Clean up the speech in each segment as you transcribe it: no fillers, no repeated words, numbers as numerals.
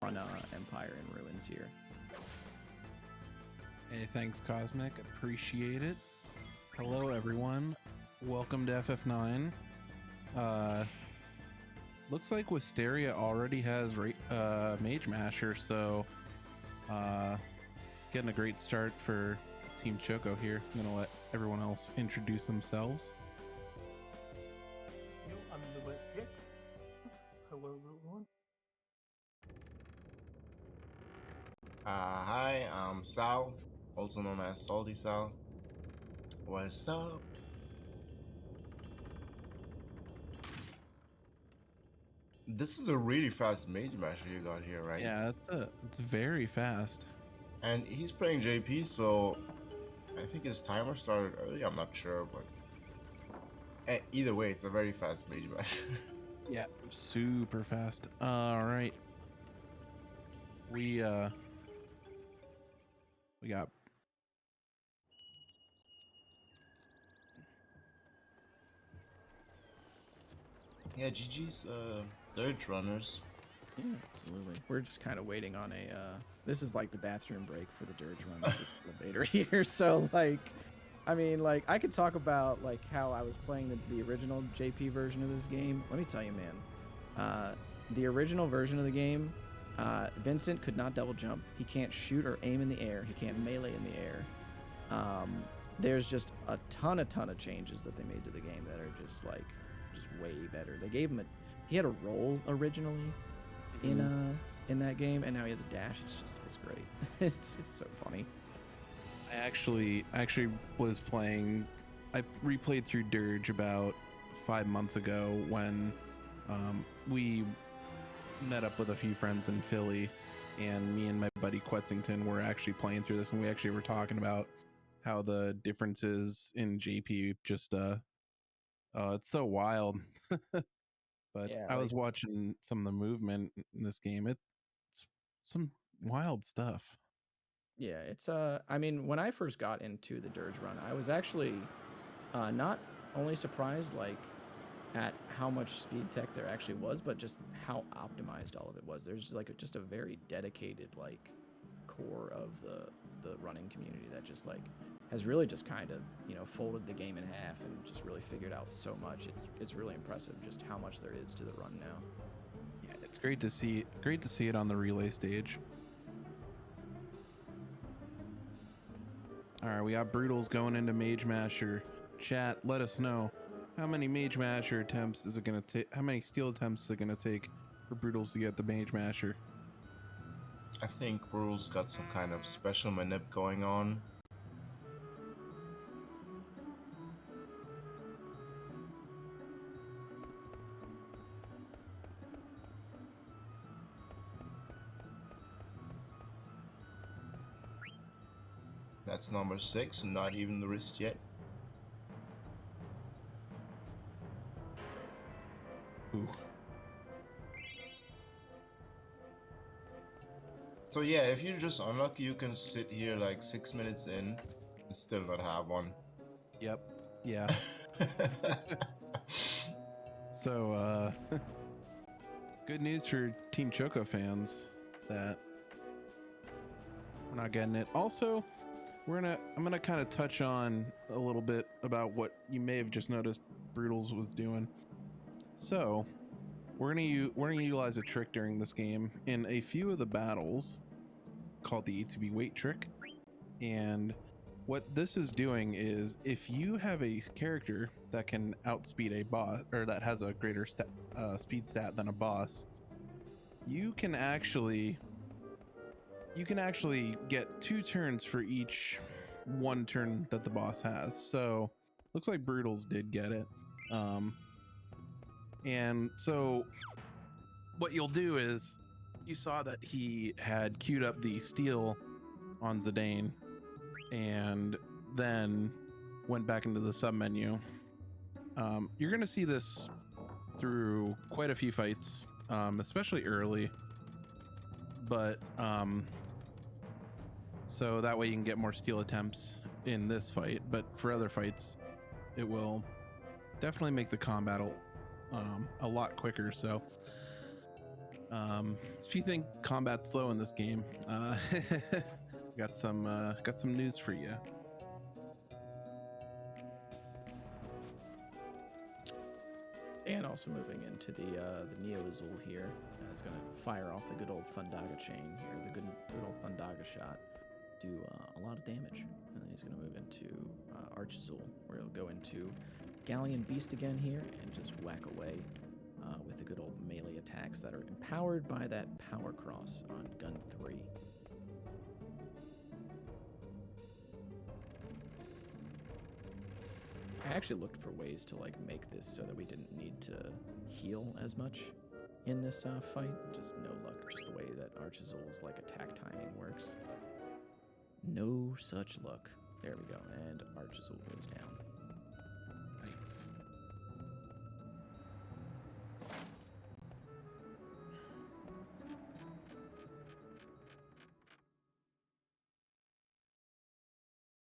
on Empire and Ruins here. Hey, thanks Cosmic, appreciate it. Hello everyone, welcome to FF9. Looks like Wisteria already has Mage Masher, so getting a great start for Team Choco here. I'm gonna let everyone else introduce themselves. I'm the Wet Jack. Hello everyone. Hi, I'm Sal, also known as Salty Sal. What's up? This is a really fast Mage Masher you got here, right? Yeah, it's very fast. And he's playing JP, so I think his timer started early. I'm not sure, but either way, it's a very fast Mage Masher. Yeah, super fast. All right, we got Yeah, GG's Dirge runners. Yeah, absolutely. We're just kind of waiting on a. This is like the bathroom break for the Dirge run of this elevator here. So like, I mean, like I could talk about like how I was playing the original JP version of this game. Let me tell you, man. The original version of the game, Vincent could not double jump. He can't shoot or aim in the air. He can't melee in the air. There's just a ton of changes that they made to the game that are just like, just way better. They gave him he had a roll originally in that game, and now he has a dash. It's great. it's so funny. I actually was playing. I replayed through Dirge about 5 months ago when we met up with a few friends in Philly, and me and my buddy Quetzington were actually playing through this, and we actually were talking about how the differences in JP just it's so wild. But Yeah, I was like, watching some of the movement in this game. It's some wild stuff. yeah, it's I mean, when I first got into the Dirge run, I was actually not only surprised like at how much speed tech there actually was, but just how optimized all of it was. There's like just a very dedicated like core of the running community that just like has really just kind of, you know, folded the game in half and just really figured out so much. It's really impressive just how much there is to the run now. Yeah, it's great to see it on the relay stage. All right, we got Brutals going into Mage Masher. Chat, let us know how many Mage Masher attempts is it gonna take? How many steal attempts is it gonna take for Brutals to get the Mage Masher? I think Rule's got some kind of special manip going on. That's number 6, not even the wrist yet. Ooh. So yeah, if you're just unlucky, you can sit here like 6 minutes in and still not have one. Yep. Yeah. So good news for Team Choco fans that we're not getting it. Also, I'm gonna kind of touch on a little bit about what you may have just noticed Brutals was doing. So we're gonna utilize a trick during this game in a few of the battles called the A2B wait trick. And what this is doing is, if you have a character that can outspeed a boss, or that has a greater speed stat than a boss, you can actually get 2 turns for each 1 turn that the boss has. So looks like Brutals did get it. And so what you'll do is, you saw that he had queued up the steal on Zidane and then went back into the sub menu. You're gonna see this through quite a few fights, especially early, but so that way you can get more steal attempts in this fight. But for other fights, it will definitely make the combat a lot quicker. So If you think combat's slow in this game, got some news for you. And also moving into the Neo Azul here, it's going to fire off the good old Thundaga chain here, the good old Thundaga shot, do a lot of damage. And then he's going to move into Arch Azul, where he'll go into Galleon Beast again here and just whack away with the good old melee attacks that are empowered by that Power Cross on Gun 3. I actually looked for ways to like make this so that we didn't need to heal as much in this fight. Just no luck. Just the way that Arch Azul's like attack timing works. No such luck. There we go. And Arch Azul goes down. Nice.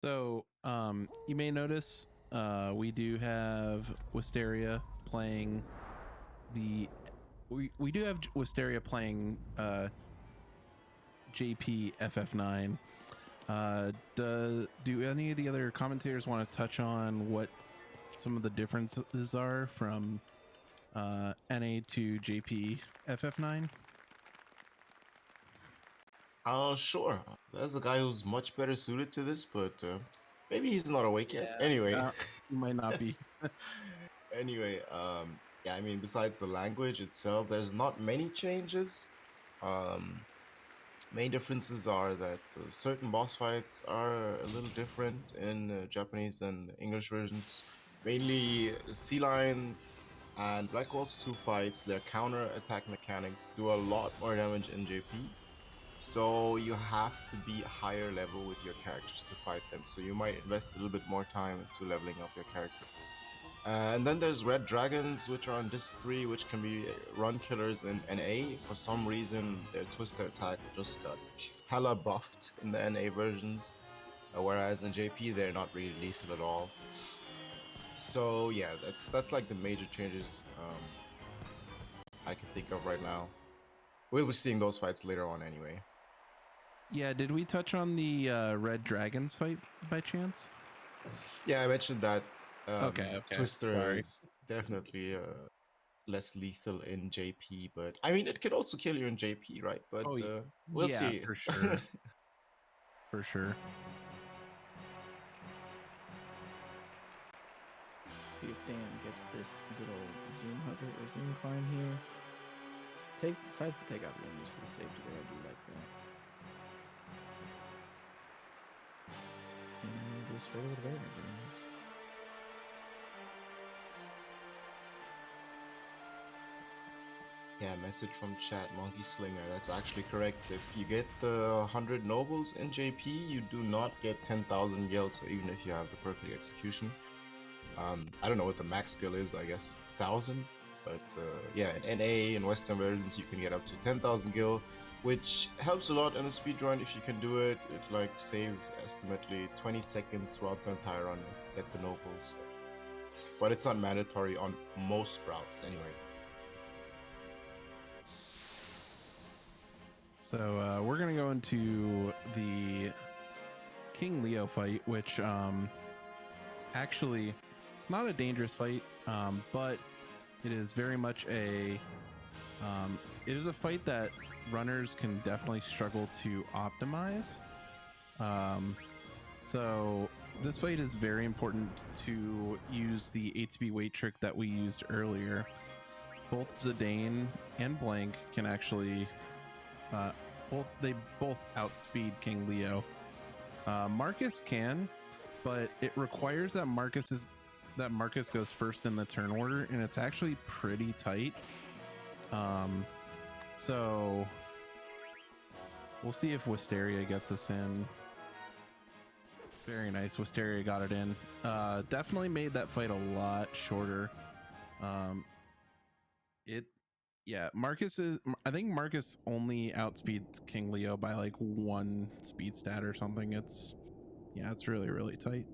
So, you may notice we do have Wisteria playing we do have Wisteria playing JP FF9. Do any of the other commentators want to touch on what some of the differences are from NA to JP FF9? Sure. There's a guy who's much better suited to this, but maybe he's not awake yet. Anyway, he might not be. Anyway, yeah, I mean, besides the language itself, there's not many changes. Main differences are that certain boss fights are a little different in Japanese and English versions. Mainly Sea Lion and Black Ops 2 fights, their counter attack mechanics do a lot more damage in JP. So you have to be higher level with your characters to fight them. So you might invest a little bit more time into leveling up your character. And then there's Red Dragons, which are on Disc 3, which can be run killers in NA. For some reason, their Twister attack just got hella buffed in the NA versions, whereas in JP, they're not really lethal at all. So yeah, that's like the major changes I can think of right now. We'll be seeing those fights later on anyway. Yeah, did we touch on the Red Dragons fight by chance? Yeah, I mentioned that. Okay. Twister Sorry. is definitely less lethal in JP, but I mean, it could also kill you in JP, right? But we'll see. For sure. For sure. See if Dan gets this good old zoom hover or zoom climb here. Decides to take out the enemies for the safety there. I do like that. And go straight over the barrier. Very nice. Yeah, message from chat, Monkey Slinger. That's actually correct. If you get the 100 nobles in JP, you do not get 10,000 gil. So even if you have the perfect execution, I don't know what the max skill is. I guess 1,000. But yeah, in NA and Western versions, you can get up to 10,000 gil, which helps a lot in a speedrun. If you can do it, it like saves estimately 20 seconds throughout the entire run to get the nobles. But it's not mandatory on most routes anyway. So we're gonna go into the King Leo fight, which actually it's not a dangerous fight, but it is very much it is a fight that runners can definitely struggle to optimize. So this fight is very important to use the ATB weight trick that we used earlier. Both Zidane and Blank can actually both outspeed King Leo. Marcus can, but it requires that Marcus goes first in the turn order, and it's actually pretty tight. So we'll see if Wisteria gets us in. Very nice, Wisteria got it in. Definitely made that fight a lot shorter. I think Marcus only outspeeds King Leo by like 1 speed stat or something. It's really, really tight.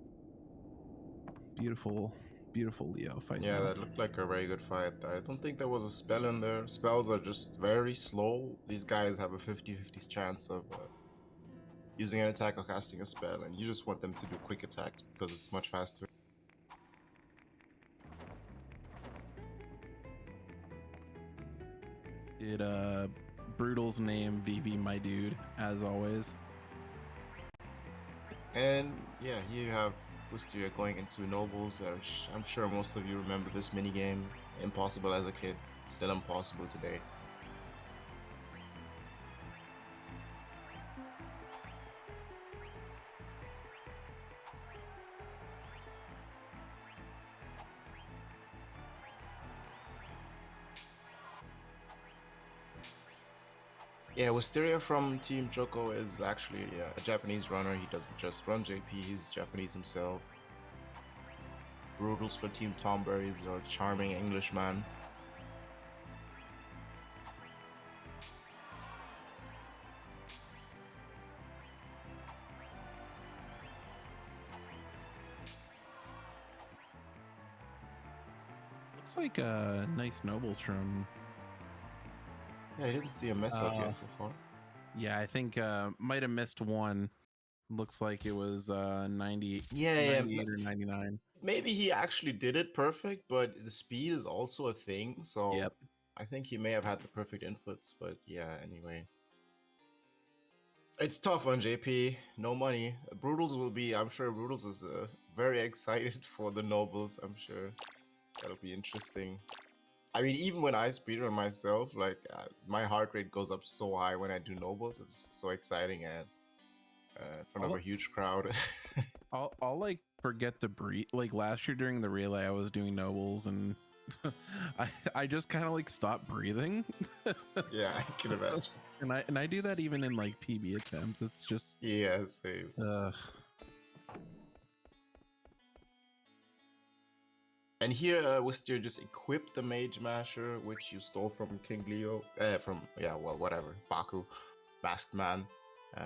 Beautiful Beautiful Leo fight. Yeah, though. that looked like a very good fight. I don't think there was a spell in there. Spells are just very slow. These guys have a 50-50 chance of using an attack or casting a spell, and you just want them to do quick attacks because it's much faster. Did Brutal's name VV my dude, as always. And yeah, here you have Wisteria going into Nobles. I'm sure most of you remember this minigame. Impossible as a kid, still impossible today. Yeah, Wisteria from Team Choco is actually a Japanese runner. He doesn't just run JP, he's Japanese himself. Brutals for Team Tomberry is a charming Englishman. Looks like nice nobles from. Yeah, I didn't see a mess up yet so far. Yeah, I think might have missed one. Looks like it was 90, Yeah, 98 or 99. maybe he actually did it perfect, but the speed is also a thing, so Yep. I think he may have had the perfect inputs, but yeah, anyway. It's tough on JP, no money. Brutals will be, I'm sure Brutals is very excited for the Nobles, I'm sure. That'll be interesting. I mean, even when I speedrun myself, like, my heart rate goes up so high when I do Nobles, it's so exciting and in front of a huge crowd. I'll like forget to breathe. Like last year during the relay, I was doing nobles and I just kind of like stopped breathing. Yeah, I can imagine. And I do that even in like PB attempts. It's just Yeah, same. And here, Wisteria just equipped the Mage Masher, which you stole from King Leo, whatever, Baku, Masked Man,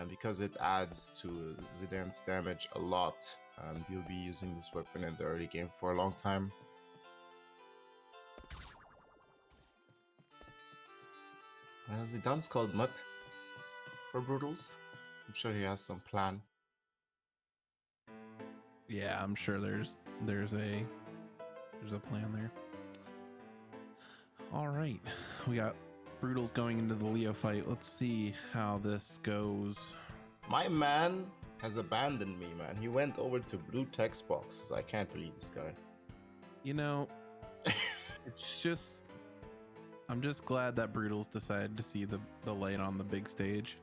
because it adds to Zidane's damage a lot. You'll be using this weapon in the early game for a long time. Zidane's called Mutt for Brutals. I'm sure he has some plan. Yeah, I'm sure there's a plan there. All right, we got Brutals going into the Leo fight. Let's see how this goes. My man has abandoned me, man. He went over to blue text boxes. I can't believe this guy. You know, it's just, I'm just glad that Brutals decided to see the light on the big stage.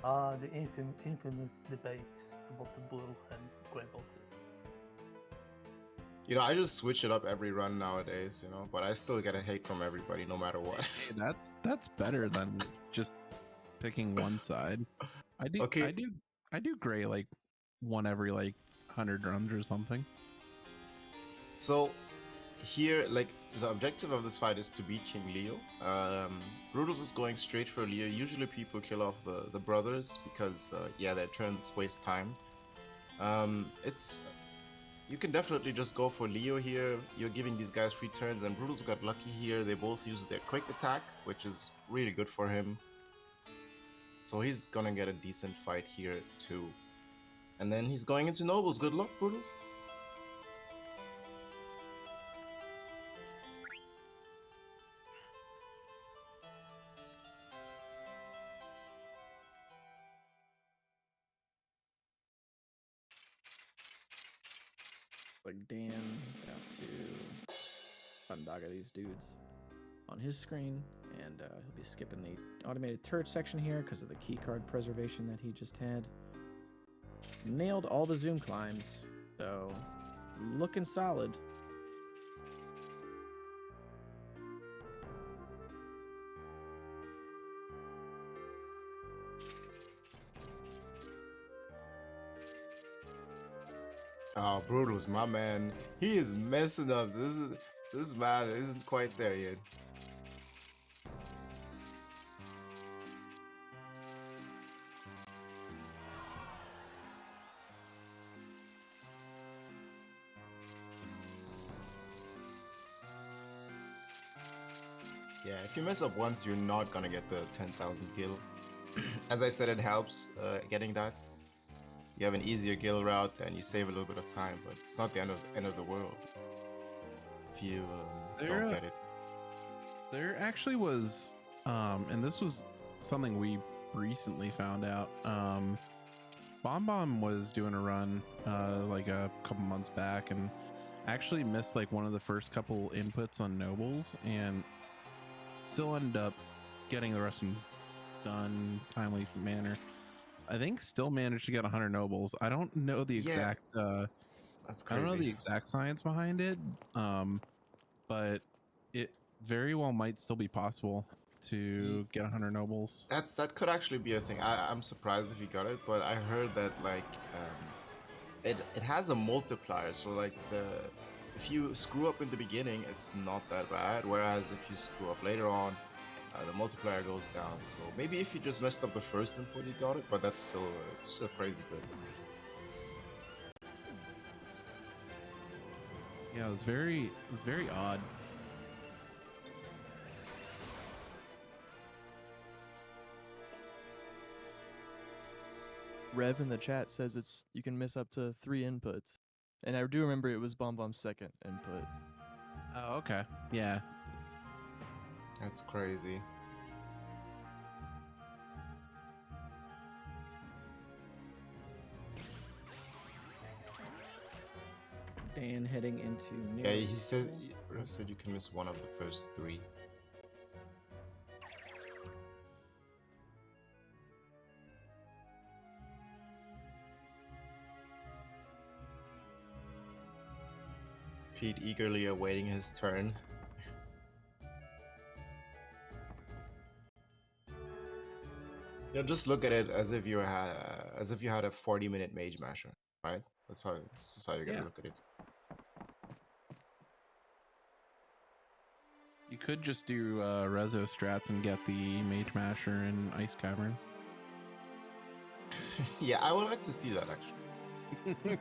The infamous debate about the blue and gray boxes. You know, I just switch it up every run nowadays, you know, but I still get a hate from everybody no matter what. Hey, that's better than just picking one side. I do gray like one every like 100 runs or something. So here, like, the objective of this fight is to beat King Leo. Brutals is going straight for Leo. Usually people kill off the brothers because their turns waste time. You can definitely just go for Leo here. You're giving these guys free turns, and Brutals got lucky here. They both use their quick attack, which is really good for him. So he's gonna get a decent fight here too. And then he's going into Nobles. Good luck, Brutals. Like Dan got to undaga these dudes on his screen, and he'll be skipping the automated turret section here because of the keycard preservation that he just had. Nailed all the zoom climbs, so looking solid. Oh, Brutals, my man. He is messing up. This man isn't quite there yet. Yeah, if you mess up once, you're not gonna get the 10,000 gil. As I said, it helps getting that. You have an easier gil route and you save a little bit of time, but it's not the end of the world if you don't get it. There actually was, and this was something we recently found out. Bomb was doing a run like a couple months back and actually missed like one of the first couple inputs on nobles and still ended up getting the rest of them done timely manner. I think still managed to get 100 nobles. I don't know the exact that's crazy. I don't know the exact science behind it, but it very well might still be possible to get 100 nobles. That could actually be a thing. I'm surprised if you got it, but I heard that like it has a multiplier. So like if you screw up in the beginning, it's not that bad. Whereas if you screw up later on, the multiplier goes down. So maybe if you just messed up the first input, you got it, but that's still crazy good. Yeah, it was very odd. Rev in the chat says you can miss up to 3 inputs, and I do remember it was Bomb's second input. Oh, okay. Yeah. That's crazy. Dan heading into new. Yeah, he said you can miss one of the first 3. Pete eagerly awaiting his turn. You know, just look at it as if you had a 40-minute mage masher, right? That's just how you're gonna look at it. You could just do Rezo strats and get the Mage Masher in Ice Cavern. Yeah, I would like to see that actually.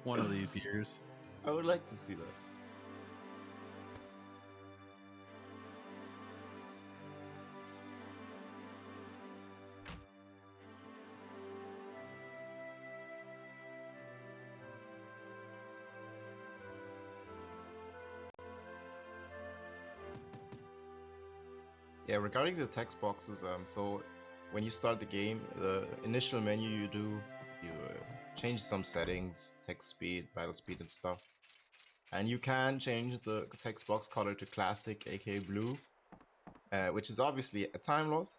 One of these years. I would like to see that. Yeah, regarding the text boxes, so when you start the game, the initial menu you change some settings, text speed, battle speed and stuff. And you can change the text box color to classic, aka blue, which is obviously a time loss.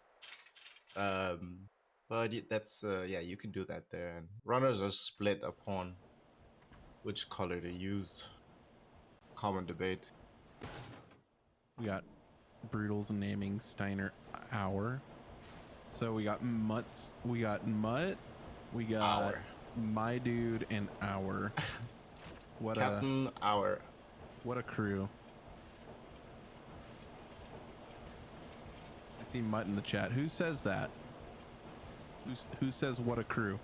But that's, yeah, you can do that there. And runners are split upon which color to use. Common debate. We got Brutals naming Steiner Hour. So we got Mutts, we got Mutt, we got Hour. My Dude and Hour. What Captain Hour. What a crew. I see Mutt in the chat. Who says that? Who says what a crew?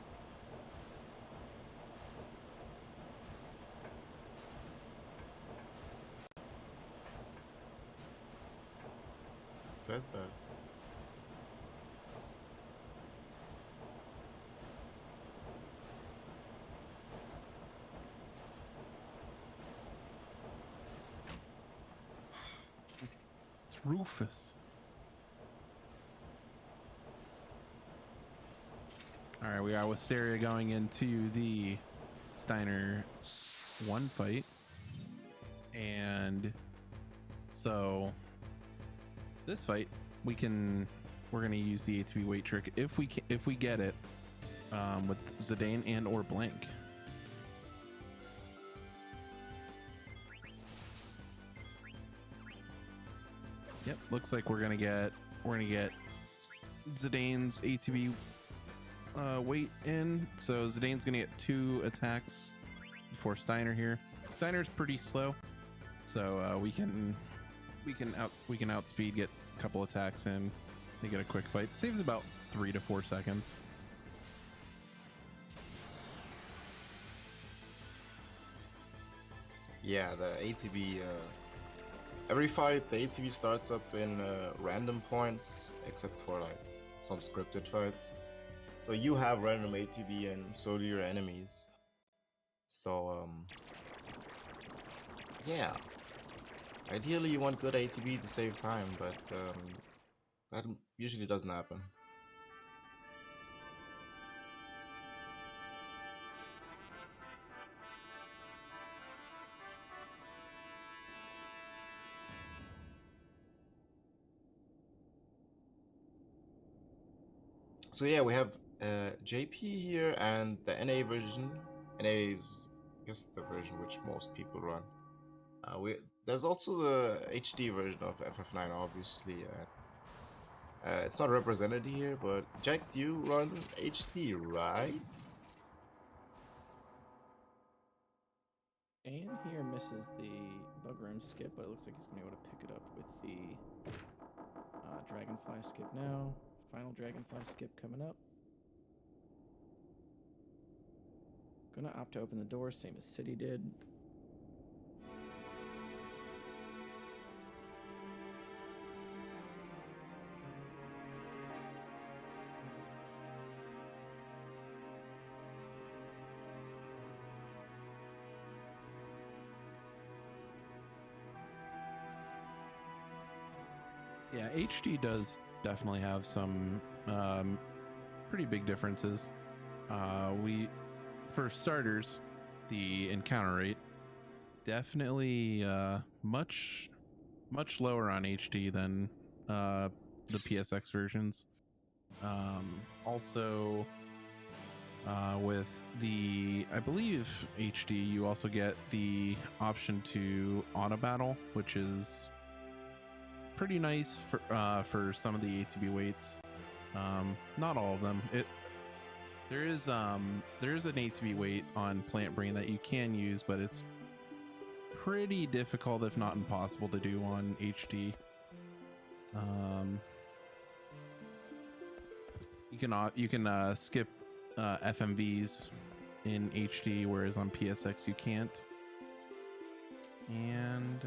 Says that. It's Rufus. All right, we are with Wisteria going into the Steiner 1 fight. And so this fight, we're going to use the ATB weight trick if we get it with Zidane and or Blank. Yep, looks like we're gonna get Zidane's ATB weight in. So Zidane's gonna get 2 attacks before Steiner here. Steiner's pretty slow, so we can outspeed, get a couple attacks in, and get a quick fight. Saves about 3 to 4 seconds. Yeah, the ATB every fight, the ATB starts up in random points, except for like some scripted fights. So you have random ATB and so do your enemies. So yeah. Ideally you want good ATB to save time, but that usually doesn't happen. So yeah, we have JP here and the NA version. NA is, I guess, the version which most people run. There's also the HD version of FF9, obviously. It's not represented here, but Jack, do you run HD, right? And here misses the bug room skip, but it looks like he's going to be able to pick it up with the Dragonfly skip now. Final Dragonfly skip coming up. Gonna opt to open the door, same as City did. Yeah, HD does definitely have some pretty big differences. For starters, the encounter rate definitely much lower on HD than the PSX versions. Also, with the, I believe, HD, you also get the option to auto battle, which is pretty nice for some of the ATB weights. Not all of them. There is an ATB weight on Plant Brain that you can use, but it's pretty difficult, if not impossible, to do on HD. You can skip FMVs in HD, whereas on PSX you can't. And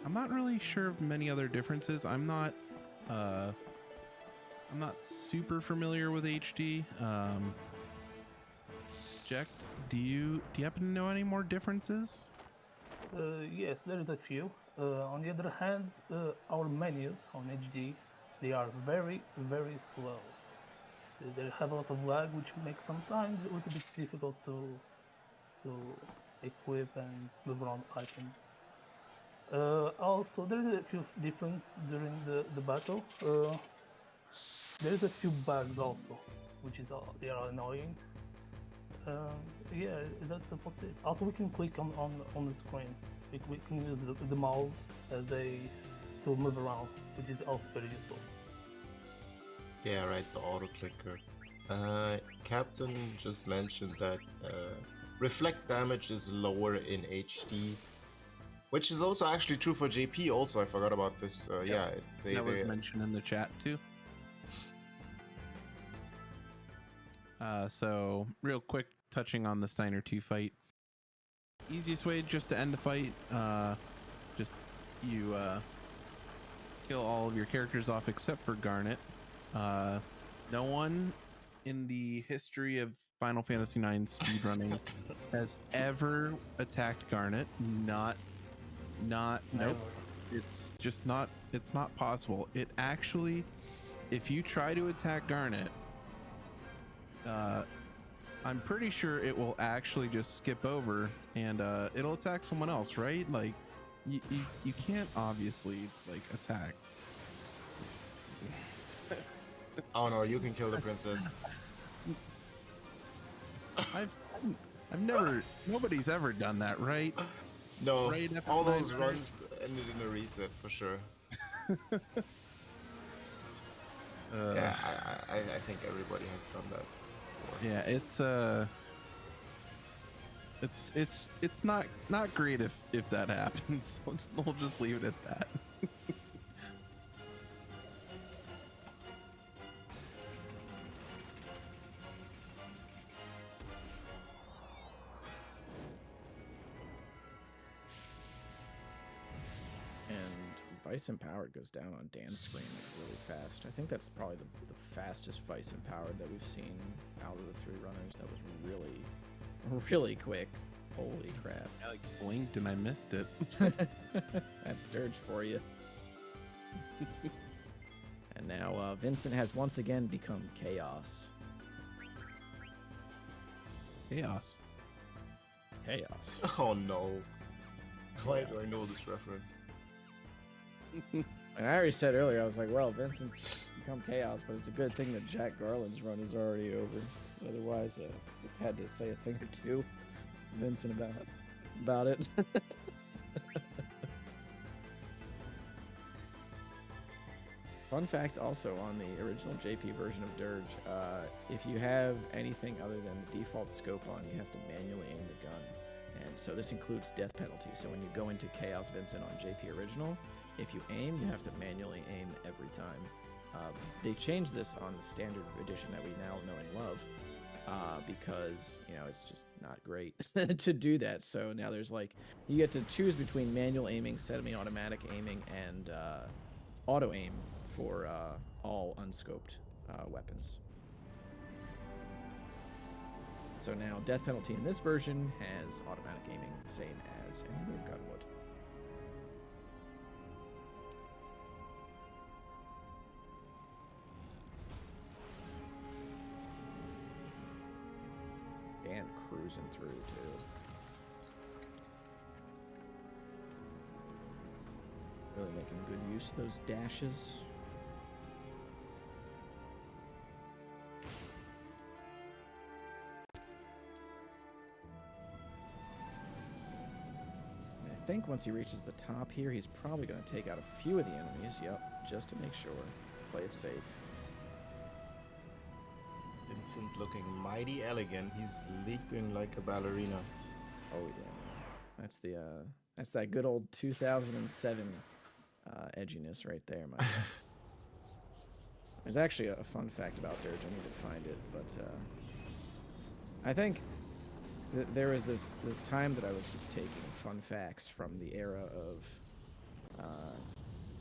I'm not really sure of many other differences. I'm not super familiar with HD. Jack, do you happen to know any more differences? Yes, there is a few. On the other hand, our menus on HD, they are very, very slow. They have a lot of lag, which makes sometimes a little bit difficult to equip and move around items. Also, there is a few differences during the battle. There is a few bugs also, which is they are annoying. Yeah, that's about it. Also, we can click on the screen. We can use the mouse as to move around, which is also very useful. Yeah, right, the auto clicker. Captain just mentioned that reflect damage is lower in HD, which is also actually true for JP. Also, I forgot about this. Yeah, that was mentioned in the chat too. So real quick, touching on the Steiner 2 fight. Easiest way just to end the fight, just you kill all of your characters off except for Garnet. No one in the history of Final Fantasy IX speedrunning has ever attacked Garnet. Nope. It's just not, it's not possible. It actually, if you try to attack Garnet, I'm pretty sure it will actually just skip over and it'll attack someone else, right? Like you can't obviously like attack. Oh no, you can kill the princess. I've never, nobody's ever done that, right? No, Right, all those runs ended in a reset for sure. Yeah, I think everybody has done that before. Yeah, it's not great if that happens. We'll just leave it at that. Vice Empowered goes down on Dan's screen really fast. I think that's probably the fastest Vice Empowered that we've seen out of the 3 runners. That was really, really quick. Holy crap. I like blinked and I missed it. That's Dirge for you. And now Vincent has once again become Chaos. Chaos. Chaos. Oh no. Why do I know this reference? And I already said earlier, I was like, well, Vincent's become Chaos, but it's a good thing that Jack Garland's run is already over. Otherwise, we've had to say a thing or two, Vincent, about it. Fun fact also on the original JP version of Dirge, if you have anything other than the default scope on, you have to manually aim the gun. And so this includes death penalty. So when you go into Chaos Vincent on JP original, if you aim, you have to manually aim every time. They changed this on the standard edition that we now know and love, because, you know, it's just not great to do that. So now there's like, you get to choose between manual aiming, semi-automatic aiming, and auto aim for all unscoped weapons. So now death penalty in this version has automatic aiming, the same as any other gun would. Dan cruising through too. Really making good use of those dashes. I think once he reaches the top here, he's probably going to take out a few of the enemies. Yep, just to make sure. Play it safe. Vincent looking mighty elegant. He's leaping like a ballerina. Oh yeah, that's that good old 2007 edginess right there, my friend. There's actually a fun fact about Dirge. I need to find it, but I think there was this time that I was just taking fun facts from the era of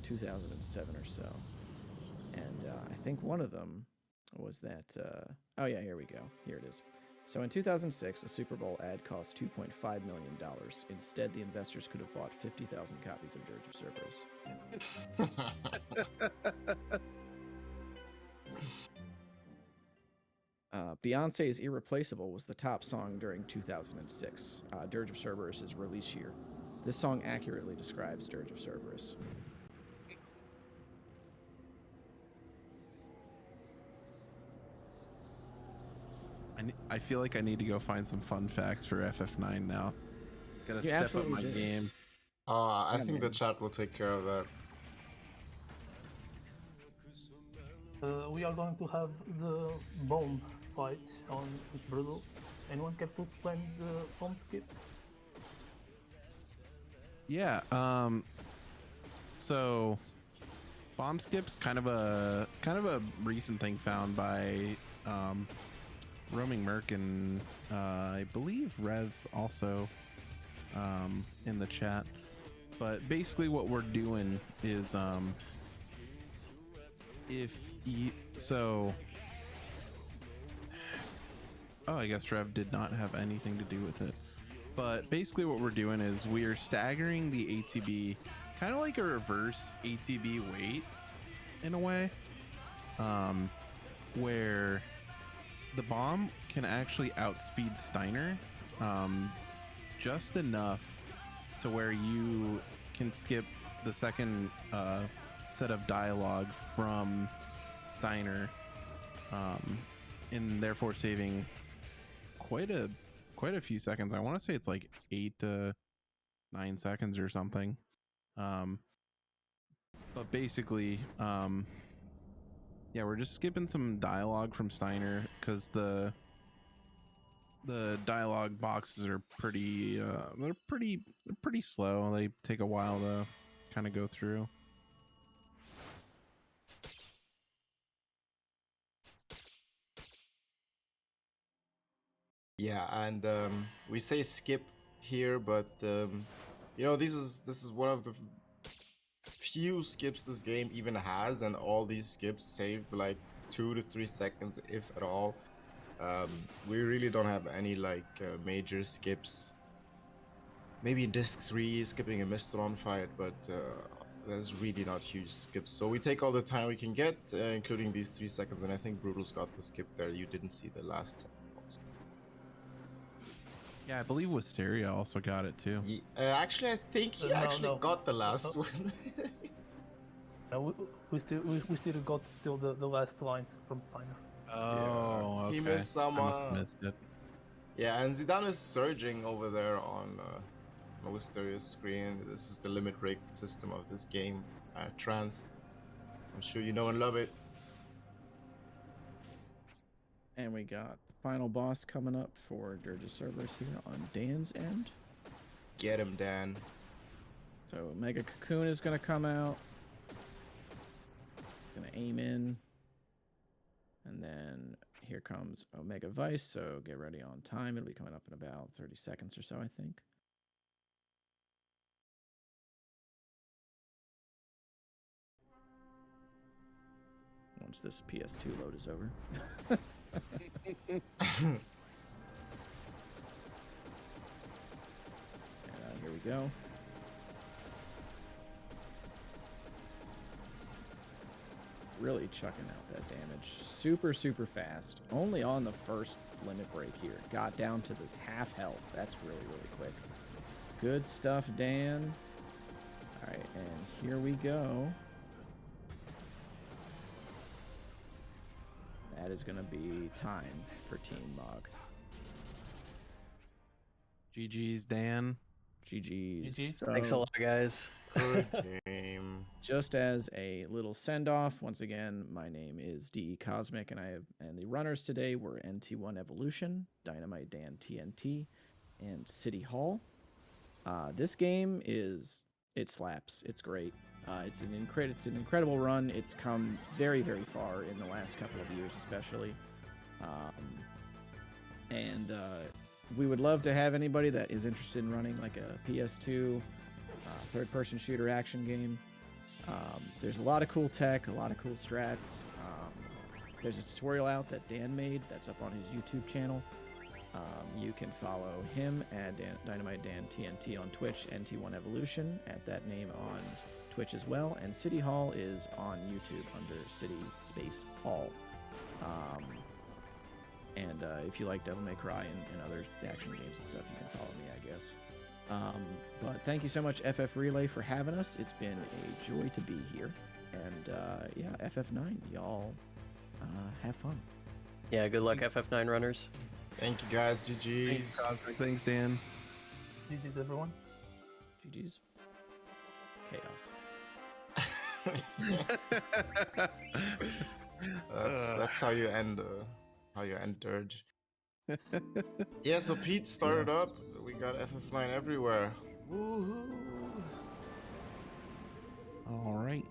2007 or so, and I think one of them was that, oh yeah, here we go. Here it is. So in 2006, a Super Bowl ad cost $2.5 million. Instead, the investors could have bought 50,000 copies of Dirge of Cerberus. Beyonce's Irreplaceable was the top song during 2006, Dirge of Cerberus' release year. This song accurately describes Dirge of Cerberus. I feel like I need to go find some fun facts for FF9 now. Gotta You step up my absolutely do. game. I think the man. chat will take care of that. We are going to have the bomb fight on Brutals. Anyone care to explain the bomb skip? Yeah, so bomb skip's kind of a recent thing found by Roaming Merc and I believe Rev also in the chat. But basically what we're doing is I guess Rev did not have anything to do with it. But basically what we're doing is we are staggering the ATB, kind of like a reverse ATB weight in a way, where the bomb can actually outspeed Steiner just enough to where you can skip the second set of dialogue from Steiner, and therefore saving quite a few seconds. I want to say it's like 8 to 9 seconds or something. But basically, yeah, we're just skipping some dialogue from Steiner because the dialogue boxes are pretty they're pretty slow. They take a while to kind of go through. Yeah, and we say skip here, but you know, this is one of the few skips this game even has, and all these skips save like 2 to 3 seconds, if at all. We really don't have any like major skips. Maybe in Disc 3, skipping a Mistodon fight, but there's really not huge skips. So we take all the time we can get, including these 3 seconds, and I think Brutal's got the skip there. You didn't see the last 10. Yeah, I believe Wisteria also got it too. Actually, I think he No. got the last one. We still got the last line from Steiner. Oh, yeah. okay. He missed some. I must have missed it. Yeah, and Zidane is surging over there on Wisteria's screen. This is the limit break system of this game, Trance. I'm sure you know and love it. And we got the final boss coming up for Dirge's Cerberus here on Dan's end. Get him, Dan. So Mega Cocoon is going to come out. Going to aim in. And then here comes Omega Vice, so get ready on time. It'll be coming up in about 30 seconds or so, I think. Once this PS2 load is over. Here we go. Really chucking out that damage. Super fast. Only on the first limit break here. Got down to the half health. That's really quick. Good stuff, Dan. Alright, and here we go. That is going to be time for Team Mog. GG's, Dan. GG's. GG. So, Thanks a lot, guys. Good game. just as a little send-off, once again, my name is DE Cosmic, and the runners today were NT1 Evolution, Dynamite Dan TNT, and City Hall. This game it slaps. It's great. It's an incredible run. It's come very far in the last couple of years, especially. We would love to have anybody that is interested in running like a PS2 third-person shooter action game. There's a lot of cool tech, a lot of cool strats. There's a tutorial out that Dan made that's up on his YouTube channel. You can follow him at Dynamite Dan TNT on Twitch, NT1 Evolution at that name on Twitch as well, and City Hall is on YouTube under City Space Hall. If you like Devil May Cry and other action games and stuff, you can follow me, I guess. But thank you so much, FF Relay, for having us. It's been a joy to be here. And yeah, FF9, y'all have fun. Yeah, good luck, FF9 runners. Thank you, guys. GG's. Thanks, Dan. GG's, everyone. GG's. Chaos. That's how you end Dirge. Yeah, so Pete started up. We got FF9 everywhere. Woohoo! All right.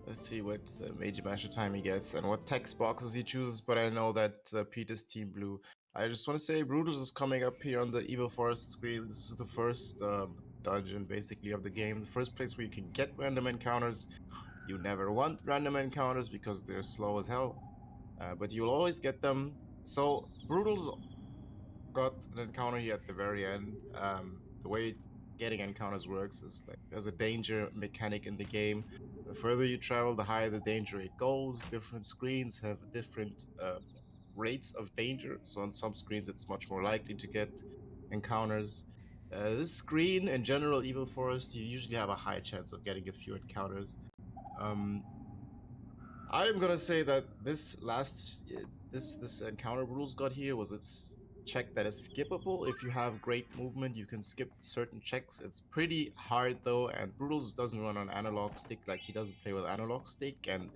Let's see what Major Masher time he gets and what text boxes he chooses, but I know that Pete is Team Blue. I just want to say Brutals is coming up here on the Evil Forest screen. This is the first dungeon, basically, of the game. The first place where you can get random encounters. You never want random encounters because they're slow as hell. But you'll always get them. So Brutals got an encounter here at the very end. The way getting encounters works is like there's a danger mechanic in the game. The further you travel, the higher the danger rate goes. Different screens have different rates of danger. So on some screens it's much more likely to get encounters. This screen, in general, Evil Forest, you usually have a high chance of getting a few encounters. I'm gonna say that this encounter Brutals got here was its check that is skippable. If you have great movement, you can skip certain checks. It's pretty hard though, and Brutals doesn't run on analog stick, like he doesn't play with analog stick, and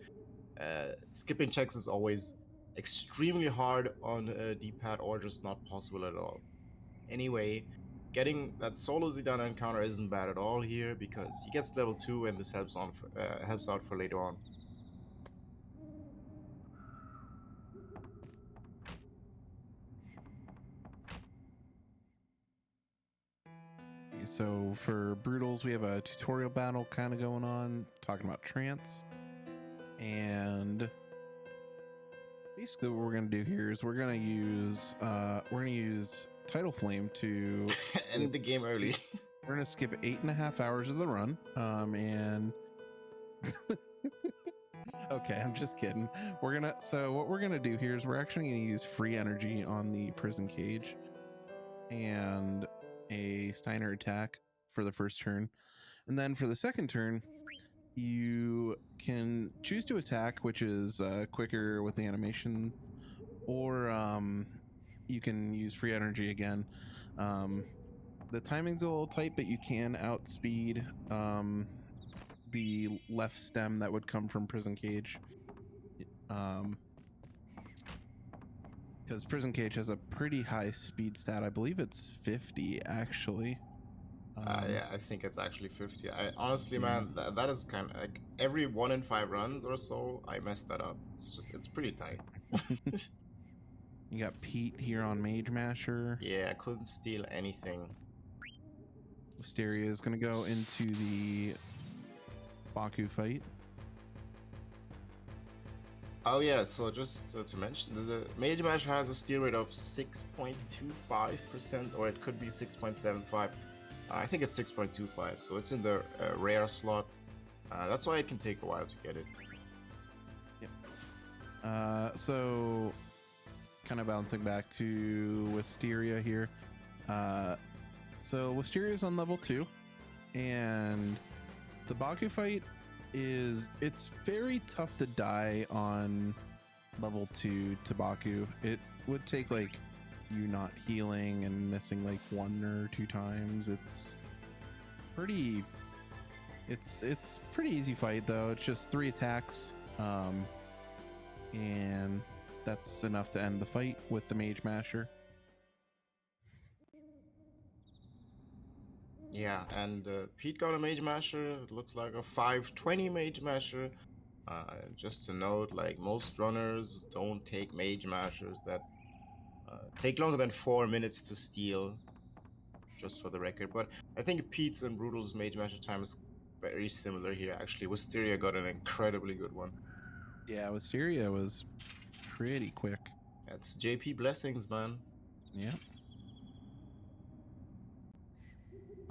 skipping checks is always extremely hard on D-pad or just not possible at all. Anyway, getting that solo Zidane encounter isn't bad at all here because he gets level 2 and this helps out for later on. So for Brutals, we have a tutorial battle kind of going on, talking about trance. And basically what we're gonna do here is we're gonna use Tidal Flame to End the game early. We're gonna skip 8.5 hours of the run. And okay, I'm just kidding. So what we're gonna do here is we're actually gonna use free energy on the prison cage and a Steiner attack for the first turn. And then for the second turn, you can choose to attack, which is quicker with the animation, or you can use free energy again. The timing's a little tight, but you can outspeed the left stem that would come from prison cage, because prison cage has a pretty high speed stat. I believe it's 50 actually. Yeah, I think it's actually 50. I honestly, man, that is kind of like every 1 in 5 runs or so, I messed that up. It's pretty tight. You got Pete here on Mage Masher. Yeah, I couldn't steal anything. Wisteria is going to go into the Baku fight. Oh yeah, so just to mention, the Mage Masher has a steal rate of 6.25%, or it could be 6.75. I think it's 6.25, so it's in the rare slot. That's why it can take a while to get it. Yep. So kind of bouncing back to Wisteria here. So Wisteria is on level 2, and the Baku fight it's very tough to die on level 2 to Baku. It would take like you not healing and missing like 1 or 2 times. It's pretty easy fight though. It's just 3 attacks, and that's enough to end the fight with the Mage Masher. Yeah, and Pete got a Mage Masher. It looks like a 520 Mage Masher. Just to note, like, most runners don't take Mage Mashers that take longer than 4 minutes to steal, just for the record. But I think Pete's and Brutal's Mage Masher time is very similar here, actually. Wisteria got an incredibly good one. Yeah, Wisteria was pretty quick. That's JP blessings, man. Yeah.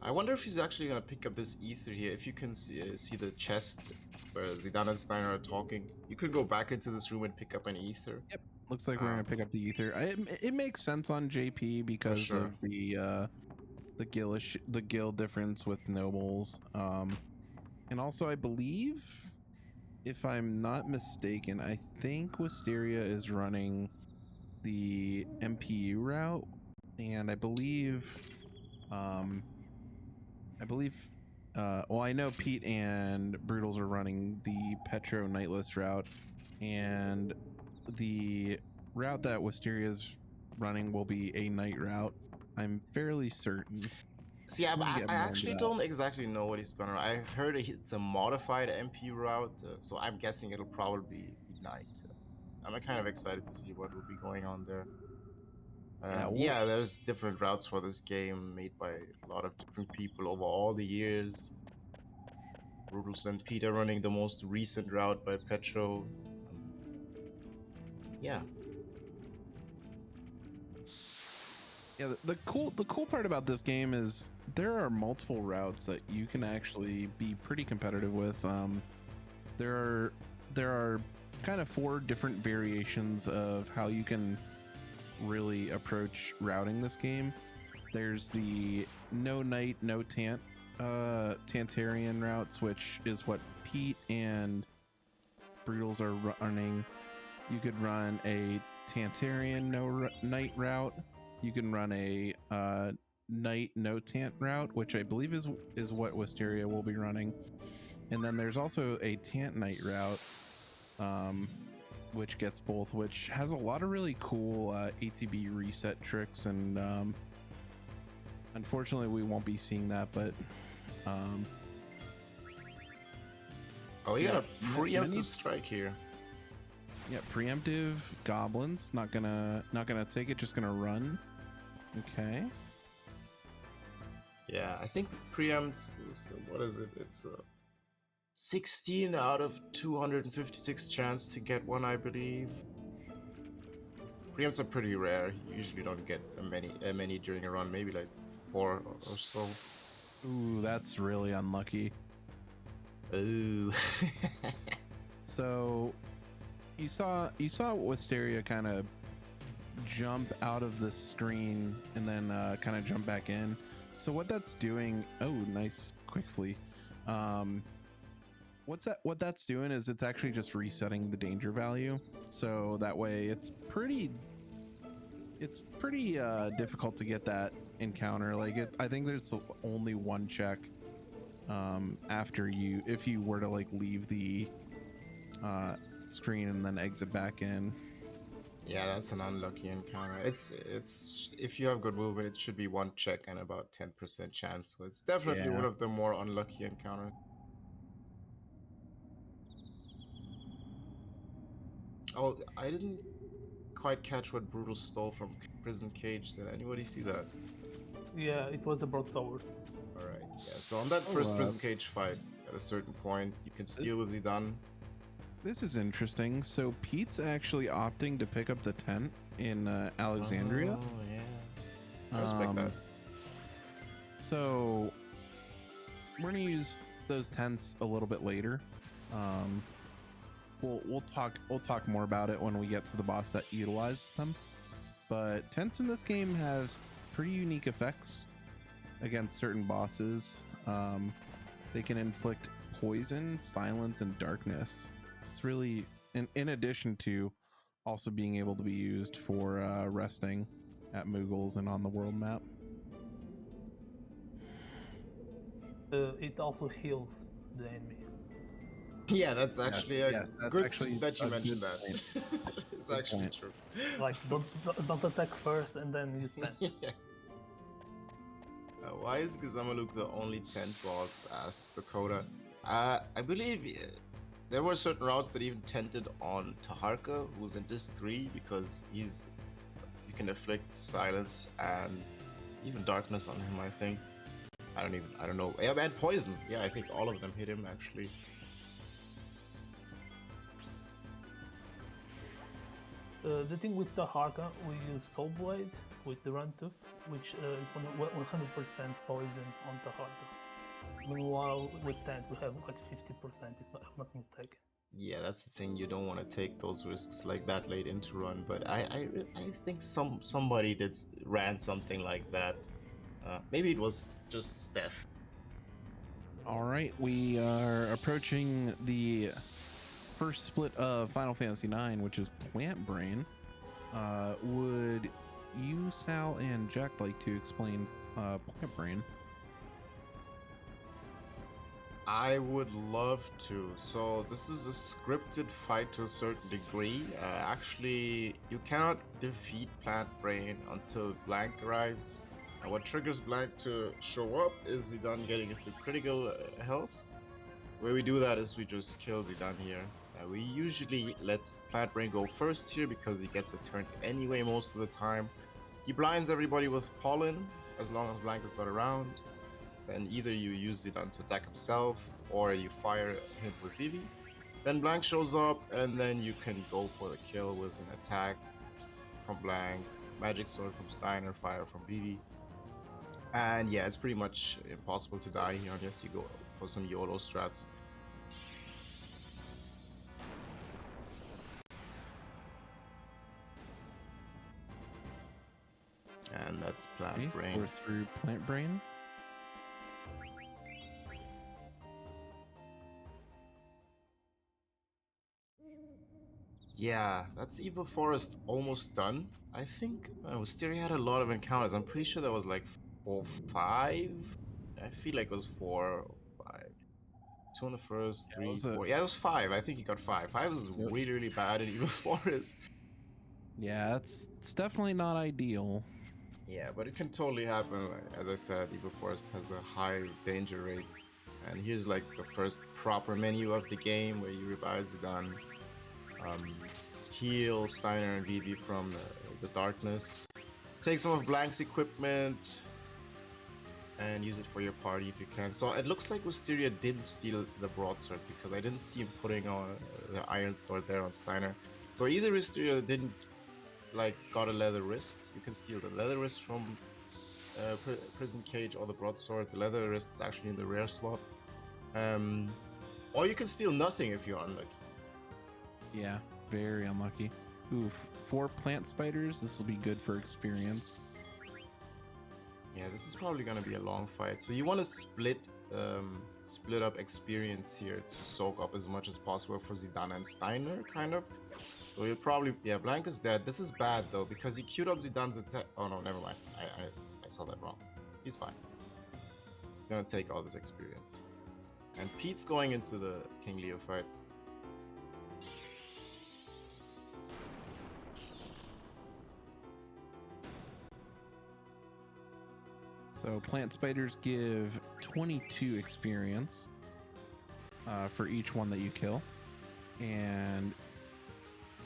I wonder if he's actually gonna pick up this ether here. If you can see the chest where Zidane and Steiner are talking, you could go back into this room and pick up an ether. Yep. Looks like we're gonna pick up the ether. It makes sense on JP because of the guild difference with nobles, and also I believe, if I'm not mistaken, I think Wisteria is running the MPU route, and I believe well, I know Pete and Brutals are running the Petro Nightless route, and the route that Wisteria's running will be a night route. I'm fairly certain. See, I actually don't exactly know what he's gonna. I've heard it's a modified MP route, so I'm guessing it'll probably be night. I'm kind of excited to see what will be going on there. Yeah, there's different routes for this game made by a lot of different people over all the years. Brutals and Pete are running the most recent route by Petro. Yeah. Yeah, the cool part about this game is there are multiple routes that you can actually be pretty competitive with. There are kind of 4 different variations of how you can really approach routing this game. There's the no night, no Tantarian routes, which is what Pete and Brutals are running. You could run a Tantarian no night route. You can run a night no tant route, which I believe is what Wisteria will be running. And then there's also a tant night route, which gets both, which has a lot of really cool ATB reset tricks, and unfortunately we won't be seeing that, but oh, you got a preemptive strike here. Yeah, preemptive goblins, not gonna take it, just gonna run. Okay. Yeah, I think the preempts is, what is it? It's 16 out of 256 chance to get one, I believe. Preempts are pretty rare. You usually don't get many during a run, maybe like 4 or so. Ooh, that's really unlucky. Ooh. So you saw Wisteria kind of jump out of the screen and then kind of jump back in. So what that's doing, oh, nice quick flee. What that's doing is it's actually just resetting the danger value. So that way it's pretty difficult to get that encounter. Like I think there's only one check after if you were to like leave the screen and then exit back in. Yeah, that's an unlucky encounter. It's if you have good movement, it should be one check and about 10% chance. So it's definitely one of the more unlucky encounters. Oh, I didn't quite catch what Brutal stole from Prison Cage. Did anybody see that? Yeah, it was a broadsword. Alright, yeah, so on that first Prison Cage fight, at a certain point, you can steal with Zidane. This is interesting. So Pete's actually opting to pick up the tent in Alexandria. Oh, yeah. I respect that. So we're gonna use those tents a little bit later. We'll talk more about it when we get to the boss that utilizes them. But tents in this game have pretty unique effects against certain bosses. They can inflict poison, silence, and darkness. It's really, in addition to also being able to be used for resting at Moogles and on the world map. It also heals the enemy. Yeah, that's actually that's good actually that you a mentioned good that. point. It's Good actually point. true. Like, don't attack first and then use tent. Yeah. Why is Gizamaluk the only tent boss? Asks Dakota. I believe there were certain routes that even tented on Taharka, who's in Disc 3, because you can afflict silence and even darkness on him, I think. I don't know. Yeah, and poison. Yeah, I think all of them hit him actually. The thing with Taharka, we use Soul Blade with the Runtooth, which is 100% poison on Taharka. Meanwhile, with Tent, we have like 50%, if I'm not mistaken. Yeah, that's the thing. You don't want to take those risks like that late into run. But I think somebody ran something like that. Maybe it was just Steph. All right, we are approaching the first split of Final Fantasy IX, which is Plant Brain. Would you, Sal, and Jack like to explain Plant Brain? I would love to. So this is a scripted fight to a certain degree. Actually, you cannot defeat Plant Brain until Blank arrives. And what triggers Blank to show up is Zidane getting into critical health. The way we do that is we just kill Zidane here. We usually let Plant Brain go first here because he gets a turn anyway most of the time. He blinds everybody with Pollen as long as Blank is not around. Then either you use Zidane to attack himself or you fire him with Vivi. Then Blank shows up and then you can go for the kill with an attack from Blank, Magic Sword from Steiner, Fire from Vivi. And yeah, it's pretty much impossible to die here unless you go for some YOLO strats. And that's Plant Brain. We're through Plant Brain. Yeah, that's Evil Forest almost done. I think Wisteria had a lot of encounters. I'm pretty sure that was like 4 or 5. I feel like it was 4 or 5. 2 on the first, 3, 4. Yeah, it was 5. I think he got 5. 5 is really, really bad in Evil Forest. Yeah, it's definitely not ideal. Yeah, but it can totally happen. As I said, Evil Forest has a high danger rate. And here's like the first proper menu of the game where you revive Zidane. Heal Steiner and Vivi from the darkness. Take some of Blank's equipment. and use it for your party if you can. So it looks like Wisteria did steal the broadsword because I didn't see him putting on the iron sword there on Steiner. So either Wisteria didn't like got a leather wrist. You can steal the leather wrist from Prison Cage or the broadsword. The leather wrist is actually in the rare slot. Or you can steal nothing if you're unlucky. Yeah, very unlucky. Oof, 4 plant spiders. This will be good for experience. Yeah, this is probably gonna be a long fight. So you want to split up experience here to soak up as much as possible for Zidane and Steiner, kind of. So you'll probably, yeah, Blanca's dead. This is bad though because he queued up Zidane's attack. Oh no, never mind. I saw that wrong. He's fine. He's gonna take all this experience. And Pete's going into the King Leo fight. So plant spiders give 22 experience for each one that you kill, and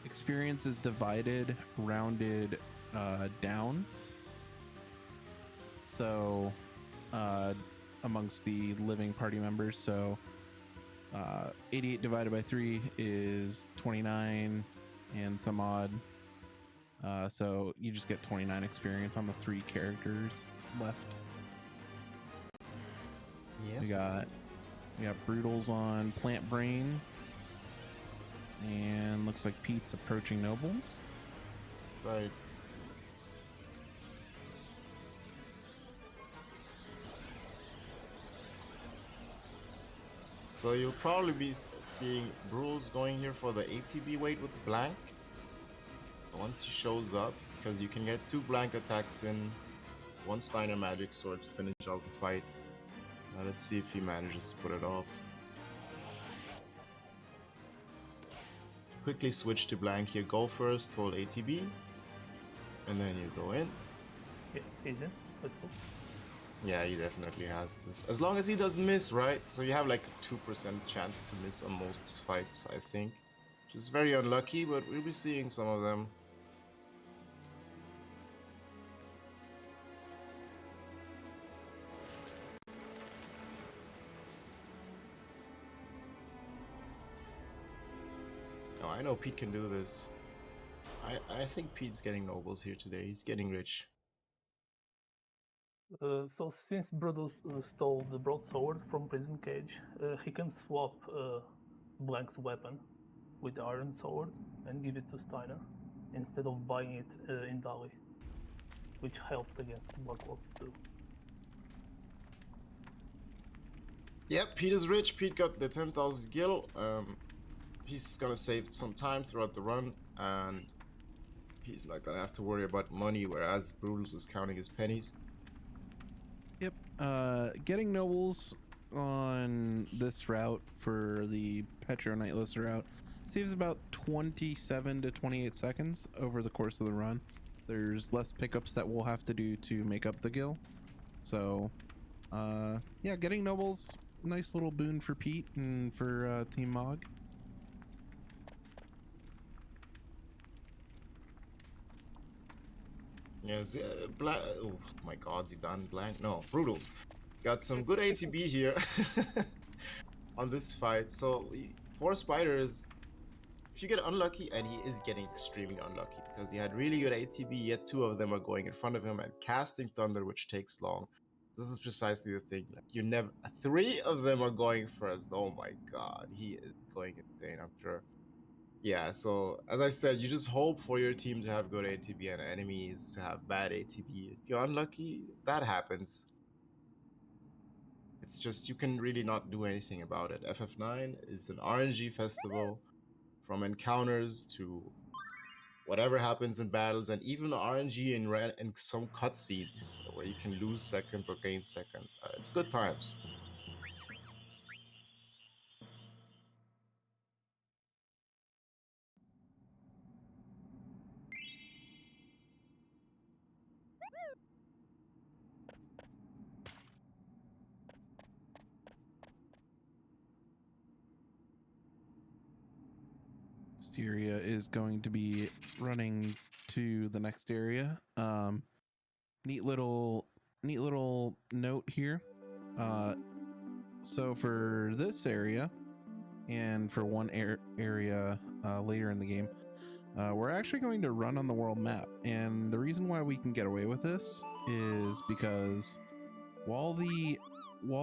experience is divided, rounded down. So amongst the living party members, so 88 divided by 3 is 29 and some odd. So you just get 29 experience on the 3 characters left. Yeah. We got Brutals on Plant Brain, and looks like Pete's approaching Nobles. Right. So you'll probably be seeing Brutals going here for the ATB weight with Blank. Once he shows up, because you can get 2 Blank attacks in, 1 Steiner Magic Sword to finish out the fight. Now let's see if he manages to put it off. Quickly switch to Blank here. Go first, hold ATB, and then you go in. Yeah, he's in. Let's go. Yeah, he definitely has this. As long as he doesn't miss, right? So you have like a 2% chance to miss on most fights, I think. Which is very unlucky, but we'll be seeing some of them. Oh, I know Pete can do this. I think Pete's getting nobles here today. He's getting rich. So since Brutus stole the broadsword from Prison Cage, he can swap Blank's weapon with the iron sword and give it to Steiner instead of buying it in Dali, which helps against Blacklords too. Yep, Pete is rich. Pete got the 10,000 gil. He's gonna save some time throughout the run, and he's not gonna have to worry about money, whereas Brutals is counting his pennies. Yep. Getting Nobles on this route for the Petro Nightless route saves about 27 to 28 seconds over the course of the run. There's less pickups that we'll have to do to make up the gil. So, yeah, getting Nobles, nice little boon for Pete and for Team Mog. Yes, oh my god, Zidane Blank. No, Brutals. Got some good ATB here on this fight. So, 4 spiders, if you get unlucky, and he is getting extremely unlucky because he had really good ATB, yet 2 of them are going in front of him and casting Thunder, which takes long. This is precisely the thing. Like, you never. 3 of them are going first. Oh my god, he is going insane, I'm sure. Yeah, so as I said, you just hope for your team to have good ATB and enemies to have bad ATB. If you're unlucky, that happens. It's just you can really not do anything about it. FF9 is an RNG festival, from encounters to whatever happens in battles, and even RNG in some cutscenes where you can lose seconds or gain seconds. It's good times. Wisteria is going to be running to the next area. Neat little neat little note here. So for this area and for one area later in the game, we're actually going to run on the world map. And the reason why we can get away with this is because while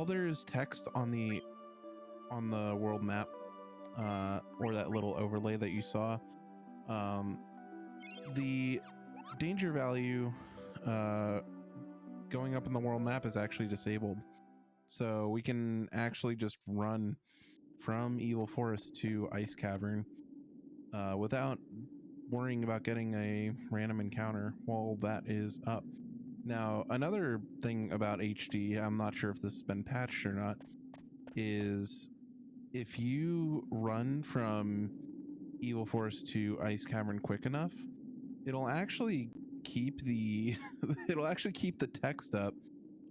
there's text on the world map, or that little overlay that you saw, the danger value going up in the world map is actually disabled. So we can actually just run from Evil Forest to Ice Cavern without worrying about getting a random encounter while that is up. Now, another thing about HD, I'm not sure if this has been patched or not, is if you run from Evil Forest to Ice Cavern quick enough, it'll actually keep the text up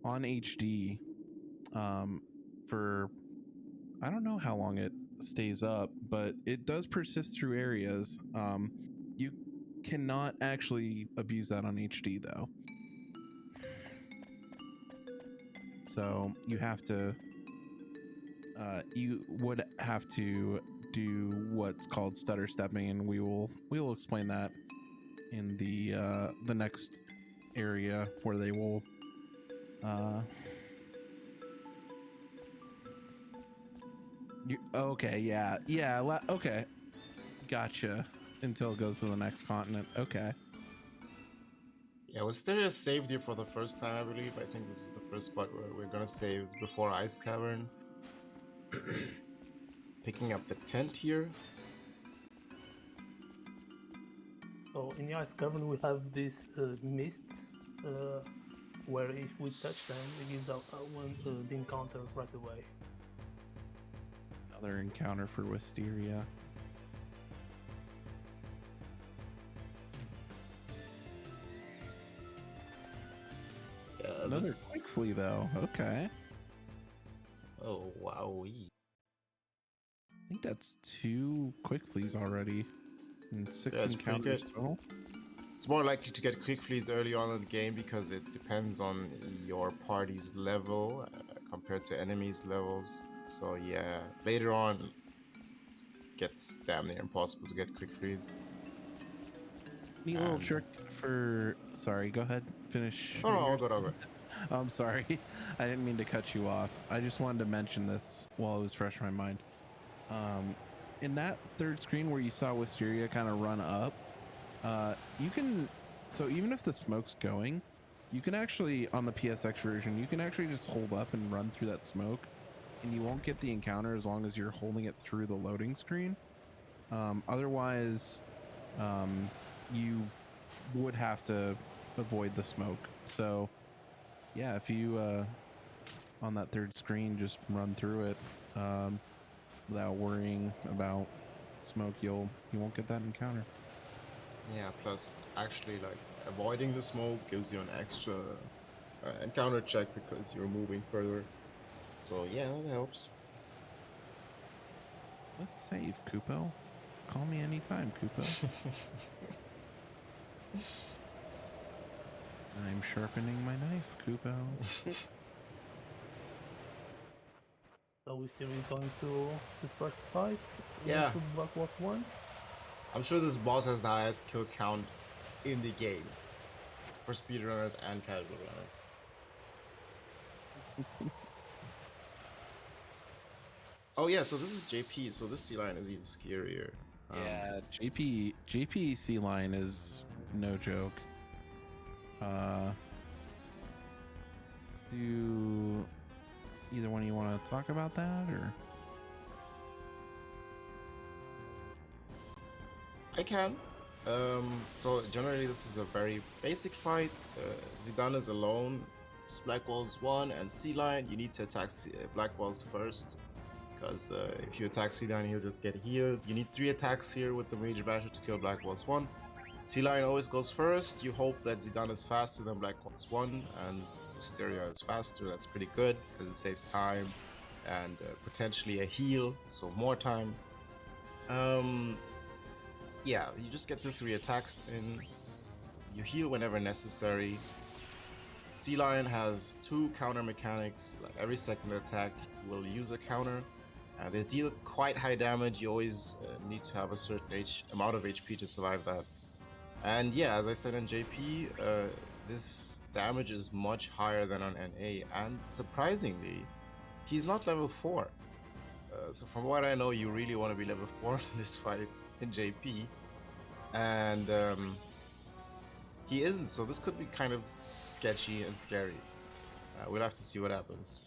on HD for, I don't know how long it stays up, but it does persist through areas. You cannot actually abuse that on HD though. So you have to, you would have to do what's called stutter stepping, and we will explain that in the next area where they will okay, yeah, okay, gotcha. Until it goes to the next continent. Okay. Yeah, was there a save here for the first time, I believe? I think this is the first spot where we're gonna save is before Ice Cavern. Picking up the tent here. So in the Ice Cavern we have these mists, where if we touch them, it gives out the encounter right away. Another encounter for Wisteria. Another quick flee though. Okay. Oh wow. I think that's 2 quick fleas already. And 6 encounters total. It's more likely to get quick fleas early on in the game because it depends on your party's level compared to enemies' levels. So yeah, later on it gets damn near impossible to get quick fleas. Neat little trick for... Sorry, go ahead. Finish. Oh, no, I'll go. I'm sorry. I didn't mean to cut you off. I just wanted to mention this while it was fresh in my mind. In that third screen where you saw Wisteria kind of run up, you can... So even if the smoke's going, you can actually, on the PSX version, you can actually just hold up and run through that smoke, and you won't get the encounter as long as you're holding it through the loading screen. Otherwise, you would have to avoid the smoke. So yeah, if you on that third screen just run through it without worrying about smoke, you won't get that encounter. Yeah, plus actually like avoiding the smoke gives you an extra encounter check because you're moving further. So yeah, that helps. Let's save, Kupo. Call me anytime, Kupo. I'm sharpening my knife, Kupo. So we still is going to the first fight. Yeah. To Black Ops 1. I'm sure this boss has the highest kill count in the game for speedrunners and casual runners. Oh yeah, so this is JP, so this sea line is even scarier. Yeah, JP sea line is no joke. Do either one of you want to talk about that, or? I can. So generally this is a very basic fight. Zidane is alone. It's Black Walls 1 and Sea Lion. You need to attack Black Walls first, because if you attack Sea Lion, he'll just get healed. You need 3 attacks here with the Major Basher to kill Black Walls 1. Sea Lion always goes first. You hope that Zidane is faster than Black Walls 1 and Wisteria is faster. That's pretty good because it saves time and potentially a heal, so more time. Yeah, you just get the 3 attacks in. You heal whenever necessary. C-Line has 2 counter mechanics. Like every second attack will use a counter. They deal quite high damage. You always need to have a certain amount of HP to survive that. And yeah, as I said in JP, this damage is much higher than on NA. And surprisingly, he's not level 4. So from what I know, you really want to be level 4 in this fight in JP. And he isn't, so this could be kind of sketchy and scary. We'll have to see what happens.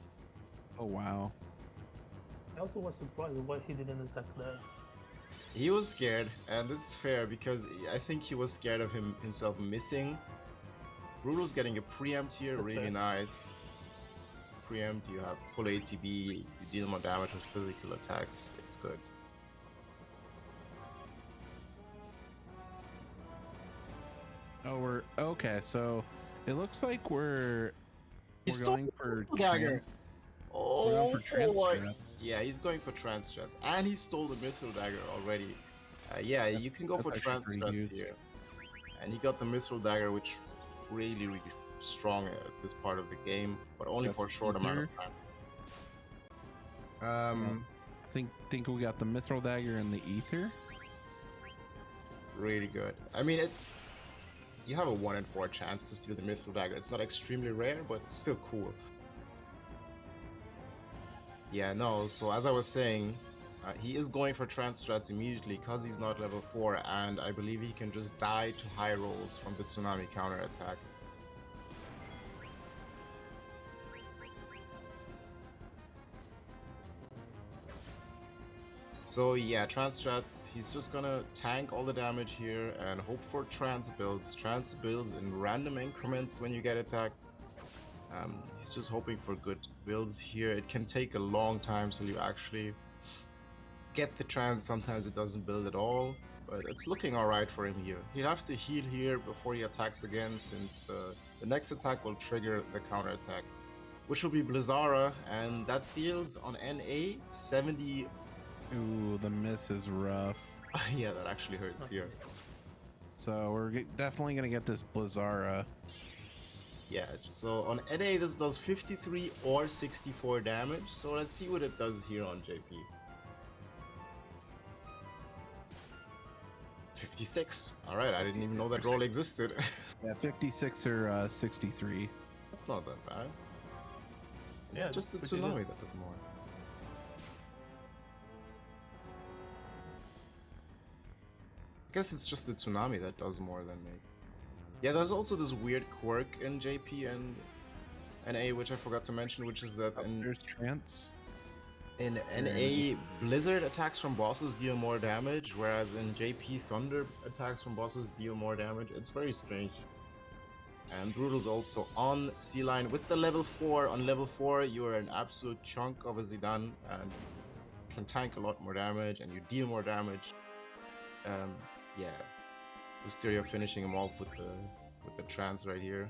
Oh wow. I also was surprised why he didn't attack there. He was scared, and it's fair because I think he was scared of himself missing. Brutal's getting a preempt here, That's really fair. nice. Preempt, you have full ATB, you deal more damage with physical attacks. It's good. Oh, we're okay. So it looks like we're stole going for the dagger. we're Oh going for trans boy! strat. Yeah, he's going for trans strats, and he stole the mithril dagger already. Yeah, you can go for that's trans actually pretty strats huge. here, and he got the mithril dagger, which is really, really strong at this part of the game, but only That's for a short amount of time. Think we got the mithril dagger and the ether. Really good. I mean, you have a 1 in 4 chance to steal the mithril dagger. It's not extremely rare, but it's still cool. Yeah, no, so as I was saying, he is going for trans strats immediately because he's not level 4, and I believe he can just die to high rolls from the tsunami counter attack. So yeah, trans strats, he's just gonna tank all the damage here and hope for trans builds. Trans builds in random increments when you get attacked. He's just hoping for good builds here. It can take a long time till you actually get the trans. Sometimes it doesn't build at all, but it's looking alright for him here. He'll have to heal here before he attacks again, since the next attack will trigger the counter attack, which will be Blizzara, and that deals on NA 70. Ooh, the miss is rough. Yeah, that actually hurts here. So we're definitely gonna get this Blizzara. Yeah, so on NA this does 53 or 64 damage, so let's see what it does here on JP. 56. Alright, I didn't even know that roll existed. Yeah, 56 or 63. That's not that bad. It's Yeah, just the that's pretty good. tsunami that does more. I guess it's just the tsunami that does more than me. Yeah, there's also this weird quirk in JP and NA, which I forgot to mention, which is that There's trance. in NA, Blizzard attacks from bosses deal more damage, whereas in JP, Thunder attacks from bosses deal more damage. It's very strange. And Brutal's also on C-Line with the level 4. On level 4, you are an absolute chunk of a Zidane and can tank a lot more damage and you deal more damage. Yeah, Mysterio finishing him off with the trance right here.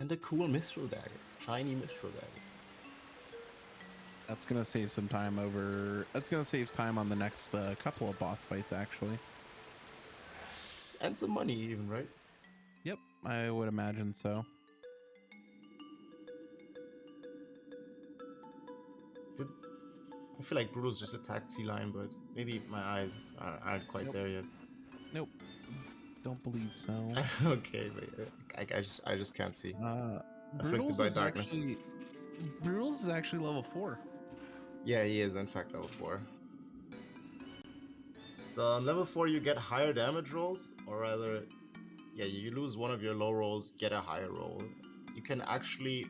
And a cool mithril dagger, shiny mithril dagger. That's gonna save some time over. That's gonna save time on the next couple of boss fights, actually. And some money even, right? Yep, I would imagine so. I feel like Brutal's just attacked C-Line, but maybe my eyes aren't quite Nope. there yet. Nope, don't believe so. Okay, but I just can't see. Afflicted Brutals by is darkness. actually Brutals is actually level 4. Yeah, he is in fact level 4. So on level 4 you get higher damage rolls, or rather, yeah, you lose one of your low rolls, get a higher roll. You can actually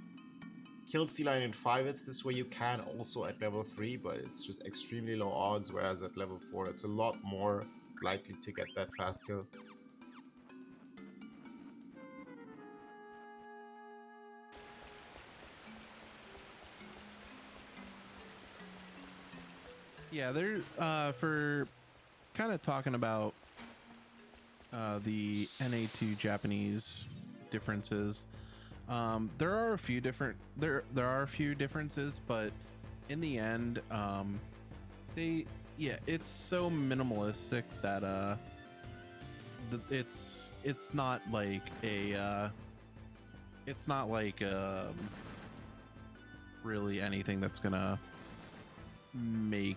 kill C-Line in 5 hits. This way you can also at level 3, but it's just extremely low odds, whereas at level 4 it's a lot more likely to get that fast kill. Yeah, there for kind of talking about the NA to Japanese differences. There are a few differences, but in the end, it's so minimalistic that it's not like a really anything that's gonna make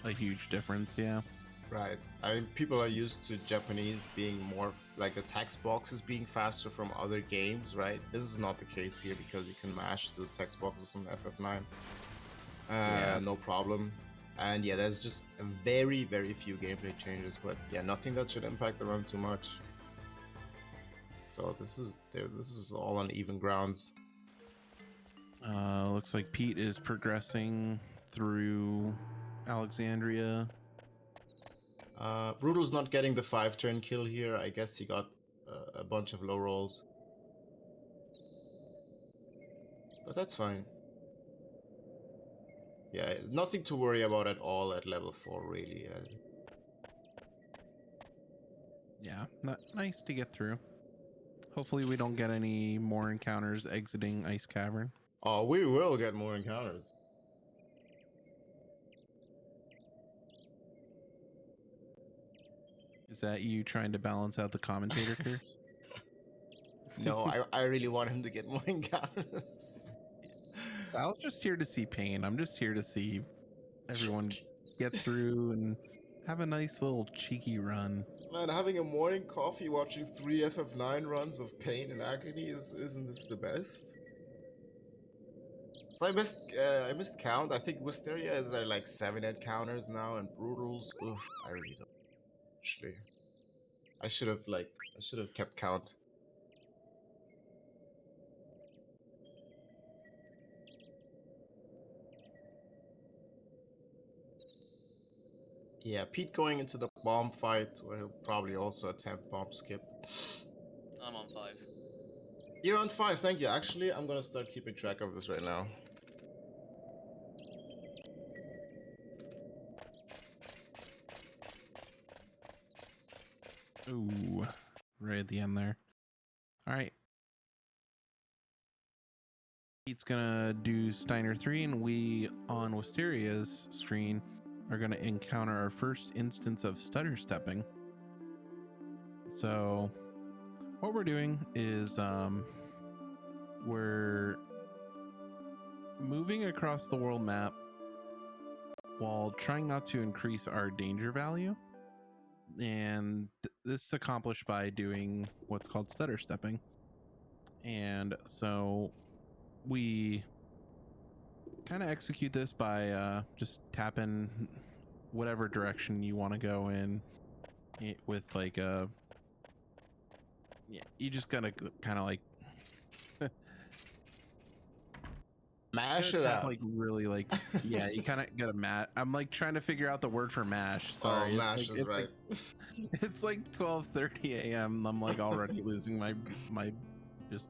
a huge difference. Yeah. Right. I mean, people are used to Japanese being more like the text boxes being faster from other games, right? This is not the case here because you can mash the text boxes on FF9. No problem. And yeah, there's just very few gameplay changes, but yeah, nothing that should impact the run too much. So this is all on even grounds. Looks like Pete is progressing through Alexandria. Brutal's not getting the 5-turn kill here. I guess he got a bunch of low rolls. But that's fine. Yeah, nothing to worry about at all at level 4, really. Yeah, nice to get through. Hopefully we don't get any more encounters exiting Ice Cavern. Oh, we will get more encounters. Is that you trying to balance out the commentator curse? No, I really want him to get more encounters. Sal's just here to see pain. I'm just here to see everyone get through and have a nice little cheeky run. Man, having a morning coffee watching 3 FF9 runs of pain and agony isn't this the best? So I missed count. I think Wisteria is at like 7 encounters now, and Brutals. Oof, I really don't. Actually, I should have kept count. Yeah, Pete going into the bomb fight, where he'll probably also attempt bomb skip. I'm on 5. You're on 5, thank you. Actually, I'm gonna start keeping track of this right now. Ooh, right at the end there. All right. Pete's gonna do Steiner 3, and we on Wisteria's screen are gonna encounter our first instance of stutter stepping. So what we're doing is we're moving across the world map while trying not to increase our danger value, and this is accomplished by doing what's called stutter stepping. And so we kind of execute this by just tapping whatever direction you want to go in with like a you just gotta kind of like mash it out. Like really like yeah, you kind of gotta mash. I'm like trying to figure out the word for mash. Sorry. Oh, mash is right. It's like 12:30 a.m. I'm like already losing my just.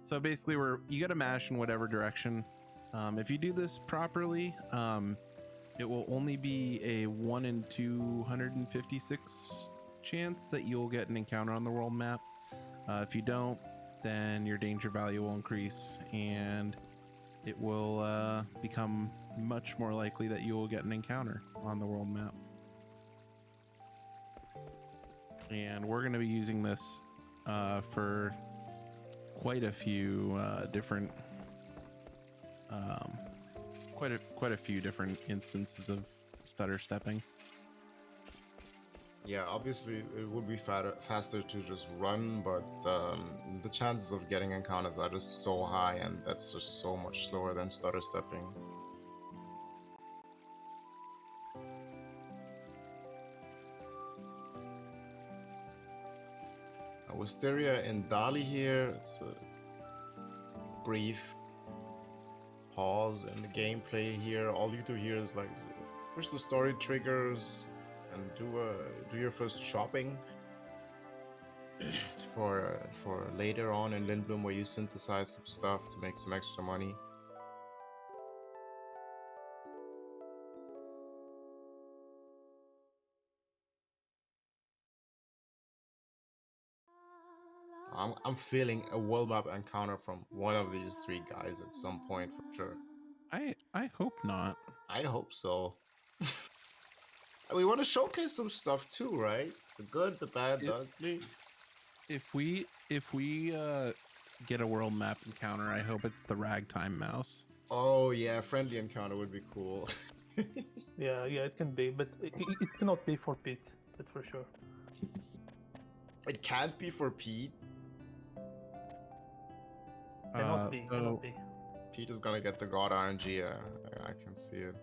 So basically, you gotta mash in whatever direction. If you do this properly, it will only be a 1 in 256 chance that you'll get an encounter on the world map. If you don't, then your danger value will increase, and it will become much more likely that you will get an encounter on the world map. And we're going to be using this for quite a few different quite a few different instances of stutter stepping. Yeah, obviously it would be faster to just run, but the chances of getting encounters are just so high, and that's just so much slower than stutter stepping. Wisteria and Dali here. It's a brief pause in the gameplay here. All you do here is like push the story triggers and do your first shopping for later on in Lindblom, where you synthesize some stuff to make some extra money. I'm feeling a world map encounter from one of these 3 guys at some point for sure. I hope not. I hope so. we want to showcase some stuff too, right? The good, the bad, the ugly. If we get a world map encounter, I hope it's the ragtime mouse. Oh yeah, friendly encounter would be cool. Yeah, it can be, but it cannot be for Pete. That's for sure. It can't be for Pete. Cannot be. Pete is gonna get the god RNG. I can see it.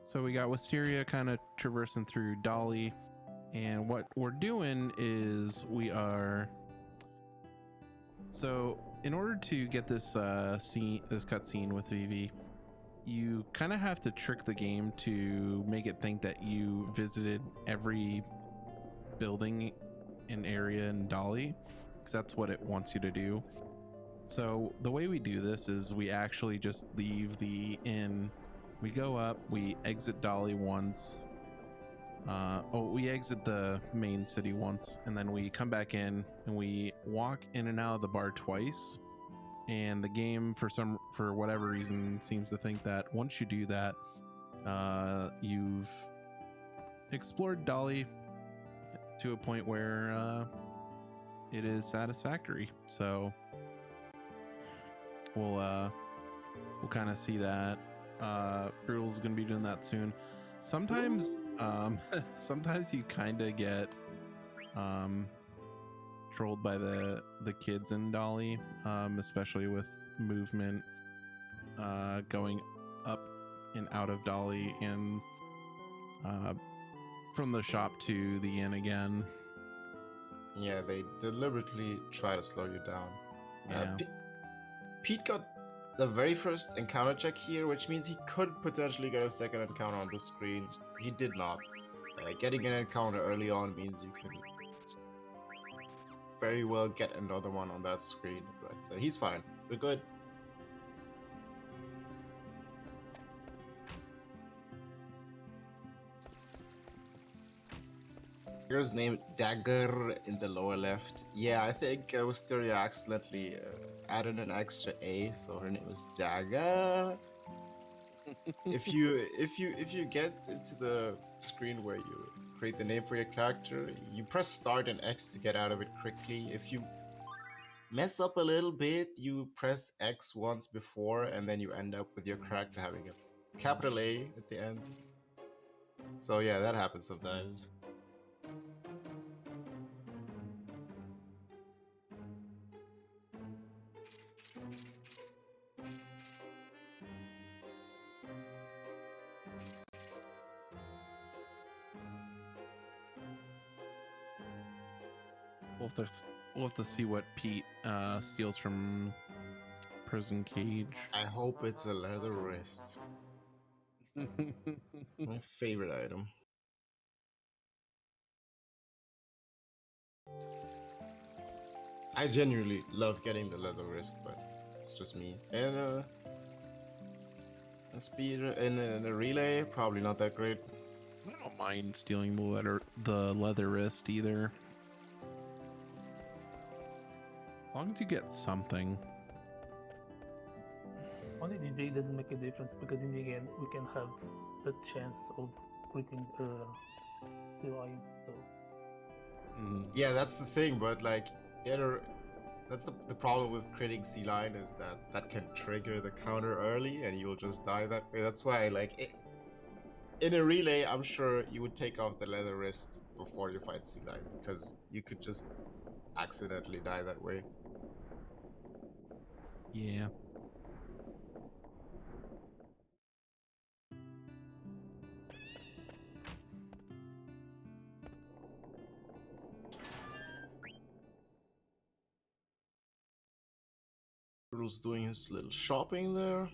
So we got Wisteria kind of traversing through Dolly, and what we're doing is so in order to get this cutscene with Vivi, you kind of have to trick the game to make it think that you visited every building and area in Dolly, because that's what it wants you to do. So the way we do this is we actually just leave the inn. We go up, we exit Dolly once. We exit the main city once, and then we come back in and we walk in and out of the bar twice. And the game, for whatever reason, seems to think that once you do that, you've explored Dolly to a point where it is satisfactory. So we'll kind of see that. Brutal's gonna be doing that soon. Sometimes you kind of get trolled by the kids in Dolly, especially with movement going up and out of Dolly, and from the shop to the inn again. Yeah, they deliberately try to slow you down. Yeah. Pete got the very first encounter check here, which means he could potentially get a second encounter on the screen. He did not. Getting an encounter early on means you can very well get another one on that screen, but he's fine. We're good. Here's named Dagger in the lower left. Yeah, I think Wisteria accidentally added an extra A, so her name is Dagger. if you get into the screen where you create the name for your character, you press start and X to get out of it quickly. If you mess up a little bit, you press X once before, and then you end up with your character having a capital A at the end. So yeah, that happens sometimes. We'll have to see what Pete steals from Prison Cage. I hope it's a leather wrist. My favorite item. I genuinely love getting the leather wrist, but it's just me. And a speed and a relay, probably not that great. I don't mind stealing the leather wrist either. As long as you get something. Only the day doesn't make a difference, because in the end we can have the chance of quitting sea lion. So Yeah, that's the thing, but like that's the problem with creating sea lion, is that can trigger the counter early and you'll just die that way. That's why in a relay, I'm sure you would take off the leather wrist before you fight sea lion, because you could just accidentally die that way. Yeah. Brutal's doing his little shopping there.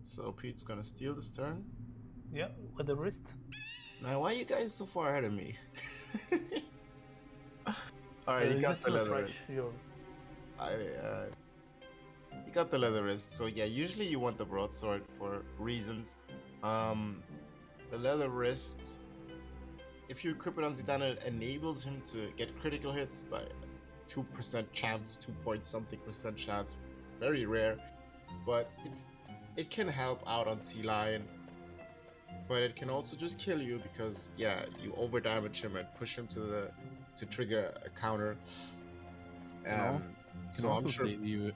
So Pete's gonna steal this turn. yeah, with the wrist. Man, why are you guys so far ahead of me? Alright, he You got just the leather refresh wrist. your. he got the leather wrist. So yeah, usually you want the broadsword for reasons. The leather wrist, if you equip it on Zidane, it enables him to get critical hits by 2% chance, 2 point something percent chance. Very rare, but it can help out on Sea Lion. But it can also just kill you because yeah, you over damage him and push him to trigger a counter. So I'm sure save you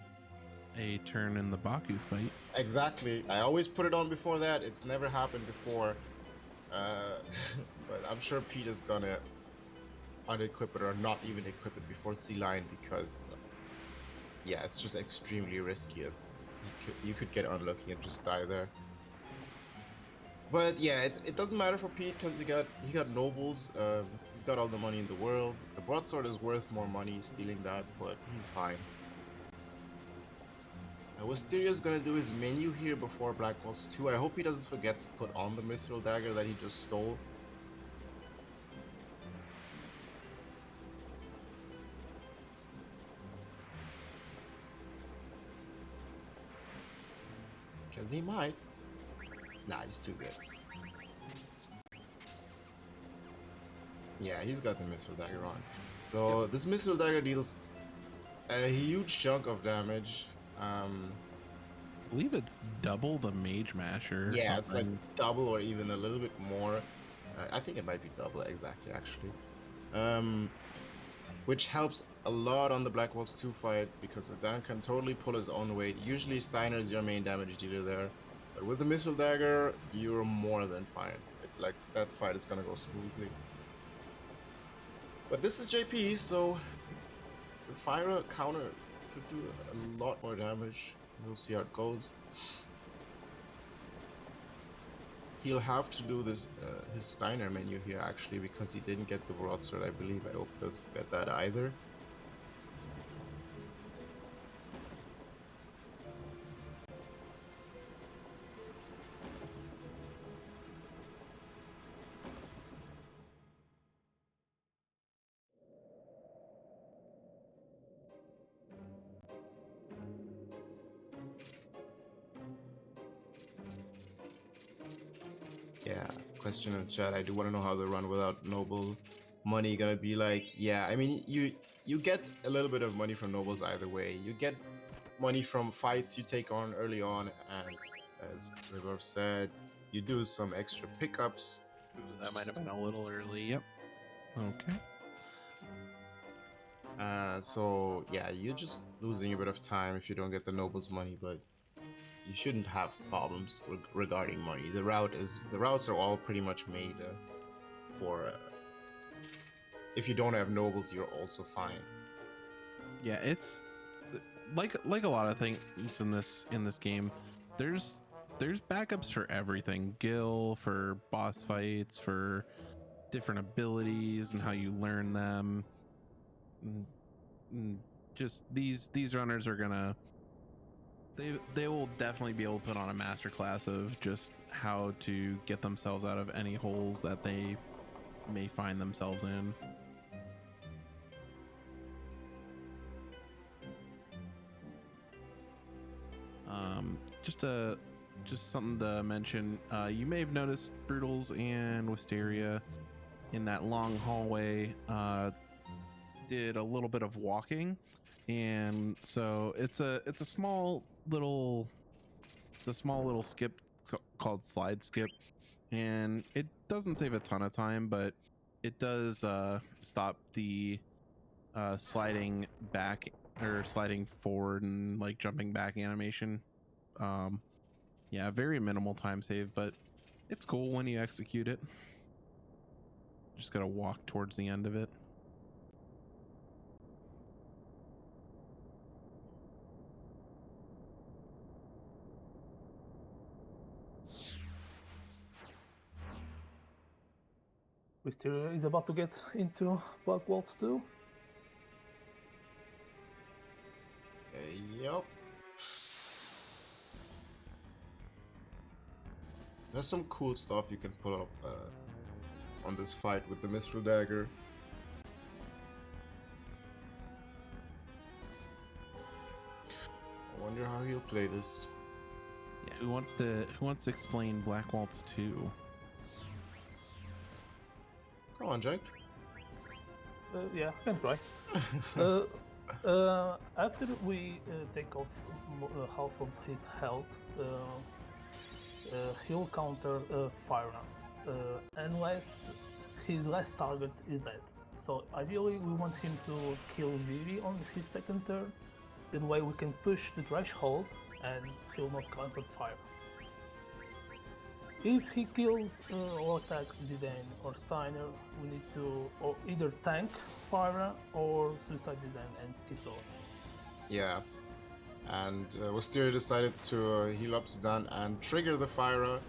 a turn in the Baku fight. Exactly. I always put it on before that. It's never happened before. But I'm sure Pete is gonna unequip it or not even equip it before Sea Lion because yeah, it's just extremely risky. You could get unlucky and just die there. But yeah, it doesn't matter for Pete because he got nobles. He's got all the money in the world. The broadsword is worth more money stealing that, but he's fine. Now Wisteria's gonna do his menu here before Black Waltz 2. I hope he doesn't forget to put on the mithril dagger that he just stole. Because he might. Nah, he's too good. Yeah, he's got the mithril dagger on. So this mithril dagger deals a huge chunk of damage. I believe it's double the Mage Masher. Yeah, it's like double or even a little bit more. I think it might be double exactly, actually. Which helps a lot on the Black Waltz 2 fight because Dan can totally pull his own weight. Usually Steiner is your main damage dealer there. But with the mithril dagger, you're more than fine. That fight is gonna go smoothly. But this is JP, so the fire counter could do a lot more damage. We'll see how it goes. He'll have to do this his Steiner menu here actually because he didn't get the broadsword. I believe I hope he doesn't get that either. Yeah, question in the chat. I do want to know how the run without noble money gonna be like. Yeah, I mean you get a little bit of money from nobles either way. You get money from fights you take on early on, and as Reverb said, you do some extra pickups. That might have been a little early. Yep. Okay. So yeah, you're just losing a bit of time if you don't get the nobles money, but you shouldn't have problems regarding money. The routes are all pretty much made for. If you don't have nobles, you're also fine. Yeah, it's like a lot of things in this game. There's backups for everything. Gil for boss fights, for different abilities and how you learn them. Just these runners are gonna. They will definitely be able to put on a masterclass of just how to get themselves out of any holes that they may find themselves in. Just something to mention. You may have noticed Brutals and Wisteria in that long hallway did a little bit of walking, and so it's a small little skip called slide skip, and it doesn't save a ton of time, but it does stop the sliding back or sliding forward and like jumping back animation. Yeah, very minimal time save, but it's cool when you execute it. Just gotta walk towards the end of it. Wisteria is about to get into Black Waltz 2. Yep. There's some cool stuff you can pull up on this fight with the Mithril Dagger. wonder how he'll play this. Yeah, who wants to explain Black Waltz 2? Come on, Jack. Yeah, I can try. After we take off half of his health, he'll counter fire unless his last target is dead. So ideally we want him to kill Vivi on his second turn. That way we can push the threshold and he'll not counter fire. If he kills or attacks Zidane or Steiner, we need to either tank Fire or suicide Zidane and keep going. Yeah. And Wisteria decided to heal up Zidane and trigger the Fire. I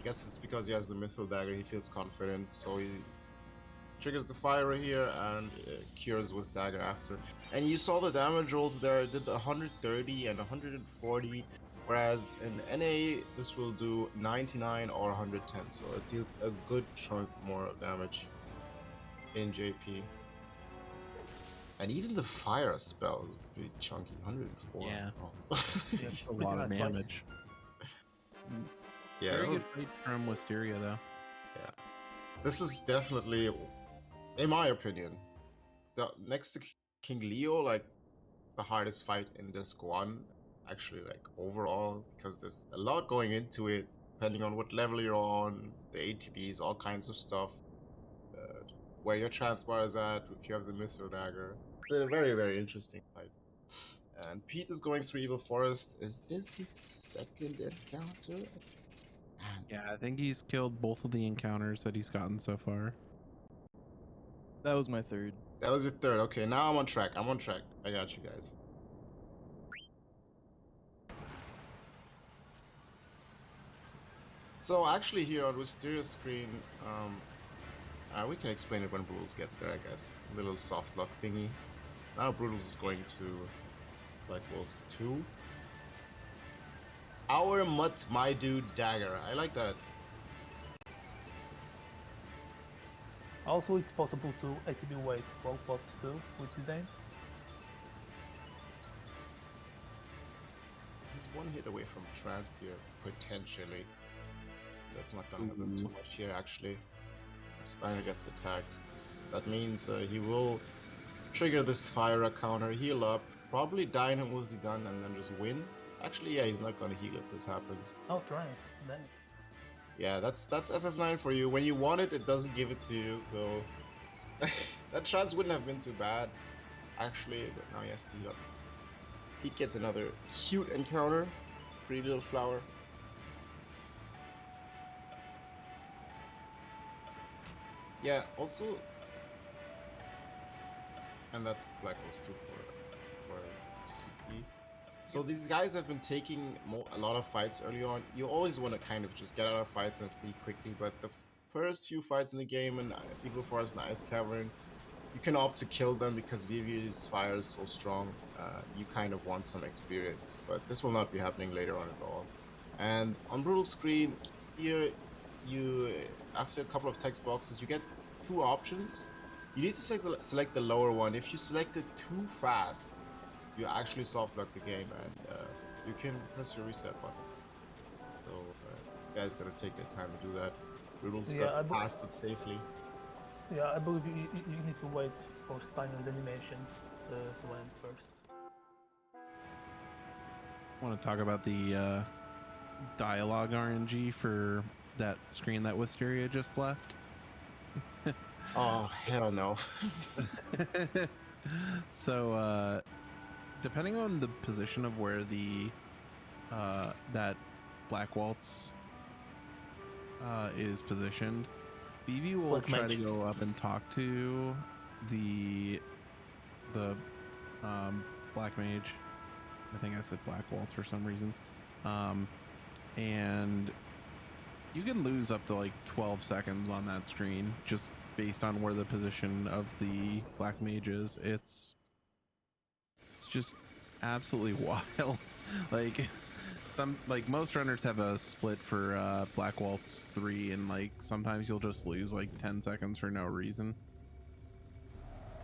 guess it's because he has the Missile Dagger, he feels confident, so he triggers the Fire here and cures with Dagger after. And you saw the damage rolls there, it did 130 and 140. Whereas in NA, this will do 99 or 110, so it deals a good chunk more damage in JP. And even the fire spell is pretty chunky, 104. Yeah. Oh. That's a lot of damage. Yeah, Very that good was, fight from Wisteria, though. yeah. This is definitely, in my opinion, next to King Leo, like the hardest fight in this one. Actually, like overall, because there's a lot going into it, depending on what level you're on, the ATBs, all kinds of stuff, where your transport is at, if you have the Missile Dagger. It's a very, very interesting fight. And Pete is going through Evil Forest. Is this his second encounter? Man. Yeah, I think he's killed both of the encounters that he's gotten so far. That was my third. That was your third. Okay, now I'm on track. I got you guys. So actually here on Wisteria's screen, we can explain it when Brutals gets there, I guess. A little soft lock thingy. Now Brutals is going to Black Wolves 2. Our Mutt My Dude Dagger. I like that. Also, it's possible to ATB wait Black Wolves 2 with Zidane. He's one hit away from trance here, potentially. That's not gonna happen too much here, actually. Steiner gets attacked. That means he will trigger this fire counter, heal up, probably die him with Zidane, and then just win. Actually, yeah, he's not gonna heal if this happens. Oh, trance, then. Yeah, that's FF9 for you. When you want it, it doesn't give it to you, so that trance wouldn't have been too bad, actually. But now he has to heal up. He gets another cute encounter. Pretty little flower. Yeah, also, and that's Black Wolves 2 for CP. So these guys have been taking a lot of fights early on. You always want to kind of just get out of fights and flee quickly, but the first few fights in the game, and Evil Forest and Ice Cavern, you can opt to kill them because Vivi's fire is so strong. You kind of want some experience, but this will not be happening later on at all. And on Brutal Screen, here, you, after a couple of text boxes, you get two options. You need to select the lower one. If you select it too fast, you actually soft lock the game, and you can press your reset button. So you guys gotta take your time to do that. Brutal's got past it safely. Yeah, I believe you need to wait for Steiner's animation to end first. I want to talk about the dialogue RNG for that screen that Wisteria just left. Oh, hell no. So, depending on the position of where the that Black Waltz is positioned, BB will try to go up and talk to the Black Mage. I think I said Black Waltz for some reason. And you can lose up to like 12 seconds on that screen just based on where the position of the Black Mage is. It's just absolutely wild. Like most runners have a split for Black Waltz 3, and like sometimes you'll just lose like 10 seconds for no reason.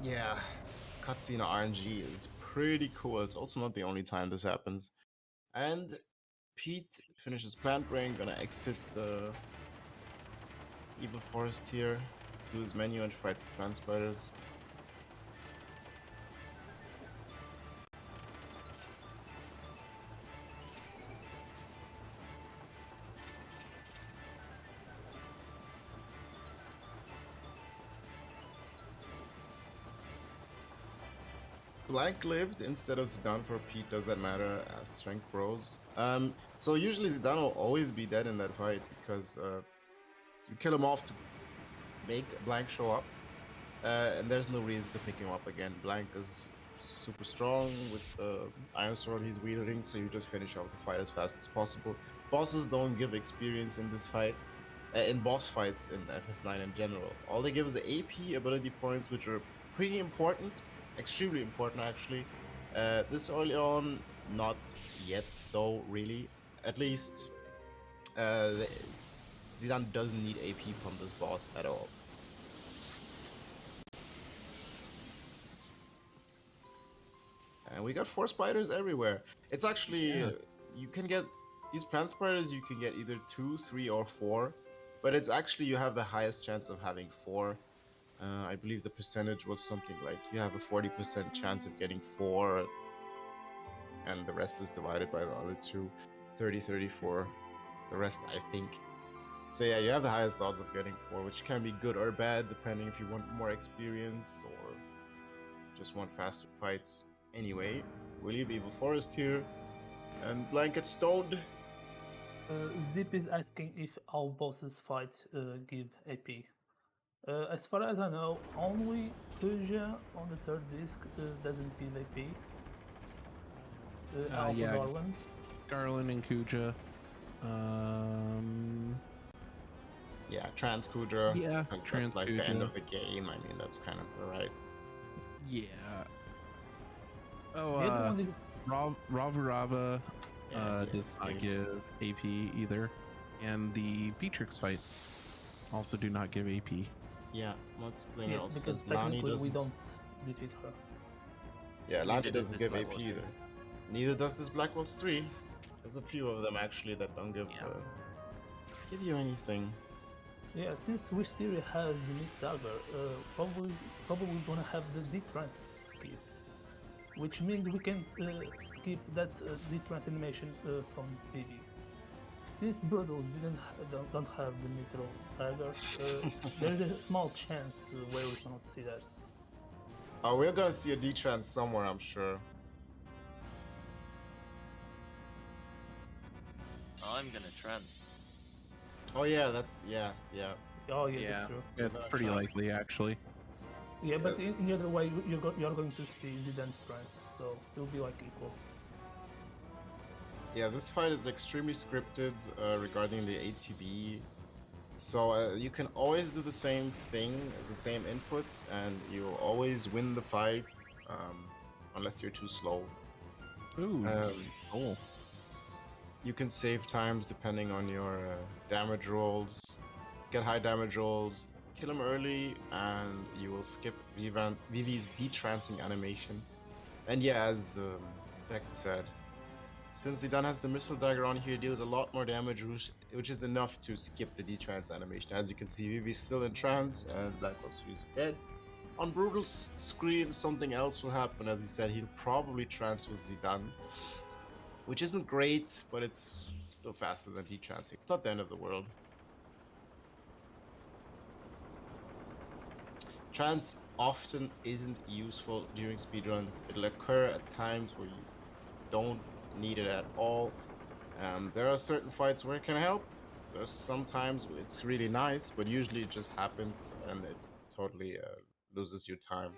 Yeah, cutscene RNG is pretty cool. It's also not the only time this happens. And Pete finishes plant brain, gonna exit the evil forest here, do his menu and fight plant spiders. Blank lived instead of Zidane for Pete. Does that matter as strength grows? So usually Zidane will always be dead in that fight because you kill him off to make Blank show up, and there's no reason to pick him up again. Blank is super strong with the Iron Sword he's wielding, so you just finish off the fight as fast as possible. Bosses don't give experience in this fight, in boss fights in FF9 in general. All they give is the AP ability points, which are pretty important. Extremely important, actually. This early on, not yet, though, really. At least, Zidane doesn't need AP from this boss at all. And we got 4 spiders everywhere. It's actually, you can get, these plant spiders, you can get either 2, 3, or 4. But it's actually, you have the highest chance of having 4. I believe the percentage was something like you have a 40% chance of getting 4, and the rest is divided by the other 2, 30, 34, the rest I think. So yeah, you have the highest odds of getting 4, which can be good or bad depending if you want more experience or just want faster fights. Anyway, we leave Evil Forest here, and Blanket stoned. Zip is asking if all bosses fights give AP. As far as I know, only Kuja on the 3rd disc doesn't give AP. Also yeah. Garland. Garland and Kuja. Yeah, Trans Kudra. Yeah, Because Trans that's like the end Kudra. of the game. I mean, that's kind of alright. Yeah. The other Oh, one is Rava Yeah, does not escaped. give AP either. And the Beatrix fights also do not give AP. Yeah, much thing yes, else because says Lani technically we doesn't. don't defeat her. Yeah, Lani Neither does doesn't this give Black AP Wolf either. Theory. Neither does this Black Wolves 3. There's a few of them actually that don't give you anything. Yeah, since Wisteria has the Mid Dagger, probably gonna have the D-Trans skip, which means we can skip that D-Trans animation from Vivi. Since Broodles don't have the Mithril Dagger, there's a small chance where we cannot see that. Oh, we're gonna see a D-Trans somewhere, I'm sure. I'm gonna trans. Oh yeah, that's yeah. Oh yeah, that's true. It's gonna pretty try. likely, actually. Yeah, but in the other way, you're going to see Zidane's trans, so it'll be like equal. Yeah, this fight is extremely scripted regarding the ATB. So you can always do the same thing, the same inputs, and you'll always win the fight, unless you're too slow. Ooh, cool. You can save times depending on your damage rolls. Get high damage rolls, kill him early, and you will skip Vivi's detrancing animation. And yeah, as Beck said, since Zidane has the Missile Dagger on here, it deals a lot more damage, which is enough to skip the detrance animation. As you can see, Vivi's still in trance, and Black Ops is dead. On Brutal's screen, something else will happen. As he said, he'll probably trance with Zidane, which isn't great, but it's still faster than detrancing. It's not the end of the world. Trance often isn't useful during speedruns. It'll occur at times where you don't need it at all. There are certain fights where it can help. There's sometimes it's really nice, but usually it just happens and it totally loses your time.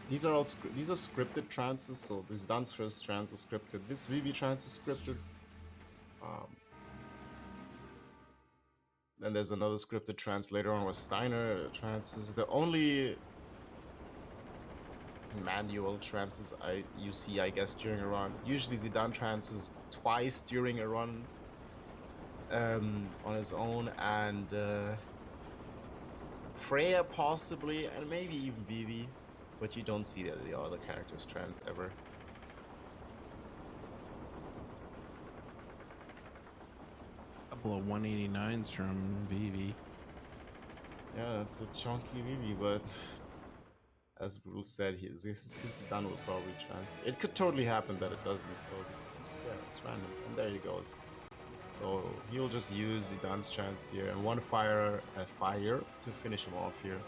These are scripted trances, so this Dan's first trance is scripted. This VV trance is scripted. Then there's another scripted trance later on with Steiner trances. The only manual trances you see, I guess, during a run. Usually Zidane trances twice during a run. on his own, and Freya possibly, and maybe even Vivi, but you don't see the other characters trans ever. Couple of 189s from Vivi. Yeah, that's a chunky Vivi, but as Bruce said, his done will probably trans. It could totally happen that it doesn't, though, because, yeah, it's random, and there he goes. So he'll just use Zidane's chance here and one fire to finish him off here.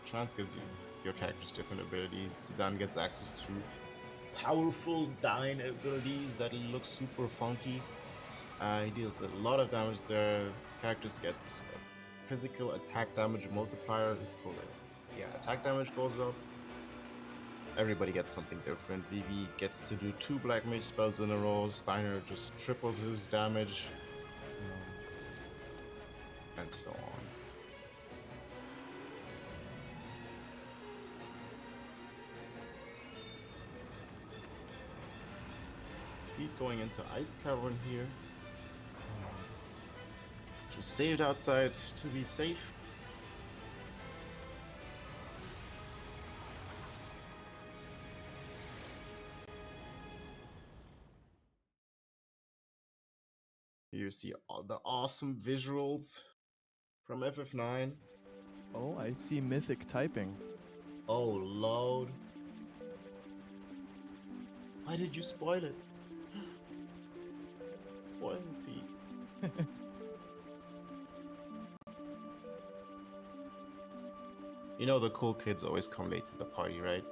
Chance gives you your character's different abilities. Zidane gets access to powerful dying abilities that look super funky. He deals a lot of damage there. Characters get physical attack damage multiplier, so yeah, attack damage goes up. Everybody gets something different. Vivi gets to do 2 black mage spells in a row. Steiner just triples his damage, and so on. Pete going into Ice Cavern here. Just saved outside to be safe. You see all the awesome visuals from FF9. Oh, I see mythic typing. Oh, load. Why did you spoil it? Spoil it, Pete. You know the cool kids always come late to the party, right?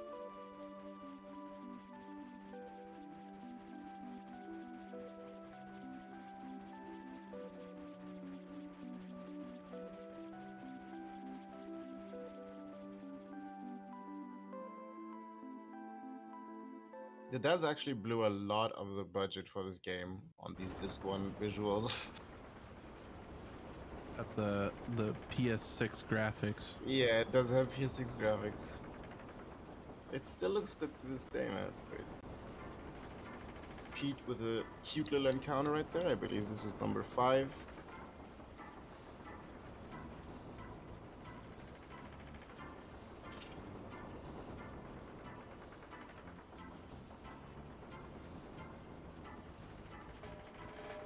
The devs actually blew a lot of the budget for this game on these Disc 1 visuals. At the PS6 graphics. Yeah, it does have PS6 graphics. It still looks good to this day, man. It's crazy. Pete with a cute little encounter right there. I believe this is number 5.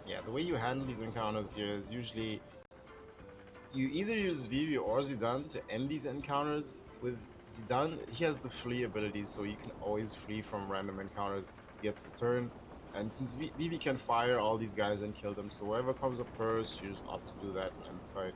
Yeah, the way you handle these encounters here is usually you either use Vivi or Zidane to end these encounters. With Zidane, he has the flee ability, so you can always flee from random encounters. He gets his turn, and since Vivi can fire all these guys and kill them, so whoever comes up first, you just opt to do that and end the fight.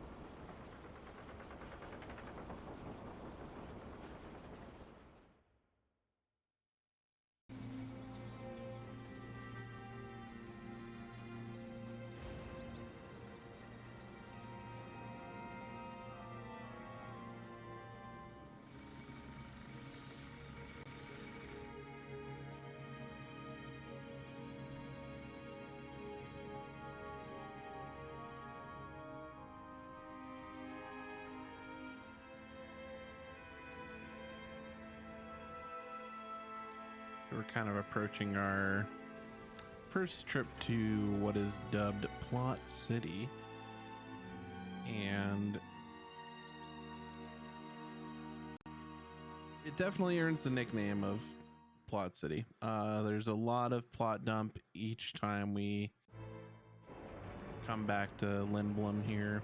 We're kind of approaching our first trip to what is dubbed Plot City. And it definitely earns the nickname of Plot City. There's a lot of plot dump each time we come back to Lindblom here.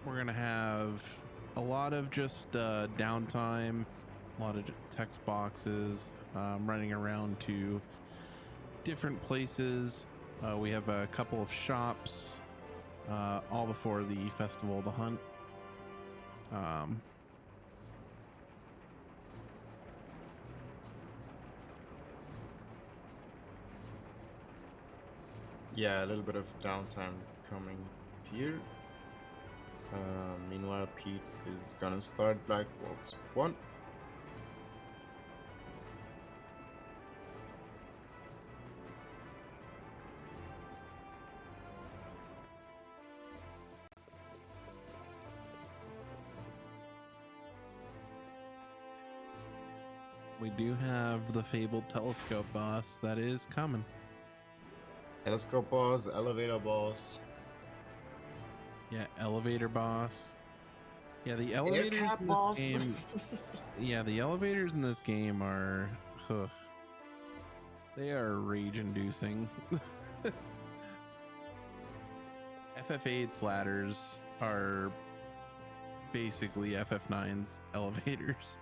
We're gonna have a lot of just downtime, a lot of text boxes, running around to different places. We have a couple of shops, all before the Festival of the Hunt. Yeah, a little bit of downtime coming here. Meanwhile, Pete is gonna start Black Waltz 1. We do have the fabled telescope boss that is coming. Telescope boss, elevator boss, Yeah, elevator boss. Yeah, the elevators aircap in this boss. game. Yeah, the elevators in this game are, they are rage-inducing. FF8's ladders are basically FF9's elevators.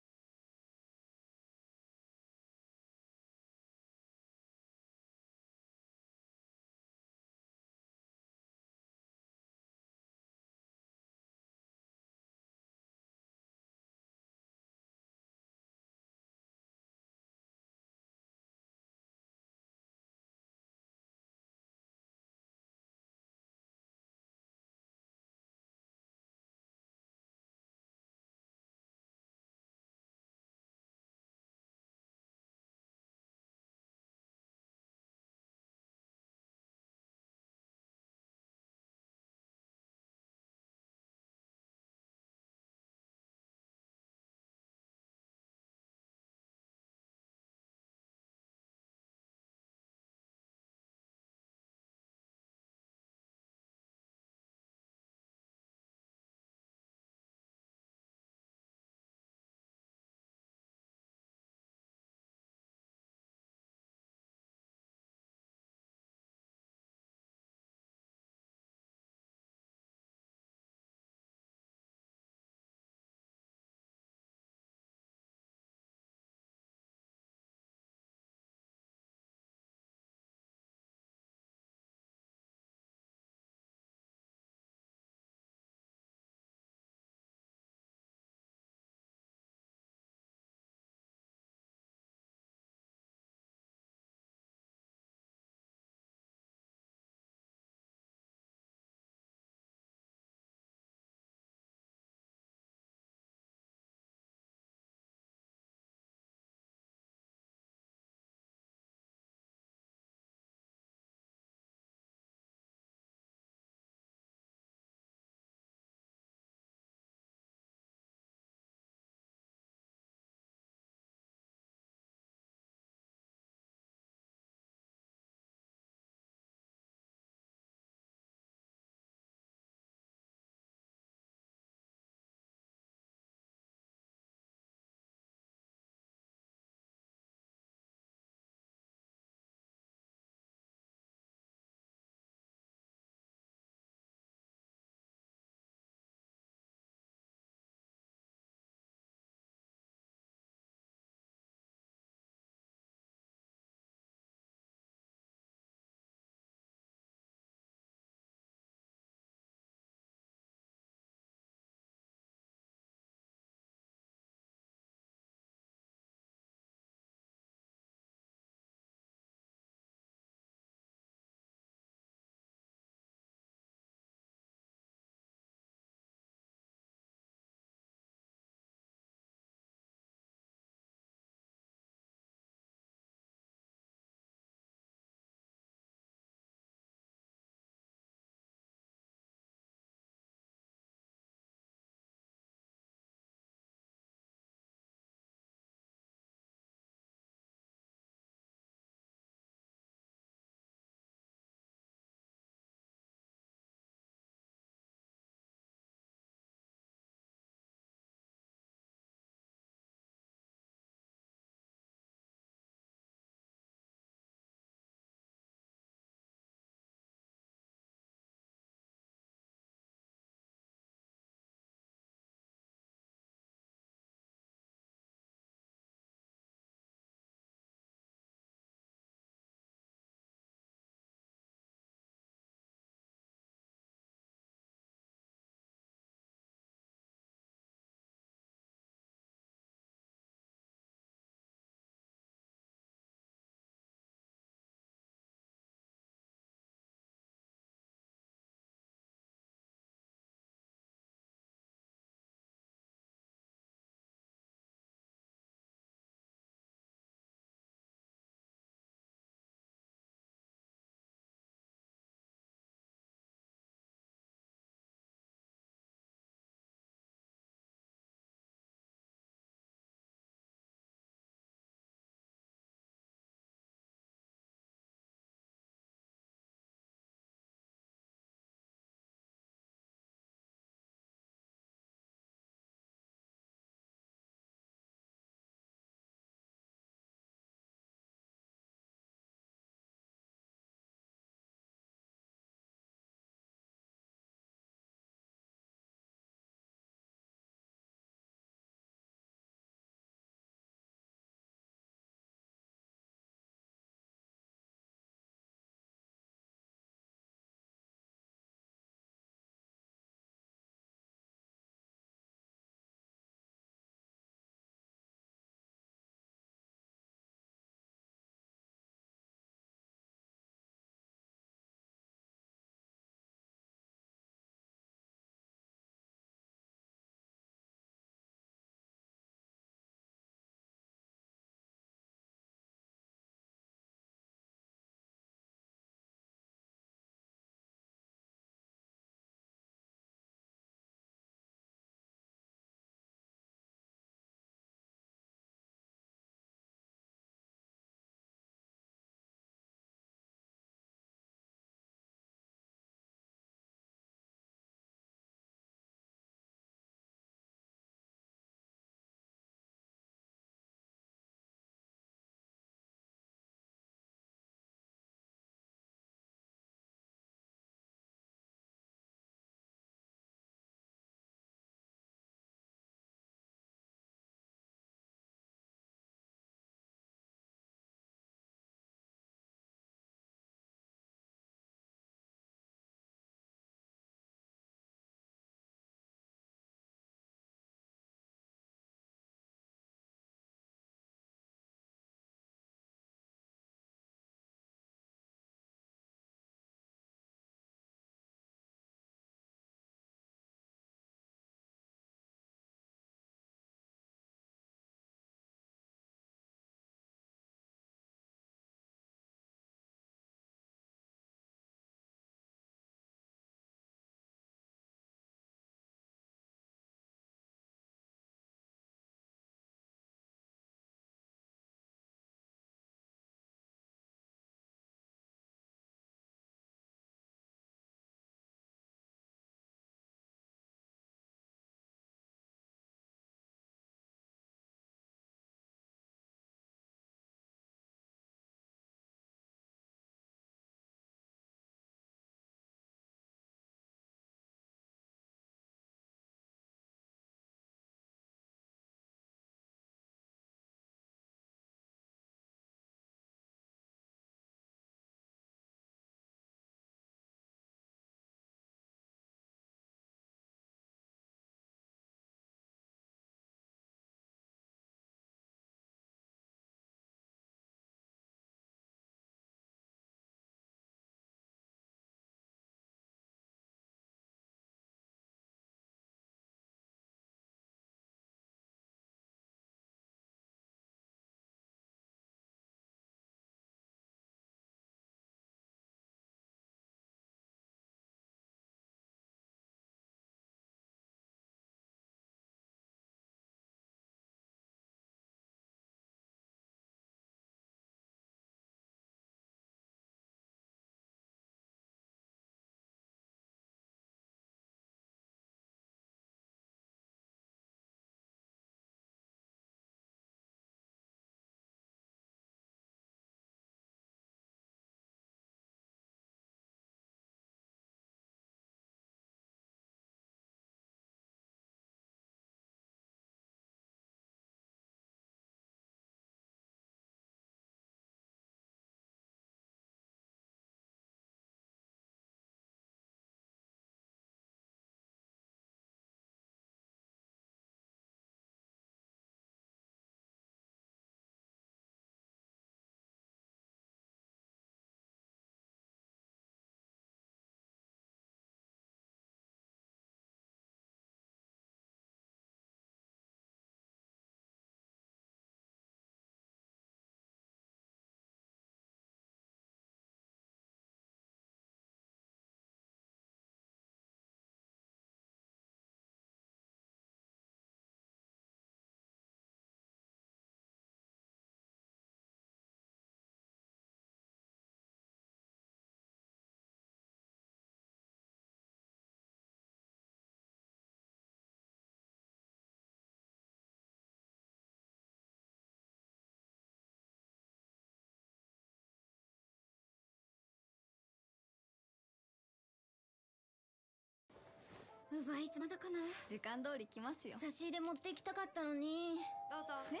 うばいつまだかな。時間通り来ますよ。差し入れ持って行きたかったのに。どうぞ。ね、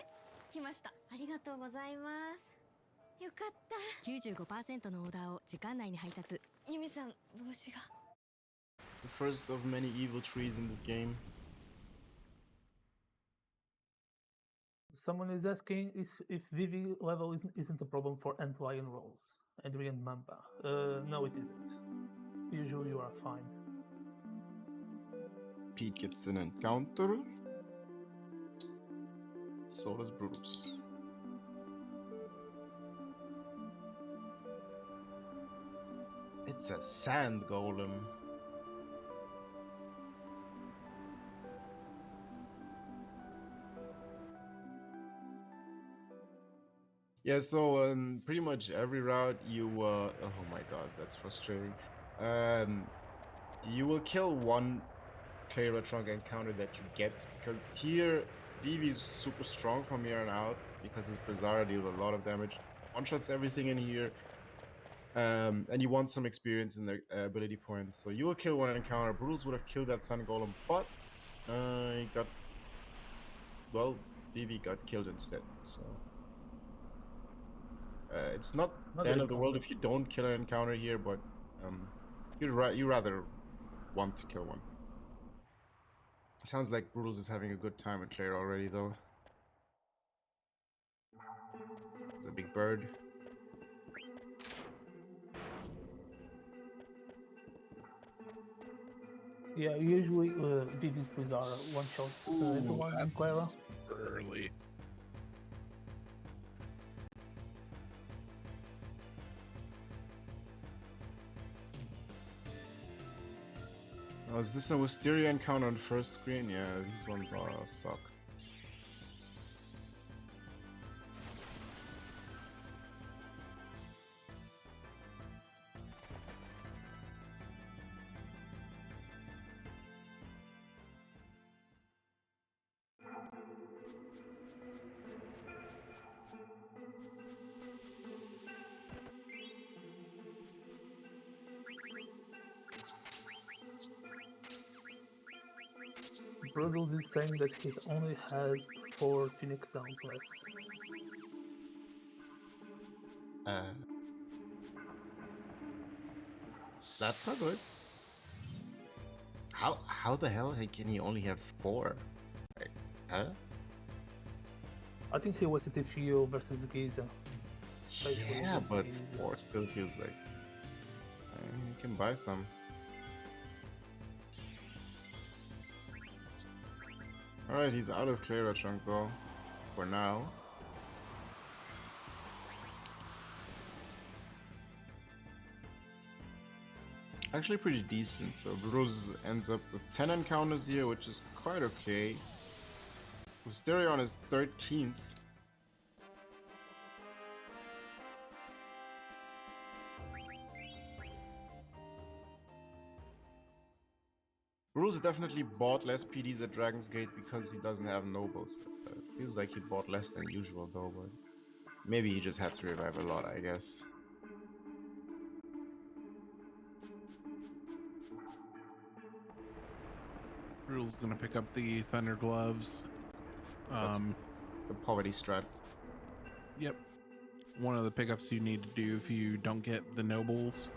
来ました。ありがとうございます。よかった。95% のオーダーを時間内に配達。ユミさん、帽子が。The first of many evil trees in this game. Someone is asking if VV level isn't a problem for Antlion roles. Adrian Mamba. No, it isn't. Usually you are fine. Pete gets an encounter. So does Bruce. It's a sand golem. Yeah, so pretty much every route you oh my god, that's frustrating. You will kill one Clara Trunk encounter that you get, because here Vivi is super strong from here on out because his Bizarre deals a lot of damage, one-shots everything in here, and you want some experience in the ability points. So you will kill one encounter. Brutals would have killed that Sun Golem, but he got, well, Vivi got killed instead. So it's not the end of the world if you don't kill an encounter here, but you rather want to kill one. It sounds like Brutals is having a good time with Claire already, though. It's a big bird. Yeah, usually Vivi's Bizarre one-shots everyone in Clara. Early. Oh, is this a Wisteria encounter on the first screen? Yeah, these ones are suck. Brutals is saying that he only has 4 Phoenix Downs left. That's not good. How the hell can he only have 4? Like, huh? I think he was at TFU versus Giza. Yeah, but 4 still feels like you can buy some. Alright, he's out of Clara Trunk though, for now. Actually pretty decent, so Bruce ends up with 10 encounters here, which is quite okay. Wisteria on his 13th. Bruce definitely bought less PDs at Dragon's Gate because he doesn't have nobles. Feels like he bought less than usual though, but maybe he just had to revive a lot, I guess. Rule's gonna pick up the Thunder Gloves. That's the poverty strat. Yep. One of the pickups you need to do if you don't get the nobles.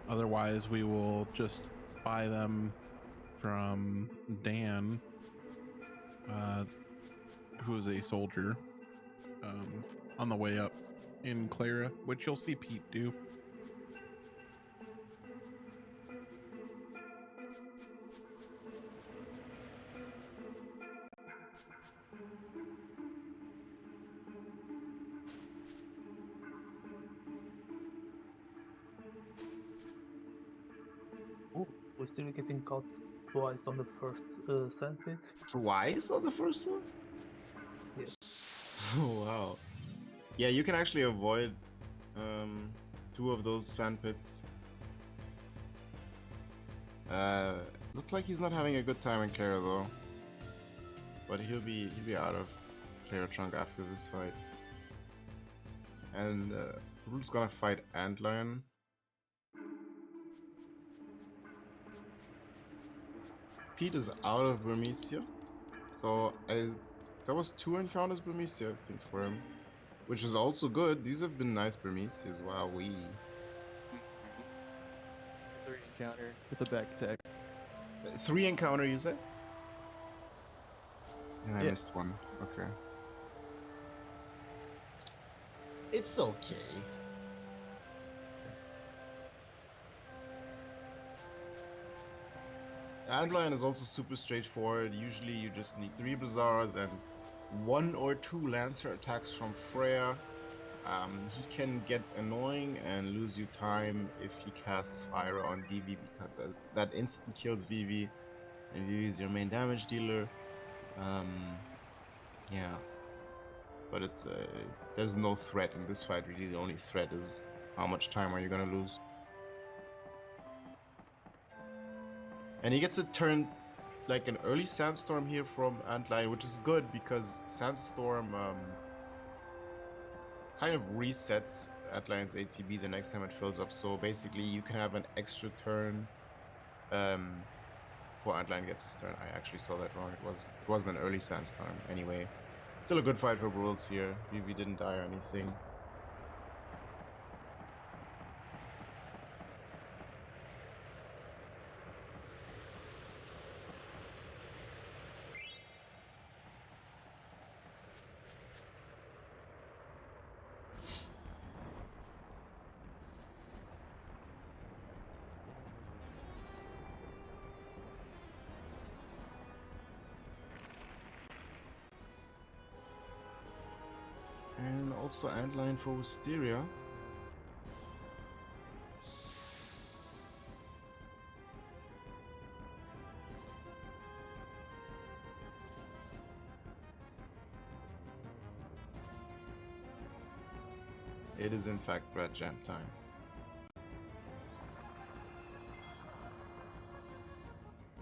Otherwise, we will just buy them from Dan, who is a soldier, on the way up in Clara, which you'll see Pete do. Oh, we're still getting caught twice on the first sandpit. Twice on the first one? Yes. Oh, wow. Yeah, you can actually avoid 2 of those sandpits. Looks like he's not having a good time in Clara though. But he'll be out of Clara Trunk after this fight. And Brute's gonna fight Antlion. Pete is out of Burmecia. So there was 2 encounters Burmecia, I think, for him. Which is also good. These have been nice Burmecias. Wow, It's a 3 encounter with a back tech. 3 encounter, you said? And I Yeah. missed one. Okay. It's okay. Antlion is also super straightforward. Usually you just need 3 Bizarras and 1 or 2 Lancer attacks from Freya. He can get annoying and lose you time if he casts Fire on Vivi, because that instant kills Vivi, and Vivi is your main damage dealer. Yeah. But it's there's no threat in this fight. Really, the only threat is how much time are you gonna lose. And he gets a turn, like an early Sandstorm here from Antlion, which is good because Sandstorm kind of resets Antlion's ATB the next time it fills up. So basically, you can have an extra turn before Antlion gets his turn. I actually saw that wrong. It wasn't an early Sandstorm anyway. Still a good fight for Worlds here. Vivi didn't die or anything. And also Antlion for Wisteria. It is in fact Brad Jam time.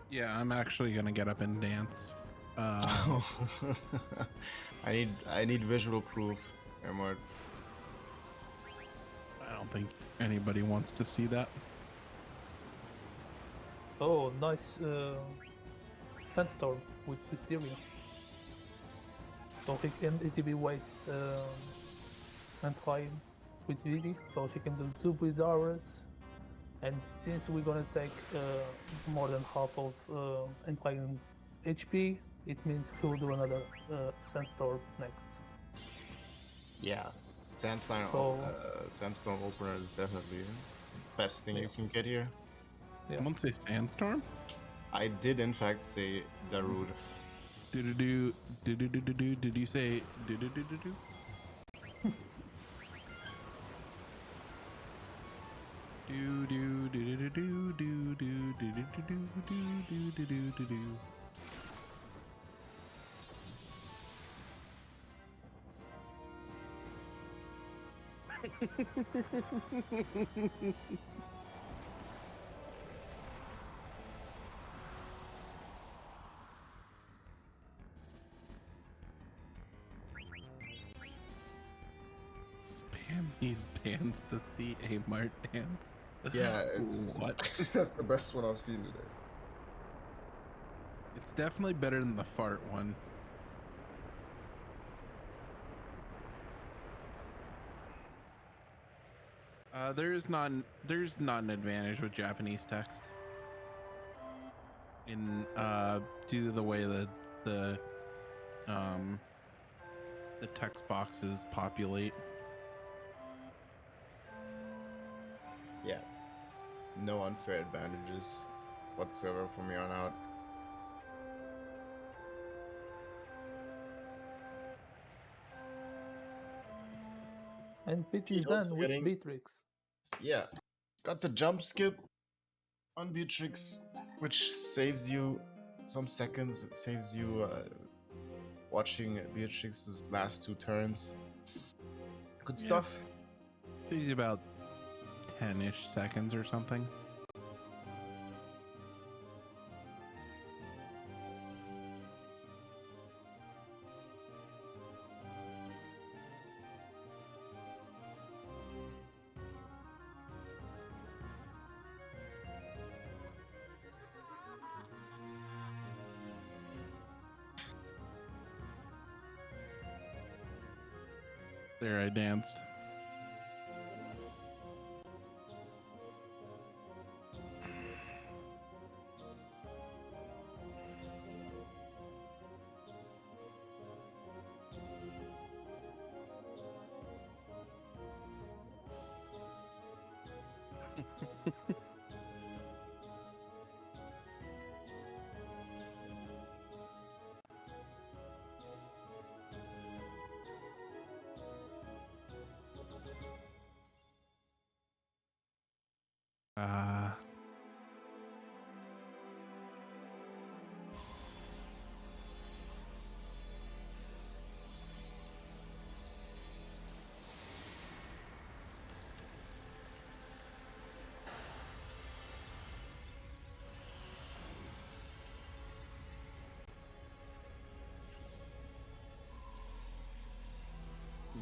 Yeah, I'm actually gonna get up and dance. I need visual proof, Emard. I don't think anybody wants to see that. Oh, nice Sandstorm with Wisteria. So he can ATB wait and try with Vivi, so he can do 2 Bizarras. And since we're gonna take more than half of Antlion HP, it means he'll do another Sandstorm next. Yeah, Sandstorm opener is definitely the best thing you can get here. Yeah. Someone say Sandstorm? I did in fact say Darude. Did you say do? Spam these bands to see a Mart dance. Yeah, it's what? That's the best one I've seen today. It's definitely better than the fart one. There's not an advantage with Japanese text. In due to the way that the text boxes populate. Yeah, no unfair advantages whatsoever from here on out. And Pete is He's also done with getting- Beatrix. Yeah, got the jump skip on Beatrix, which saves you some seconds, saves you watching Beatrix's last 2 turns. Good Yeah. stuff. It's easy about 10-ish seconds or something. There, I danced.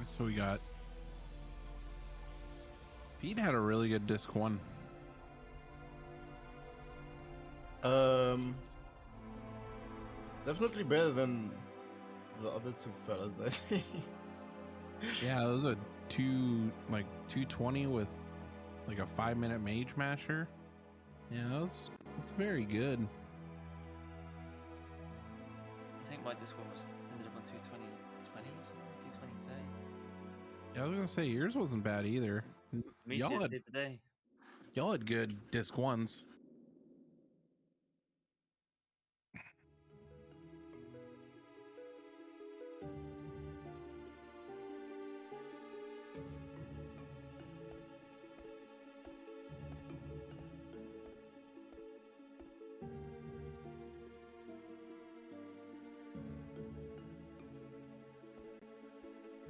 So we got Pete had a really good disc 1. Definitely better than the other two fellas, I think. Yeah, it was a 220 with like a 5-minute mage masher. Yeah, it's very good. I think my disc one was ended up on 220 20 or something, 220 30. Yeah, I was gonna say yours wasn't bad either. Y'all did today. Y'all had good disc 1s.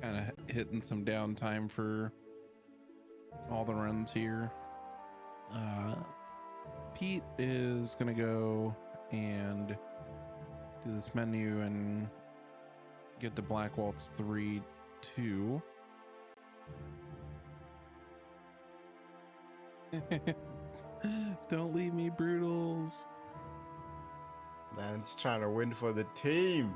Kind of hitting some downtime for all the runs here. Pete is gonna go and do this menu and get the Black Waltz 3-2. Don't leave me, Brutals. Man's trying to win for the team.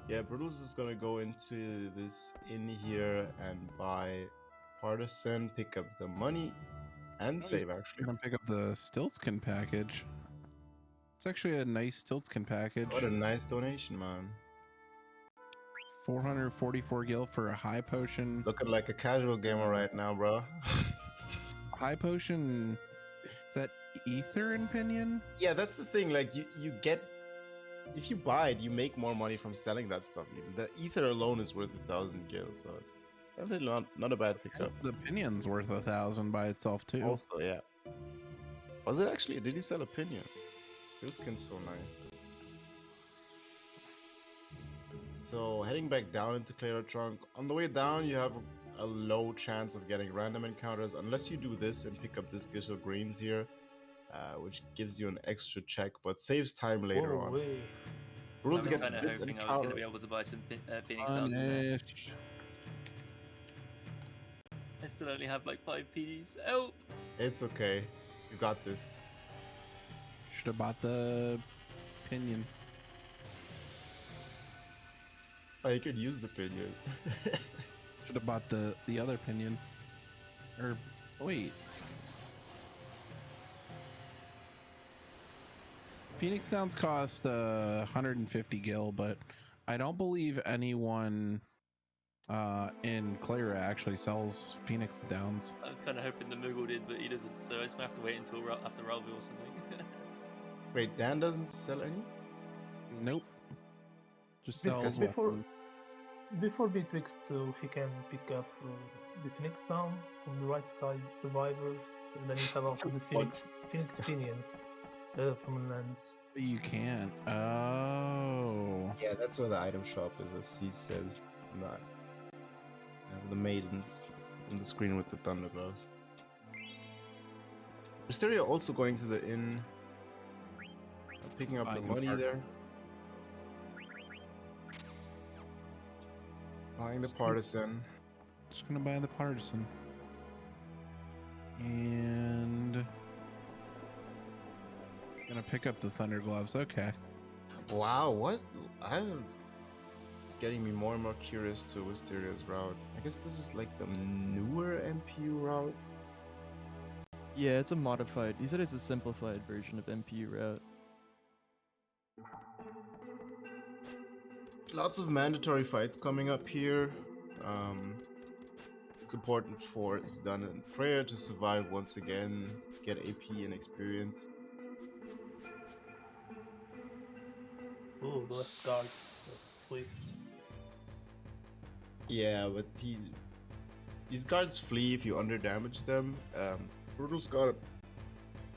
Yeah, Brutals is gonna go into this in here and buy Partisan, pick up the money, and save actually. Gonna pick up the Stiltskin package. It's actually a nice Stiltskin package. What a nice donation, man. 444 gil for a high potion. Looking like a casual gamer right now, bro. High potion, is that ether and pinion? Yeah, that's the thing. Like you get, if you buy it, you make more money from selling that stuff. Even the ether alone is worth 1,000 gil, so it's definitely not a bad pickup. The pinion's worth 1,000 by itself too. Also, yeah. Was it actually? Did he sell a pinion? Stillskin's so nice. So heading back down into Claro Trunk. On the way down, you have a low chance of getting random encounters unless you do this and pick up this Gishel Greens here, which gives you an extra check but saves time later on. Rules I was gets kind of this hoping I was encounter. going to be able to buy some Phoenix Stars in there. I still only have like 5 PDs. Help! It's okay. You got this. Should have bought the pinion. Oh, you could use the pinion. Should have bought the other pinion. Or wait. Phoenix Downs cost 150 gil, but I don't believe anyone in Clara actually sells Phoenix Downs. I was kind of hoping the Moogle did, but he doesn't, so I just have to wait until after Ralvi or something. Wait, Dan doesn't sell any? Nope. Just sells before Betwixt 2, he can pick up the Phoenix Town on the right side, Survivors, and then you have also the Phoenix Pinion from Lands. You can't. Oh. Yeah, that's where the item shop is, as he says. Not the maidens on the screen with the thunderglows. Mysterio also going to the inn, picking up the money there. Buying the partisan. Just gonna buy the partisan. And gonna pick up the thunder gloves. Okay. Wow, it's getting me more and more curious to Wisteria's route. I guess this is like the newer MPU route. Yeah, it's a modified. He said it's a simplified version of MPU route. Lots of mandatory fights coming up here. It's important for Zidane and Freya to survive once again, get AP and experience. Ooh, the left guard. Flee. Yeah, but these guards flee if you underdamage them. Brutal's got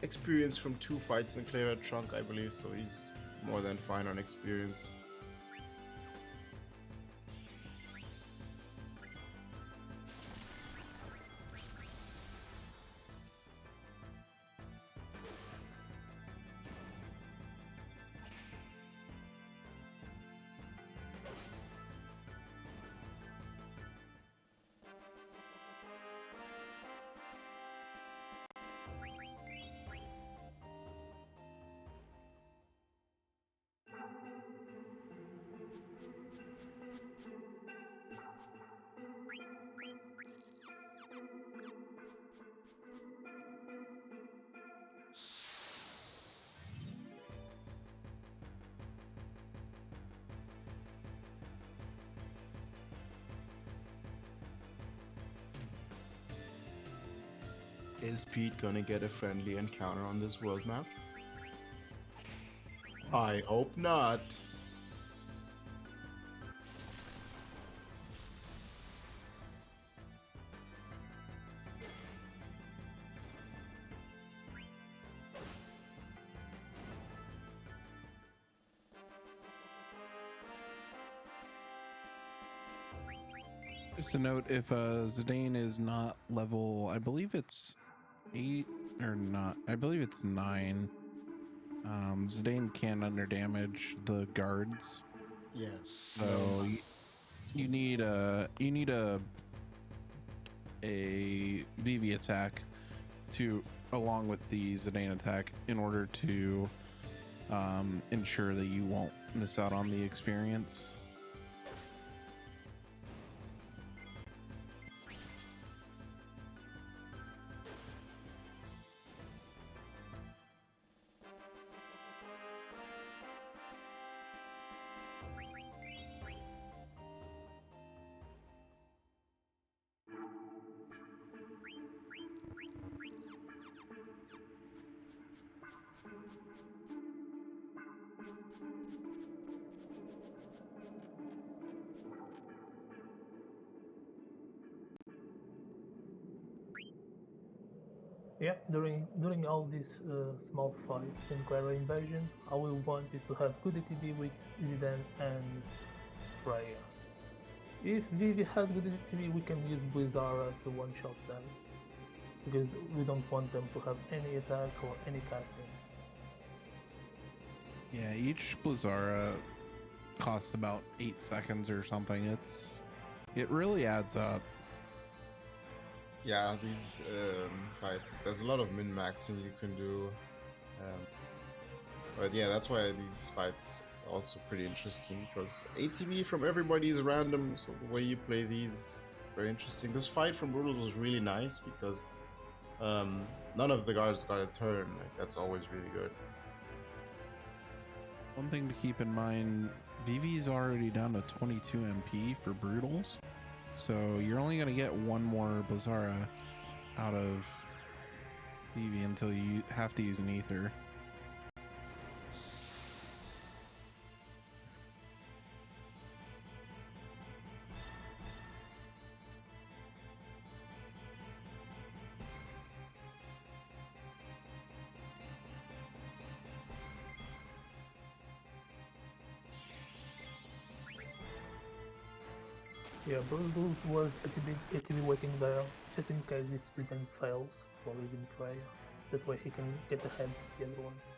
experience from 2 fights in Clara Trunk, I believe, so he's more than fine on experience. Is Pete gonna get a friendly encounter on this world map? I hope not. Just a note, if Zidane is not level, I believe it's 8 or not, I believe it's 9. Zidane can underdamage the guards. Yeah. So you need a VV attack to along with the Zidane attack in order to ensure that you won't miss out on the experience. Yeah, during all these small fights in Clara Invasion, all we want is to have good ATB with Zidane and Freya. If Vivi has good ATB, we can use Blizzara to one-shot them, because we don't want them to have any attack or any casting. Yeah, each Blizzara costs about 8 seconds or something. It really adds up. Yeah, these fights, there's a lot of min-maxing you can do. But yeah, that's why these fights are also pretty interesting, because ATB from everybody is random, so the way you play these, very interesting. This fight from Brutals was really nice because none of the guards got a turn. Like, that's always really good. One thing to keep in mind, VV's already down to 22 MP for Brutals. So you're only going to get one more Blizzara out of Vivi until you have to use an Ether. Yeah, Brutals was ATB waiting there, just in case if Zidane fails, or even Freya. That way he can get ahead of the other ones.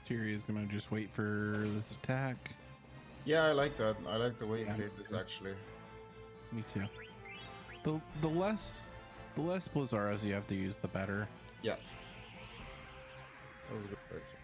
Tyrion's gonna just wait for this attack. Yeah, I like that. I like the way he Yeah, played this actually. Me too. The less Blizzaras you have to use, the better. Yeah. That was a good choice.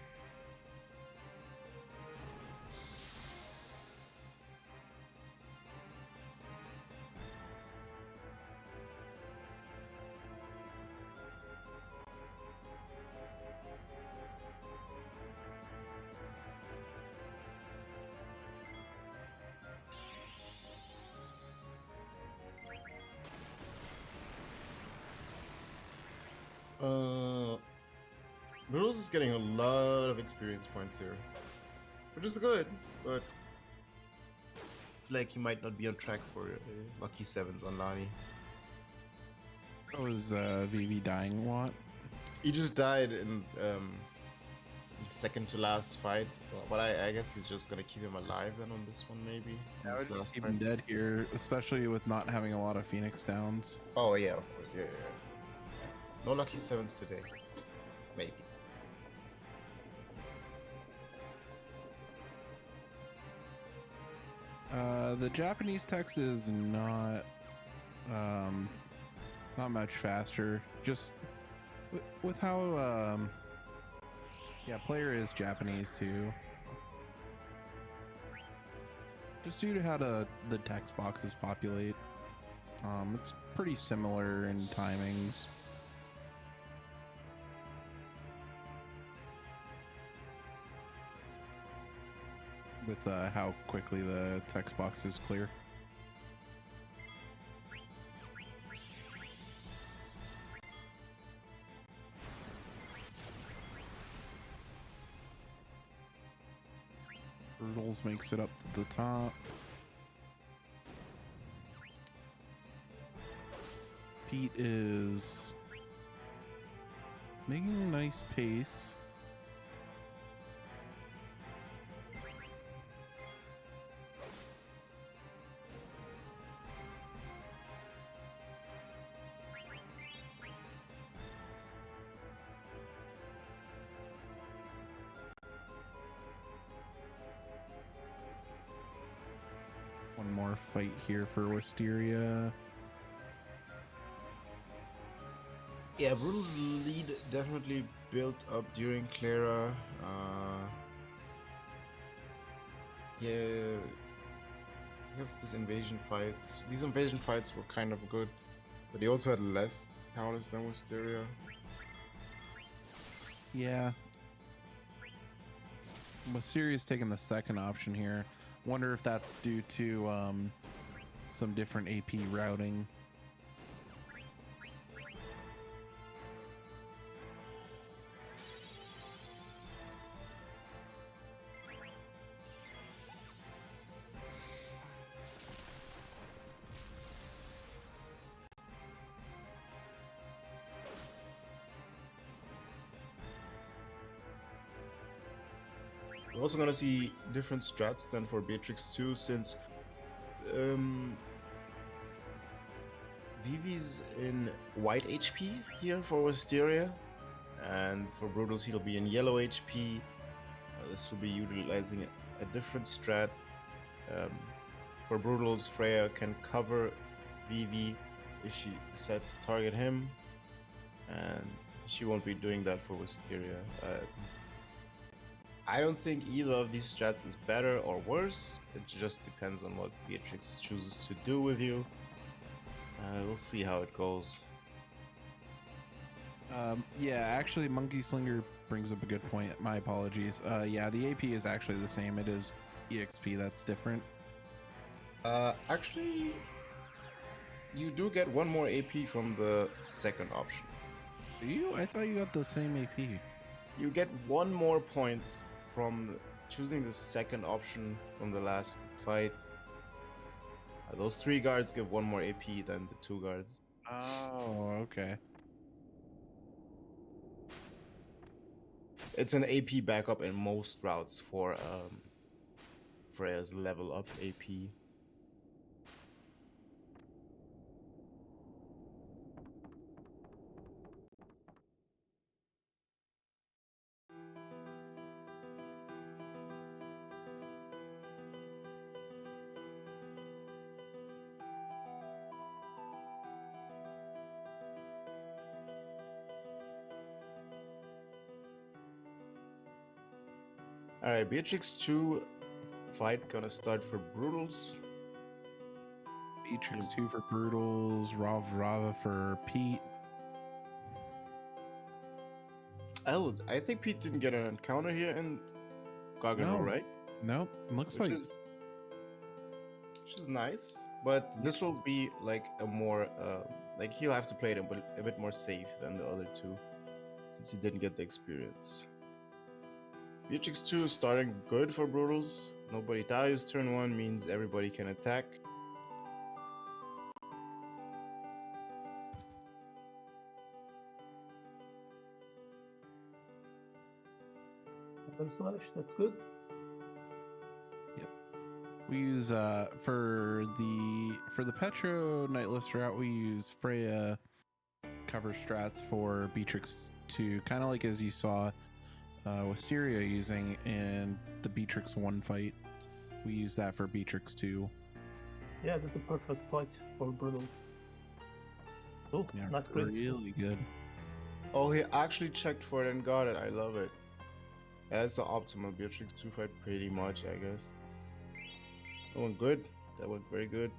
Noodles is getting a lot of experience points here, which is good, but like he might not be on track for lucky sevens on Lani. How was VV dying what? He just died in the second to last fight, so, but I guess he's just gonna keep him alive then on this one maybe. I on would this just last keep him fight. dead here, especially with not having a lot of Phoenix downs. Oh yeah, of course, yeah. No lucky sevens today, maybe. The Japanese text is not much faster. Just with how yeah, player is Japanese too. Just due to how the text boxes populate, it's pretty similar in timings. With how quickly the text boxes clear. Brutals makes it up to the top. Pete is making a nice pace. One more fight here for Wisteria. Yeah, Brutal's lead definitely built up during Clara. Yeah, I guess these invasion fights were kind of good, but he also had less counters than Wisteria. Yeah. Wisteria's taking the second option here. Wonder if that's due to some different AP routing. We're also gonna see different strats than for Beatrix 2, since Vivi's in white HP here for Wisteria, and for Brutals he'll be in yellow HP. This will be utilizing a different strat. For Brutals, Freya can cover Vivi if she decides to target him, and she won't be doing that for Wisteria. I don't think either of these strats is better or worse. It just depends on what Beatrix chooses to do with you. We'll see how it goes. Yeah, actually, Monkey Slinger brings up a good point. My apologies. Yeah, the AP is actually the same. It is EXP that's different. Actually, you do get one more AP from the second option. Do you? I thought you got the same AP. You get one more point from choosing the second option from the last fight. Those 3 guards give one more AP than the 2 guards. Oh, okay. It's an AP backup in most routes for Freya's level up AP. Alright, Beatrix 2 fight gonna start for Brutals. Beatrix 2 for Brutals, Rava for Pete. Oh, I think Pete didn't get an encounter here in Gargano, No. right? Nope, looks Which like is nice, but this will be like a more like he'll have to play it a bit more safe than the other two, since he didn't get the experience. Beatrix 2 is starting good for Brutals. Nobody dies. Turn 1 means everybody can attack. Slash, that's good. we use for the Petro Nightlist route, we use Freya cover strats for Beatrix 2, kind of like as you saw Wisteria using in the Beatrix 1 fight. We use that for Beatrix 2. Yeah, that's a perfect fight for Brutals. Oh, Yeah, nice crit. really good. Oh, he actually checked for it and got it. I love it. Yeah, that's the optimal Beatrix 2 fight, pretty much, I guess. That went good. That went very good.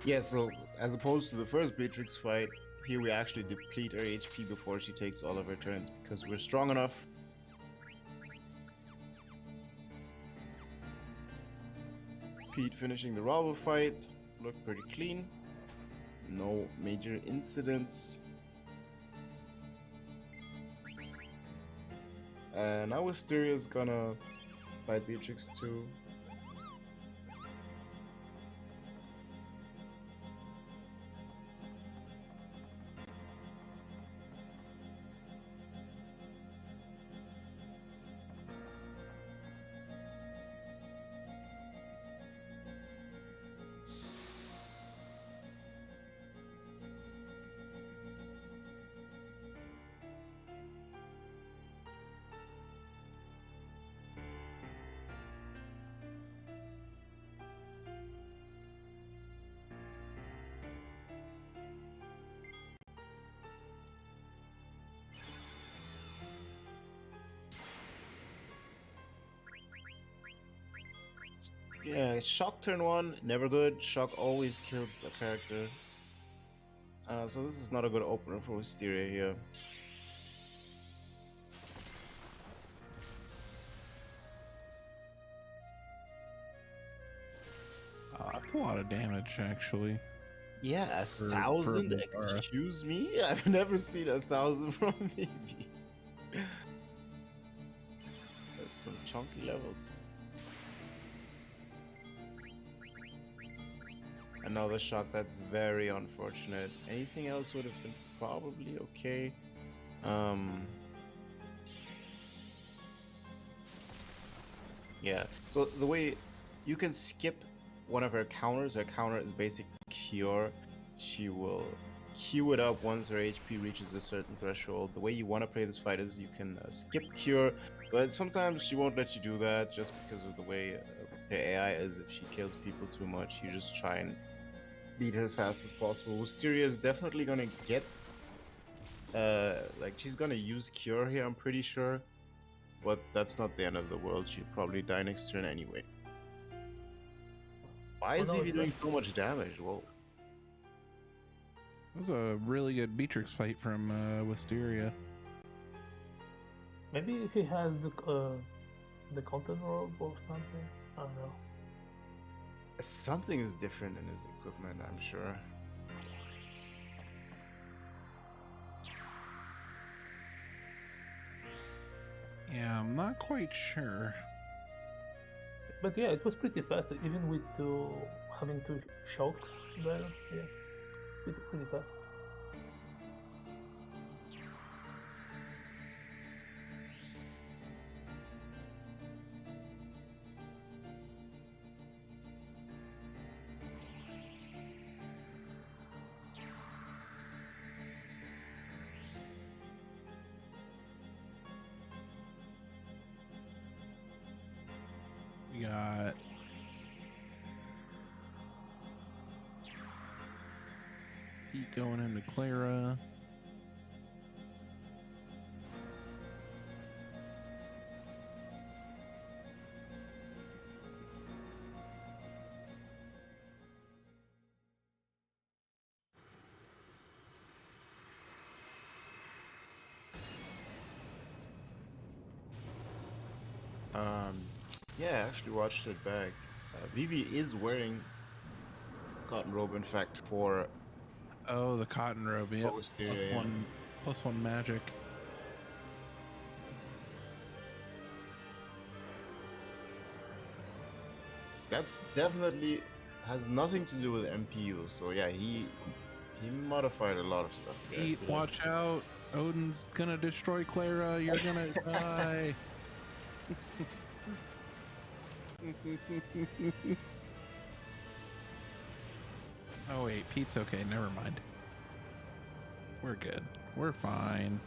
Yeah, so as opposed to the first Beatrix fight, here we actually deplete her HP before she takes all of her turns because we're strong enough. Pete finishing the Ralvo fight, looked pretty clean. No major incidents. And now Wisteria's gonna fight Beatrix 2. Yeah, Shock turn 1, never good. Shock always kills a character. So this is not a good opener for Wisteria here. That's a lot of damage, actually. Yeah, For 1,000? Bizarre. Excuse me? I've never seen 1,000 from Navy. That's some chunky levels. Another shot, that's very unfortunate. Anything else would have been probably okay. Yeah, so the way you can skip one of her counters, her counter is basic cure. She will queue it up once her HP reaches a certain threshold. The way you want to play this fight is you can skip cure, but sometimes she won't let you do that just because of the way her AI is. If she kills people too much, you just try and beat her as fast as possible. Wisteria is definitely gonna get like she's gonna use cure here, I'm pretty sure, but that's not the end of the world. She'll probably die next turn anyway. Why is no, Vivi it's doing not. so much damage? Whoa. That was a really good Beatrix fight from Wisteria. Maybe he has the content robe or something. I don't know. Something is different in his equipment, I'm sure. Yeah, I'm not quite sure. But yeah, it was pretty fast, even with having to shock there. Yeah, pretty fast. We got going into Clara. Yeah, I actually watched it back. Vivi is wearing cotton robe, in fact, for Oh, the cotton robe. Yep. Wisteria, Plus yeah. one, plus one magic. That's definitely has nothing to do with MPU. So yeah, he modified a lot of stuff. Yeah, I Pete, feel like. watch out! Odin's gonna destroy Clara. You're gonna die. Oh wait, Pete's okay. Never mind. We're good. We're fine.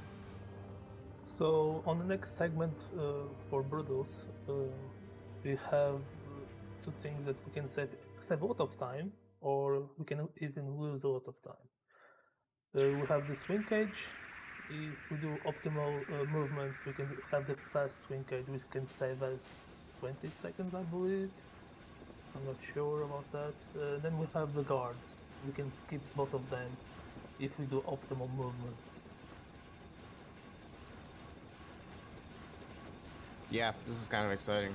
So on the next segment for Brudos, we have two things that we can save a lot of time, or we can even lose a lot of time. We have the swing cage. If we do optimal movements, we can have the fast swing cage, which can save us 20 seconds, I believe. I'm not sure about that. Then we have the guards. We can skip both of them if we do optimal movements. Yeah, this is kind of exciting.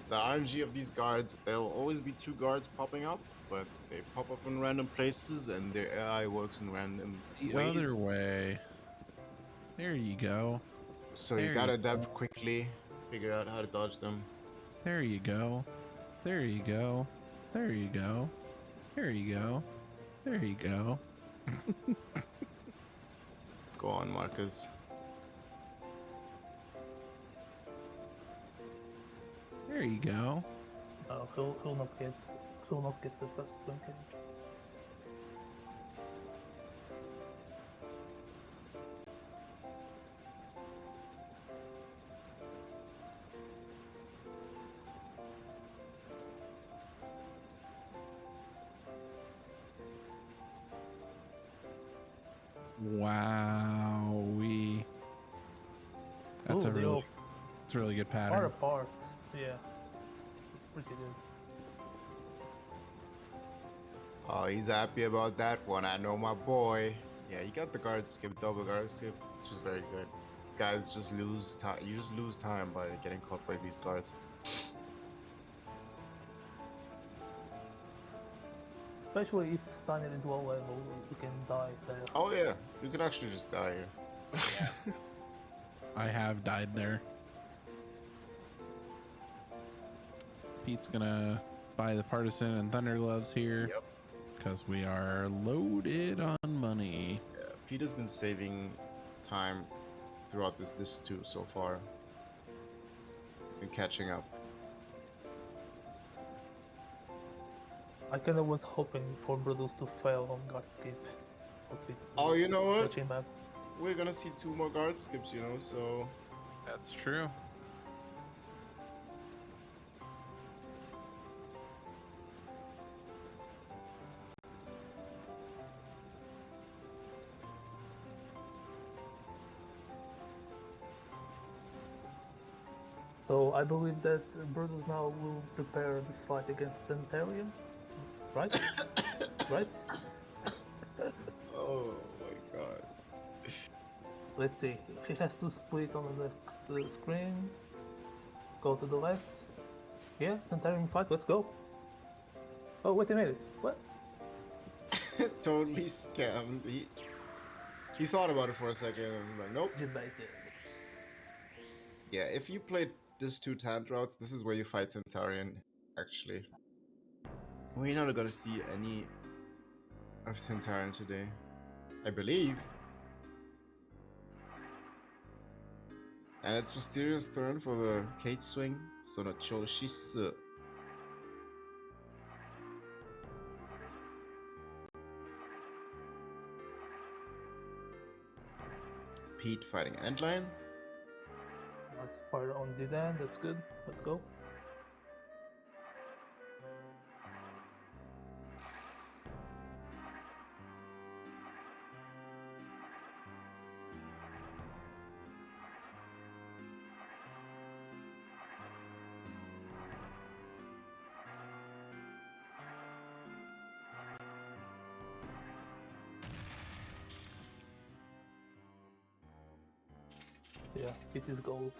The RNG of these guards, there'll always be two guards popping up, but they pop up in random places and their AI works in random The ways. other way. There you go. So There you you gotta go. adapt quickly, figure out how to dodge them. There you go. There you go. There you go. There you go. There you go. Go on, Marcus. There you go. Oh, he'll not get the fast swing cage. Wow. That's Ooh, a they really, all it's a really good far pattern. apart. Yeah, it's pretty good. Oh, he's happy about that one. I know my boy. Yeah, you got the guard skip, double guard skip, which is very good. Guys just lose time. You just lose time by getting caught by these guards. Especially if Steiner is low level, you can die there. Oh yeah, you can actually just die here. I have died there. Pete's gonna buy the partisan and thunder gloves here. Yep. Because we are loaded on money. Yeah, Pete has been saving time throughout this too so far. Been catching up. I kinda was hoping for Brudos to fail on guard skip for Pete. Oh, you know what? Catch him back. We're gonna see 2 more guard skips, you know, so That's true. So I believe that Brudos now will prepare the fight against Tentarian, right? Right? oh my god. Let's see. He has to split on the next screen. Go to the left. Yeah, Tentarian fight. Let's go. Oh, wait a minute. What? Totally scammed. He thought about it for a second and was like, nope. Debated. Yeah, if you played this 2 Tant routes, this is where you fight Tentarian, actually. We're not gonna see any of Tentarian today, I believe. And it's Wisteria's turn for the cage swing, so no Choshisu. Pete fighting Endline. Nice fire on Zidane. That's good. Let's go. Yeah, it is gold.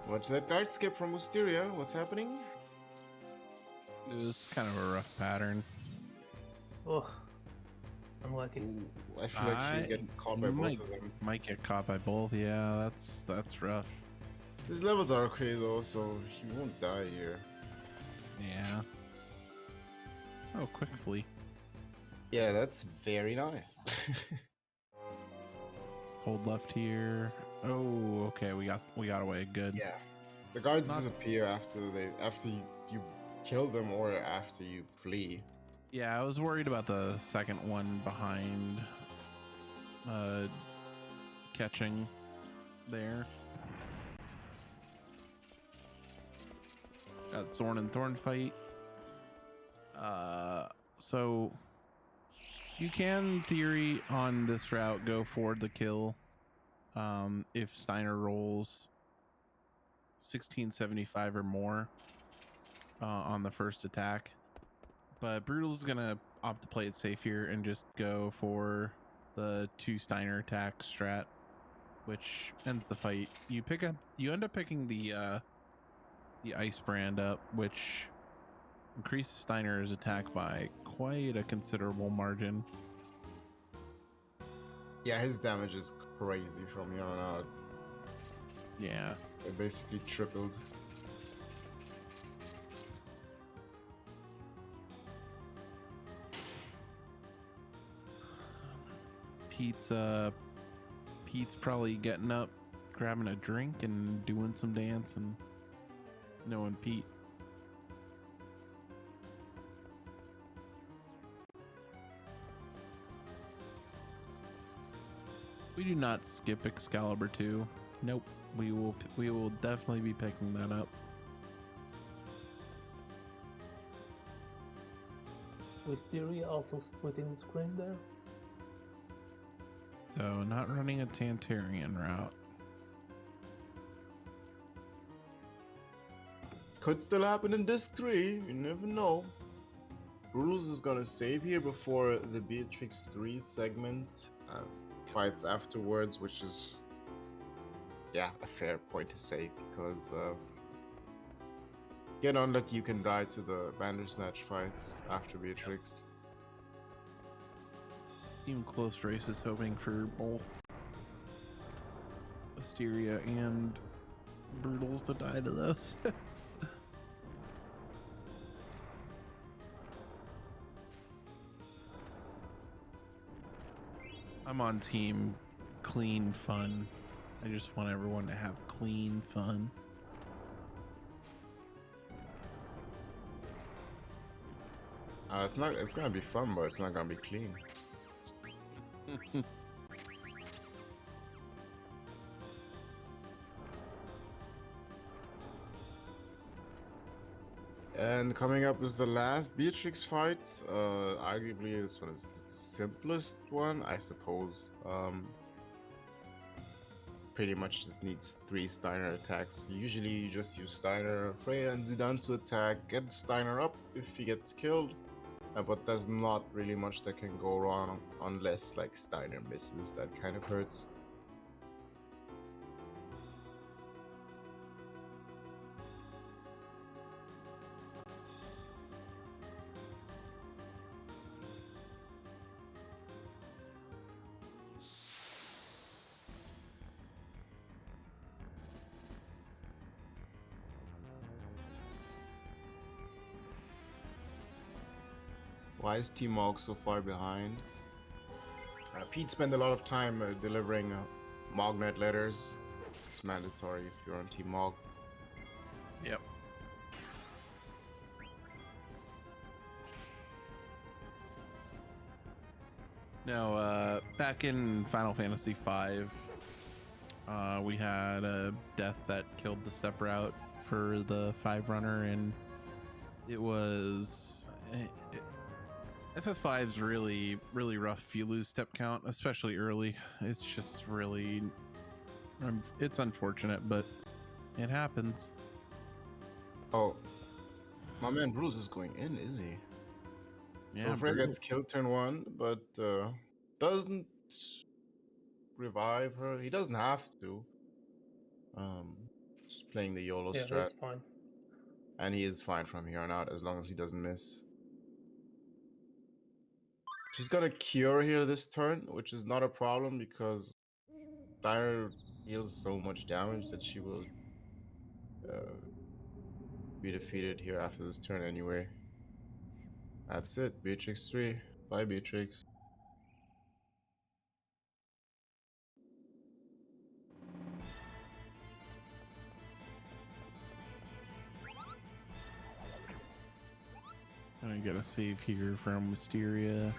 What's that guard skip from Wisteria? What's happening? It was kind of a rough pattern. Oh, unlucky. Ooh, I feel like he'll get caught by both of them. Might get caught by both. Yeah, that's rough. His levels are okay though, so he won't die here. Yeah. Oh, quick flee. Yeah, that's very nice. Hold left here. Oh, okay. We got away. Good. Yeah, the guards Not- disappear after you kill them or after you flee. Yeah, I was worried about the second one behind catching there. Got Thorn and Thorn fight. So you can, in theory, on this route go for the kill if Steiner rolls 1675 or more on the first attack. But Brutal's gonna opt to play it safe here and just go for the 2 Steiner attack strat, which ends the fight. You end up picking the Ice Brand up, which increases Steiner's attack by quite a considerable margin. Yeah, his damage is crazy from here on out. Yeah. It basically tripled. Pete's probably getting up, grabbing a drink and doing some dancing. Knowing Pete. We do not skip Excalibur 2. Nope. We will definitely be picking that up. Wisteria also splitting the screen there. So not running a Tantarian route. Could still happen in disc 3, you never know. Bruce is gonna save here before the Beatrix 3 segment fights afterwards, which is, yeah, a fair point to say, because get unlucky, you can die to the Bandersnatch fights after Beatrix. Even close races hoping for both Asteria and Brutals to die to those. I'm on team clean fun. I just want everyone to have clean fun. It's gonna be fun, but it's not gonna be clean. And coming up is the last Beatrix fight. Arguably this one is the simplest one, I suppose. Pretty much just needs 3 Steiner attacks. Usually you just use Steiner, Freya, and Zidane to attack, get Steiner up if he gets killed. But there's not really much that can go wrong unless like Steiner misses. That kind of hurts. Why is T-Mog so far behind? Pete spent a lot of time delivering Mognet letters. It's mandatory if you're on T-Mog. Yep. No, back in Final Fantasy V, we had a death that killed the step route for the 5 runner, and it was... FF5's really rough if you lose step count, especially early. It's just really... it's unfortunate, but it happens. Oh, my man Bruce is going in, is he? Yeah, So Freya Brutal. gets killed turn 1, but doesn't revive her. He doesn't have to. Just playing the YOLO Yeah, strat, that's fine. and he is fine from here on out as long as he doesn't miss. She's gonna cure here this turn, which is not a problem because Steiner deals so much damage that she will be defeated here after this turn anyway. That's it. Beatrix 3. Bye, Beatrix. I get a save here from Wisteria.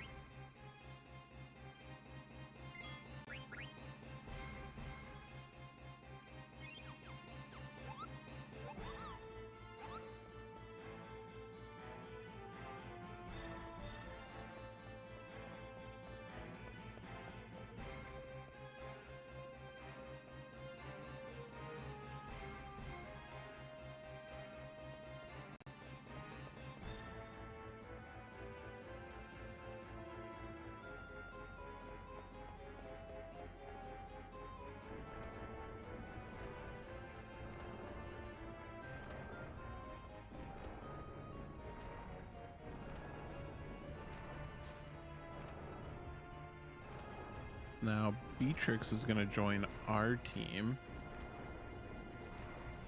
Now, Beatrix is going to join our team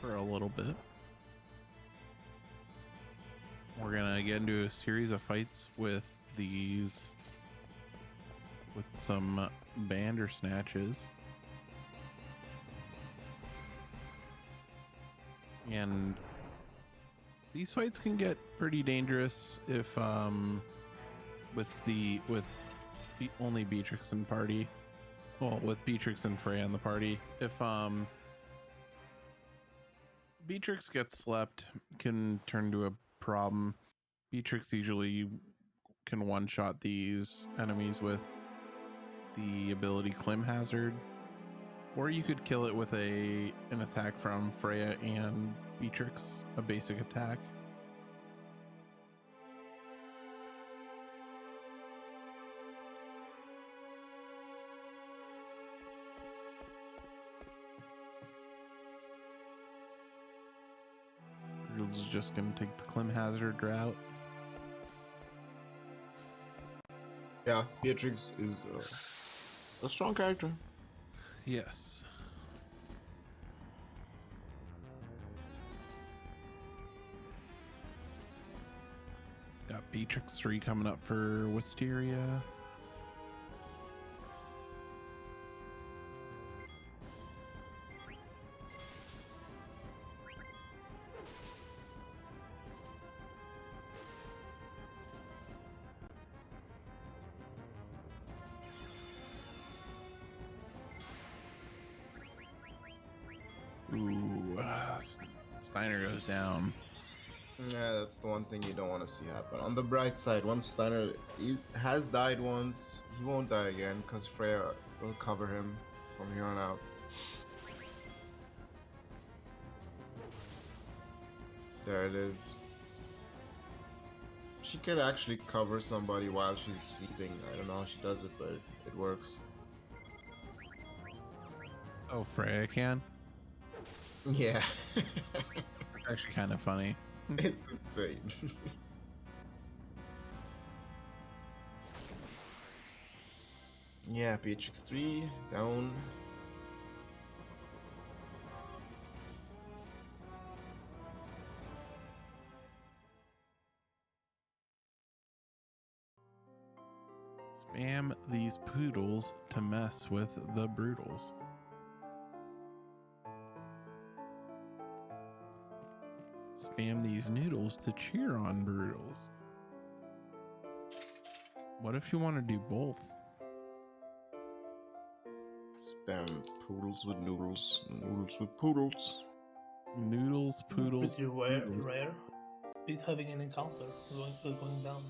for a little bit. We're going to get into a series of fights with these, with some Bandersnatches. And these fights can get pretty dangerous if, with only Beatrix in party. Well, with Beatrix and Freya in the party. If Beatrix gets slept, can turn to a problem. Beatrix usually can one-shot these enemies with the ability Clim Hazard, or you could kill it with an attack from Freya and Beatrix, a basic attack. Is just gonna take the Clim Hazard route. Yeah, Beatrix is a strong character. Yes. Got Beatrix 3 coming up for Wisteria. Ooh, Steiner goes down. Yeah, that's the one thing you don't want to see happen. On the bright side, once Steiner has died once, he won't die again because Freya will cover him from here on out. There it is. She could actually cover somebody while she's sleeping. I don't know how she does it, but it works. Oh, Freya can? Yeah. It's actually kind of funny. It's insane. Yeah, Beatrix 3 down. Spam these poodles to mess with the brutals. Spam these noodles to cheer on brutals. What if you want to do both? Spam poodles with noodles, noodles with poodles. Noodles, poodles, Pretty rare. poodles. He's having an encounter going down.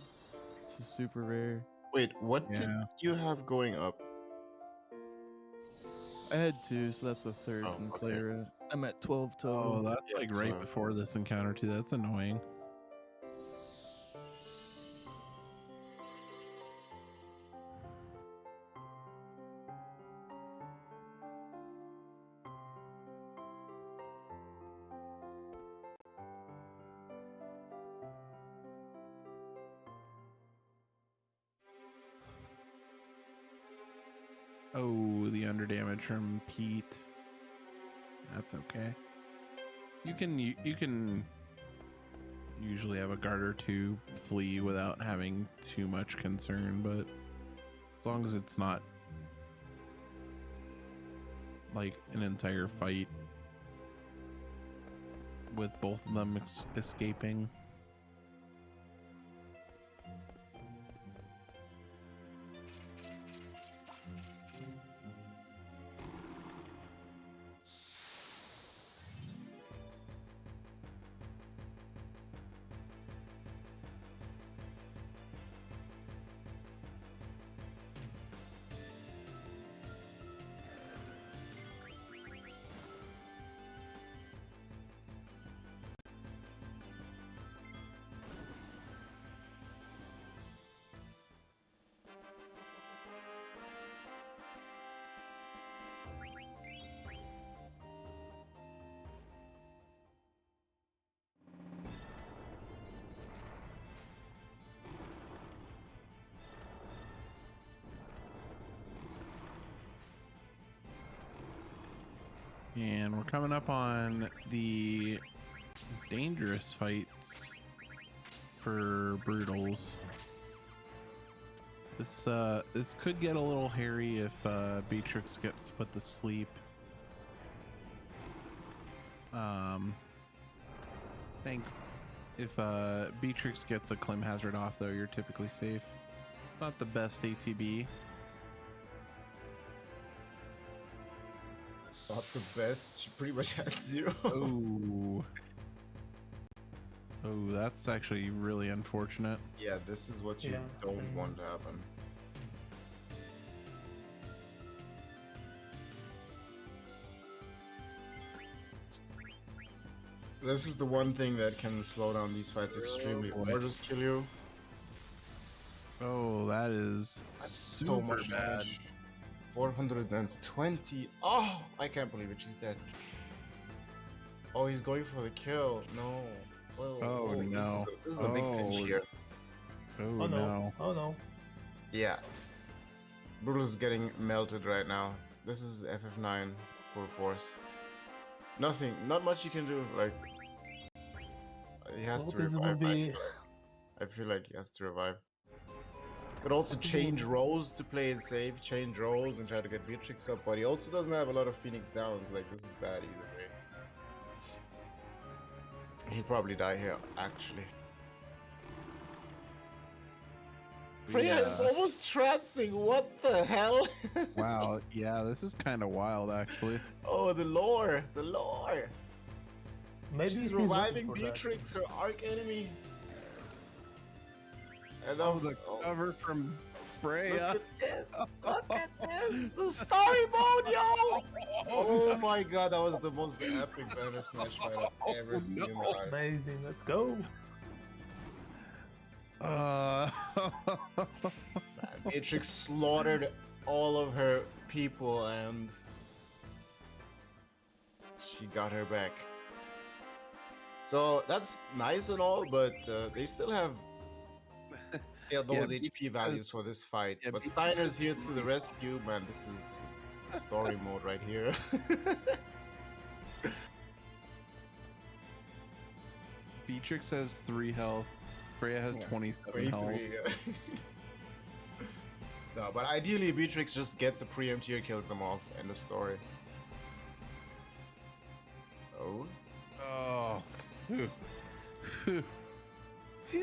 This is super rare. Wait, what did Yeah. you have going up? I had 2, so that's the third Oh, in okay. player. I'm at 12 Oh, total. that's Yeah, like that's right fine. before this encounter too. That's annoying. Oh, the under damage from Pete. That's okay. You can usually have a guard or two flee without having too much concern, but as long as it's not like an entire fight with both of them escaping. And we're coming up on the dangerous fights for Brutals. This could get a little hairy if Beatrix gets put to sleep. I think if Beatrix gets a Clim Hazard off, though, you're typically safe. Not the best ATB. Not the best. She pretty much had 0. Oh. Oh, that's actually really unfortunate. Yeah, this is what you don't want to happen. This is the one thing that can slow down these fights extremely, or just kill you. Oh, that's so much bad. damage. 420. Oh, I can't believe it. She's dead. Oh, he's going for the kill. No. Oh, no. This is a big pinch here. Oh, no. Oh no. Yeah. Brutal is getting melted right now. This is FF9 full force. Nothing. Not much you can do. Like, he has to revive. I feel like he has to revive. Could also change roles to play it safe, change roles and try to get Beatrix up, but he also doesn't have a lot of Phoenix downs. Like, this is bad either way. He'd probably die here, actually. Freya is almost trancing. What the hell? Wow. Yeah, this is kind of wild, actually. Oh, the lore. The lore. Maybe She's reviving Beatrix, her arch enemy. And the cover from Freya. Look at this. Look at this. The story mode, yo. Oh my god, that was the most epic banner snatch fight I've ever seen in my life. Amazing. Let's go. Beatrix slaughtered all of her people and she got her back. So that's nice and all, but they still have those HP values for this fight. But Steiner's here to the rescue. Man, this is story mode right here. Beatrix has 3 health. Freya has 27 health. No, but ideally Beatrix just gets a preempt here, kills them off. End of story. Oh. Oh.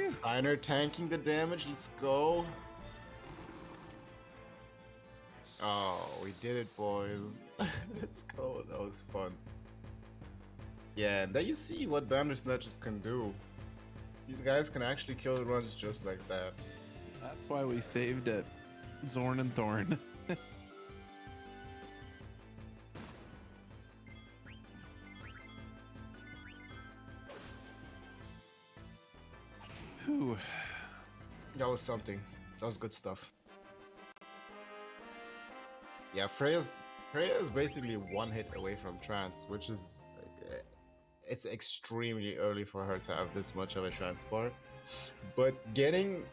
Steiner tanking the damage. Let's go. Oh, we did it, boys. Let's go. That was fun. Yeah, and there you see what Bandersnatchers can do. These guys can actually kill the runs just like that. That's why we saved it. Zorn and Thorn. Whew. That was something. That was good stuff. Yeah, Freya is basically 1 hit away from trance, which is like, it's extremely early for her to have this much of a trance bar. But getting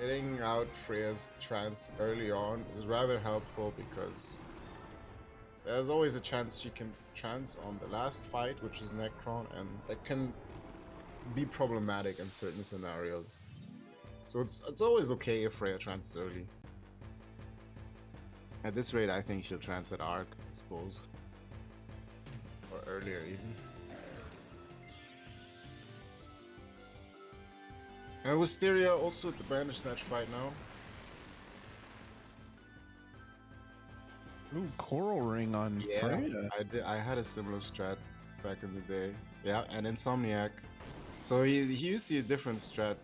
Getting out Freya's trance early on is rather helpful because there's always a chance she can trance on the last fight, which is Necron, and that can be problematic in certain scenarios. So it's always okay if Freya trances early. At this rate, I think she'll trance at Arc, I suppose. Or earlier, even. And Wisteria also at the Bandersnatch fight now. Ooh, Coral Ring on Freya. I had a similar strat back in the day. Yeah, and Insomniac. So he used a different strat.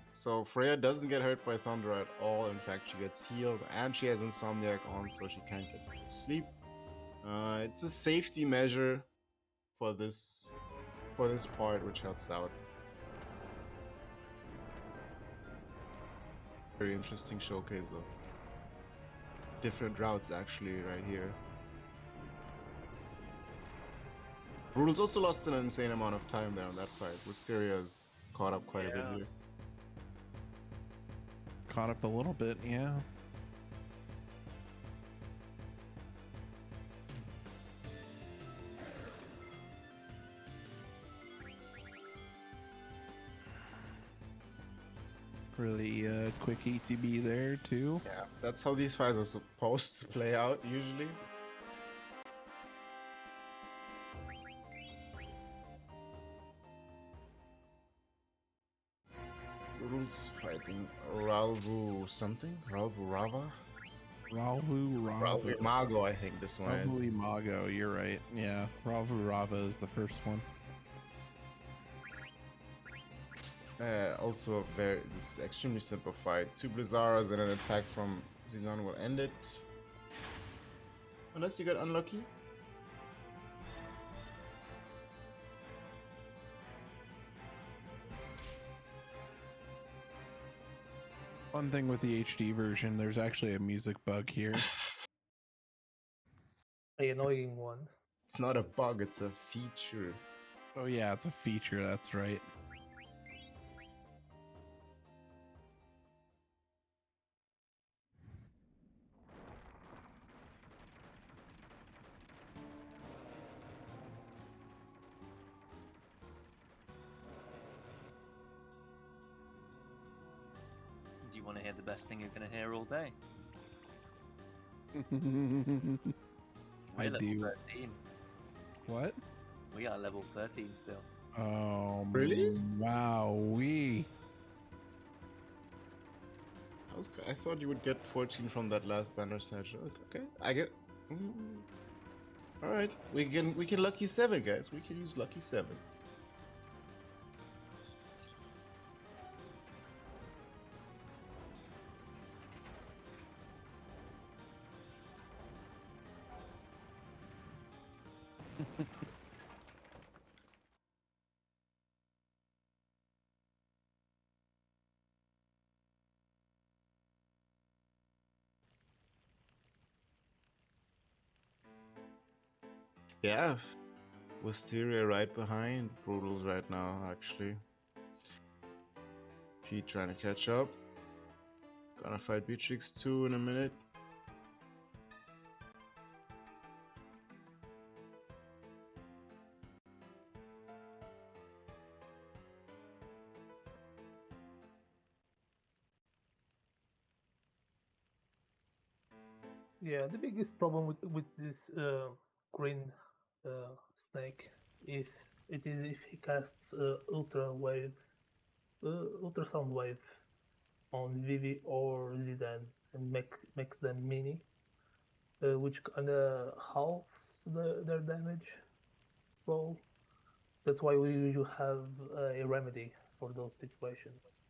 So Freya doesn't get hurt by Thunder at all. In fact, she gets healed, and she has Insomniac on, so she can't get to sleep. It's a safety measure for this part, which helps out. Very interesting showcase of different routes actually right here. Brutal's also lost an insane amount of time there on that fight. Wisteria's caught up quite a bit here. Caught up a little bit, yeah. Really quick ETB there too. Yeah, that's how these fights are supposed to play out usually. Brutal's fighting Ralvu something? Ralvu Rava? Ralvu Imago, I think this one Ralvu is. Imago, you're right. Yeah, Ralvu Rava is the first one. Also, this is extremely simple fight. 2 Blizzaras and an attack from Xenon will end it. Unless you get unlucky. One thing with the HD version, there's actually a music bug here. The annoying one. It's not a bug, it's a feature. Oh yeah, it's a feature, that's right. Do you want to hear the best thing you're going to hear all day? I We're level do. 13. What? We are level 13 still. Oh, Really? Wow, I thought you would get 14 from that last Bandersnatch. Okay, I get. All right, we can lucky 7, guys. We can use lucky 7. Yeah, Wisteria right behind. Brutal's right now, actually. Pete trying to catch up. Gonna fight Beatrix 2 in a minute. Yeah, the biggest problem with this green snake, if he casts ultrasound wave on Vivi or Zidane and makes them mini, which kinda halves their damage roll. That's why we usually have a remedy for those situations.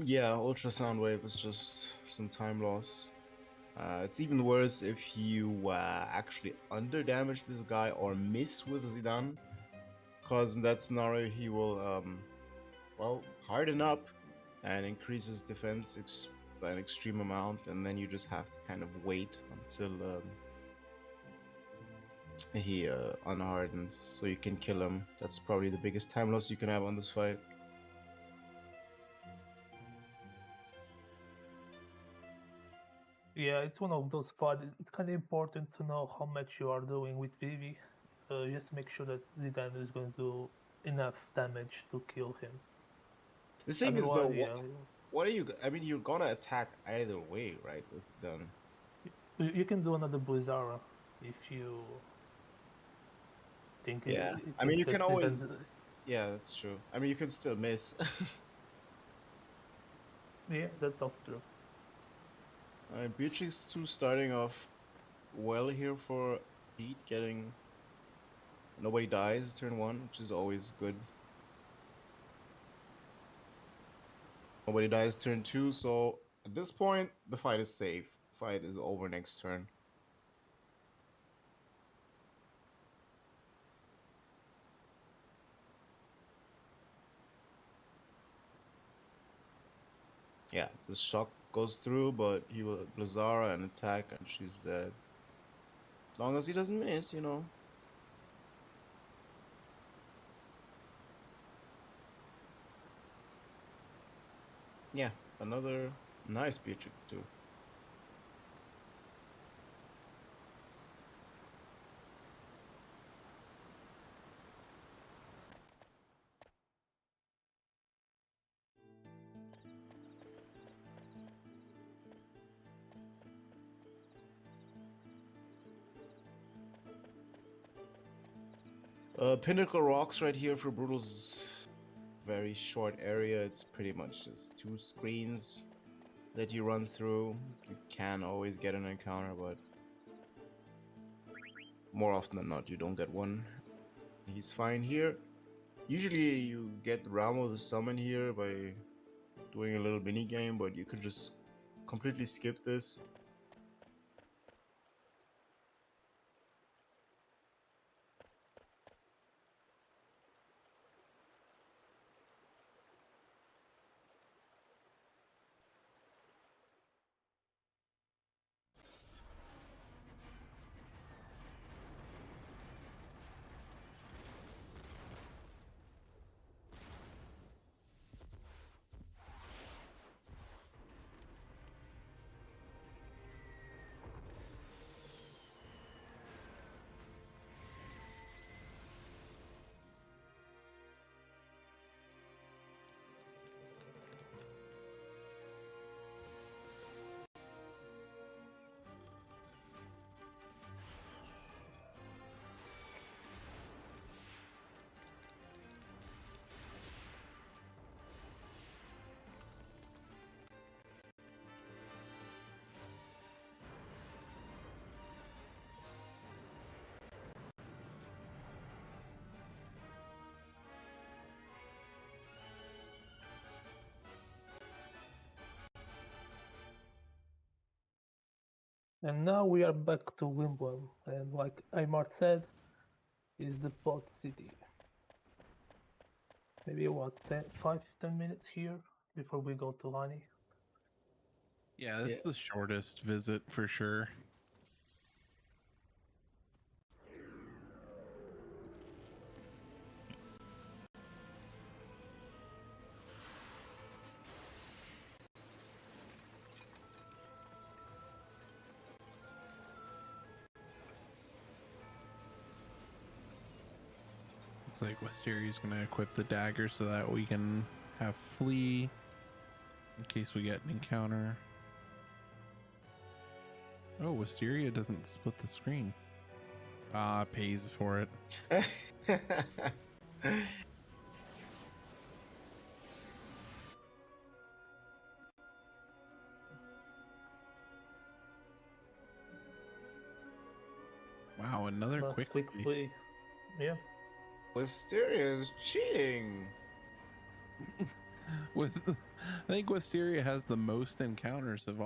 Yeah, ultrasound wave is just some time loss. It's even worse if you actually under damage this guy or miss with Zidane, because in that scenario he will well harden up and increase his defense by an extreme amount, and then you just have to kind of wait until he unhardens, so you can kill him. That's probably the biggest time loss you can have on this fight. Yeah, it's one of those fights. It's kind of important to know how much you are doing with Vivi. Just make sure that Zidane is going to do enough damage to kill him. The thing is, though, Otherwise, what are you? I mean, you're gonna attack either way, right? It's done. you can do another Blizzara if you think. Yeah, you I mean, think you can that always. Zidane's- Yeah, that's true. I mean, you can still miss. Yeah, that's also true. Beatrix 2 starting off well here for Pete, getting nobody dies turn 1, which is always good. Nobody dies turn 2, so at this point the fight is safe. Fight is over next turn. Yeah, the shock goes through, but he will Blizzara and attack, and she's dead. As long as he doesn't miss, you know. Yeah, another nice Beatrix too. Pinnacle Rocks right here for Brutal's very short area. It's pretty much just 2 screens that you run through. You can always get an encounter, but more often than not, you don't get one. He's fine here. Usually you get Realm of the Summon here by doing a little mini game, but you can just completely skip this. And now we are back to Wimbledon, and like Aymar said, is the pot city. Maybe what, 5-10 minutes here before we go to Lani. Yeah, this is the shortest visit for sure. Looks like Wisteria's gonna equip the dagger so that we can have flee in case we get an encounter. Oh, Wisteria doesn't split the screen. Pays for it. Wow, another Nice quick flee. flee. Yeah. Wisteria is cheating. With, I think Wisteria has the most encounters of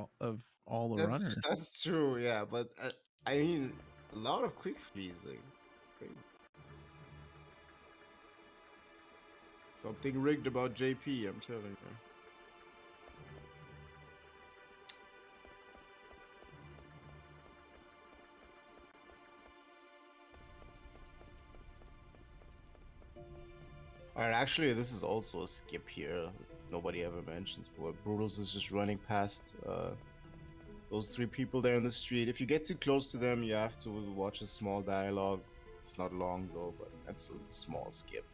all the runners. That's true, yeah, but I mean, a lot of quick fleas, like, crazy. Something rigged about JP, I'm telling you. Alright, actually, this is also a skip here. Nobody ever mentions, but Brutals is just running past those three people there in the street. If you get too close to them, you have to watch a small dialogue. It's not long though, but that's a small skip.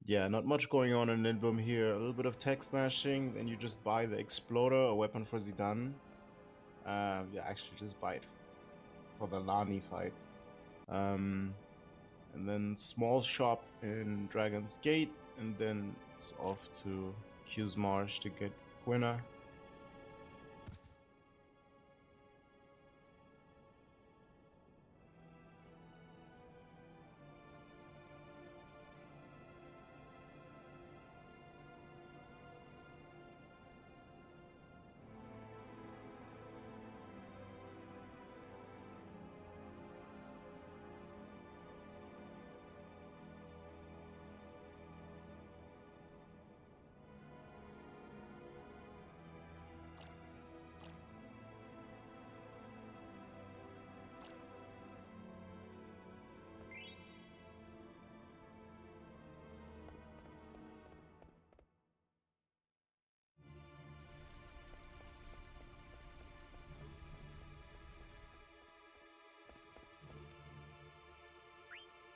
Yeah, not much going on in Lindblom here. A little bit of tech smashing, then you just buy the Exploder, a weapon for Zidane. Yeah, actually just buy it for the Lani fight. And then small shop in Dragon's Gate, and then it's off to Q's Marsh to get Gwynna.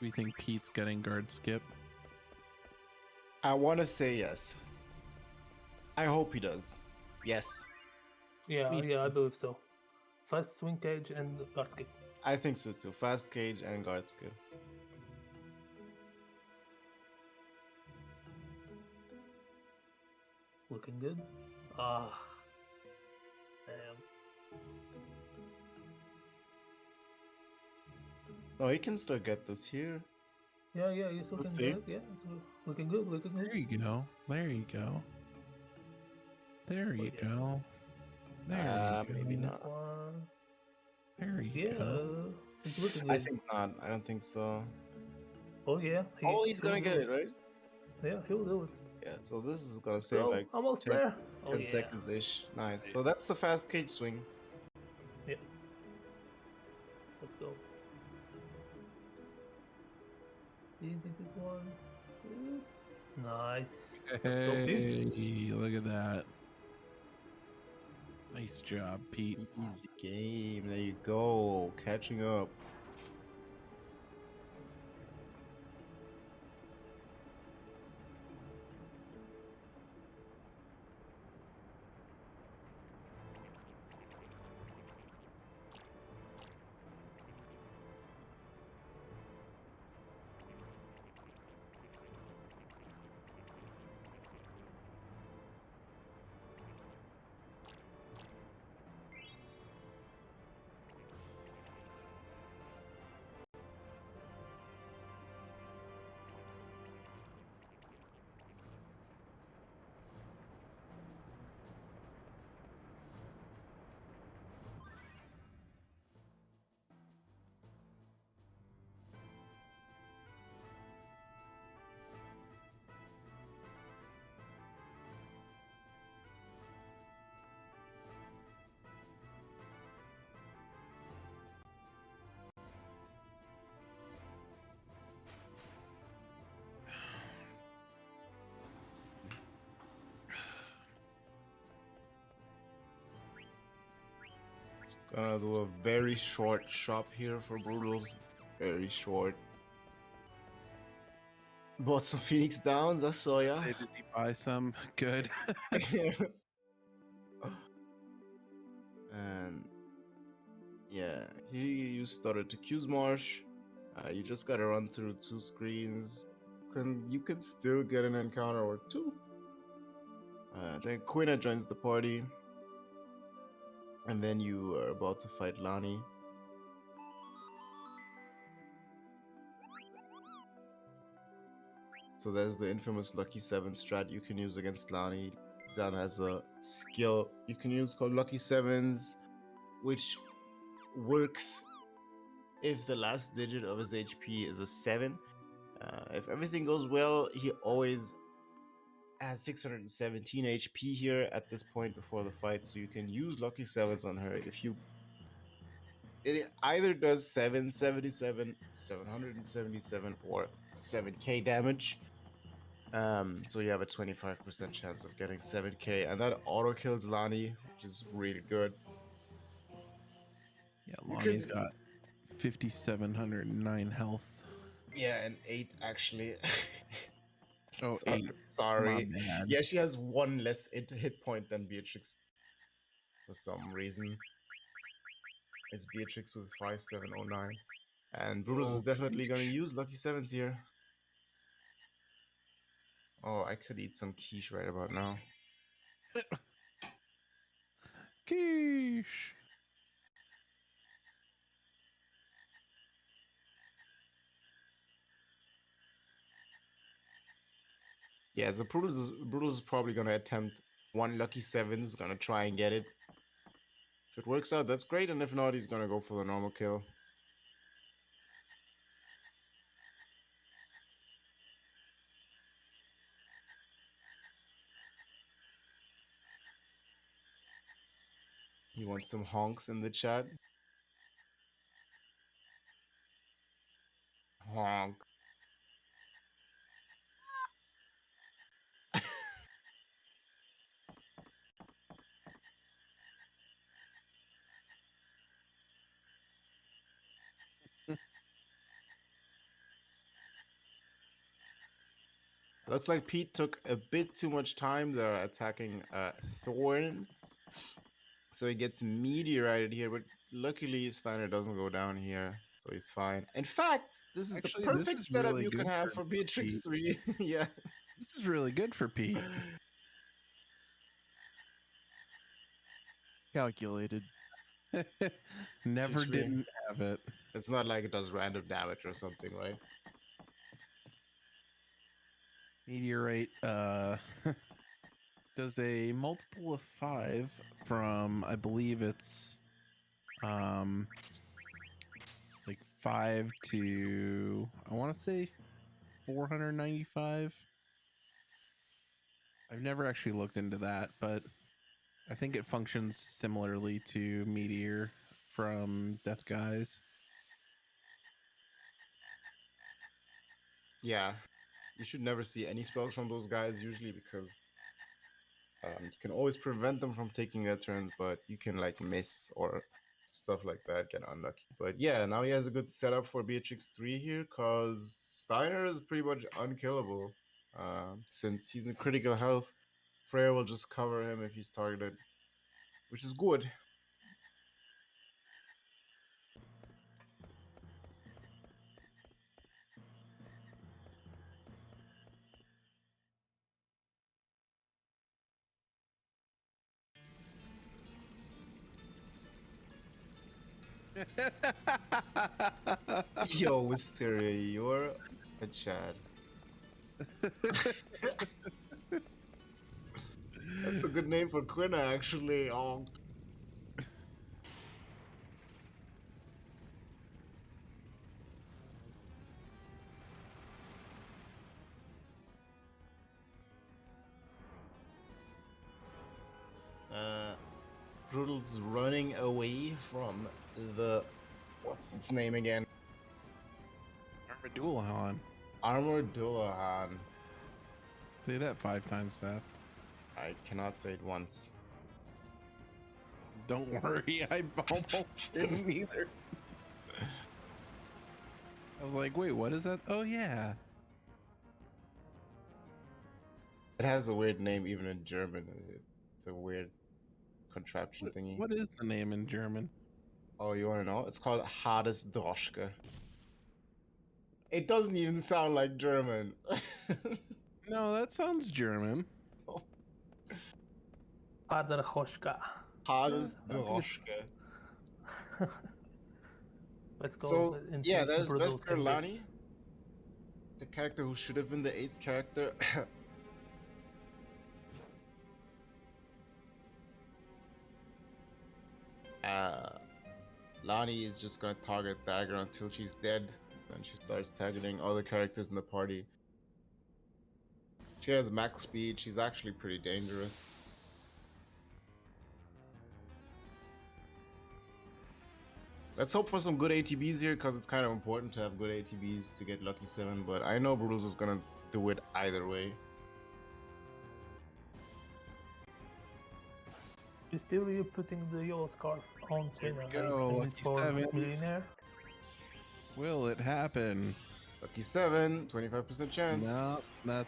Do you think Pete's getting guard skip? I want to say yes. I hope he does. Yes. Yeah, Me yeah, I believe so. Fast swing cage and guard skip. I think so too. Fast cage and guard skill. Looking good. Ah. Damn. Oh, he can still get this here. Yeah, yeah, he's looking Let's see. good. Yeah, it's looking good, looking good. There you go. There you go. There you yeah. go. There you Maybe go. This not. one. There you Yeah, go. it's looking good. I think not. I don't think so. Oh yeah. Oh, he's gonna he'll get do it, right? Yeah, he'll do it. Yeah, so this is gonna save Go, like almost 10 there. Oh 10 yeah. seconds ish. Nice. So that's the fast cage swing. Yeah. Let's go. Easy this one. Ooh. Nice. Let's go, Pete. Hey, look at that. Nice job, Pete. Easy game. There you go. Catching up. Gonna do a very short shop here for Brutals. Very short. Bought some Phoenix Downs, I saw ya. Hey, did he buy some? Good. And yeah, here you started to Q's Marsh. You just gotta run through 2 screens. You can still get an encounter or 2. Then Gwynna joins the party. And then you are about to fight Lani. So there's the infamous Lucky 7 strat you can use against Lani. That has a skill you can use called Lucky 7s, which works if the last digit of his HP is a 7. If everything goes well, he always has 617 HP here at this point before the fight, so you can use Lucky 7s on her if you... It either does 777, 777, or 7k damage. So you have a 25% chance of getting 7k, and that auto kills Lani, which is really good. Yeah, Lonnie's got 5,709 health. Yeah, and 8 actually. Oh, Sorry, 8. sorry. My bad. Yeah, she has 1 less hit point than Beatrix for some reason. It's Beatrix with 5709. And Brutus is definitely gonna use Lucky 7s here. Oh, I could eat some quiche right about now. Quiche. Yeah, so Brutus is probably gonna attempt 1 Lucky 7s, gonna try and get it. If it works out, that's great, and if not, he's gonna go for the normal kill. He wants some honks in the chat. Honk. Looks like Pete took a bit too much time there attacking Thorn. So he gets meteorited here, but luckily Steiner doesn't go down here, so he's fine. In fact, this is Actually, the this perfect is setup really you can good have for for Beatrix Pete. 3. Yeah. This is really good for Pete. Calculated. Never Literally. didn't have it. It's not like it does random damage or something, right? Meteorite does a multiple of 5 from, I believe it's like 5 to, I want to say 495. I've never actually looked into that, but I think it functions similarly to Meteor from Death Guys. Yeah. You should never see any spells from those guys usually because you can always prevent them from taking their turns, but you can like miss or stuff like that, get unlucky. But yeah, now he has a good setup for Beatrix 3 here because Steiner is pretty much unkillable. Since he's in critical health, Freya will just cover him if he's targeted, which is good. Yo, Wisteria, you're a Chad. That's a good name for Quina, actually. Oh. Brutal's running away from the... What's its name again? Armadulahan. Armadulahan. Say that 5 times fast. I cannot say it once. Don't worry, I almost didn't either. I was like, wait, what is that? Oh, yeah. It has a weird name even in German. It's a weird contraption thingy. What is the name in German? Oh, you want to know? It's called Hades Droschke. It doesn't even sound like German. No, that sounds German. Father Hoshka. Hades Droschke. Let's go. So, yeah, there's Brutal's Vesper Lani, habits. the character who should have been the 8th character. Lani is just gonna target Dagger until she's dead. Then she starts targeting other characters in the party. She has max speed. She's actually pretty dangerous. Let's hope for some good ATBs here, because it's kind of important to have good ATBs to get Lucky 7, but I know Brutals is gonna do it either way. Mysterio putting the yellow scarf on Here Quina. we go, It's Lucky for Sevens. Millionaire. Will it happen? Lucky 7, 25% chance. No, that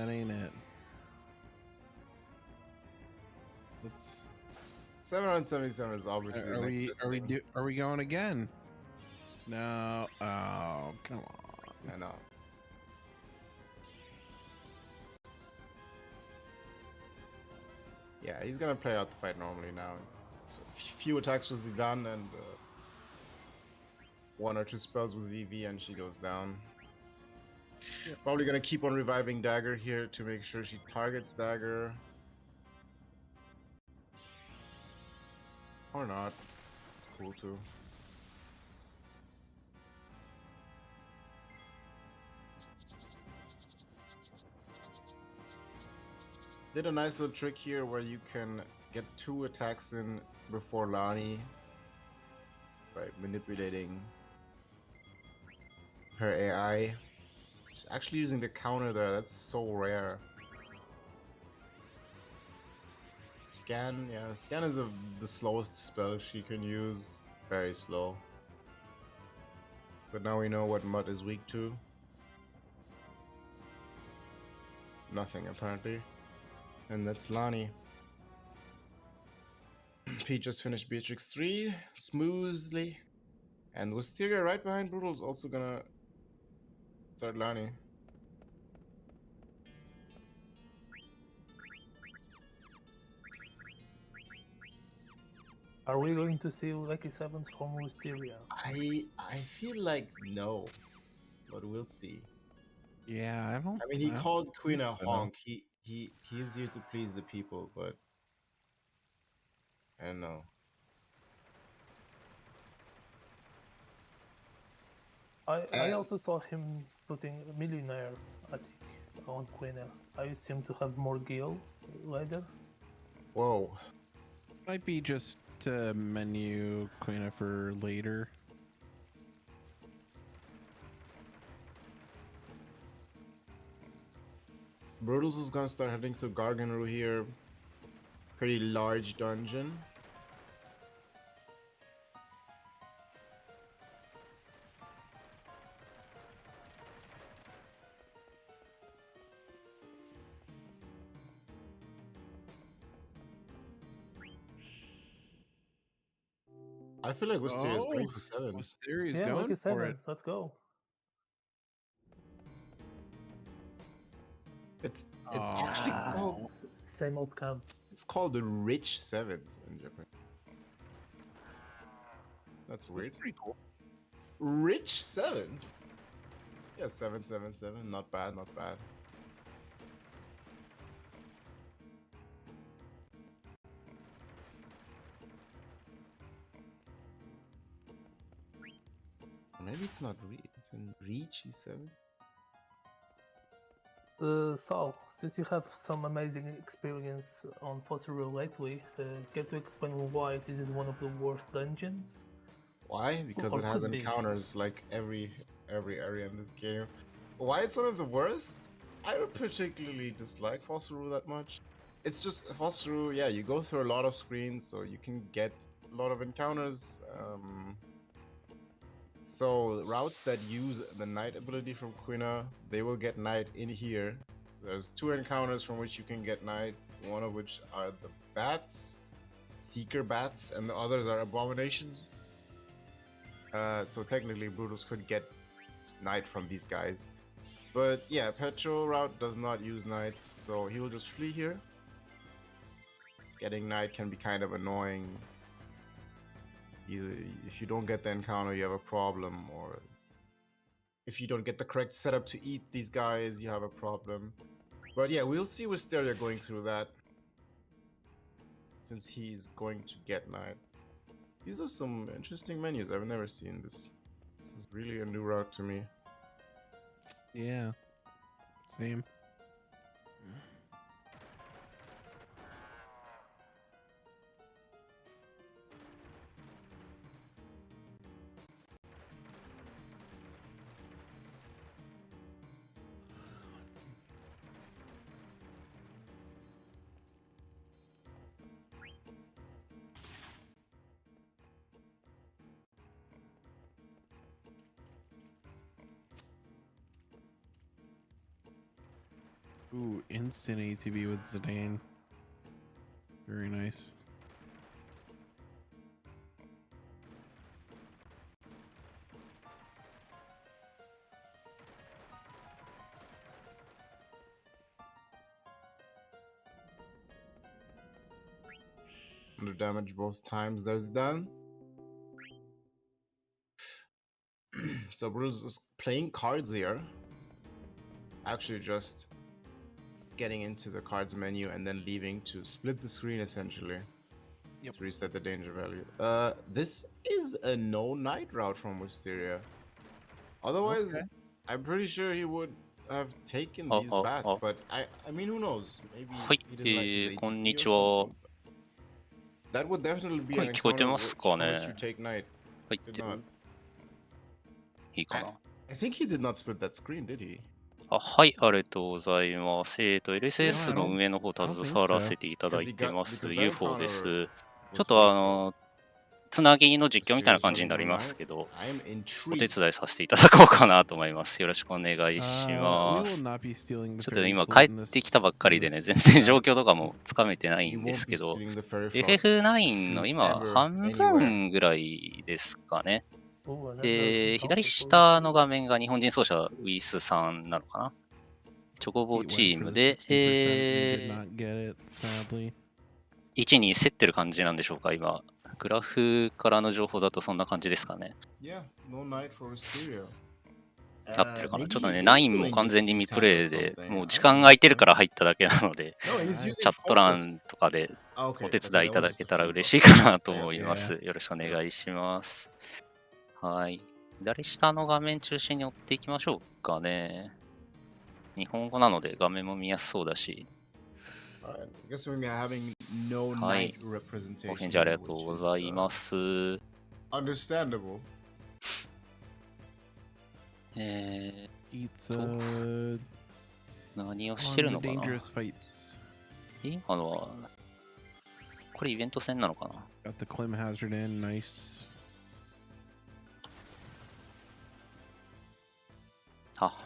ain't it. Let's. 777 is obviously the next best thing. Are we going again? No. Oh, come on. I know. Yeah, he's gonna play out the fight normally now. So few attacks was done, and 1 or 2 spells with VV, and she goes down. Probably gonna keep on reviving Dagger here to make sure she targets Dagger. Or not. It's cool too. Did a nice little trick here where you can get 2 attacks in before Lani by manipulating her AI. She's actually using the counter there. That's so rare. Scan, yeah, scan is the slowest spell she can use. Very slow. But now we know what Mud is weak to. Nothing, apparently. And that's Lani. Pete just finished Beatrix 3 smoothly. And Wisteria right behind Brutal's also gonna start Lani. Are we going to see Lucky Sevens from Wisteria? I feel like no, but we'll see. Yeah, I don't. I mean, he called Queen a so. honk. He's here to please the people, but I don't know. I also saw him putting a Millionaire, I think, on Quina. I assume to have more Gil later. Whoa. Might be just to menu Queen for later. Brutals is gonna start heading to Garganru here. Pretty large dungeon. I feel like Wisteria is going for 7. Wisteria's Yeah, going Lucky for it. Sevens, let's go. It's actually called, Same old camp. it's called the Rich Sevens in Japan. That's weird. That's pretty cool. Rich Sevens? Yeah, 777. Not bad, not bad. Maybe it's not Reach. It's in Reach 7. Sal, since you have some amazing experience on Fossil lately, care to explain why this is one of the worst dungeons? Why? Because Or it has could be. encounters like every area in this game. Why it's one of the worst? I don't particularly dislike Fossil that much. It's just Fossil, yeah, you go through a lot of screens, so you can get a lot of encounters. So routes that use the Knight ability from Quina, they will get Knight in here. There's 2 encounters from which you can get Knight, one of which are the bats, Seeker bats, and the others are abominations. So technically Brutus could get Knight from these guys. But yeah, Petro route does not use Knight, so he will just flee here. Getting Knight can be kind of annoying. Either if you don't get the encounter, you have a problem, or if you don't get the correct setup to eat these guys, you have a problem. But yeah, we'll see Wisteria going through that, since he's going to get Knight. These are some interesting menus. I've never seen this. This is really a new route to me. Yeah. Same. Ooh, instant ATB with Zidane. Very nice. Under damage both times. There's done. So Bruce is playing cards here. Actually, just getting into the cards menu and then leaving to split the screen essentially. Yep. To reset the danger value. This is a no knight route from Wisteria. Otherwise, Okay. I'm pretty sure he would have taken these bats, but I mean, who knows? Maybe はい、 he didn't like his こん ATB に or ちは。 something. That would definitely be an 声聞こえて encounter ますか for ね which you take knight. 入っ Did てる not. いいかな I think he did not split that screen, did he? あ、はい、ありがとうございます。LSS Yeah, の運営の方 I don't 携わ think ら so. せていただいてま Because す that UFO で encounter す。ちょ was っと way too. つなぎの実況みたいな Mysterious 感じに running なり no ます knight. けど、 I am お手 intrigued. 伝いさせていただこうかなと思います。よろしくお願いし We ま will す。 not be stealing ち the ょっと ferry 今 float 帰っ in this, てきたばっかりで in ね、 this 全然 map. 状況とかもつかめてないん He で won't す be けど、 stealing the ferry from FF9 の shoot 今 ever 半 anywhere. 分ぐらいですかね。 Oh, I never で、 encountered 左 those 下の before. 画面が日本人奏者ウィスさんなのかな。チョコボ He チ went ー for ム the で、 60% and did not get it, sadly. 位置に競ってる感じなんでしょうか、今。グラフからの情報だとそんな感じですかね。 Yeah, no knight for Wisteria. 合ってるかな。 Maybe ちょっと he ね、 is 9も doing 完 this 全に in 未 time プレ or イで、 something. もう I 時 don't 間 know 空いてる what's から going 入っただけなので、 on. No, he's チ using ャット欄 focus. とかで Ah, お okay, 手 okay, 伝いい that た was だ just け a たら free 嬉 buff. しいかなと Okay, 思い okay. ます。よろしくお願いします。はい。左下の画面中心に追っていきましょうかね。日本語なので画面も見やすそうだし。 Alright, I guess we are having no はい knight。representation. お返事ありがと which うご is, ざいます。 understandable. It's 何をして on る the のかな dangerous fights. 今のは、これイベント戦なのかな。 Got the Clim Hazard in, nice.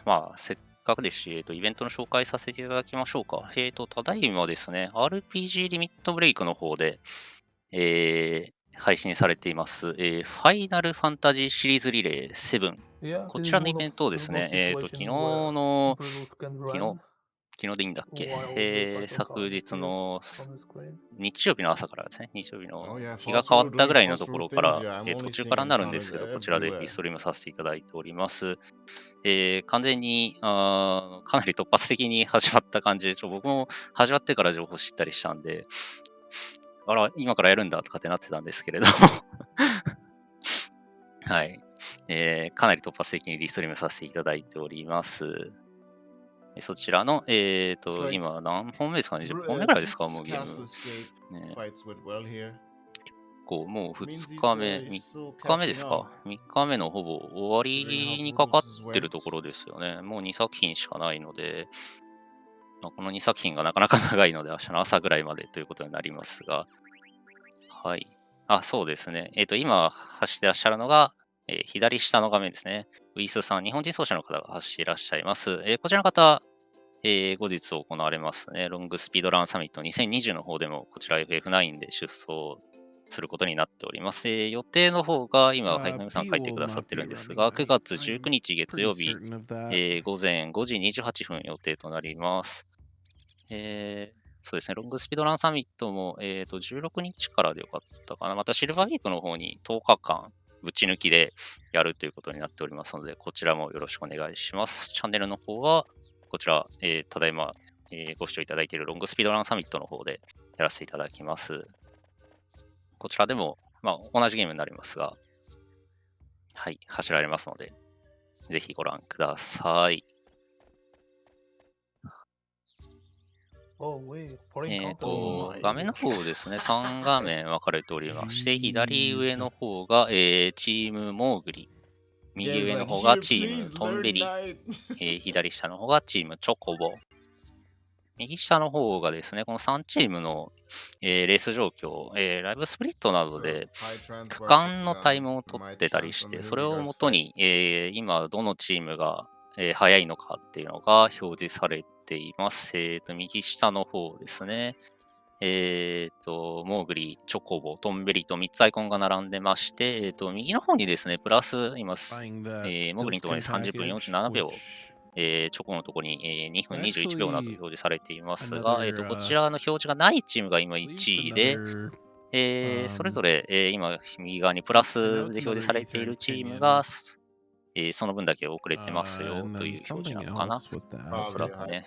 まあ、せっかくですし、イベントの紹介させていただきましょうか。ただいまですね、RPG リミットブレイクの方で、配信されています、ファイナルファンタジーシリーズリレー7。 Yeah, こ this ち is らのイ one ベ of ントをですね、 several 昨日 situations where の、 Bruce can 昨 run 日でいいんだっけ、 while the title 昨 card 日の appears on the screen. 日曜日の朝からですね、日曜日の Oh yeah, 日が fast 変わ forward ったぐ doing らいの fast とこ forward ろか things ら、 here. I'm 途 only 中 seeing からになるんです encounters けど、こちらで everywhere. リストリームさせていただいております。完全にかなり突発的に始まった感じで、僕も始まってから情報知ったりしたんで、あら、今からやるんだとかってなってたんですけれども、はい、かなり突発的にリストリームさせていただいております。そちらの、like 今何本目ですかね、 Bru- 10本目ぐらいですか、 Pete's もうゲー castle ム。 escape ね、 fights went well here. もう Means 2 he's, 日目、 he's 3 still 日目で catching す up. か。3日目のほぼ終わ Considering り how にかかっ Brutus てる went. ところですよね。もう2作品しかないので、この2作品がなかなか長いので、明日の朝ぐらいまでということになりますが、はい。そうですね。今走ってらっしゃるのが、左下の画面ですね。ウィスさん、日本人奏者の方が走っていらっしゃいます。こちらの方、後日行われますね。ロングスピードランサミット2020の方でも、こちら FF9 で出走することになっております。予定の方が、今、ハイフムさん P 書いて will くださっ not て be るんです running が、9 knight. 月 I'm 19日月 pretty 曜日、 certain of that. 午前5時28分予定となります。そうですね、ロングスピードランサミットも、16日からでよかったかな。またシルバーウィークの方に10日間ぶち抜きでやるということになっておりますので、こちらもよろしくお願いします。チャンネルの方は、こちら、ただいま、ご視聴いただいているロングスピードランサミットの方でやらせていただきます。こちらでも、同じゲームになりますが、はい、走られますので、ぜひご覧ください。Oh, wait, for encounters. 画面の方ですね、3画面分かれておりまして、左上の方が、チームモーグリ、右 Game's 上の like, 方が here, チー please ムトン learn ベリ、 knight. 左下の方がチームチョコボ。右下の方がですね、この3チームの、レース状況、ライブスプリットなど So, で high 区 transfer 間のタイ down ムを取 might ってたり chance し on て、 the それを Hildegar's もと fight. に、今どのチームが、速いのかっていうのが表示されています。右下の方ですね。モーグリ、チョコボ、トンベリと3つアイコンが並んでまして、右の方にですね、プラス、今、モーグリのところに30分47秒、チョコのところに、2分21秒など表示されていますが、こちらの表示がないチームが今1位で、それぞれ、今、右側にプラスで表示されているチームが、その分だけ遅れてますよという表示なのかな。おそらくね。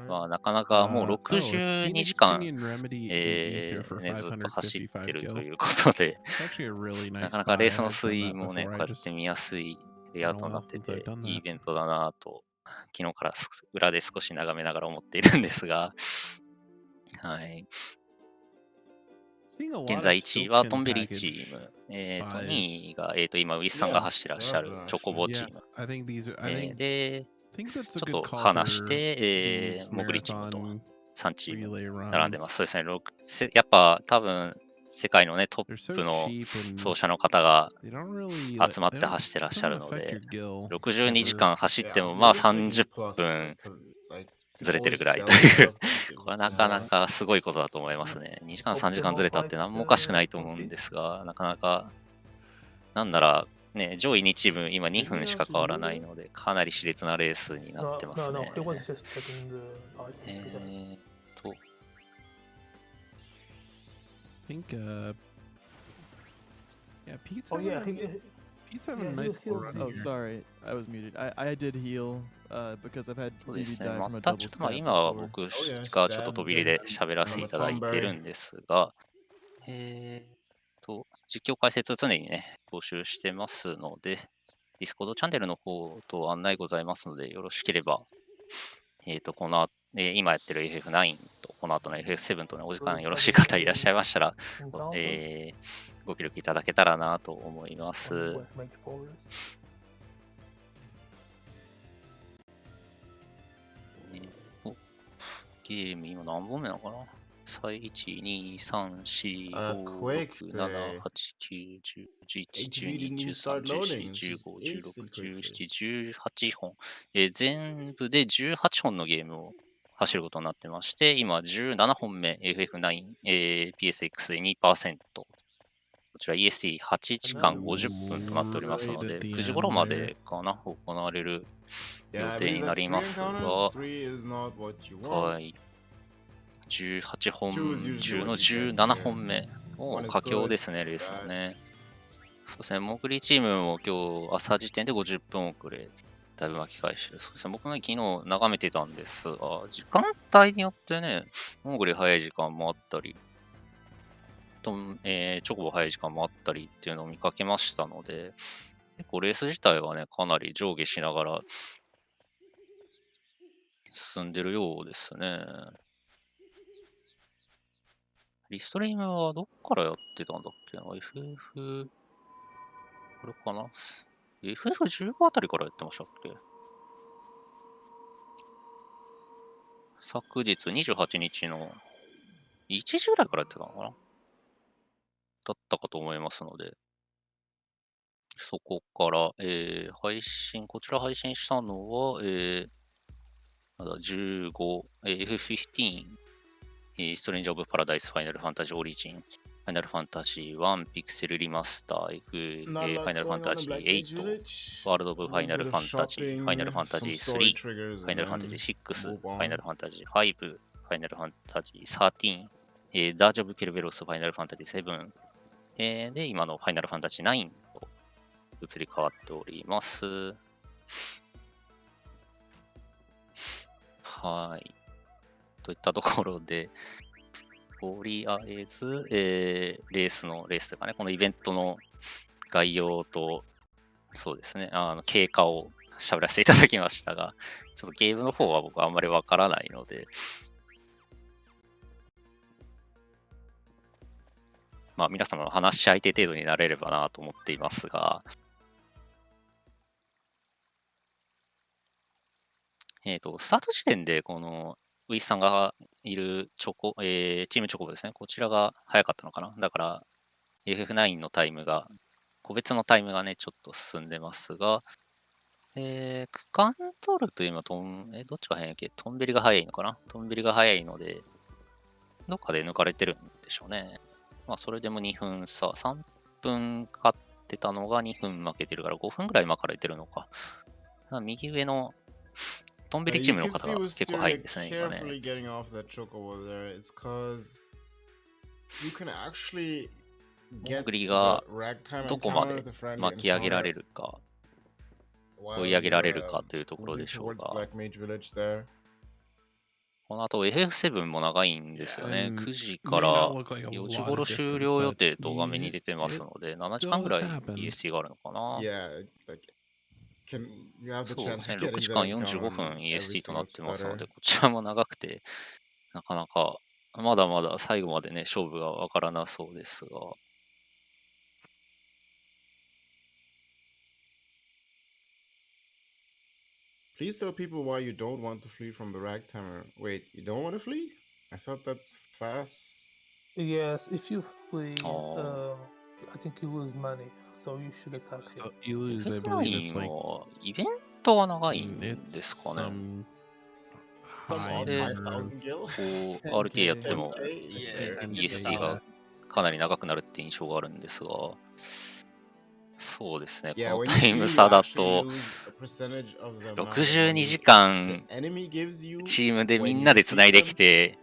まあ、なかなかもう62時間、ずっと走ってるということで、なかなかレースの推移もね、こうやって見やすいレイアウトになってて、いいイベントだなと、昨日から裏で少し眺めながら思っているんですが、はい。現在1位はトンベリーチーム。2位が、今、ウィスさんが走ってらっしゃるチョコボチーム。で、ちょっと離して、モグリチームと3チーム並んでます。そうですね、やっぱ多分、世界のね、トップの走者の方が集まって走ってらっしゃるので、62時間走っても、まあ30分ずれてるぐらいという、これはなかなかすごいことだと思いますね。2時間3時間ずれたって何もおかしくないと思うんですが、なかなか、なんなら、ね、上位2チーム今2分しか変わらないので、かなり熾烈なレースになってますね。Pete's having a nice run Oh, here. sorry. I was muted. I did heal because I've had そうで BB すね。 die from a また double ちょっとまあ stab 今は before. 僕がちょっと飛び入りで喋らせていただいてるんですが、実況解説常にね、募集してますので、ディスコードチャンネルの方と案内ございますので、よろしければ、この後、今やってる FF9 と、この後の FF7 とね、お時間よろしい方いらっしゃいましたら、ご協力いただけたらなと思います。ゲーム今何本目なのかな。1、2、3、4、5、6、7、8、9、10、11、12、13、14、15、16、17、18本。全部で18本のゲームを走ることになってまして、今17本目 FF9、PSX Any%。こちら EST8 時間50分となっておりますので、9時頃までかな、行われる予定になりますが、はい。18本中の17本目。佳境ですね、レースのね。そうですね、モグリチームも今日朝時点で50分遅れ、だいぶ巻き返して、そうですね、僕も昨日眺めてたんですが、時間帯によってね、モーグリ早い時間もあったり、チョコボ早い時間もあったりっていうのを見かけましたので、結構レース自体はね、かなり上下しながら進んでるようですね。リストリームはどっからやってたんだっけな ?FF、これかな ?FF15 あたりからやってましたっけ。昨日28日の1時ぐらいからやってたのかなだったかと思いますので、そこから、こちら配信したのは、まだ15、F15、ストレンジオブパラダイス、ファイナルファンタジーオリジン、ファイナルファンタジー1、ピクセルリマスター、ファイナルファンタジー8、ワールドオブファイナルファンタジー、ファイナルファンタジー3、ファイナルファンタジー6、ファイナルファンタジー5、ファイナルファンタジー13、ダージョブ・ケルベロス、ファイナルファンタジー7、で、今のファイナルファンタジー9と移り変わっております。はい。といったところで、とりあえず、レースというかね、このイベントの概要と、そうですね、経過を喋らせていただきましたが、ちょっとゲームの方は僕はあんまりわからないので、まあ皆様の話し相手程度になれればなと思っていますが、スタート時点でこのウィスさんがいるチームチョコボですね。こちらが早かったのかな。だから FF9 のタイムが、個別のタイムがね、ちょっと進んでますが、区間取ると今、どっちが早いっけ？トンベリが早いのかな？トンベリが早いので、どっかで抜かれてるんでしょうね。まあ、それでも2分差、3分勝ってたのが2分負けてるから5分ぐらい巻かれてるのか。だから右上のトンベリチームの方が結構早いんですね、今ね。モグリがどこまで巻き上げられるか、追い上げられるかというところでしょうが。この後 FF7 も長いんですよね。9時から4時頃終了予定と画面に出てますので、7時間ぐらい EST があるのかな。そうですね、6時間45分 EST となってますので、こちらも長くて、なかなか、まだまだ最後までね、勝負がわからなそうですが。Please tell people why you don't want to flee from the ragtimer. Wait, you don't want to flee? I thought that's fast. Yes, if you flee, I think you lose money, so you should attack him. So you lose, I イ believe it's ン like はイベントは長いん it's ですかね。 Some odd high 5,000 gil. こう RTA やっても Yeah, it's EST がかなり長くなるって印象があるんですが、そうですね、こ Yeah, の when タ you イム flee, 差 you だ actually と lose a percentage of the amount of 62 money 時間 the enemy gives you チームでみ when ん you なで繋い defeat で them. きて、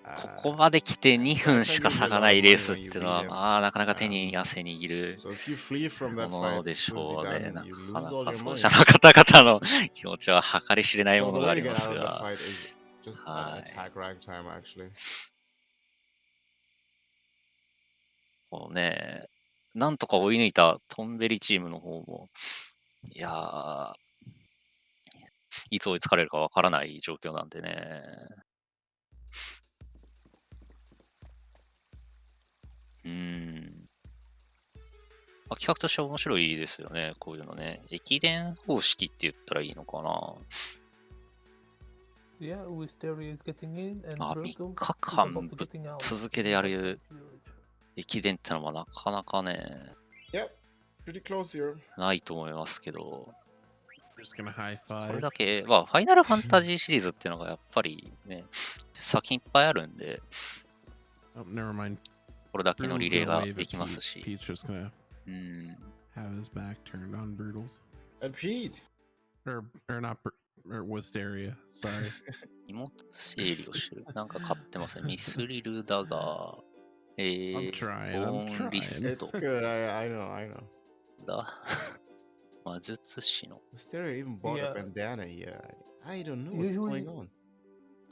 ここまで来て2分しか差がないレースっていうのは、まあ、なかなか手に汗握る So if you flee from も that の fight, で it し slows you ょうね。 down な and you か lose な all か your 奏 money. 者の方々の気持ちは計り知れないも So の the があ way to り get ま out す of that が、 fight is just attack ragtime, actually. こうね、なんとか追い抜いたトンベリチームの方も、いやー、いつ追いつかれるかわからない状況なんでね。企画として面白いですよね、こういうのね。駅伝方式って言ったらいいのかな。Yeah, Wisteria is getting in, and 3 Brutals 日 is 間 about to ぶっ getting out. 続けでやる駅伝ってのはなかなかね、 Yep, pretty close here. ないと思いますけど、 just gonna high これ five. だけ、まあ、ファイナルファンタジーシリーズっていうのがやっぱりね、作品いっぱいあるんで、 Oh, never mind. これだけの Brutal's リレー gonna が wave で at きます Pete. し、 Pete's just gonna have his back turned on Brutals. And Pete. Or not, or Wisteria. Sorry. 荷物整理をしてる。なんか買ってますね。ミスリルだが、I'm trying. ボ I'm ーンリス trying. ト It's good, I know. だ。魔術師の。 Wisteria even bought a Yeah. bandana here. I don't know what's Usually- going on.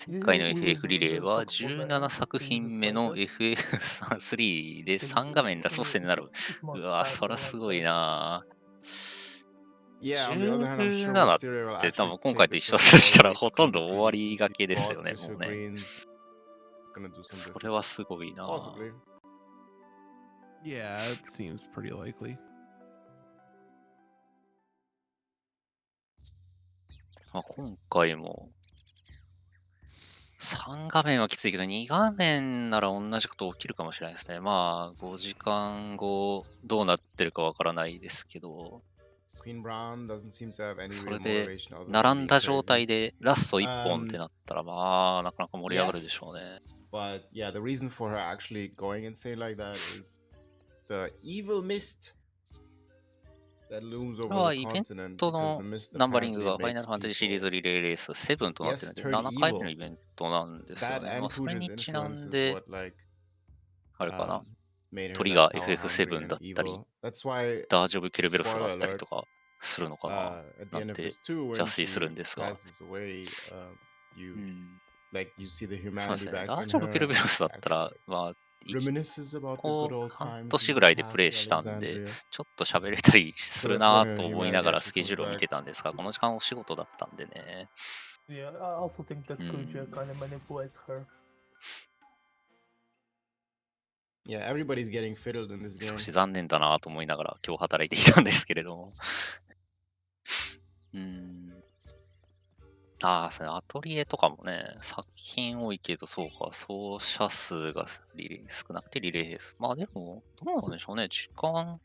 前回の Usually we FF リレーは talk about 17 that 作 in 品目の the FF3 で because 3画面ラスボス戦になる。 it's more うわ、 faster そらすごい like that. な。 Yeah, on the other hand, I'm sure 17 Wisteria will って多 actually 分今 take 回 the と一緒だ turn としたら all the way ほ to とんど complete 終わ since り he がけですよ bought ね、 Mr. もうね。 Green. Gonna do some そ different. れはすごいな。 Possibly. Yeah, it seems pretty likely. まあ、今回も3画面はきついけど2画面なら同じこと起きるかもしれないですね。まあ5時間後どうなってるかわからないですけど、 Queen Brown doesn't seem to have any そ real れで motivation other than 並ん being だ状 crazy. 態でラスト1本ってなったらまあなかなか盛り上がるでしょうね。 But yeah, the reason for her actually going insane like that is the evil mist that looms こ over れは the イベン continent ト because の the mist ナンバリング apparently がファイナ makes ルファンタジーシリーズ people リレーレース7となってる Yes, ので turn 7回目 evil. のイベントなんですよ That ね。まあ and それ Pooja's にちなん influence is で what like あれかな、 made her 鳥 that が power hungry FF7 and だったり evil. That's why ダージョブ・キルベロスがあ spoiler ったり alert とかするのかな at the な end ん of て this 2when 邪推する she んですが、 passes away, you うん、 like you see the そうです humanity ね。 back ダー in ジョブ・キル her ベロスだったら actually まあ reminisces about the こ good う old 半 times 年 in ぐ the らいでプレイ past したんで Alexandria. ちょっと喋れたりす So る that's な when と her 思いなが humanity らスケ actually ジュー comes ルを見 back. てたんですが、この時間お仕事だったんでね。 Yeah, I also think that Kuja kind of manipulates her. Yeah, everybody's getting fiddled in this 少 game. し残念だなと思いながら今日働いていたんですけれども。ああ、それアトリエとかもね、作品多いけど、そうか、走者数が少なくてリレーです。まあでも、どうなんでしょうね。時間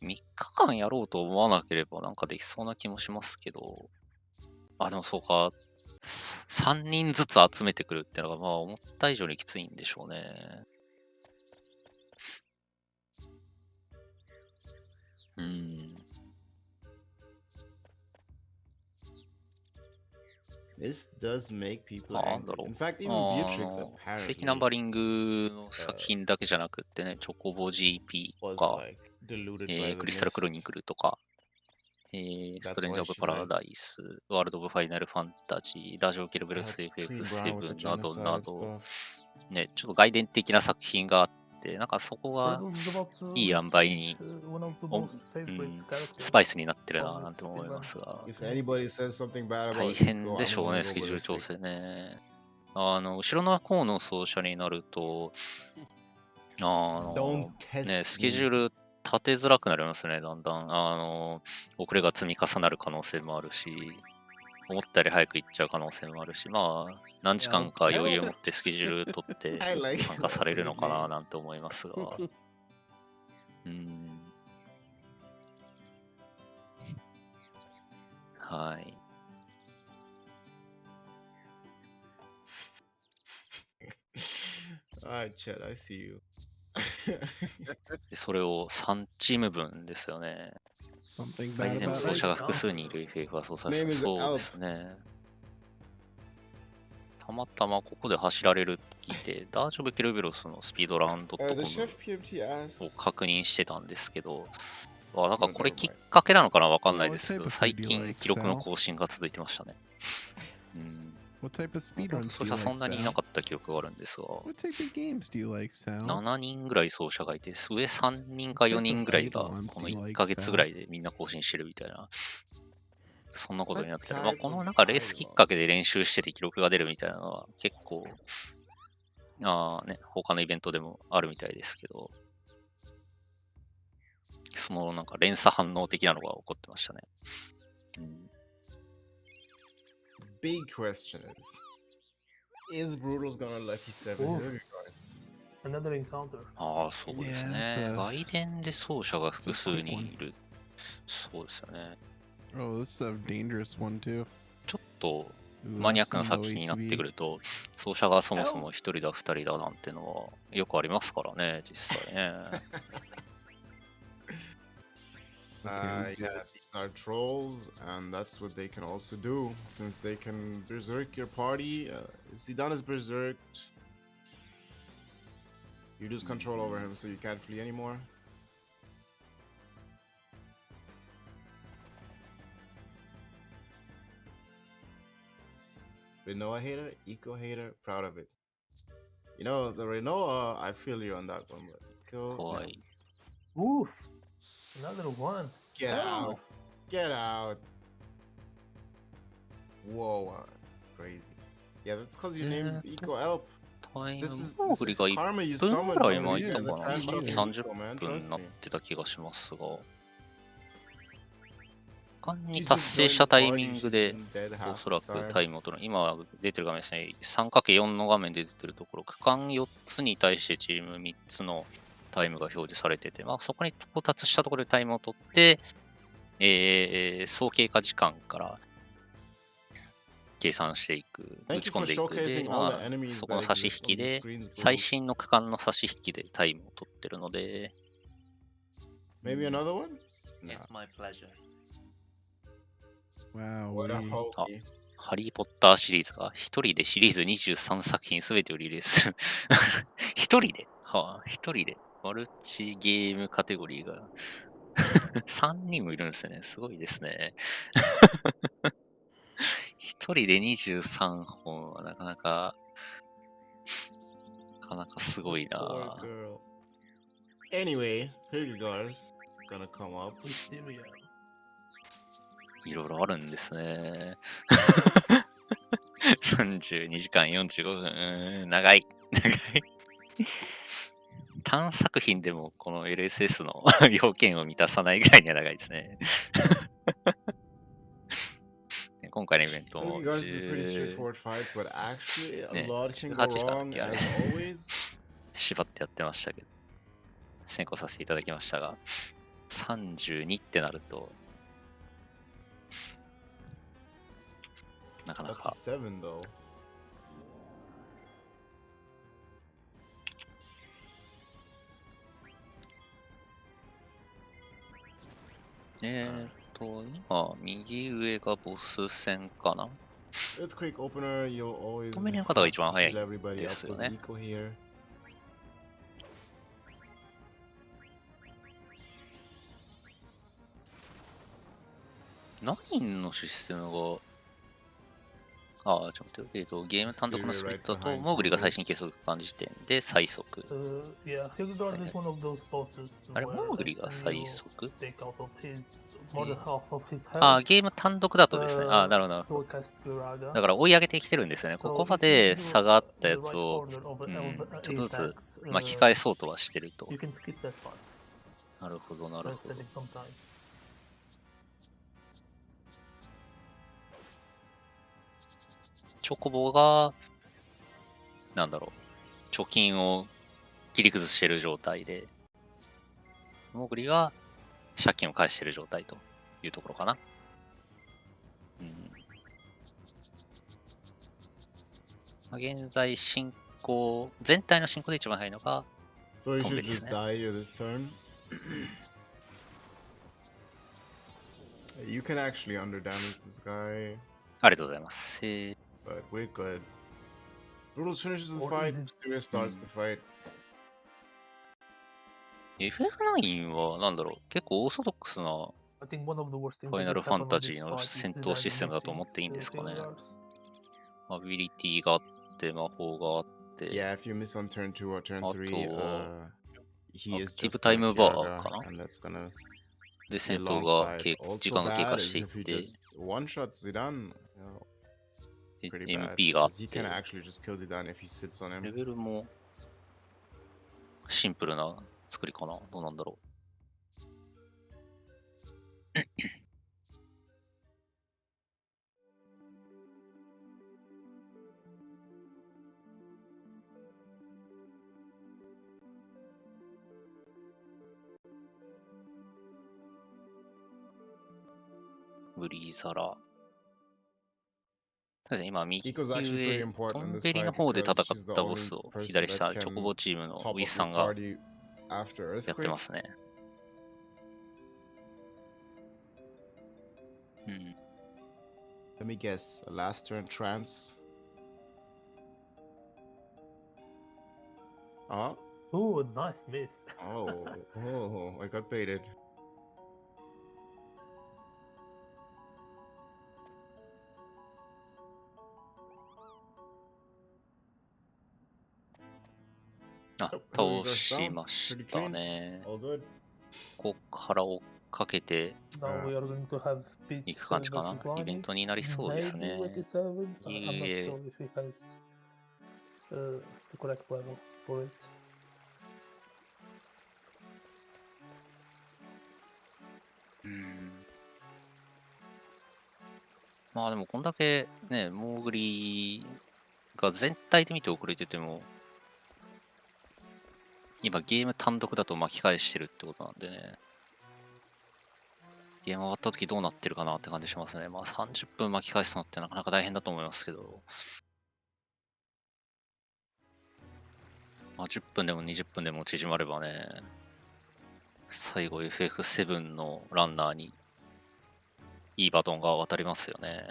3日間やろうと思わなければなんかできそうな気もしますけど、でもそうか、3人ずつ集めてくるってのが、思った以上にきついんでしょうね。This does make people なんだ angry. ろう。 In fact, even Beatrix 正規ナンバ apparently リングの作品だけじゃなくってね、チョコボ GP と was か、 like deluded by ク the リスタルクロニ mist. クルとか、ストレンジ why ャー・オブ・ she パラ died. ダイス、ワールド・オブ・ファイナル・ファンタジー、ダージョン・キルブレス Clean Brown with the FF7 などな genocide ど、 stuff. ね、ちょっと外伝的な作品があって、なんかそこ Kratos が is about to いい塩梅 receive に one of the お most favorite スパイ characters スになってるな from なんて思い Speedrun. ますが、 If anybody says something bad 大 about 変 Eco, で I'm しょう gonna ね、 go スケジュール調 ballistic. 整ね。後ろの方の走者になると、Don't ね、 test スケジュー me. ル立てづらくなりますね、だんだん。遅れが積み重なる可能性もあるし、思ったより早く行っちゃう可能性もあるし、何時間か余裕を持ってスケジュール取って I like 参加されるのか that. ななんて思いますが。はい。Alright, Chet, I see you. でそれを3チーム分ですよね。 Something 相 bad 手でも about 走 it. 者が複数人いる FF はそうさ Name is そうですね。たまたまここで走られるって聞いて、ダージョブ・ケルベロスのスピードラン the .com chef PMT を asks. 確認してたんですけど、なんかこれ Never きっ mind. かけなのかなわかんない What ですけ type ど、 of 最 food do you 近 like, 記録の Sal? 更新が続いてましたね。What type of もともと speedruns 走 do 者 you そん like, なにい Sal? なかった記憶があるんですが、 What type of games do you like, Sal? 7人ぐらい走者がいて、上3人か4人ぐらいがこの1ヶ月ぐらいでみんな更新してるみたいな、そんなことになってる。このなんかレースきっかけで練習してて記録が出るみたいなのは結構、他のイベントでもあるみたいですけど、そのなんか連鎖反応的なのが起こってましたね。Big question is Brutal's gonna lucky 7 Oof. here, guys? Another encounter. そうです Yeah, ね。 that's a- 外伝で走者が複数 that's a quick 人 one. いる。そうですよね。 Oh, this is a dangerous one too. ちょっと Ooh, マニアッ that's クな some 作 low 品になってく ATB. ると、走者がそもそも1人だ2人だなんてのはよくありますからね、実際ね。Okay, Yeah, these are trolls, and that's what they can also do, since they can berserk your party. If Zidane is berserked, you lose control over him, so you can't flee anymore. Renoa hater, eco hater, proud of it. You know, the Renoa, I feel you on that one, but eco, 怖 no. い。 Oof. Another one. Get Oh. out. Get out. Whoa, crazy. Yeah, that's because you named Eco Elp. タイム This is 振り this が is 1 karma you 分 summoned. ぐらい Over 前 you いた guys か are な。 trash 正直 talking 30 Eco, man. 分に Trust なっ me. てた気がしますが、他 You に just 達成 joined し the たタイ party. ミ You ン should グ have で been dead お half そら the く time. タイムを取る。今出てる画面ですね。3×4 の画面で出てるところ、区間4つに対してチーム3つのタイムが表示されてて、そこに到達したところでタイムを取って、総経過時間から計算していく、打 Thank ち you 込 for んでいく。で、 showcasing all the enemies そこの that 差し引 exist き on the で、 screens, 最 Brutals. 新の区間の差し引きでタイムを取ってるので、 Maybe another one? Nah. It's my pleasure. Wow. What a we- hokey. ハリー・ポッターシリーズが一人でシリーズ23作品すべてをリリースする。一人で一人でマルチゲームカテゴリーが3人もいるんですよね。すごいですね。一人で23本はなかなかすごい Poor な。 girl. Anyway, Hildegar's gonna come up. Wisteria. いろいろあるんですね。32時間45分。長い。単作品でもこの LSS の要件を満たさないぐらいには長いですね。今回のイベントも Hildegar's is a pretty straightforward fight, but actually a ね、 lot can 18 go 時間だっ wrong けあれ as always. 縛ってやってましたけど、先行させていただきましたが、32ってなると、なかなか。 Lucky 7 though. 今、右上がボス戦かな。 It's quick opener, you'll always 止めの方が一番早い heal everybody で up すよ with ね。 eco here. 9のシステムが、ちょっと待って、ゲーム単独のスプリットだと、モーグリが最新計測感時点で最速。Yeah, Hildegard is one of those bosses あれ、モ where ーグリが as 最 you 速 take out of his more than half of his health, ゲーム単独だとですね。なるほど、なるほど。 to cast Guraga. だから追い上げてきてるんですよね。こ So こま if で you 差があった do や the つ right を、 order of ちょっとずつ attacks, 巻き返そうとはしてると。 you can skip that part. なるほど、なる By ほど。 saving some time. チョコボが、なんだろう、貯金を切り崩してる状態で、モーグリが借金を返してる状態というところかな。現在進行、全体の進行で一番早いのが、 So you should Company just ですね。 die here this turn. You can actually under damage this guy, ありがとうございます。 but we're good. Brutus finishes the Or fight, is it- Mysteria starts the fight. FF9 はなんだろう、結構オーソドックスな I think one of the worst things ファイ that ナル could ファ happen ン on タ this ジーの fight 戦 is 闘 that システムだと missing 思っていいんですかね。 Hildegard's. アビリティがあって、魔法があって、 Yeah, if you miss on turn 2 or turn 3, he is Active just time gonna bar Kiaraga, かな。 and that's gonna で、 be a 戦 long 闘が fight. 時 Also 間が経 bad 過 is してい if he って、 just one-shots Zidane. Pretty bad, MP があっ because he て、 can actually just kill Zidane if he sits on レ him. ベルもシンプルな作りかな。どうなんだろう。ブリーザラ。そうですね、今、右 Eco's actually 上 pretty、important ト in ン this ベリの fight 方で because 戦 she's the ったボ only スを person 左 that 下、チョコボ can チームの top ウィ up スさ your んが party after やって Earthquake. ますね。Let me guess, a last turn trance. Oh, Ooh, nice miss. I got baited. 倒しましたね。 All good. ここから追っかけて Now we are going to have Pete いく感じかな。 versus イベン Lani. トになりそうです Maybe ね。 Lucky Sevens. I'm not いえ sure if he has the correct level for it. まあでもこんだけね、モーグリが全体で見て遅れてても、今ゲーム単独だと巻き返してるってことなんでね。ゲーム終わった時どうなってるかなって感じしますね。まあ30分巻き返すのってなかなか大変だと思いますけど。まあ10分でも20分でも縮まればね、最後 FF7 のランナーにいいバトンが渡りますよね。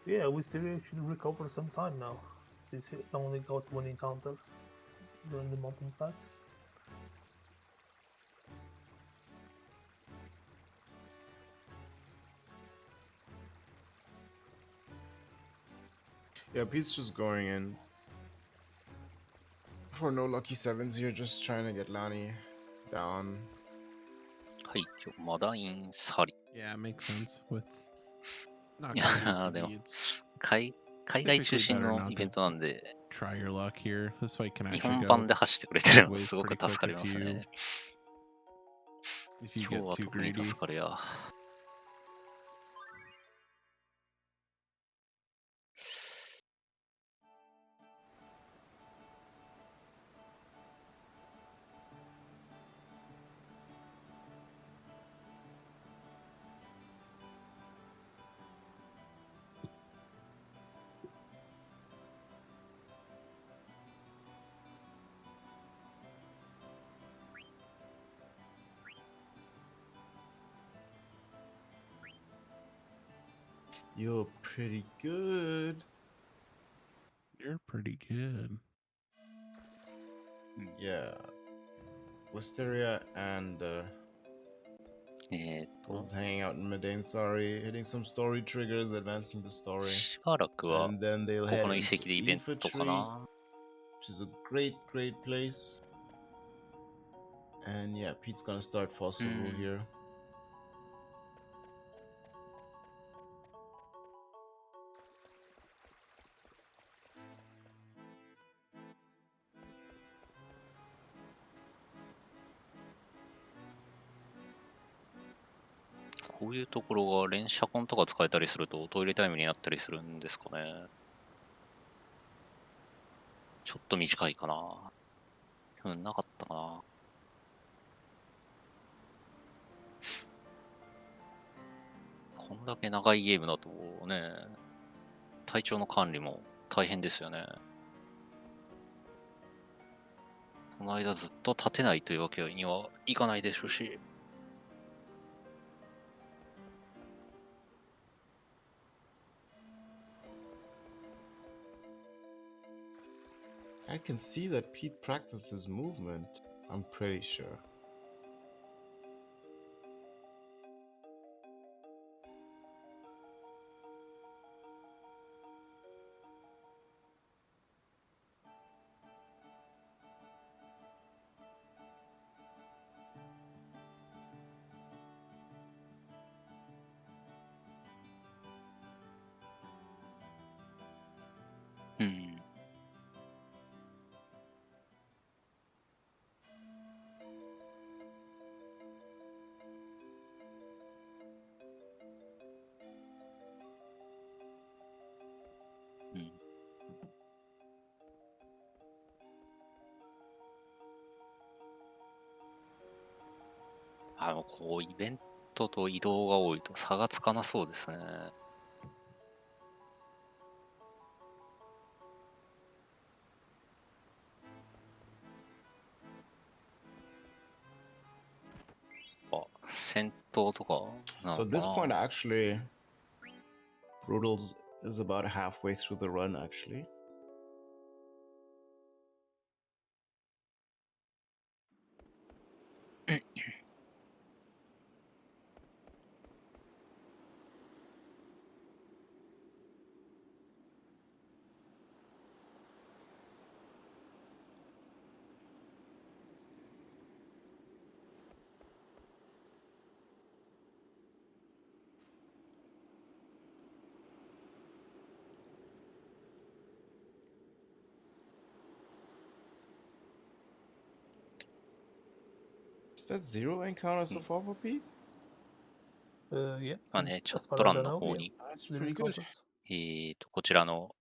Yeah, we still should recover some time now, since he only got one encounter during the mountain path. Yeah, Pete's just going in for no lucky sevens here, just trying to get Lani down. はい、今日マダインサリ。 Yeah, it makes sense with not い great やーでも it's 海外中心のイベントなんで、 try your luck here. This fight can 日 actually 本 go 版で走ってくれてるの ways すごく pretty 助か quick りますね。 if you 今日 get は too 特に greedy. 助かるや。You're pretty good. You're pretty good. Yeah. Wisteria and was hanging out in Medan Story, hitting some story triggers, advancing the story. しばらくは And then they'll こ head この遺 into 跡でイベントか Infantry, な。 which is a great, great place. And yeah, Pete's gonna start fossil rule here. こういうところが連射コンとか使えたりするとトイレタイムになったりするんですかね。ちょっと短いかな。なかったかな。こんだけ長いゲームだとね、体調の管理も大変ですよね。この間ずっと立てないというわけにはいかないでしょうし。I can see that Pete practiced his movement, I'm pretty sure.こうイベントと移動が多いと差がつかなそうですね。戦闘とかなのかな。So at this point actually Brutals is about halfway through the run actually. Is that 0 encounter so far for Pete? Yeah. まあね、チャット欄の方に、こちらの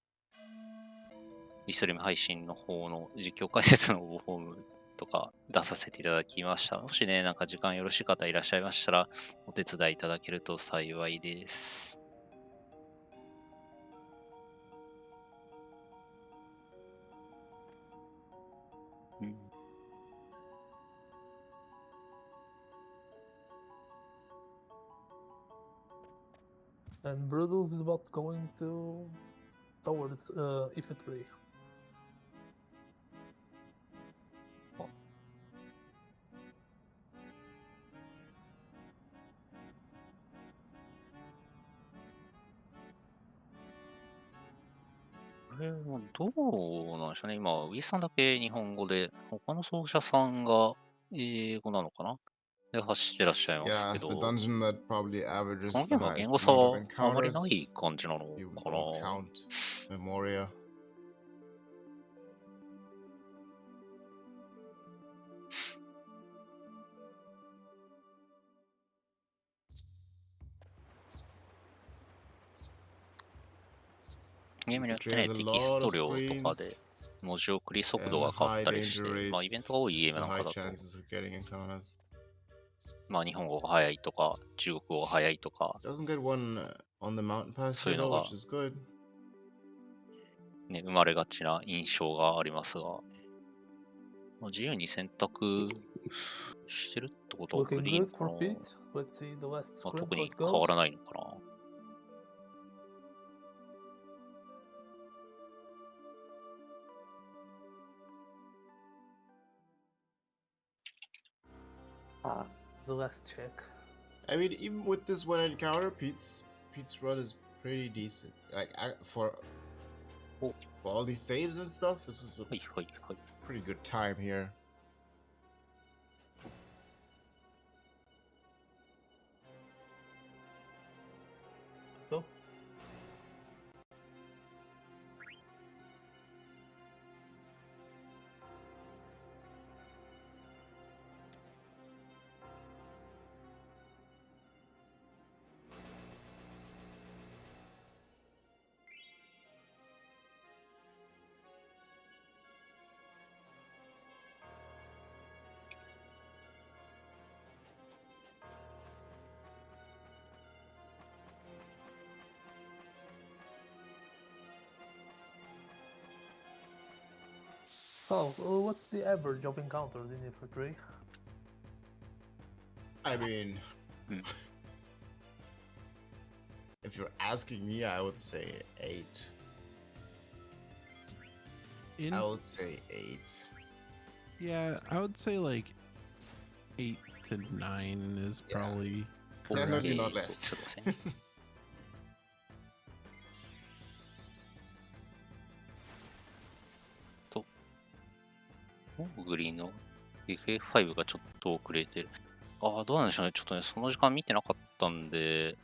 リストリーム配信の方の実況解説の応募フォームとか出させていただきました。もしね、なんか時間よろしい方いらっしゃいましたら、お手伝いいただけると幸いです。And Brutals is about going towards Infantry.これはどうなんでしょうね。今、ウィスさんだけ日本語で、他の奏者さんが英語なのかなで走ってらっしゃいますけど、このゲームは言語差はあまりない感じなのかな。ゲームによってね、テキスト量とかで文字送り速度が変わったりして、まあイベントが多いゲームなんかだと、まあ日本語が早いとか、中国語が早いとか、そういうのが、ね、生まれがちな印象がありますが、まあ、自由に選択してるってことはグリーンかな。まあ、特に変わらないのかな。The last check. I mean, even with this one encounter, Pete's run is pretty decent. Like for all these saves and stuff, this is a pretty good time here. Let's go. So, what's the average of encounters in F3? I mean, if you're asking me, I would say 8. I would say 8. Yeah, I would say like 8 to 9 is probably definitely not less. モーグリの FF5 がちょっと遅れてる。ああ、どうなんでしょうね。ちょっとね、その時間見てなかったんで。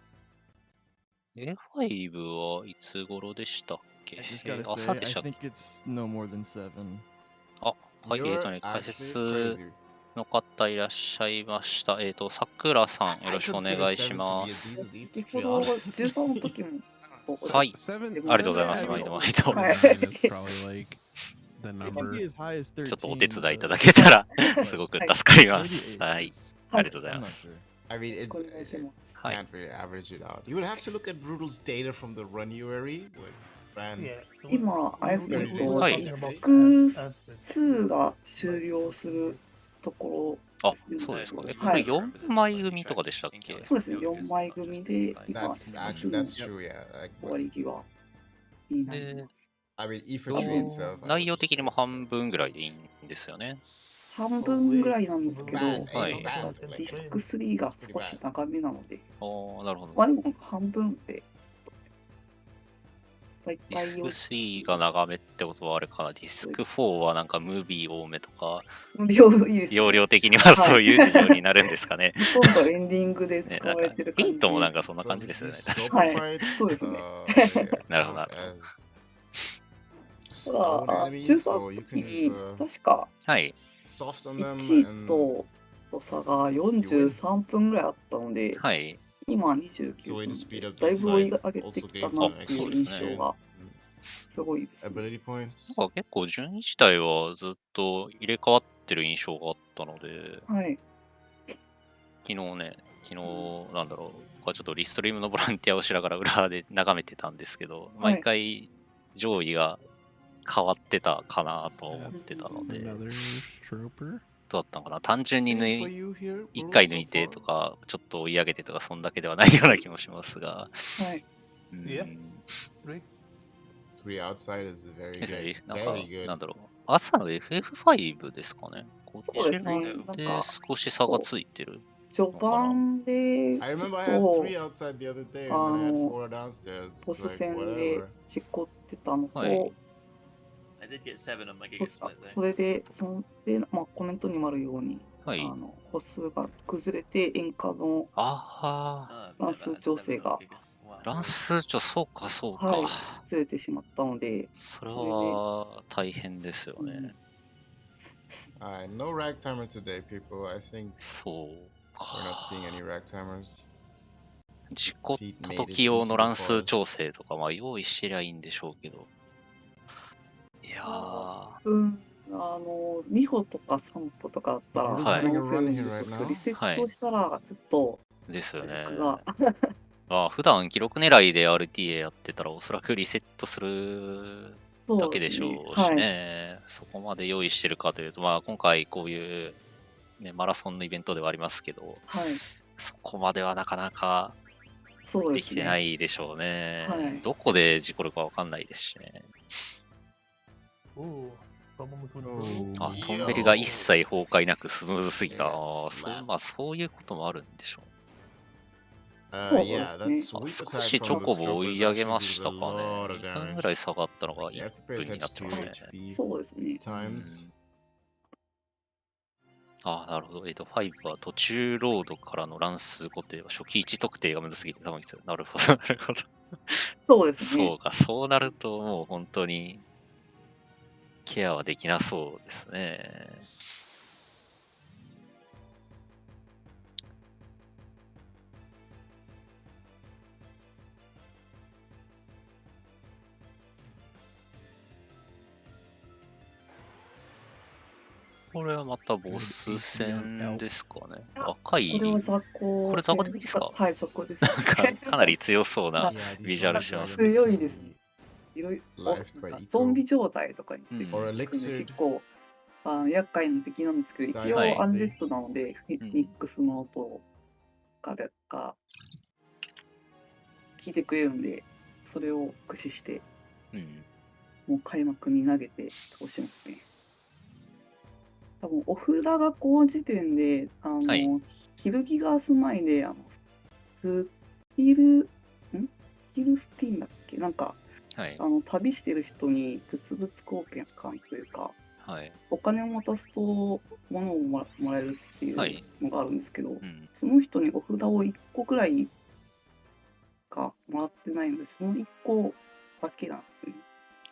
F5 はいつ頃でしたっけ？ I just gotta 朝 say, でした I っけ？ think it's no more than 7. あ、はい、You're 解 actually 説 crazy. の方いらっしゃいました。さくらさん、よろしくお願いし I consider ま 7 to be a す。 decent defense, 先 to ほ be ど honest. 13の時もはい、 7ありがとうございます。毎度毎度。はい 9 is probably like the It can be number. as high as 13. ちょっとお手伝いいただけたらすごく助かりま Maybe す。 8はい、 is. ありがとうござい I'm ま not す。 sure. I mean, よろし it's くお願いします はい。 can't really average it out. You would have to look at Brutal's data from the Runuary, what ran Yeah, so 今、あれですね、 30 days はい talking about 複 average. 数が終了するところあですね。、そうですか。これはい。 4枚組とかでしたっけ？そうですね、4枚組で、今、 That's 複 actually 数の that's true, yeah. Like, 終わり際になりでます。 I mean, E ど for う tree itself. I would 内容 just 的 say にも it's 半分ぐらいでいいんですよね。半分ぐらいなんですけど、 bad. はい It's bad. デ Like, ィスク3が少し長めなので、ああ、なるほど。まあでも半分で、大ディス体ク3が長めってことはあれかな。ディスク4はなんかムービー多めとか、秒いいですね。容量的にはそういう事情になるんですかね。ほとんどエンディングでね、使なんかわれてる感じ8もなんかで。そんな感じですよね。 these 確か stopper はい fights, そうですね。 they なるほど。 count as た stone だ、 enemies, 13 so の you 時 can に use 確かはい。 soft on them 1位 and と差が43分ぐらいあったので、はい。今 it's 29 a way 分 to speed で up だい these ぶ追い fights. 上げて Also きた gain な some っていう extra 印象が mm, すごいですね。 ability points. なんか結構順位自体はずっと入れ替わってる印象があったので、はい。昨日なんだろう、僕はちょっとリストリームのボランティアをしながら裏で眺めてたんですけど、毎回上位が変わってたかなと思ってたので、 Another Stroper. どうだったのかな。単純に Any for you here, 1 Brutal, 回 so 抜いて far? とか、ちょっと追い上げてとか、そんだけではないような気もしますが。はい。うん Yeah. Three. 3 outside is very です good. ねなんか Very good. なんだろう。朝の FF5 ですかね。こちそうですね。らなんでか、少し差がついてる。序盤で、 I ちょ remember っ I had と 3 outside the other day and then I had 4 downstairs. ボ It's ス like 戦で whatever. 事故ってたのと、はい I did get 7 on my ボ Giga ス Split そ though. れで、まあ、コメントにもあるように、はい。歩数が崩れて、塩化の ああ、 Oh, I've 乱 never 数 had 調 7整 on が、 Gigas. Wow. 乱数値、そうか、そうか。はい、ずれてしまったので、それは大変ですよね。 Alright, no rag timer today, people. I think そう we're not seeing か。 any rag timers. 事故った時用の乱数調整とか、まあ用意してりゃいいんでしょうけど。いやー、 2歩とか3歩とかあったら、 Brutal's はい having a 可能性あ run るん here でしょ right うけど、 now. リセットしたら、ちょっとですよね記。録が、あ普段記録狙いで RTA やってたら、おそらくリセットするだけでしょうしね。そこまで用意してるかというと、まあ今回こういう、ね、マラソンのイベントではありますけど、はい、そこまではなかなかそうですね。できてないでしょうね。はいどこで事故るかわかんないですしね。 Ooh, problems with Oh, rules. あ、トンネルが一切崩壊なくスムーズすぎた。ああ、まあそういうこともあるんでしょう。Yeah, that あ sweep 少 attack し from チョ the コボ追 Strokers い上げ actually まし deals た a か lot ね。 of 2分ぐ damage. らい下がったのが You 1 have to pay 分になっ attention て to ま your すね。HP そうですね。 times. ああ、なるほど。5は途中ロードからの乱数固定は初期位置特定がむずすぎて多分必要。なるほど、なるほど。そうですね。そうか、そうなるともう本当にケアはできなそうですね。これはまたボス戦ですかね。赤い。これは雑魚。これ雑魚的ですか？はい、雑魚です。かなり強そうな Yeah, these ビジュアル zombies してます dragons ね。強い can です。 be いろいろ lifed なん by かゾンビ eco 状態とかにうん or 含め elixir. 結構厄介な敵なんですけど、一応はいアンデッドなので、フうんェニックスの音が効いてくれるんで、それを駆使して、うん。もう開幕に投げて倒しますね。多分お札がこの時点で、はいヒルギガース前で、スティルスティーンだっけなんか、はい。旅してる人に物々貢献感というか、はい。お金を渡すと物をもらえるっていうはいのがあるんですけど、うん。その人にお札を1個くらいかもらってないので、その1個だけなんですね。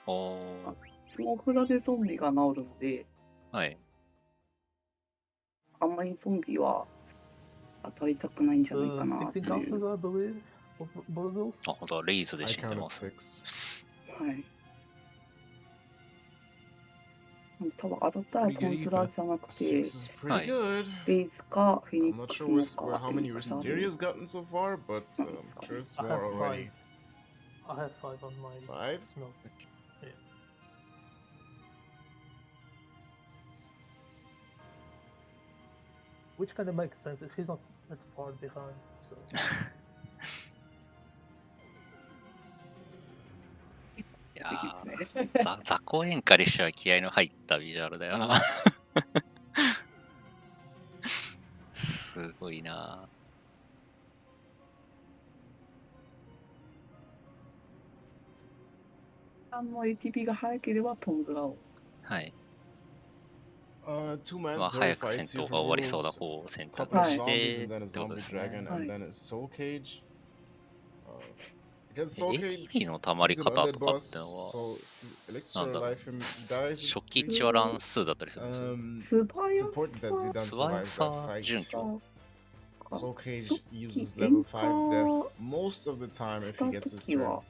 おー。そのお札でゾンビが治るので、はい。あんまりゾンビは当たりたくないんじゃないかな6っていう。 encounters, I believe, for Burgos. あ、ほんとだ、レイズで I 死んで counted ます。 6. はい。多分当たったら Pretty ト good ンスラじゃなく6て、 is pretty Hi. good. レイズかフェニ I'm ッ not クス sure の where, か how フェニ many ックスある Rysteria's gotten so far, but I'm sure it's I more have already. 5. I have 5 on my 5? notes. Yeah. Which kind of makes sense if he's not that far behind. So いやできますね。ー、雑魚演歌にしては気合の入ったビジュアルだよな。すごいな。ATP が早ければトンズラを。はい。 Two man まあ、 turret 早く戦 fights here 闘 for が終わりそうな Brutals. 方を選 Couple 択 of し zombies て and then a ってことで zombie すね。 dragon はい and then a soul cage. Against soul cage, ATP の溜まり he's an 方 undead とかっ boss, てのは、 so if you elixir なんだろう。 alive him, he dies. It's 初期 pretty 値は乱数だったりするんですよ。 素早 it's important さ that Zidane 素早 survives that さ fight. 準拠。 Soul 初 Cage 期 uses 演 level 歌 5 death most of the time し if た he gets his 時 turn. は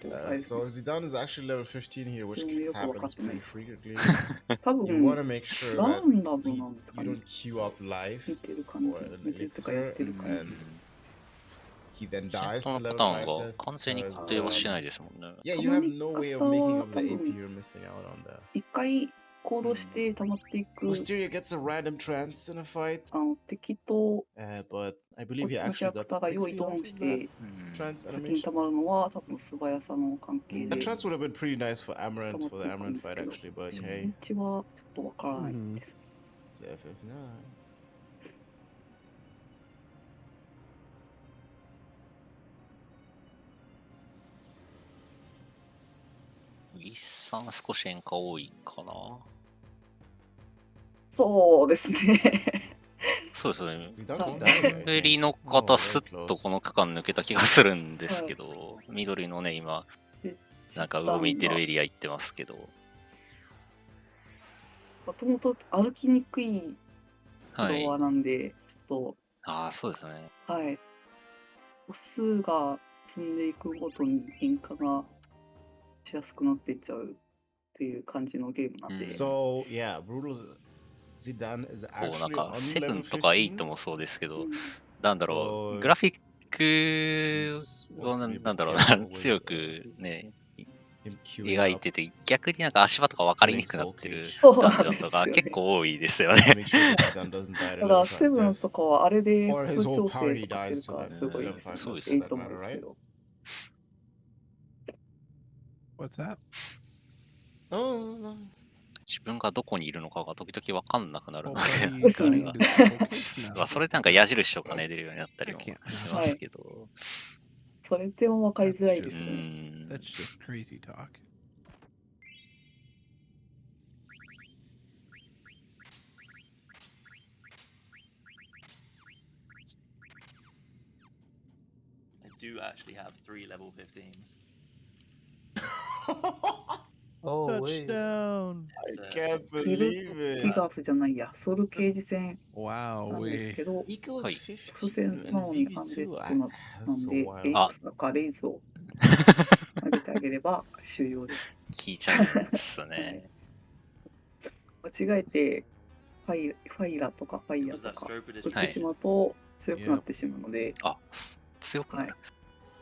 どうだい So if Zidane is actually level 15 here, which 自分もよく分かっ happens てない pretty です。 frequently, 多 you 分 want to make sure ラ that ンダム he, なんですか you ね。 don't queue up life 見てる感 or じ。 an 見てるとかやっ elixir てる感 and じ。 he then 戦 dies 闘 to のパ level ターン 5 death が完全に固 because 定はしないですもんね。 yeah, た you ま have に no way 方 of making は up 多 the AP 分 you're missing out on that. 一回行動して溜まっていく Wisteria gets a random trance in a fight, 敵と but I こ believe っ he ちのキャ actually ラク got ターが用意 quickly ドン off し of that て trance 先に animation. 溜まるのは多分素早さの関係 That で trance would have been pretty nice for 溜 Amaranth まっ for て the いくん Amaranth です fight けど、 actually, but 現 hey, 地はちょっとわからないです。 it's FF9. 一さん少し演歌多いかな。そうですね。そうですね。 He done ト it ン that ベリ way. の Oh, 方、 very スッ close. とこの区間抜けた気がするんですけど、緑のね、今、なんか上向いてるエリア行ってますけど。もともと歩きにくいフはい。ロアなんで、ちょっああ、そうですね。と、はい。歩数が積んでいくごとに変化がしやすくなっていっちゃうっていう感じのゲームなんで。So yeah, Brutal Zidane is こう、なん actually か、 on セブ level ンとか8 15. もそうですけど、うんなんだろう、 Oh, グラフィック he's を wants to be a なん bit だろうな、 careful with 強くね、 him 描 queuing い up. てて、逆になんか足場とか分かりにくくなってるそうダンなんですよね。ジョンとか結構多いですよ to ね。 make sure that Zidane doesn't die to ただ、 level セ5ブン death. とかはあれで Or 歩 his 数 whole 調整 party とかする dies か to らすごい level 5そう death です for いい that と思うん matter, ですけ right? ど。What's that? Oh, no. 自分がどこにいるのかが時々分かんなくなるの Oh, で、 buddy, それ got が into the whole case まあ now. それでなんか矢印とかね、出るようになったりも I can't し have ま that. すけど、それでも分かりづらいで That's す う よね。ん。 That's just crazy talk. I do actually have 3 level 15s. Oh, wait. Touchdown! It's, I can't キル believe ギ it. ガスじゃないや、ソル刑事戦 Wow, なんです we けど、 Eco はい。 is 突 15 然 and なのにハンデッ VV2. ド I, なん that's で、 so エリ wild. ックスかレイズを投げてあげれば終了です。聞いちゃうんですね。間違えてファイラとかファイヤ was と that か stroke 打っ edition. てしまうと強くなってしまうので、あ、強くなる。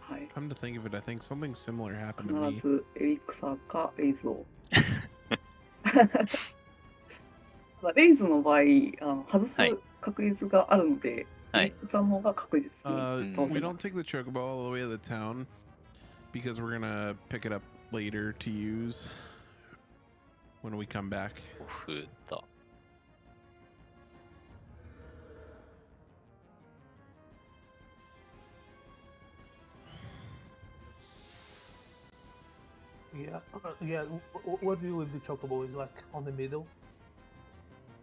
はい、 come to think of it, I think something similar happened to 必 me. ずエリクサーかレイズをレイズの場合外すはい確率があるので、はいエリクサーの方が確実に Uh, 倒 we せま don't す。 take the chocobo all the way to the town because we're gonna pick it up later to use when we come back. オフだ。Yeah, yeah. What do you with the chocobo? Is like on the middle,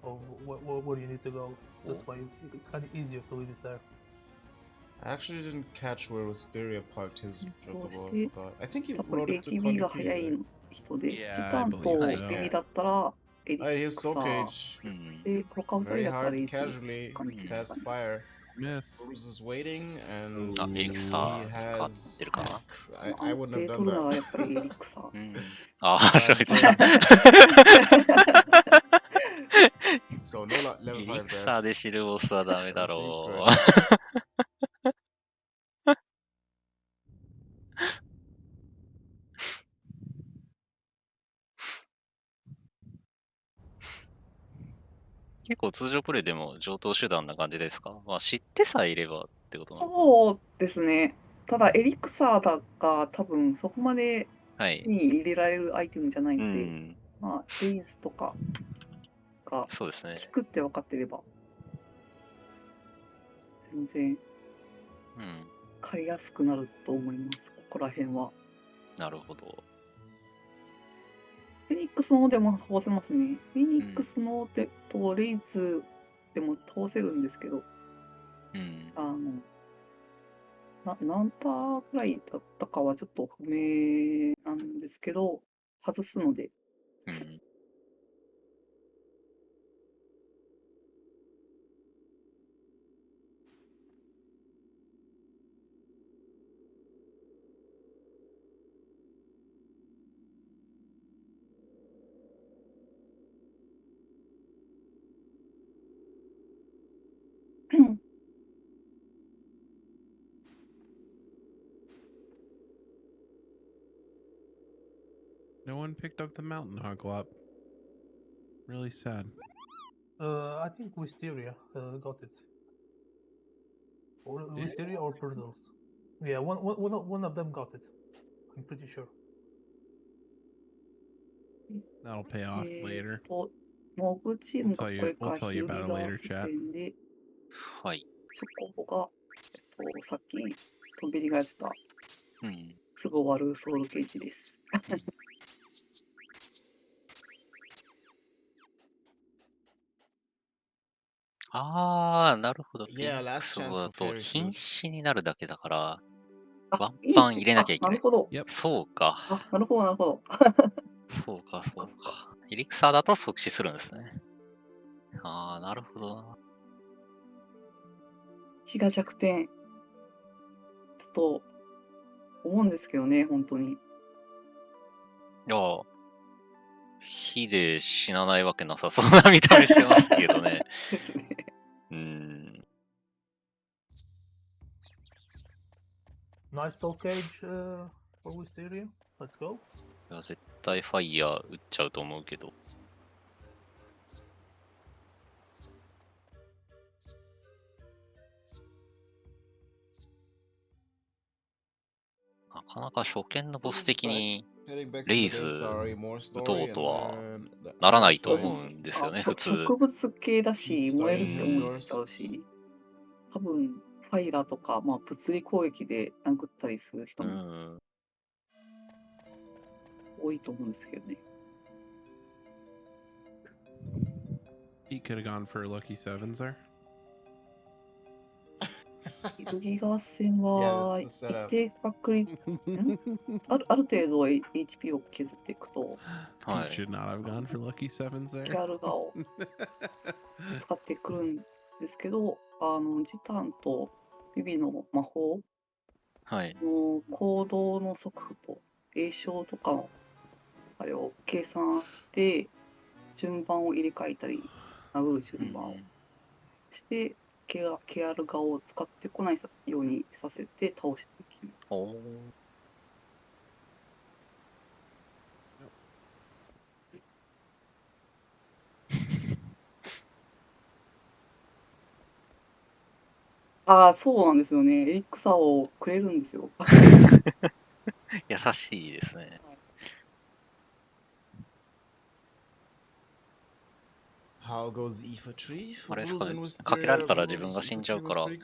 or where do you need to go? That's why it's kind of easier to leave it there. I actually didn't catch where Wisteria parked his chocobo. I して forgot. I think he 多分 rode it to ATB が Conny 速 P, い right? 人で、 Yeah, チタ I ンと believe so. エビだったらエリ Alright, here's クサ Soul ー Cage. うん。で、他2 Very 人だったら hard レイズ casually 感じですか cast ね。 fire. Miss. Bruce is waiting and あ、エリク he サー使っ has. てるかな。 I 安 wouldn't 定 have 取 done るなら that. やっぱりエリクサー。うん。あ、勝利した。 So no エ level リ 5クサー death. でシルボスはダメだ Everything's ろ good. 結構通常プレイでも上等手段な感じですか？まあ知ってさえいればってことなのかそうですね。ただエリクサーだが多分そこまでな。はい。に入れられるアイテムじゃないので、うん。まあレイズとかがそうですね。効くって分かってれば全然うん。借りやすくなると思います。ここら辺は。なるほど。フェニックスのでも倒せますね。フェニックスのでとレイズでも倒せるんですけど、うん。何パーくらいだったかはちょっと不明なんですけど、外すので。うん。No one picked up the mountain hog lop. Really sad. I think Wisteria got it. Or Wisteria or Purdles. Yeah, one of them got it. I'm pretty sure. That'll pay off later. モグチームがこれ We'll から tell ヒ you ルギ about it ガ later, ース chat. 戦で、はい。チョコボが、さっきトンビリがやってたうん。すぐ終わるソウルケージです。ああ、なるほど。フェ Yeah, ニック last ス chance だ for と fairy 瀕 fruit. 死になるだけだから、あワンパン入れなきゃいけない。なるほど。そうか。なるほど、なるほど。そうか、そうか。エリクサーだと即死するんですね。ああ、なるほどな。火が弱点。だと思うんですけどね、本当に。いや、火で死なないわけなさそうな見た目してますけどね。ですね。Nice soul cage for Wisteria. Let's go. いや絶対ファイヤー撃っちゃうと思うけど。なかなか初見のボス的にレイズ打とうとはならないと思うんですよね、普通。植物系だし、燃えるって思っちゃうし、多分、ファイラーとか、まあ、物理攻撃で殴ったりする人も多いと思うんですけどね。He could have gone for lucky sevens there. イルギ合戦は一定確率ある程度 HP を削っていくと、He should not have gone for lucky sevens キ there. ャルガを使ってくるんですけど、ジタンとビビの魔法の行動の速度と栄唱とかのあれを計算して順番を入れ替えたり殴る順番をしてケアルガを使ってこないようにさせて倒していきます。ああ、そうなんですよね。エリクサをくれるんですよ。優しいですね。あれですかね、かけられたら自分が死んじゃうから、隠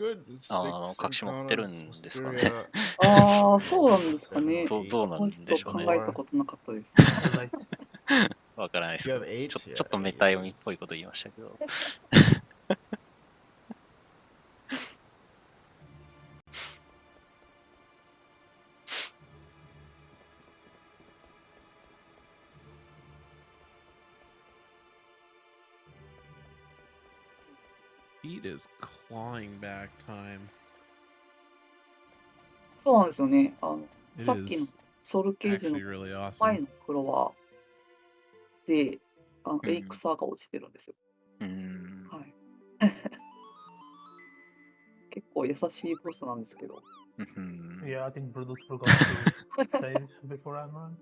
し持ってるんですかね。ああ、そうなんですかね。どうなんでしょうね。考えたことなかったです。わからないですけど、ちょっとメタ読みっぽいこと言いましたけど。Pete is clawing back time. そうなんですよね。さっきのソウルケージの Really awesome. 前のフロアで、エリクサーが落ちてるんですよ。はい。結構優しいボスなんですけど。Yeah, I think Brutus forgot to save before Amaranth.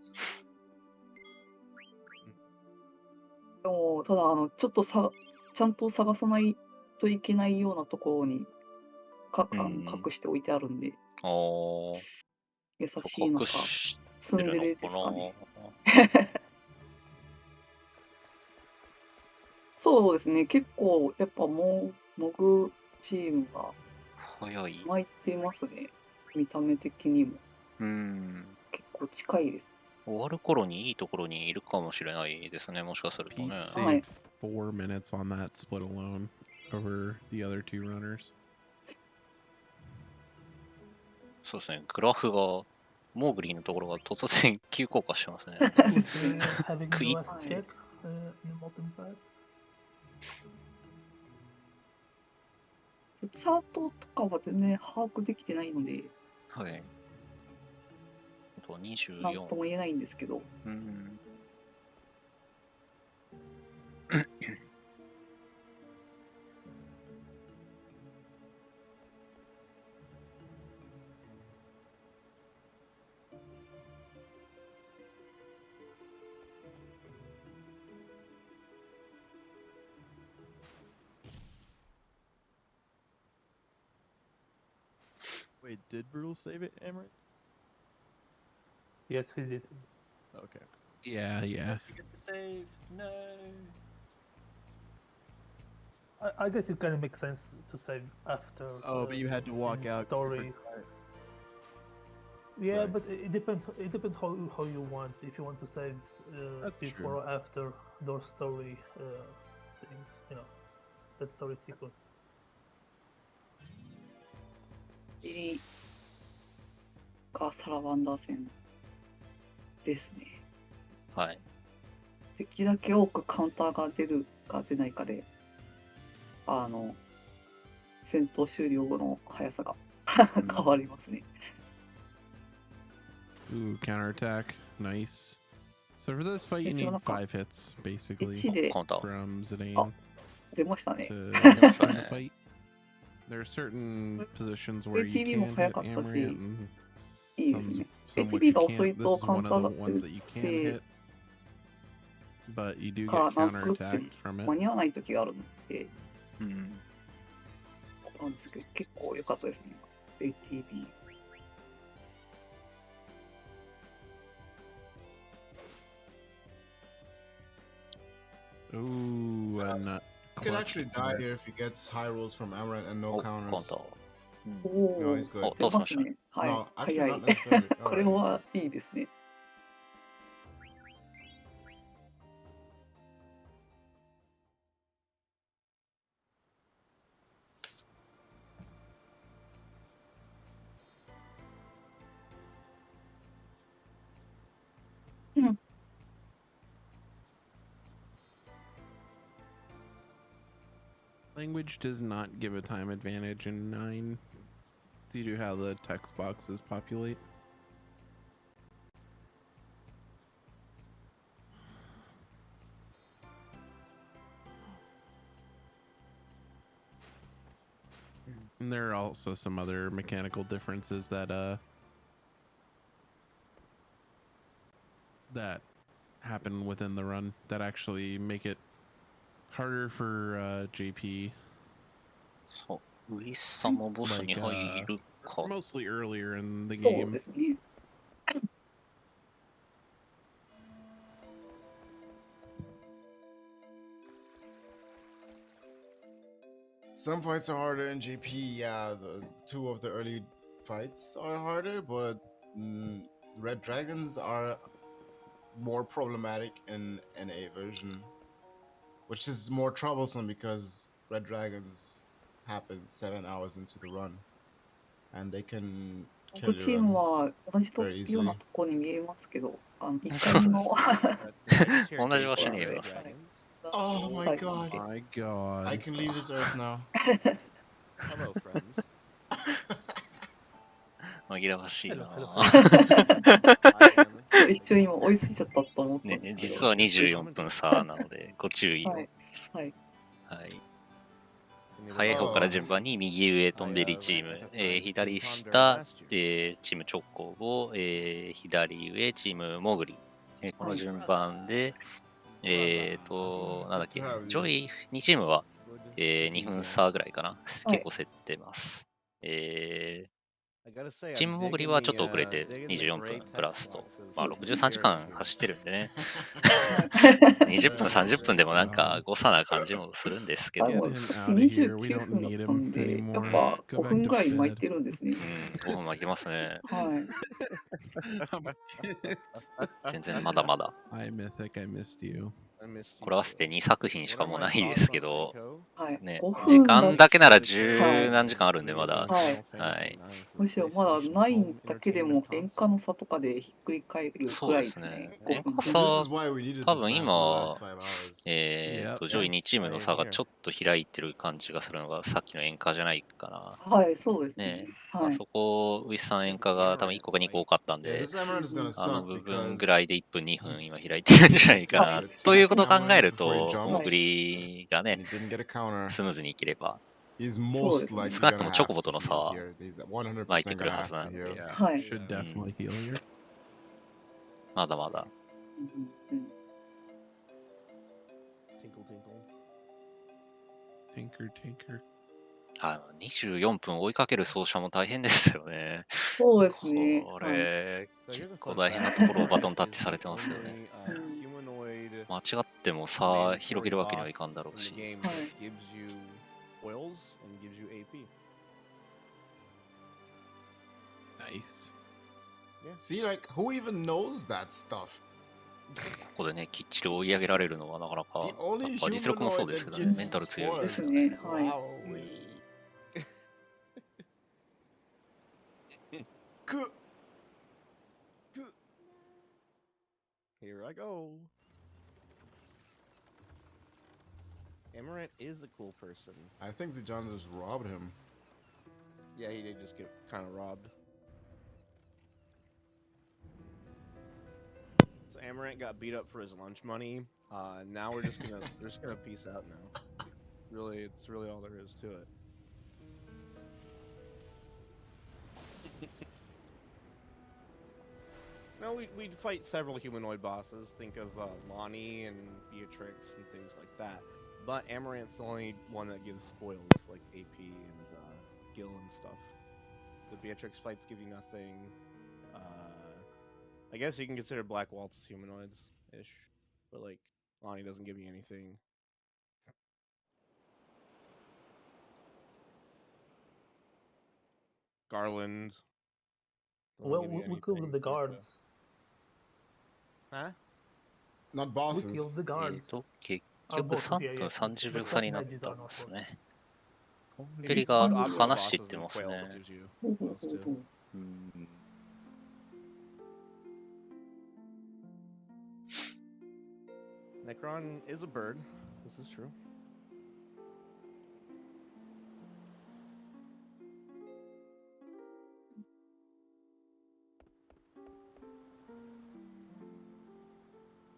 でも、ただ、ちょっとちゃんと探さないといけないようなところに隠しておいてあるんで、優しいのか、ツンデレですかね。そうですね、結構、やっぱモグチームが巻いてますね、見た目的にも。結構近いです。終わる頃にいいところにいるかもしれないですね、もしかするとね。Pete saved 4 minutes on that split alone over the other two runners. そうですね、グラフが、モーグリーのところが突然急降下してますね。クイッチェックチャートとかは全然把握できてないので、はい。24。なんとも言えないんですけど。Wait, did Brutal save it, Amaranth? Yes, he did. Okay. Yeah. You get the save. No. I guess it kind of makes sense to save after. Oh, but you had to walk out. Story. Yeah, but it depends. It depends how you want. If you want to save before or after those story things, that story sequence. エリがサラバンダー戦ですね。はい。できるだけ多くカウンターが出るか出ないかで、戦闘終了後の速さが変わりますね。Ooh, counterattack. Nice. So for this fight, you need 5 hits, basically, 1で from Zidane 出ましたね。 to fight. There are certain positions where you ATB も can 速 hit かったし、 Amaranth and いいですね。 some which ATB you が遅い can't. This と is カウ one ン of ター the が ones that you can 出 hit, て but you do か get ら殴って counterattacked from 間 it. に合わない時があるので、なんですけど結構良かったですね。ATB。Ooh, not. You could actually die here if he gets high rolls from Amaranth and no お、 counters. コント。お No, お、 he's good. お、どうしました？ね。はい。 No, actually 早い。 not necessarily. これ Alright. はいいですね。うん。 Language does not give a time advantage in 9 due to how the text boxes populate. And there are also some other mechanical differences that that happen within the run that actually make it harder for JP. そう。ウィッサもボスに入るか。Mostly earlier in the そう game. ですね。 Some fights are harder in GP. Yeah, two of the early fights are harder, but Red Dragons are more problematic in NA version, which is more troublesome because Red Dragons happen 7 hours into the run, and they can 僕 kill チー your ム run は同じと very ような easily. ところに見えますけど、1回目の同じ場所にいます。 Oh my 最後 god! My god. I can leave this earth now. Hello, friends. 紛らわしいな。一緒に今追いついちゃったと思ったんね、ですけど。実は24分差なので、ご注意を。はい。はい。はい。早い方から順番に右上トンベリチーム、左下、チーム直行後、左上チームモグリ、この順番で、なんだっけ、上位2チームは、2分差ぐらいかな。結構競ってます。チームモグリはちょっと遅れて24分プラスと、まあ63時間走ってるんでね。20分、30分でもなんか誤差な感じもするんですけど。29分だったんで、やっぱ5分ぐらい巻いてるんですね。うん、5分巻いてますね。はい。全然まだまだ。 Hi, Mythic, I missed you. これ合わせて2作品しかもうないですけど、はいね、 5時分だ間だけなら十何時間あるんでまだ。はいはい。むしろまだ9だけでも演歌の差とかでひっくり返るぐらいですね。演歌差、多分今、上位2チームの差がちょっと開いてる感じがするのがさっきの演歌じゃないかな。はい、そうですね。まあ、そこ、ウィスさん演歌が多分1個か2個多かったんで、あの部分ぐらいで1分2分今開いてるんじゃないかな。ということを考えると、モグリがね、スムーズにいければ、少なくともチョコボとの差は巻いてくるはずなんで、はい。Should definitely heal here. まだまだ。Tinker, tinker. 24分追いかける走者も大変ですよね。そうですね。これ、結構大変なところをバトンタッチされてますよね。間違っても差広げるわけにはいかんだろうし。Nice. See, like, who even knows that stuff? ここでね、きっちり追い上げられるのはなかなか、やっぱ実力もそうですけどね、メンタル強いですね。はい。Here I go. Amaranth is a cool person. I think Zijan just robbed him. Yeah, he did just get kind of robbed. So Amaranth got beat up for his lunch money. Now we're just gonna peace out now. Really, it's really all there is to it. No, we'd fight several humanoid bosses. Think of Lonnie and Beatrix and things like that. But Amaranth's the only one that gives spoils, like AP and Gil and stuff. The Beatrix fights give you nothing. I guess you can consider Black Waltz as humanoids-ish. But like, Lonnie doesn't give you anything. Garland. doesn't Well, give you we killed anything, the but, guards. Huh? Not We bosses. killed the guards. 結 Our 局 bosses, 3 yeah, 分 yeah. 30秒 But 差に Fighting なっ Mages た are ん not ですね。 bosses. コン It ペリ is が optional 話して bosses って and ます Quail ね。 that gives you ほうほう those ほう two. ほう。うん。 Necron is a bird. This is true.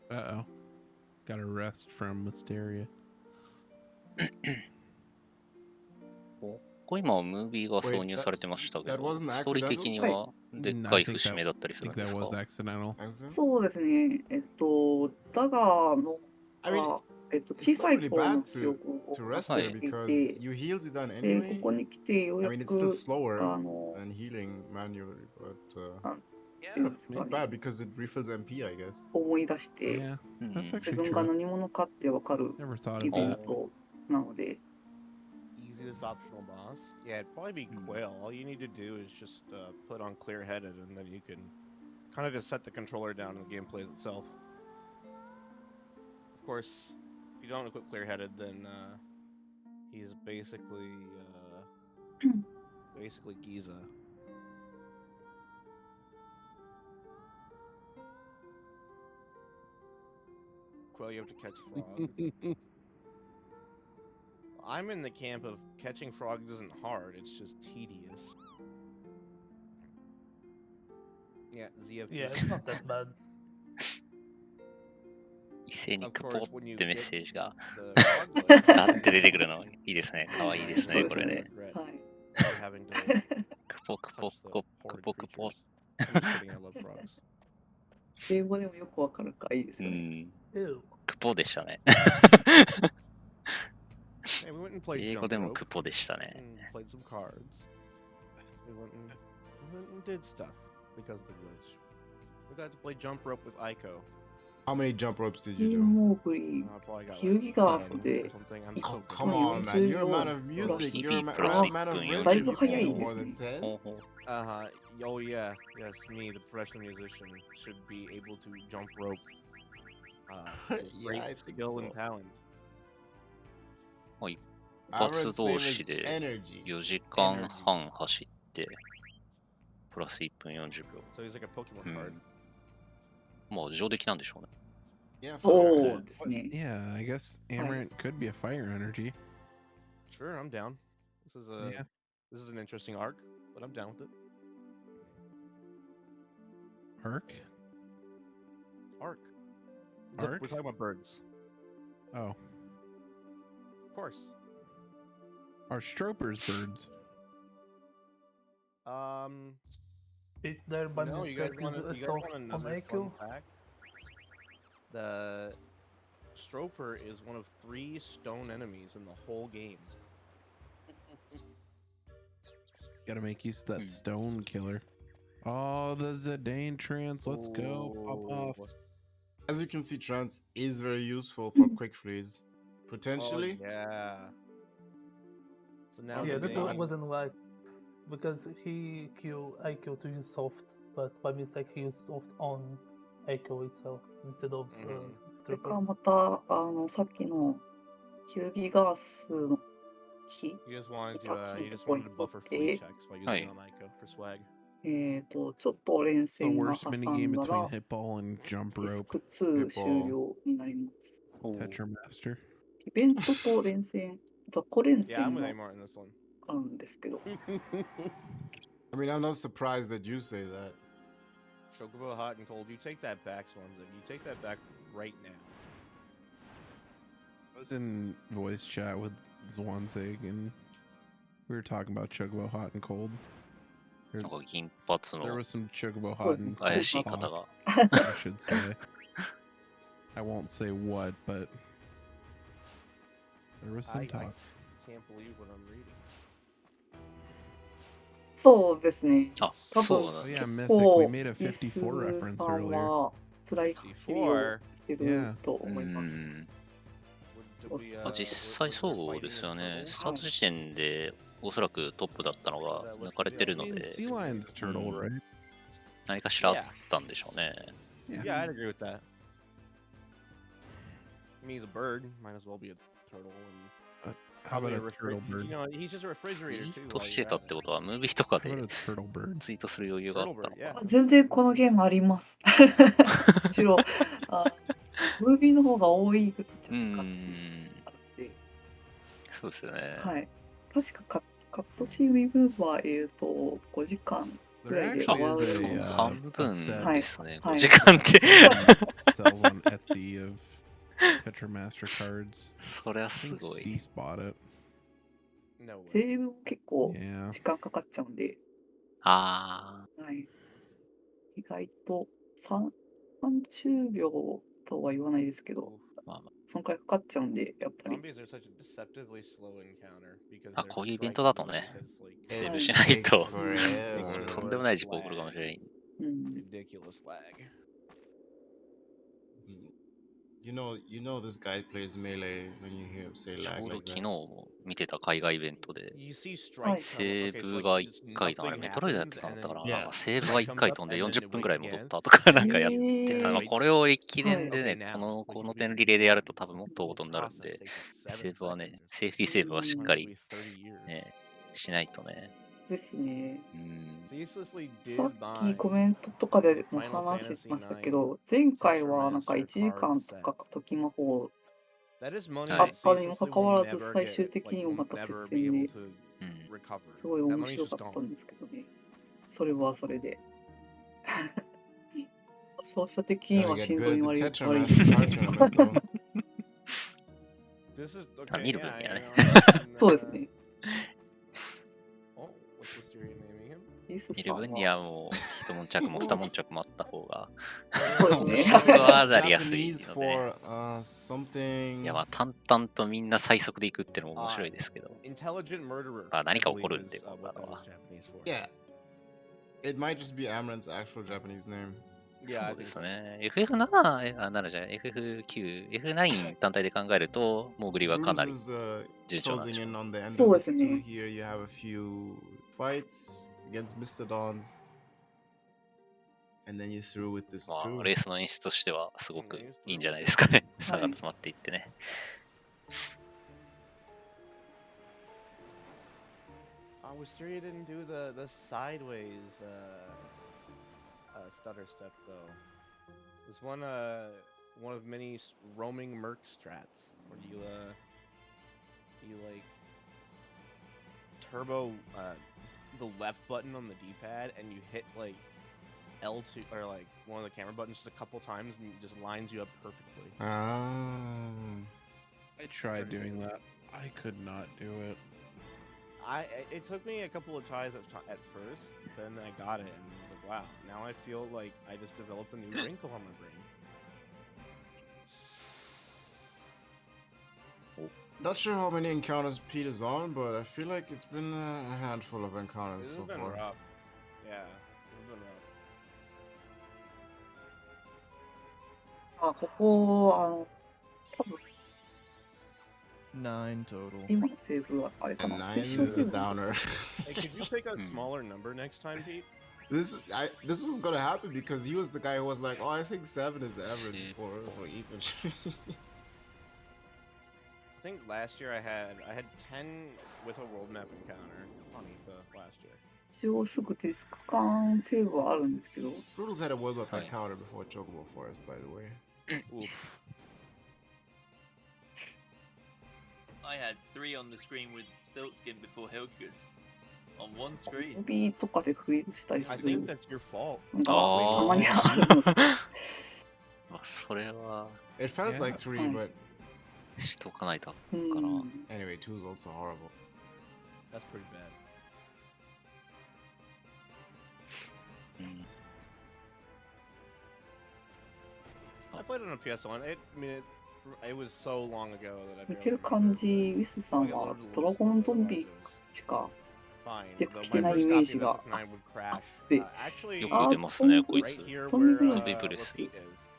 Uh-oh. Got a rest from Mysteria. ここ今ムービーが挿入されてましたけ that ど、 wasn't ストーリー的に accidental? はでっ Mm, か I い think 節 that, 目だったりす I るん think で that すか？ was accidental. Accident? そうですね。ダガーの I mean, が、it's 小 not さい really 方の bad 記憶 to を rest 発 there してい because て、 you healed it done で、こ anyway. こに来てよう I や mean, it's still く、slower than healing manually, but なんていうんですか not ね、 bad because it refills MP, I guess. 思い出して、 Yeah, うん that's 自 actually 分が true. 何者かってわかる Never thought イ of ベン that. トなので、 Easiest optional boss? Yeah, it'd probably be Quail. All you need to do is just put on clear-headed, and then you can kind of just set the controller down and the game plays itself. Of course, if you don't equip clear-headed, then he's basically Giza. Quail, you have to catch frogs. I'm in the camp of catching frogs isn't hard, it's just tedious. Yeah, ZF. Yeah, it's not that bad. 一斉に Of クポ course, っ when you てメッ get セージが the frog ダって出てくるのいいですね。可愛いですね、これね。 regret はい。 having to クポクポ touch the クポ horrid クポ。 creatures. I'm just kidding, I love frogs. 英語でもよくわかるからいいですうよね。ん。 Ew. クポでしたね。 Hey, we went and played 英語 jump でも rope クポでしたね。 and played some cards. We went and did stuff because of the glitch. We got to play jump rope with Aiko. How many jump ropes did ヒ you ュー do? モーグリ I probably got ヒュー like ギガー 10ス or で something. I'm 1 so Oh, good. come on, man. 40 You're a 秒 man of プ music. ラス You're a man, プラス a man of だい rhythm. ぶ You 早 can い do で more す than ね。 10. ほうほう Oh yeah, yes, me, the professional musician, should be able to jump rope. With Yeah, great I think skill so. and talent. 一発 Aaron's 同 name 士 is で Energy. 4時間半走ってプラス1分40秒。 So he's like a Pokemon う card. ん。まあ上出来なんでしょうね。 Yeah, そ fire. うですね。 Yeah, I guess Amaranth could be a fire energy. Sure, I'm down. Yeah. This is an interesting arc, but I'm down with it. Arc? Arc. Arc? We're talking about birds. Oh. Of course. Are Stroper's birds? It there by No, you guys mistake want is to a you guys soft want on another fun Echo. fact? The Stroper is one of 3 stone enemies in the whole game. Gotta make use of that stone killer. Oh, the Zidane trance. Let's go. Pop off. Oh. As you can see, trance is very useful for quick freeze. Potentially. Oh, yeah. So now Yeah, the that name- wasn't like because he killed Echo to use soft, but by mistake he used soft on Echo itself instead of それか Stripper. らまたさっきのヒューギガースの木 You just wanted タッ to チ you のと just ころ wanted に to 取 buffer っ free て、 checks by using はい it on Aiko for swag. ちょっと連 It's the 戦が worst 挟 minigame んだ between ら Hitball and Jump ディス Rope. ク2 Hitball 終了になります。 Tetramaster. イベントと連戦、雑魚連 Yeah, I'm 戦 with が Amar in this one. あるんですけど、 I mean, I'm not surprised that you say that. Chocobo Hot and Cold, you take that back, Swanson. You take that back right now. I was in voice chat with Zwansig and we were talking about Chocobo Hot and Cold. なんか銀髪 There の was some Chocobo Hot and 怪 Cold しい方 talk, が I should say. I won't say what, but there was some I talk. can't believe what I'm reading. そうですね。あ、多そう分なんだ。 Oh yeah, 結 Mythic. 構 We made a リス54 reference さん earlier. は辛い走りを Before, ってると思います。実際そうですよね。スタート時点でおそらくトップだったのが抜かれてるので、何かしらあったんでしょうね。Yeah, I'd agree with that. I mean, he's a bird. Might as well be a turtle. And How about a turtle bird? You know, he's just a refrigerator ツイー too. ト while して you're た at って it. ことは、ムービーとか How で about a turtle bird? ツイートする余裕があったのか Turtle bird, な。全然このゲームあります。むしろ、ムービーの方が多いんじゃないかってあって。そうですよね。はい。確かカットシーンリムーバー5時間ぐらいで終わるような。半分ですね。5はい時間って。 sells on Etsy of Tetramaster cards. そりゃすご I い。 think Cease bought it. No セ way. ーブも結構 Yeah. 時間かかっちゃうんで、あはい。意外と30秒とは言わないですけど、まあまそのくらいかかっちゃうんで、やっぱり。 Zombies are such a deceptively slow encounter because あ、 they're こういうイベントだと striking ね、 because like セー It ブしないと、 takes forever. とんでもない事故起こるかもしれない。ridiculous lag. You know this guy plays melee when you hear him say ち lag ょうど like 昨 that. 日見てた海外イベントで、 You see strikes. セー Okay, ブ so が like 1回と、あれ nothing メトロイドやって happens たんだったか and な、 then なんかセーブは it 1 comes 回 up 飛んで and then 40 it 分ぐらい waits 戻っ again. たとか、なん And かやっ then て it た。 waits これを駅伝 again. でね、 Okay, now こ we の can 点 begin リレーでやると the 多分もっ process. と大 The 事になるん process で、 takes セー 7ブはね、 seconds. セーフティーセーブはしっか Might り be 30 years. ね、しないとね。ですね。Ceaselessly さ did っき buy コメントとかでも Final 話し Fantasy ましたけ IX ど、前回はなんか Tetramaster 1時間 card と set. か時魔法 That is money あ that ったにもか ceaselessly か will わらず、 never 最 get 終的 like にも will また接 never be 戦 able で、 to recover. すごい That 面 money's 白 just かった gone. んですけどね。それはそれで。そうした的に Gotta は get 心 good 臓 at に the 悪い。 Tetramaster card tournament though. This is あ、 okay. 見る分 Yeah, には you ね。 know, そうですね。 oh, what's Wisteria naming him? リス見るさん分にはは、もう、一悶着も二悶着もあった方が、そうですね。僕は It's 当たりやすい Japanese ので、 for い something. やまあ淡々とみんな最速でいくってのも面白いですけど、 Intelligent murderer. あ、何 I か起こ believe るんで、 is 今 what 回 that は was。Japanese for. Yeah. It might just be Amran's actual Japanese name. Yeah, そ I うで think す so. ね。FF7、7じゃない、FF9、F9 単体で考えると、モーグリはか Bruce なり is 順調なんで closing しょう in。on the end そ of うです this too. ね。 Here you have a few fights against Mr. Dons. And then you through with this まあ、 true. レースの演出としてはすごくいいんじゃないですかね。差が詰まっていってね。Wisteria didn't do the sideways stutter step though. There's one of many roaming merc strats where you like turbo the left button on the D-pad and you hit like L2 or like one of the camera buttons just a couple times and it just lines you up perfectly. I tried doing that. I could not do it. It took me a couple of tries at first, then I got it and I was like, wow, now I feel like I just developed a new wrinkle on my brain. Not sure how many encounters Pete is on, but I feel like it's been a handful of encounters This so has been far. rough. Yeah, it's been rough. ここ、多分9 total. 今のセーブはあれか And な。 9 推奨 is セ a ーブ downer. Hey, could you pick a smaller number next time, Pete? This was gonna happen because he was the guy who was like, oh, I think 7 is the average for even. I think last year I had 10 with a world map encounter on Etha last year. 一応すぐディスク間セーブはあるんですけど、 Brutal's had a world map Right. encounter before Chocobo Forest, by the way. Oof. I had 3 on the screen with Stiltskin before Hilgers. On one ム screen. ービーとかでフリーズしたり I する think that's your fault. のがあたまにああ。るので、まあ、それは It felt Yeah. like 3, Right. but しとかないとうかな。ん、 anyway, 2 is also horrible. That's pretty bad. うん I played it on a PS1. I mean, it was so long ago that I 見 barely てる感 remember. じ、ウィスさんはドラゴンゾンビしか Fine. で Though き my ない first イメー copy ジ of が FF9 would crash. で、 Actually, よく出ますね、こい right つ。 here ゾンビ where ブレス ゾンビブレス。 Pete is.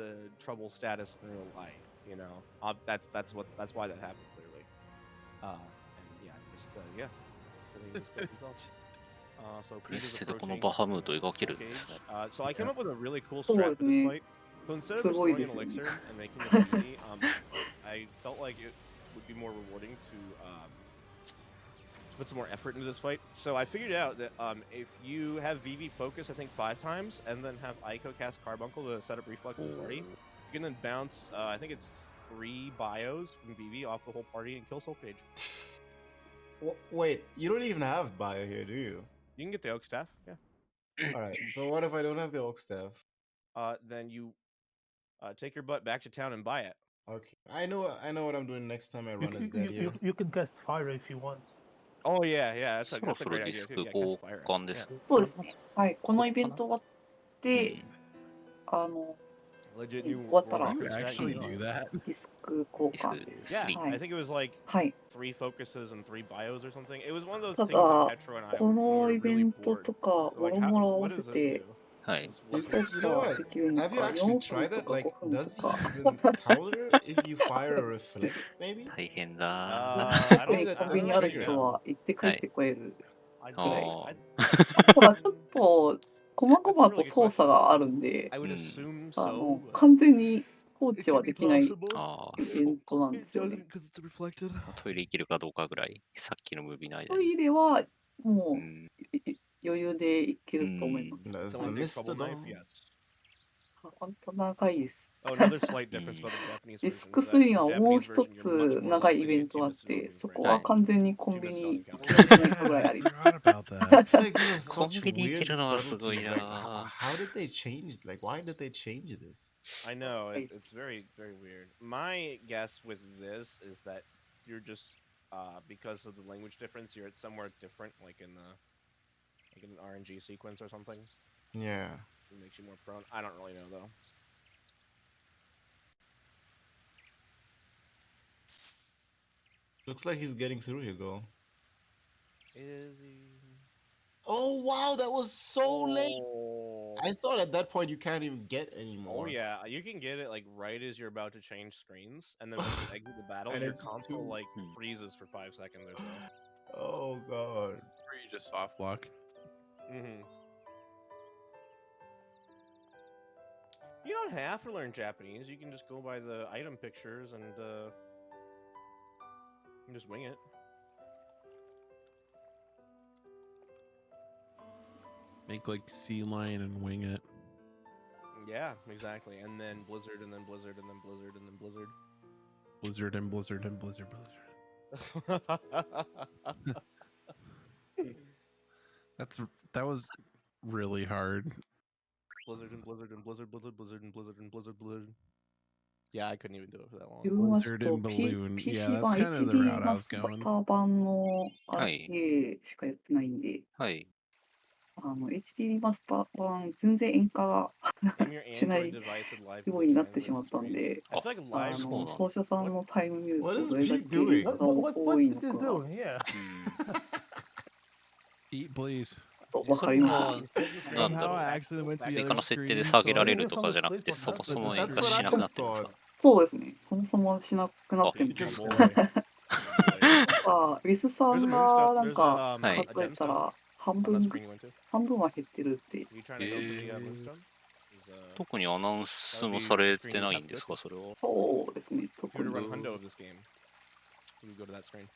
the trouble status in real life. You know, that's why that happened clearly. And yeah, just yeah, everything just goes results. So プレステでこのバハムート描けるんですね。So I came up with a really cool strat for this fight. So instead of す just ごい throwing で an すよね。 elixir and making it easy, I felt like it would be more rewarding to put some more effort into this fight. So I figured out that if you have VV focus, I think 5 times, and then have Aiko cast Carbuncle to set up Reflect in the party, you can then bounce, I think it's 3 bios from VV off the whole party and kill Soul Cage. Wait, you don't even have bio here, do you? You can get the Oak Staff, yeah. Alright, so what if I don't have the Oak Staff? Then you take your butt back to town and buy it. Okay, I know what I'm doing next time I run as that here. You can cast fire if you want. Oh yeah, yeah, that's そろ a そろ great ディ idea ス too. ク Yeah, 交 cast fire. 換です。そうですね。はい。このイベント終わって、Legit 終 new わったら world You record actually strategy. do that? ディスク交換です。 Yeah, は I い。 think it was like はい。 3 focuses and 3 bios or something. It was one of those た things that だ、 Petro and I こ when の we イ were ベ really ント bored. とか、も Like, ろ how, もろ合わ what せ does this て、 do? はい。What's 操 this? You know 作 what? できるの Have you か、 actually 4 tried 分と that? か Like, 5分 does と he か。 even counter if you fire a reflect, maybe? 大変 近 だ。 く I に don't コン I ビ don't ニ know あ what る to do 人 now. は行って帰ってこれる I ぐらい。 あ ただちょっと、細 That's a 々 really と good 操作 question. があるんで、 I would うん。 assume so. but 完全に放置 It は could で be きない possible. ああ、イベそうントなんで It すよね。 doesn't because it's reflected. トイレ行けるかどうかぐらい、さっきのムービーの間トイに。レはうもん。う余裕で行けうると思いまん。す。 Does Did the someone take Trouble Knife? Mistodon? Yes. 本当長いです。 Oh, another slight う difference ん。 about the Japanese ディス version ク is that 3 the はもう Japanese 一 version you're much つ more 長い likely イ to ベ get ン 2 トあっ Mistodon て、 in そ frame. こは。はい完全にコ 2ンビ Mistodon ニ counts. 行けなくないかぐらいあり I forgot about that. I feel like these are コン such ビニ行け weird るのはすごい subtleties. Like, な。 how did they change? Like, why did they change this? I know, はい。 it's very, very weird. My guess with this is that you're just, because of the language difference, you're at somewhere different, like in an RNG sequence or something. Yeah. It makes you more prone. I don't really know though. Looks like he's getting through here, though. Is he? Oh, wow, that was so late. Oh. I thought at that point you can't even get Oh anymore. yeah, you can get it like right as you're about to change screens, and then once you exit the battle, And your it's console too- like freezes for 5 seconds or so. Oh, God. Or you just soft lock. Mm-hmm. You don't have to learn Japanese. You can just go by the item pictures and you can just wing it. Make like sea lion and wing it. Yeah, exactly. And then Blizzard, and then Blizzard, and then Blizzard, and then Blizzard. Blizzard and Blizzard and Blizzard, Blizzard. That was really hard. Blizzard and Blizzard and Blizzard, Blizzard, Blizzard and Blizzard and Blizzard, Blizzard. Yeah, I couldn't even do it for that long. 自分はちょっ Blizzard と and balloon. Yeah, PC that's 版 kind of the HD route I マ was スタ going. ー版のはい。 RTA しかやってないんで、はい。HD マスター版全然演歌が Name your しな Android い device with live よう Google になってし Translate ま on ったん screen. で、 I feel like あ、 live そうなんだ。奏者さんのタイム見る What と is どれだ Pete け doing? 演歌が多いの It is かが doing, yeah. Eat, please. と分かります。なんだろ Somehow う。 accident went to the 追 other 加の設定で screen, 下げ so ら I れるとかじゃなくて、 That's そもそも what 演 That's 歌 what し I なくな just ってるんです thought. か？そうですね。そもそもしなくなってるんで Good す。 boy. なんか、ウィスさ There's ん a が moonstone. なん There's か a, Hey. a 数えた gemstone ら半 on that 分 screen you went to. 半分は減ってるって。 You trying to go for the moonstone? There's 特にアナウンス that would も be さ the れ screen て you な have いん to です go か、それは。そうですね。 If 特 you were に to run hundo of this game, you would go to that screen.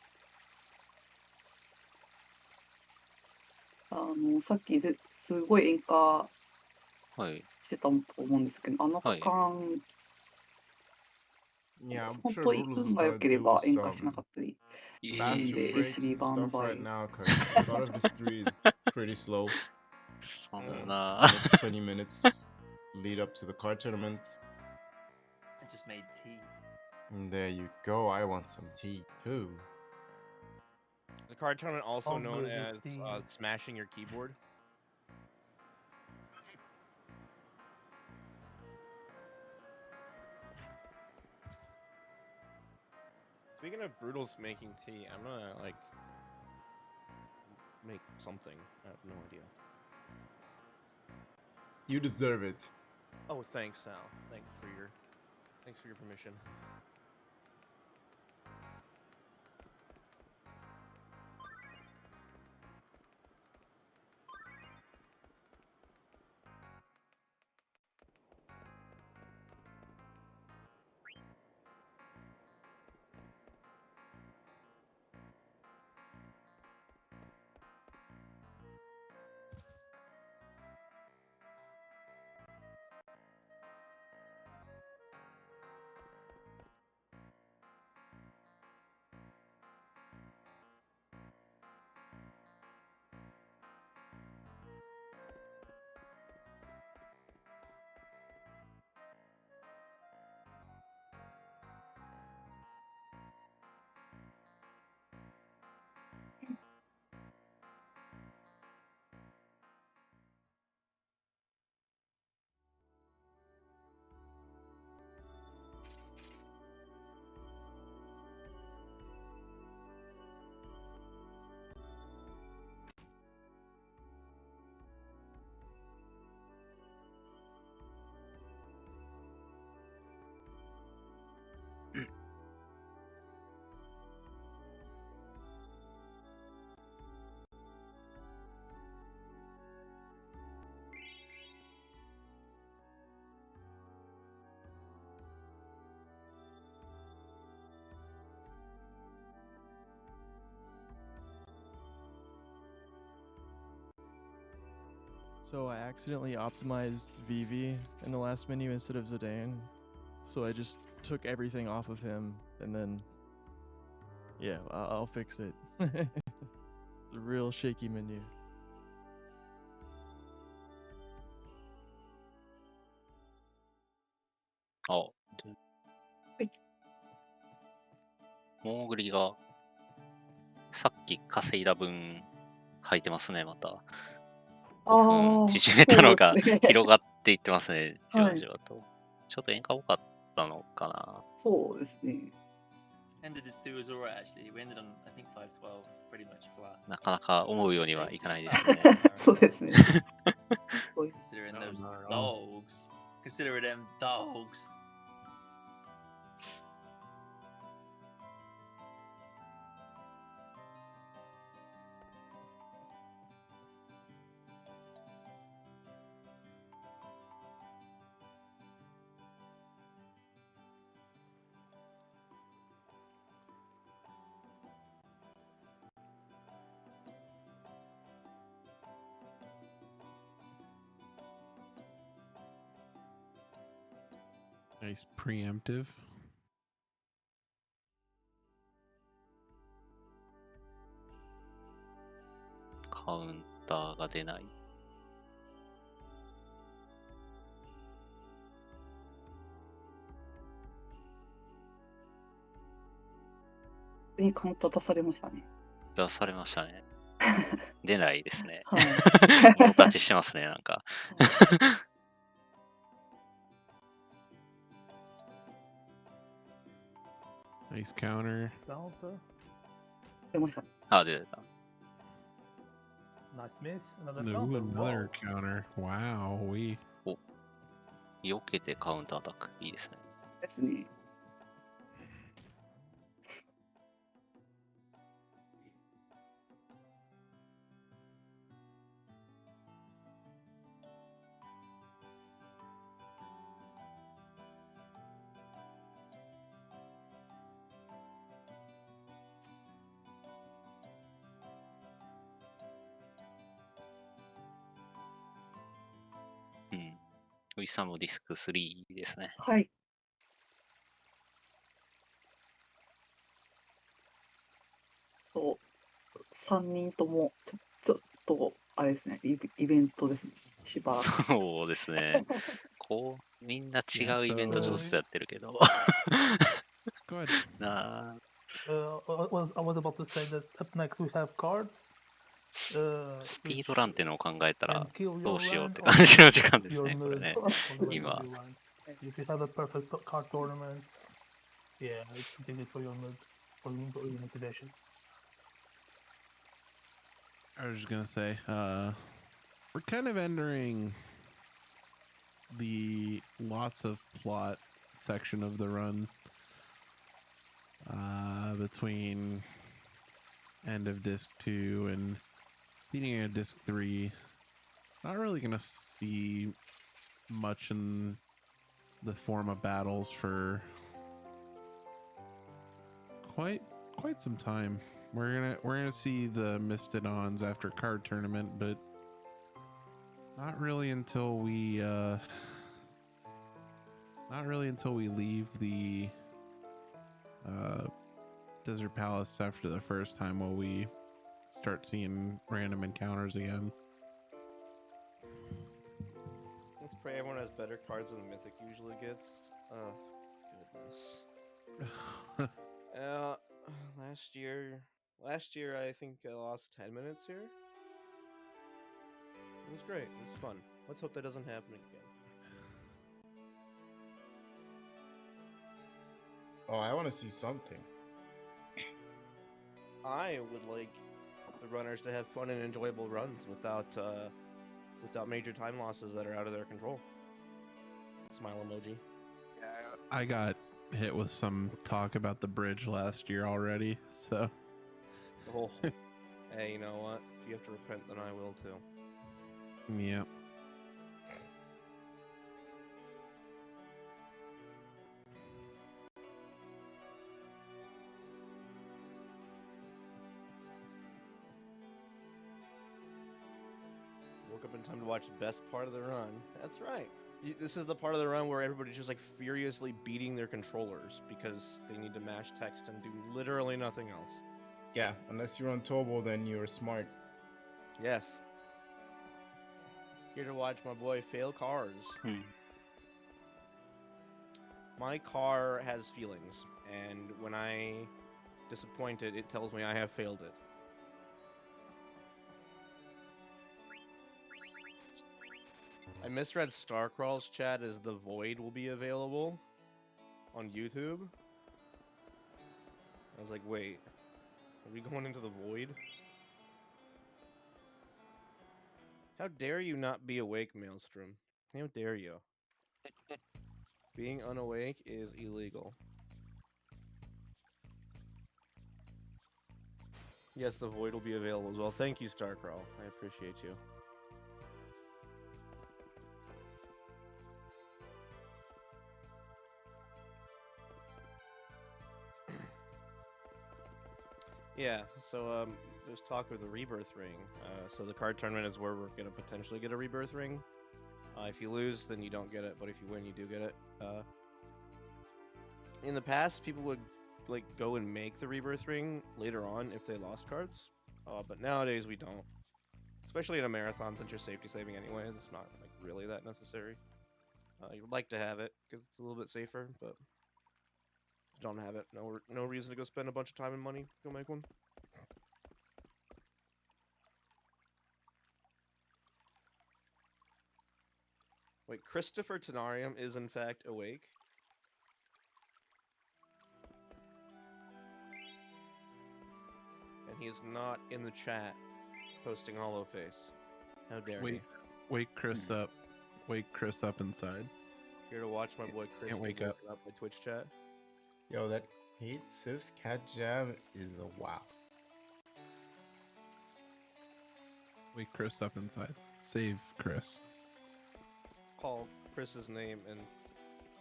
さっきすごい演歌はい。してたと思うんですけど、はい。区間、 Yeah, I'm 本 sure 当 Rulus 運 is が良 gonna けれ do ば演歌しな some かったりするん bathroom で、breaks HD and 版の stuff 場合。 right now because a lot of this 3 is pretty slow. そん Mm. な。 Next 20 minutes lead up to the card tournament. I just made tea. And there you go. I want some tea too. The card tournament, also Oh, known good, this as tea. smashing your keyboard. Speaking of Brutal's making tea, I'm gonna like make something. I have no idea. You deserve it. Oh, thanks, Sal. Thanks for your permission. So I accidentally optimized VII in the last menu instead of Zidane. So I just took everything off of him, and then, yeah, I'll fix it. It's a real shaky menu. Oh, モーグリがさっき稼いだ分吐いてますね、また。5分縮めたのが広がっていってますね、じわじわと。ちょっと演歌多かったのかな。そうですね。Ended this 2 was alright actually. We ended on, I think, 512, pretty much flat. なかなか思うようにはいかないですね。そうですね。Considering those dogs. Considering them dogs. Nice preemptive. カウンターが出ない。にカウンター出されましたね。出されましたね。出ないですね。はい。ノータッチしてますね、なんか。Nice counter. Counter. 出ました。あ、出た。Nice miss. Another No, counter. another Wow. counter. Wow, we. お、避けてカウンターアタック。いいですね。ですね。うん。ウィサムディスク3ですね。はい。3人ともちょっとあれですね、イベントですね。しばらく。そうですね。こう、みんな違うイベントちょっとやってるけど。Good. なあ。I was about to say that up next we have cards. スピードランってのを考えたら and kill ど your うしようっ land て or 感じの時間です your ね、これ mood ね。 for the rest of 今。 your run. If you have a perfect card tournament, yeah, it's good for your mood, for your motivation. I was just gonna say, we're kind of entering the lots of plot section of the run, between end of disc 2 and beginning of disc 3. Not really gonna see much in the form of battles for quite some time. We're gonna see the Mistodons after card tournament, but not really until we leave the Desert Palace after the first time, will we start seeing random encounters again. Let's pray everyone has better cards than the Mythic usually gets. Oh, goodness. Last year I think I lost 10 minutes here. It was great. It was fun. Let's hope that doesn't happen again. Oh, I want to see something. I would like the runners to have fun and enjoyable runs without major time losses that are out of their control. Smile emoji. I got hit with some talk about the bridge last year already, so. Oh, hey, you know what? If you have to repent, then I will too. Yeah. Woke up in time to watch the best part of the run. That's right. This is the part of the run where everybody's just like furiously beating their controllers because they need to mash text and do literally nothing else. Yeah, unless you're on turbo, then you're smart. Yes. Here to watch my boy fail cars. My car has feelings, and when I disappoint it, it tells me I have failed it. I misread Starcrawl's chat as the Void will be available on YouTube. I was like, wait, are we going into the Void? How dare you not be awake, Maelstrom? How dare you? Being unawake is illegal. Yes, the Void will be available as well. Thank you, Starcrawl. I appreciate you. Yeah, so there's talk of the Rebirth Ring. So the card tournament is where we're going to potentially get a Rebirth Ring. If you lose, then you don't get it, but if you win, you do get it. In the past, people would like go and make the Rebirth Ring later on if they lost cards, but nowadays we don't. Especially in a marathon, since you're safety saving anyways, it's not like really that necessary. You would like to have it because it's a little bit safer, but don't have it. No reason to go spend a bunch of time and money to go make one. Wait, Christopher Tenarium is in fact awake. And he is not in the chat posting hollow face. How dare he? Wake Chris up. Wake Chris up inside. Here to watch my boy Chris Can't wake up. My Twitch chat. Yo, that hate Sith cat jam is a wow. Wake Chris up inside. Save Chris. Call Chris's name and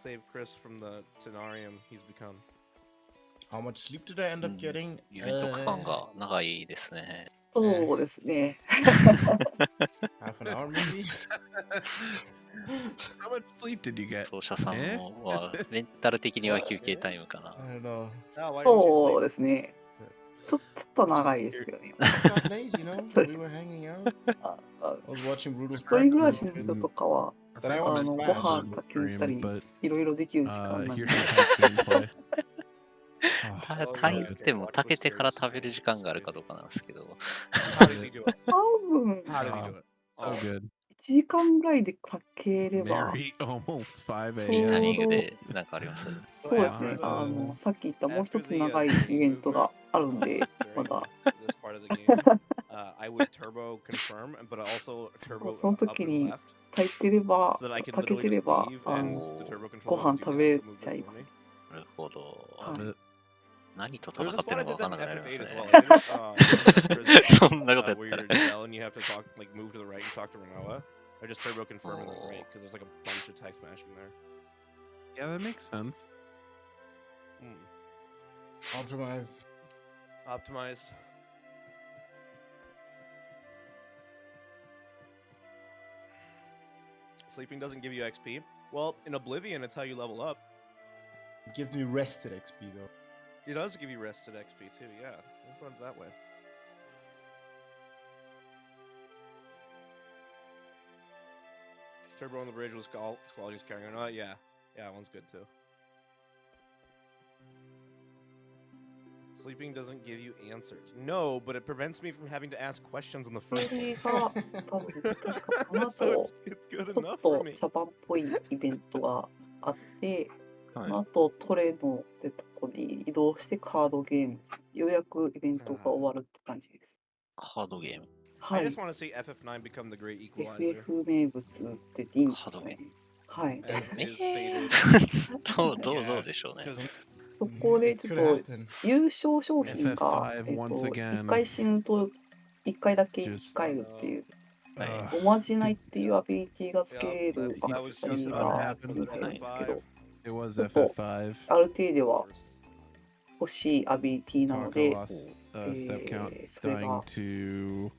save Chris from the Tenarium he's become. How much sleep did I end up getting? イベント期間が長いですね。そうですね。Half an hour maybe? How much sleep did you get? 奏者さんもはメンタル的には休憩タイムかな。I don't know. そうですね。ちょっと長いですけどね。Got late, you know? We were hanging out. I was watching Brutal's 一人暮ら practice. しの人とかは、 Then I ご watched 飯 Smash. 炊きたり、いろいろできる時間なんで。Here's some gameplay. 炊いても炊けてから食べる時間があるかどうかなんですけど。How does he do it? 多分、 How does he do it? So good. 1時間ぐらいで炊ければ、 Mary, almost 5 いいタイ a.m. ミングでなんかあります。そうですね。さっき言ったもう一つ長いイベントがあるんで、まだ。This part of the game, I would turbo confirm, but also turbo その up 時 and に left, 炊いてれば、 so that I can 炊け literally てれ just ば、 leave and the turbo ご controller 飯 will 食 do べ the ちゃい movement ま for す me.。なるほど。 Love it. 何と There's 戦 a って spot る I のか did 分 that から in なくなります FF8 as ね。 well. I did, そんなことやっ where た you're ら。 in Zell and you have to talk, like move to the right and talk to Renoa. I just turbo confirm and then break because there's like a bunch of text mashing there. Yeah, that makes sense. Optimized. Optimized. Sleeping doesn't give you XP. Well, in Oblivion, it's how you level up. It gives me rested XP though. It does give you rested XP too, yeah. Think about it that way. Turbo on the bridge was quality's carrying on. Oh, yeah. Yeah, that one's good too. Sleeping doesn't give you answers. No, but it prevents me from having to ask questions in the そ first れ place. が多分確かこの So 後 it's good ちょ enough っ for と me. 茶番っぽいイベントがあって、はいその後トレノってとこに移動してカードゲーム、ようやくイベントが終わるって感じです。カードゲーム。は I い just。want to see FF9 become the great equalizer. FF 名物って言っていいんですかね。はい。 As is stated. どうでしょうね。 そこでちょっ Could と happen. 優勝商品が、 FF5 once again. 1回死ぬと1回だけ Just- 控えるっていう、 Ugh. おまじないっていうアビリティがつけ Yep, る that ア was クセサ just リー what が happened つい with てるんですけ FF5. ど、 It was ちょっと FF5. ある程度は欲しいアビリティなの Taka で、 lost step count, それ dying が to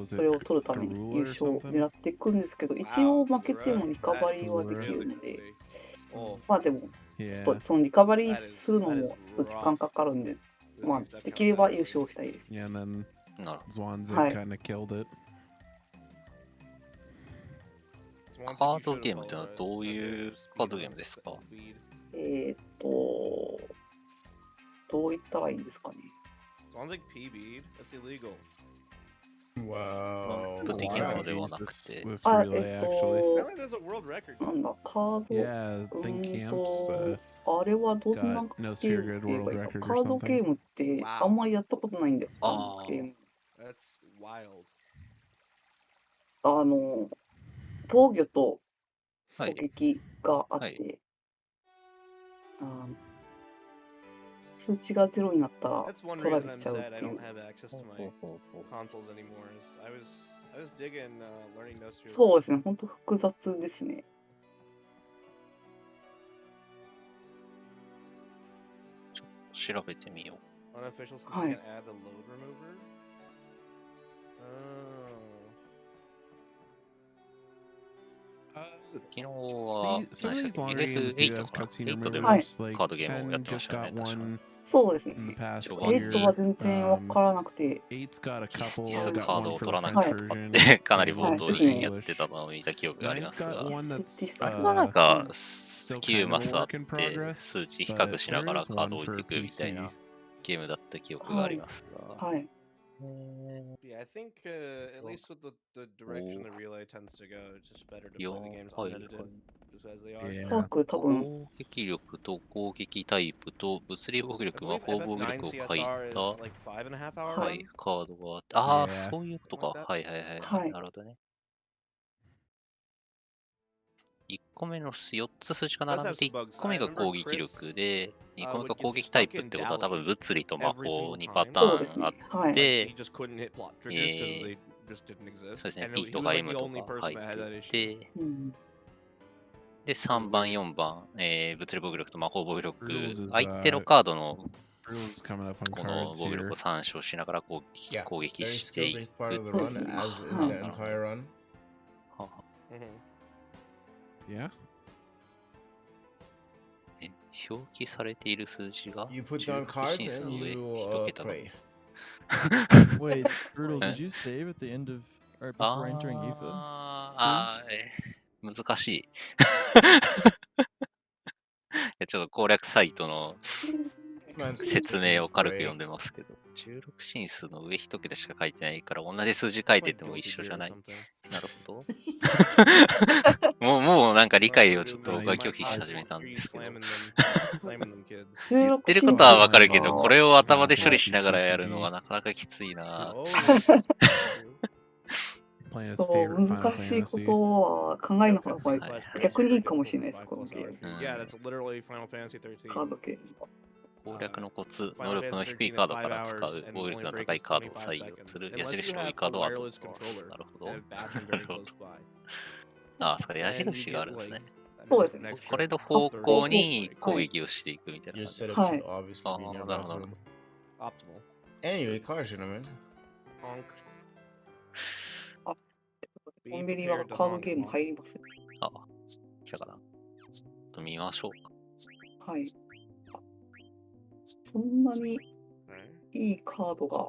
それを取るために優勝を狙っていくんですけど、一応負けてもリカバリーはできるので、まあでも、ちょっとそのリカバリーするのもちょっと時間かかるんで、まあできれば優勝したいです。Yeah, and then なるほ Zwanzig はい。 kind of killed it. ど。カードゲームってのはどういうカードゲームですか？どう言ったらいいんですかね。Sounds like PB. That's illegal. Wow. ランプ的なのではなくて。 This あ、 relay actually. Apparently, there's a world record. なんだ、カード、Yeah, I think camps あれはどんな got no ゲー sphere ムっ good て言え world ばいいの？ record カ or ードゲ something. ームってあんまりやったことないんで、他のゲーム。That's wild. 防御と攻はい。撃があっはい。て、数値が0になったら That's one 取ら reason れ I'm ちゃうっ sad I てい don't う。 have access to my consoles anymore. I was digging learning no sphere そうです record. ね、ほんと複雑ですね。ちょっと調べてみよう。 Unofficial since は you い。 can't add the load remover. Oh. 昨日は Some 何 of で these したっ longer け？ games do FF8 have かな？ cutscene 8でもはい。 removers. Like カードゲームをやっ 10てまし just たよね、 got 確か。 one そうですね。 in the past 序盤8はに全然わからなくて、 8's got a キス couple. ティス got カー one ドを for 取 the らな French きゃとかっ version てかなり and 冒 one 頭 for にやっ English. てたのを見た記憶がありま 9's す got が、 one セ that's ティスあれカ、はなんか still 9 kind マ of a スあっ work in て progress, 数値比較 but しな there がら is カード one を置いて for いくみたいな PC. ゲームだった記憶がありますが、はい。Yeah, I think at least with the direction the relay tends to go, it's just better to play the 4、 games はいはい。 unedited, just as they are. おそら Yeah. く多分、攻撃力と攻撃タイプと物理防御 I 力、魔 believe 法防御 FF9 力を書い CSR is た、 like 5.5 hour は run. い。カードがあって、ああ、 Yeah. そういうこと Something か。 like that. はいはいはいは。はいい。なるほどね。1個目の4つ数値が It does 並ん have でて、 some 1 bugs. 個目 I が remember 攻撃 Chris 力で、2個目 would が get 攻撃タイ stuck プっ in てことは多 Dally 分物理と魔 every 法 single 2パ time. タそうですーンあっね。はい。 Like て、 he just couldn't hit plot triggers because they just didn't そう exist. ですね、And P he と was か like M the と only か person 入 that っ had て that い issue. て、で、 It was 3番、 weird. 4番、物理防御力と魔法防御 Rules 力、 is 相手のカードの rules coming up on この cards 防御力 here. を参照しながら攻 Yeah, 撃 very してい skill-based く part of the そうで run, すね。 as is は the い。なるほど。 entire run. はは Mhm. Yeah. 表記されている数字が You put down 16 cards 進数 and の上 you 1桁だ。 play. Wait, Brutal, え did you save at the end of or before entering EVA? 難しい。いやちょっと攻略サイトの Man's 説明を taking 軽く break. 読んでますけど、16進数の上1桁しか書いてないから、同じ数字書いて Like ても一 guilty 緒じ gear ゃ or ない。 something. なるほど。もうなんか理解をちょっと Dude, 僕は my 拒否し pods 始めたん hear で you すけど。 slamming them kids. 言っ16てるこ進数とはわかるけかど、これを頭で処理 TCG しながらやるのはなかなかきついな。 Oh, Playing his そう、 favorite Final 難しいこ Fantasy. とは考えの方が cutscene slash 逆にいい difficult かもしれないです、 by この plus ゲー hour ム。 period. Yeah, that's literally Final Fantasy 13. カードゲームは。攻略のコツ、能 Final 力の Fantasy 低い 13カー is ドか 5ら使 hours う and 防御 only 力の break 高い is カードを 25 採用 seconds. する。 Unless 矢 you 印の多 have い a カードは後 wireless controller なるほ and ど。 a bathroom very close by. あ、そうか、矢 And you 印があ get るんですね。 like そうですね。 an extra これの方向 30に break. 攻撃をしていくみたいな Your 感じ。 setup は should い。 obviously be in your なるほど。 bathroom. Optimal. Anyway, car tournament. Honk. あ、コ Be ンビニは prepared to カード honk. ゲーム入りますね。あ、来たかな。ちょっと見ましょうか。はい。あ、そんなに Right. いいカードが、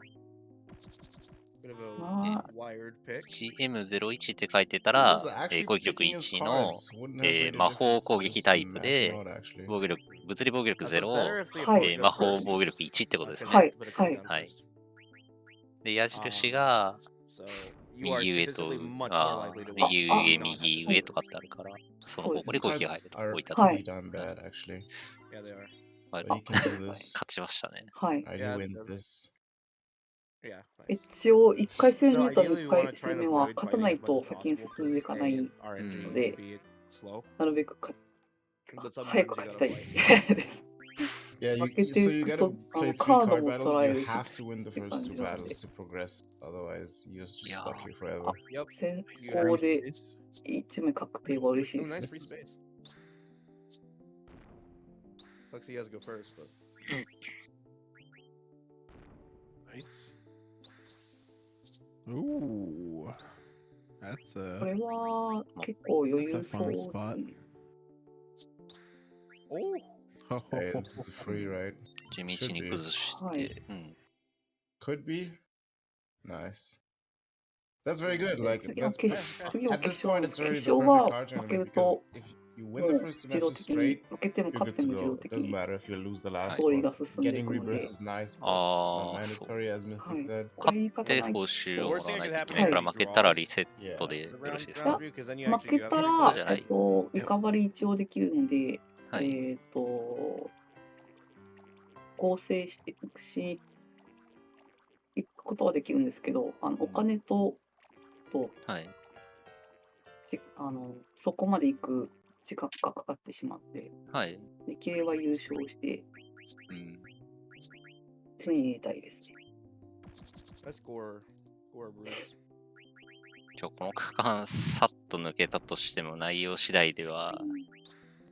Bit of a まあ、 wired pick. GM01 って書いてた He ら was、actually 攻撃力 picking his 1の、 cards. Wouldn't have made a 魔法 difference 攻撃 just タイプ matching で、 out actually. 防御力、物理防御力 So it's 0、 better if the はい opponent 魔 goes 法 first. 防御力1ってことです Because ね。はい you have to put a は cooldown い。はい。 first. で、矢印が So you are 右上と、statistically much more あ likely to ー win 右 if 上、 you don't have 右 to 上 do と it. かってあるから、そのそうです方向に His 攻撃が cards 入る are 置いてある。はい pretty damn bad actually. Yeah, they are. はい、 But あ he can do はい this. 勝ちましたね。はい。 And he Yeah, wins the- this. yeah. Nice. 一応、1回戦 So 目と ideally, 2 we 回 want to try 戦 and 目は avoid 勝た fighting な as い much と as 先に possible 進んでい because かない A, RNG の can で、 be slow. なるべく But 早 sometimes く you 勝ち gotta たい fight. です。 Yeah, 負け so てい you く gotta と、play カ 3ード card も battles. 取ら You れるし have to win the って first 感 two じなので、 battles to progress. Otherwise, you're just Yeah. stuck here forever. Yep. 先 You 行で Space. 1枚確定は嬉しい Ooh, です nice ね。 free space. Sucks he has to go first, but Nice. Ooh, that's こ a れは結構余 that's a 裕そ fun うです spot. ね。 Hey, this is free, right? 地道 Should に be. 崩しはい。て、うん。 Could be. Nice. That's very good. で Like 次は that's 次は at 決 this point, 勝。 it's 決 already the 勝 perfect は card 負け tournament る because と if you も win the う first two 自動 matches 的に straight, 負けても you're 勝っ good て to も自動 go. 的 Doesn't に matter if you lose the ス last トーリー one. が進んでい Getting くの rebirth で、 is nice, but not ああ、そう。 mandatory, as Misty はい。 said. これ言い勝って方ない報酬を The も worst ら thing わ that ない could とい happen けないから is 負けたら draws. リセッ Yeah. トで The よろ round しいです round か？ 3, because then you 負 actually け do have た to そうら、じゃない。リカバリー一応できるので、はい。合成し行くことはできるんですけど、お金と、はい。そこまで行く時間がかかってしまって、はい。できれば優勝して、うん。手に入れたいですね。Let's score Bruce. 今日この区間さっと抜けたとしても内容次第では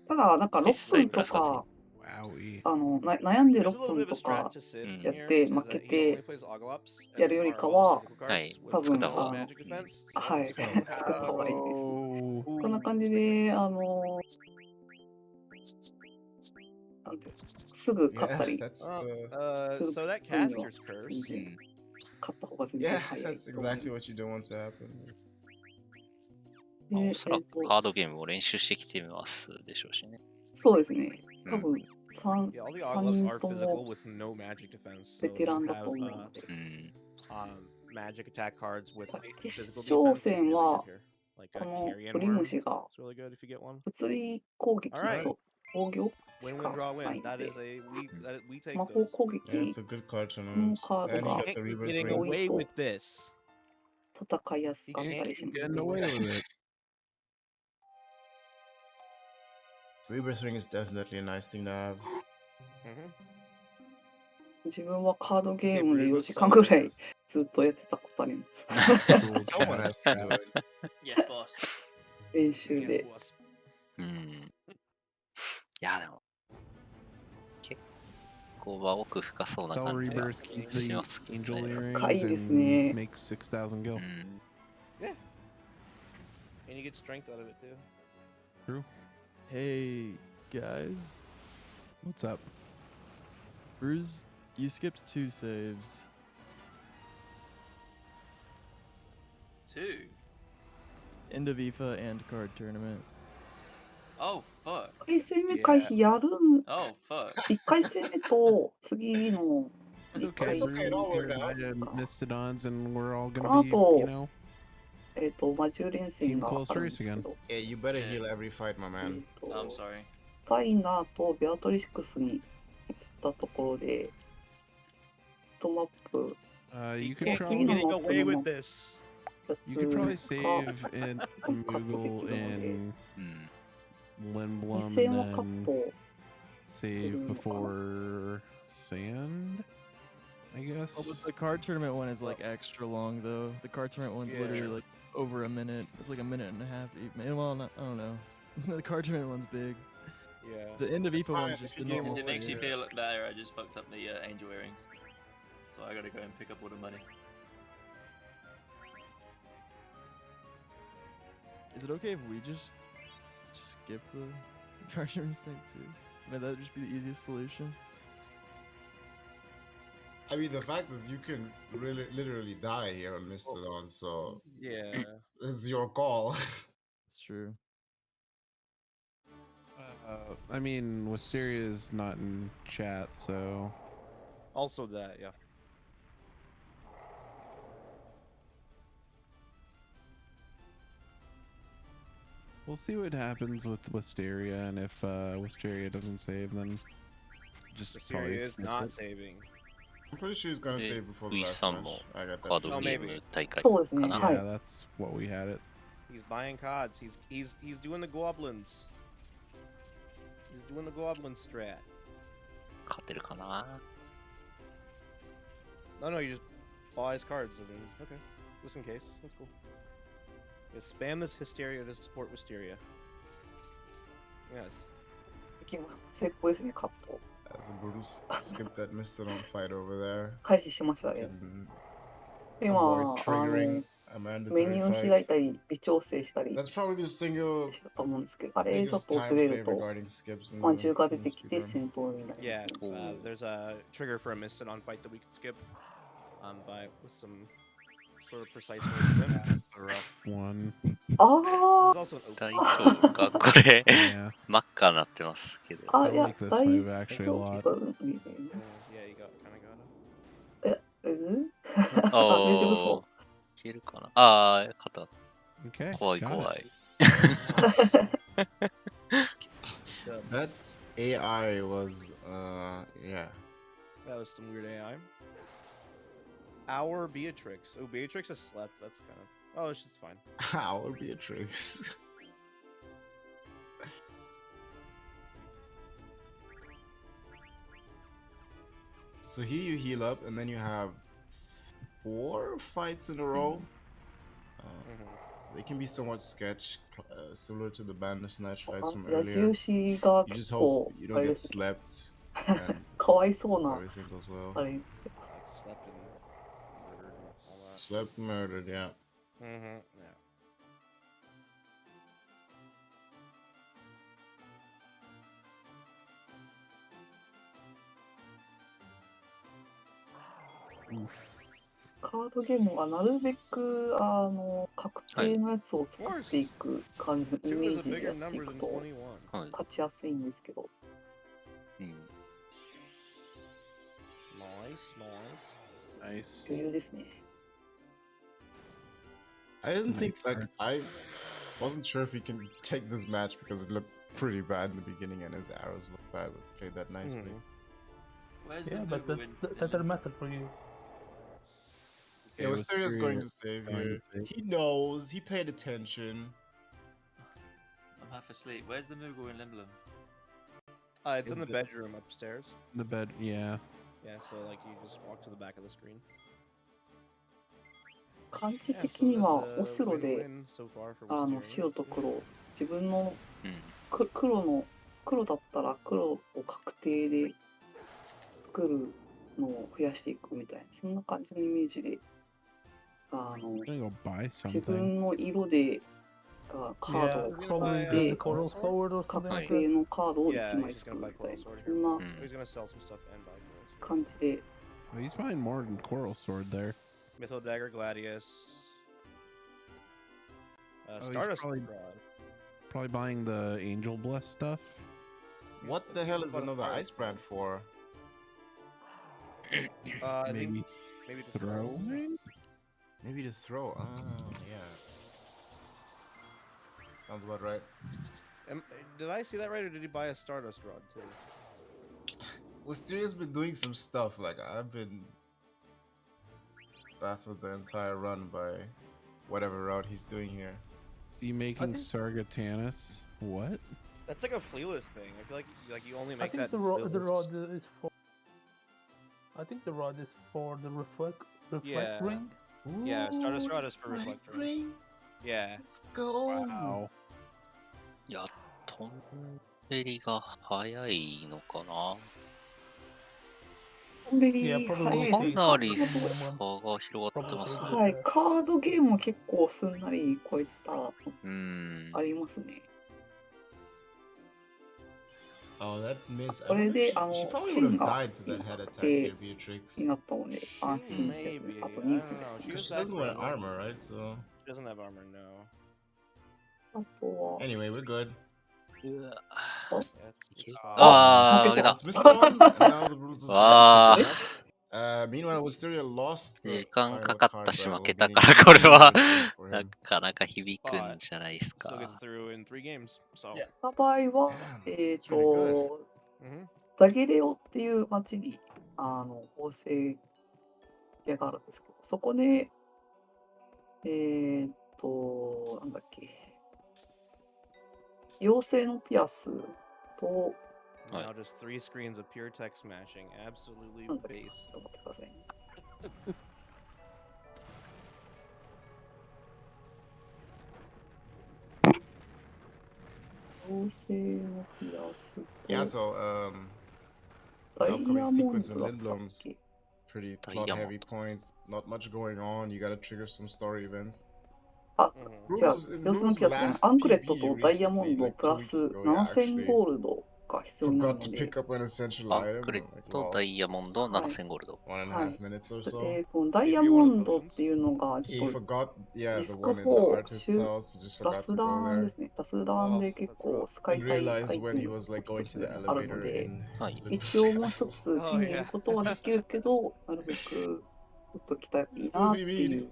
ただ、なんか実6分際プラスとか、Wowie. 悩んで There's a 6 little 分 bit of と a strat か to sit うん。やっ here て is 負け that he て only plays Oglops や and るより are か all は、 physical は cards い。with 多分作った方が。magic defense. So はい、 let's 作った方がいいです。 Oh, こんな感じで、なんていうのすぐ勝っ Yeah, たり that's する so that 分には caster's curse. 全う然ん。勝った方が全然 yeah, 早い that's と思い exactly ま what you don't want to happen. す。で、おそらくカードゲームを練習してきてますでしょうしね。そうですね。うん。多分 Yeah, all the 3 Oglops 人 are と physical も with no magic defense. ベ So テラ you ンだ have と思うので、うん。magic attack cards with 決 physical 勝 defense. 戦 Really は good here. Like こ a の Carrion ブリ Worm. ムシが It's really good if you get one. 物理攻撃 Alright. と防御し Win, か win, draw, な win. いの That で、 is a we take 魔法 those. 攻 Yeah, 撃 it's a good card の tournament. カード And he が got the Can't keep Rebirth getting ring. 多い away と with this. 戦いやす He かった can't りし keep ます。 getting getting away away. with it. Rebirth ring is definitely a nice thing to have. Mhm. 自分はカードゲ Okay, ームで Brood 4 was 時間ぐ so らいずっとやってたことあります。 Cool Someone chat. has to do it. Yes, boss. 練習 Yeah, で。 boss. うん。いや、でも、結構は奥深そうな Sell 感じが rebirth, keep し the ますけど angel ね。 高い earrings, です and ね。 make 6,000 gil. うん。 Yeah. And you get strength out of it too. True. Hey, guys. What's up? Bruce, you skipped 2 saves. 2? End of IFA and card tournament. Oh, fuck. 1回戦目回避やるん Oh, fuck. 1回戦目と次の It's 2回 okay. 戦 okay, it all 'Cause worked out. I had Mistodons, and we're all こ gonna の be, 後 you know, 魔獣連戦 Team が Close あるんで Race すけ again. ど、 Yeah, you better heal every fight, my man. I'm sorry. タイナーとベアトリックスに移ったところで、トマップ You He could can't keep probably getting away with this. や you could probably つが save in カットで Moogle きるので、 and うん。 Lindblum, 2 and 戦はカッ then ト save before Sand, I guess. Oh, but the card tournament one is like extra long though. The card tournament one's Yeah. literally like over a minute. It's like a minute and a half. Well, not, I don't know. The card tournament one's big. Yeah. The end of It's IFA fine, one's just if a you game normal If it makes you save. feel better, I just fucked up the angel earrings. So I gotta go and pick up all the money. Is it okay if we just skip the card tournament save too? May that just be the easiest solution? I mean, the fact is, you can really, literally die here on Mistodon, so Yeah. it's your call. It's true. I mean, Wisteria's not in chat, so Also that, yeah. we'll see what happens with Wisteria, and if Wisteria doesn't save, then just Wisteria probably is skip not it. saving. I'm pretty sure he's gonna で save before the ウィ last さん match. も I got カ that. ード Oh, ゲー maybe. ム大会そうですね。かな。はい。 Yeah, that's what we had it. He's buying cards. He's doing the goblins. He's doing the goblin strat. 勝てるかな。 No, you just buys cards. And okay, just in case. That's cool. Just spam this hysteria to support Wisteria. Yes. 成功ですね、カット。 As a brutal skip that Mistodon fight over there. 回避しましたね。 Can 今、メニュー開いたり、微調整したり That's probably the single したと思うんですけど、あれちょっ biggest と time ずれる save と、regarding skips in まあ、 the, 銃が in 出 the てきて speedrun. 戦闘になりま Yeah, すね。there's a trigger for a missed on fight that we can skip by with some sort of precise movement. A rough one. あ There's also an 大 open. 丈夫かこれ Yeah. 真っ赤になってますけど。あ、 I いや、 like this 大 move 丈 actually a 夫 lot. か。 Yeah, you got kind of got it. え、あ、お大丈夫そー、いけるかなあー、肩。 Okay. 怖い got 怖 it. い。That AI was, yeah. That was some weird AI. Our Beatrix. Oh, Beatrix has slept. That's kind of. Oh, she's fine. Our Beatrix. So here you heal up, and then you have 4 fights in a row. They can be somewhat sketch, similar to the Bandersnatch う。 fights あ、 from 矢 earlier. 印が You 結 just 構 hope you あ don't れで get すね。 slept and かわいそうな everything goes well. あれ。 Like slept and murdered and all that. Slept, murdered, yeah. Yeah. カードゲームはなるべく確定のやつを作っていく感じのイメ Two is ー a ジでや bigger ってい number く than と 21. はい。勝ちやすいんですけど、うん。 Nice. Nice. 余裕ですね。 I didn't think, like, I wasn't sure if he can take this match because it looked pretty bad in the beginning and his arrows looked bad, but played that nicely. Where's Yeah, the but Moogle that's in that doesn't matter for you. Yeah, Wisteria's going to save going here. to save. He knows, he paid attention. I'm half asleep. Where's the Moogle in Limblom? It's in the bedroom upstairs. The bed, yeah. Yeah, so like you just walk to the back of the screen. 感じ Yeah, 的 so には that's オ a セロで win-win so far for 白 Wisteria. と黒、自分のうん。黒だったら黒を確定で作るのを増やしていくみたいな、そんな感じのイメージで、 I'm gonna go buy 自 something. 分の色でカード Yeah, を probably 買 the って、 coral sword or something 確 like 定 that. のカードを Yeah, 1枚 he's 作 gonna るみ buy たい coral な、 sword そ here. んな うん。 He's gonna sell some stuff and buy coral sword. 感じで、 Oh, he's buying more than Coral Sword there. Mytho Dagger Gladius. he's Stardust probably- Rod. Probably buying the Angel Bless stuff. What the hell is But another fire ice brand for? I think Maybe maybe to throw. Maybe to throw. Ah, yeah. Sounds about right. Did I see that right, or did he buy a Stardust Rod too? Wisteria's been doing some stuff. Like, I've been baffled the entire run by whatever route he's doing here. Is he making think- Sargatanas? What? That's like a flealess thing. I feel like you only I make think that. the flealess. rod is for. I think the rod is for the reflect Yeah. ring. Yeah, Stardust Rod Ooh, is for right reflector. ring. Yeah. Let's go. Wow. いや、トンベリが早いのかなコンベリ Yeah, 早 probably いですね。かなりカ差が広がってますね。はい、カードゲームも結構すんなり超えてた、うーん。ありますね。 Oh, that miss. I これ wonder で if she, she probably would 剣 have が died to that head attack 確 here, 定 Beatrix. になったので安 She 心ですね。 maybe. あと I 2 don't 分で know. す She ね。 Because she has doesn't wear background. armor, right? So. She doesn't have armor, no. あとは、 Anyway, we're good. うわ Yeah, it's あー、負けた。 It's Mr. Ones, and now the rules is わ going ー。 Meanwhile, Wisteria lost 時 the 間 final かかっ card たし battle, 負けた meaning から it's これ a は good win for な him. かなか響くんじゃないです still か。 gets through in 3 games. So. Yeah. の場合は、 Damn, that's really good. ザゲレオっていう町に構成屋があるんですけど、そこで、なんだっけ、妖精のピアスと、 Now just 3 screens of pure text smashing. Absolutely なんだっけ、 base. ちょっと待ってくださいね。妖精のピアス Yeah, と so, ダ the イヤ upcoming モン sequence in ドだったっ Lindblom's け。 pretty Diamond. plot heavy point. not much going on. You gotta trigger some story events. あ、じゃあ、 Rules 様子の気がするね。アンクレットとダイヤモンドプラス7000ゴールドが必要になる forgot の to で、 pick up an essential アン item. クレッ Like ト、ダイヤモンド、 lost 7000ゴールド。 1.5 minutes or so. で、このダイヤモンドっていうのが、ち He ょっと forgot, yeah, ディ the スク one in the 4 artist's house. He just ラ forgot ス to ダ go ウンで there. すね。ラスダウンで結構使い And たいアイ realized テ when he ム was like が going 一 to the つあるの elevator で、 in 一応もう一つ手に入れることはできるけど、なるべくちょっときたいなっていう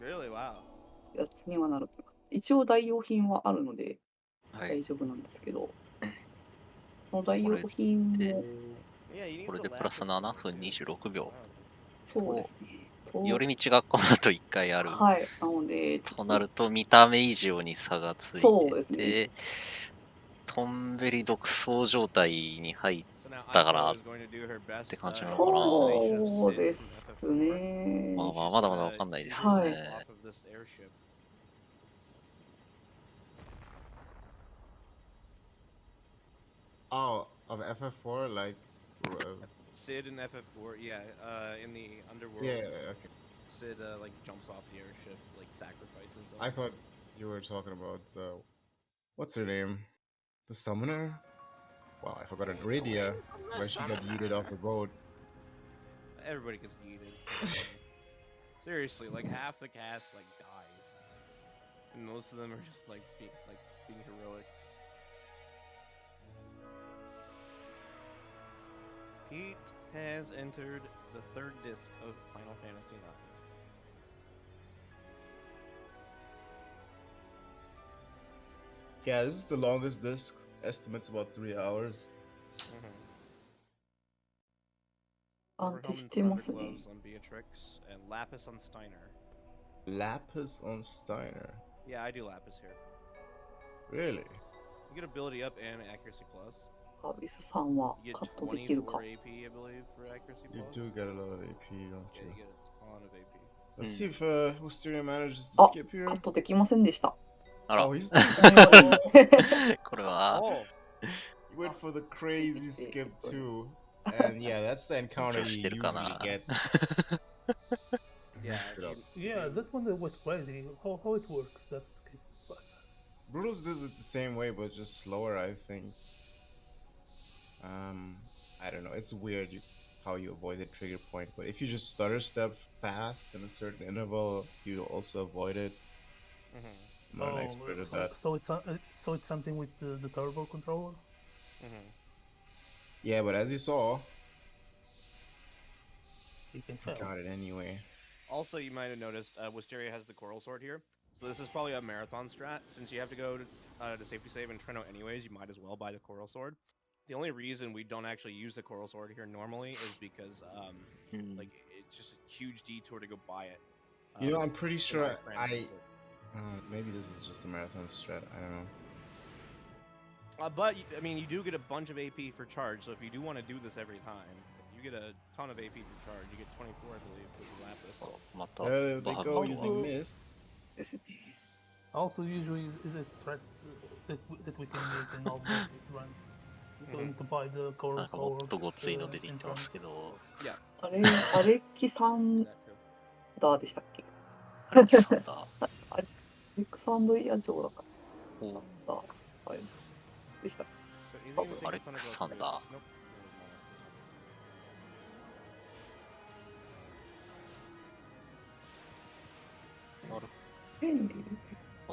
Really? Wow. やつにはなると思います。一応代用品はあるのではい。大丈夫なんですけど、その代用品もこれでプラス7分26秒。そうですね。寄り道がこの後1回ある。はい。なので、となると見た目以上に差がついそうですてて、ね。トンベリ独走状態に入ったからって感じなのかな。そうですね。まあまあ、まだまだわかんないですよはい。ね。Oh, of FF4, like Sid in FF4, yeah, in the underworld. Yeah, okay. Sid like jumps off the airship, like sacrifices himself. I thought you were talking about what's her name? The summoner? Wow, I forgot an Iridia, where she got yeeted off the boat. Everybody gets yeeted. Seriously, like half the cast like dies, and most of them are just like being heroic. Pete has entered the third disc of Final Fantasy IX. Yeah, this is the longest disc. Estimates about 3 hours. 安定してますね。 Gloves on Beatrix and Lapis on Steiner. Lapis on Steiner. Yeah, I do Lapis here. Really? You get ability up and accuracy plus. アビスさんは You カ get ットできるか。 24 AP, I believe, for accuracy You plus. do get a lot of AP, don't Yeah, you? you get a ton of AP. Let's see if Wisteria manages to あ、 skip カ here. ットできませんでした。あら。 Oh, he's これは。 Oh. You went for the crazy skip too. And yeah, that's the encounter you usually get. Yeah, that one was crazy. How it works, that's good. Brutal's does it the same way, but just slower, I think. I don't know. It's weird how you avoid the trigger point, but if you just stutter step fast in a certain interval, you also avoid it. I'm not an expert at that. So it's something with the turbo controller. Yeah, but as you saw, you can got it anyway. Also, you might have noticed Wisteria has the Coral Sword here. So this is probably a marathon strat. Since you have to go to safety save in Treno anyways, you might as well buy the Coral Sword. The only reason we don't actually use the Coral Sword here normally is because like it's just a huge detour to go buy it. You know, I'm pretty sure I maybe this is just a marathon strat. I don't know. But I mean, you do get a bunch of AP for charge. So if you do want to do this every time, you get a ton of AP for charge. You get 24, I believe, with Lapis. There they go using mist. Also, usually is a strat that we can use in all bosses, right? Going to buy the Coral Sword. あれ、アレキサンダーでしたっけ？アレキサンダー。アレクサンドリア城だから。はい。でしたっけ？アレクサンダー。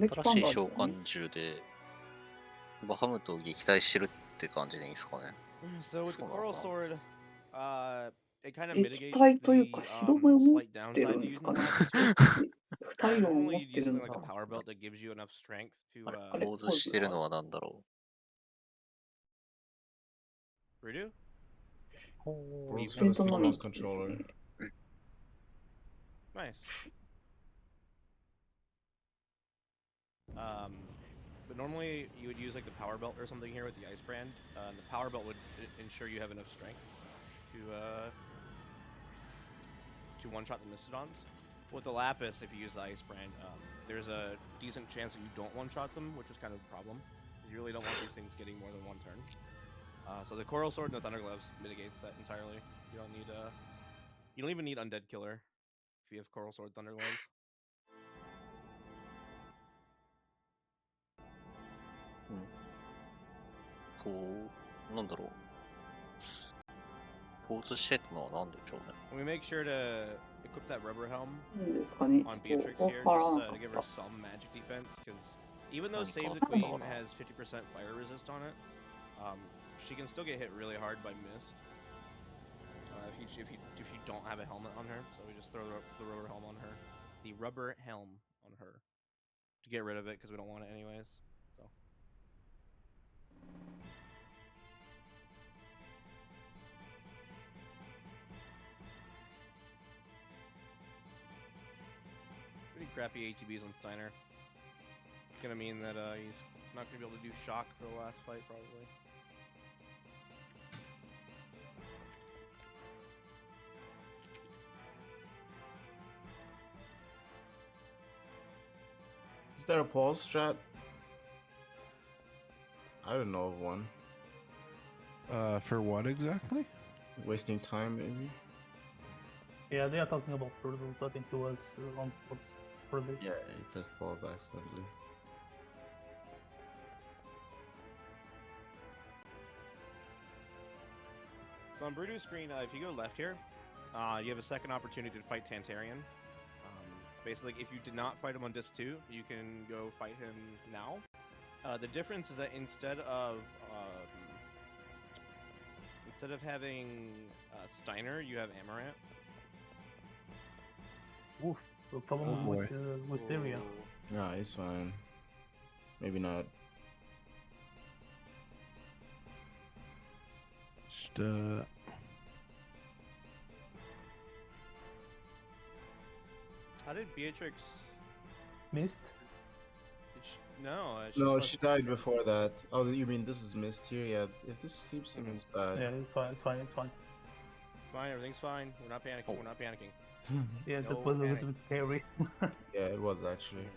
新しい召喚獣でバハムトを撃退してるって感じでいいですかね。So with the Coral Sword, it kind of 撃 mitigates 退というか the 白目を持っ slight てる downside ん to です using かね。 Lapis. 二色を持 Normally っ you'd て use るの something like a か。 power belt that gives you enough strength to ポーズしてるのは何だろう。Redo? Brutal's mouse controller. Nice. But normally you would use like the power belt or something here with the ice brand. The power belt would ensure you have enough strength to one-shot the Mistodons. With the Lapis, if you use the ice brand, there's a decent chance that you don't one-shot them, which is kind of a problem. You really don't want these things getting more than one turn. So the Coral Sword and the Thunder Gloves mitigates that entirely. You don't need You don't even need Undead Killer if you have Coral Sword Thunderglaive. We make sure to equip that rubber helm なんですかね。 on ちょっ Beatrix と here わから just なか to っ give her た。 some magic defense, because even though 何か Save あ the ったの Queen かな has 50% fire resist on it, she can still get hit really hard by mist if you don't have a helmet on her. So we just throw the rubber helm on her, the rubber helm on her to get rid of it because we don't want it anyways. So. Pretty crappy ATBs on Steiner. It's gonna mean that he's not gonna be able to do shock for the last fight, probably. Is there a pause strat? I don't know of one. For what exactly? Wasting time, maybe? Yeah, they are talking about turtles. I think it was on pause for this. Yeah, he pressed pause accidentally. So on Bruto's screen, if you go left here, you have a second opportunity to fight Tantarian. Basically, if you did not fight him on disc 2, you can go fight him now. The difference is that instead of having Steiner, you have Amaranth. Oof, the problem with Wisteria. Nah, he's fine. Maybe not. Just, How did Beatrix... Missed? No, no, she died before that. Oh, you mean this is missed here? Yeah, if this sleeps him, it's bad. Yeah, it's fine, it's fine, it's fine. Fine, everything's fine. We're not panicking, we're not panicking. Yeah, No that was a panic. little bit scary. Yeah, it was actually.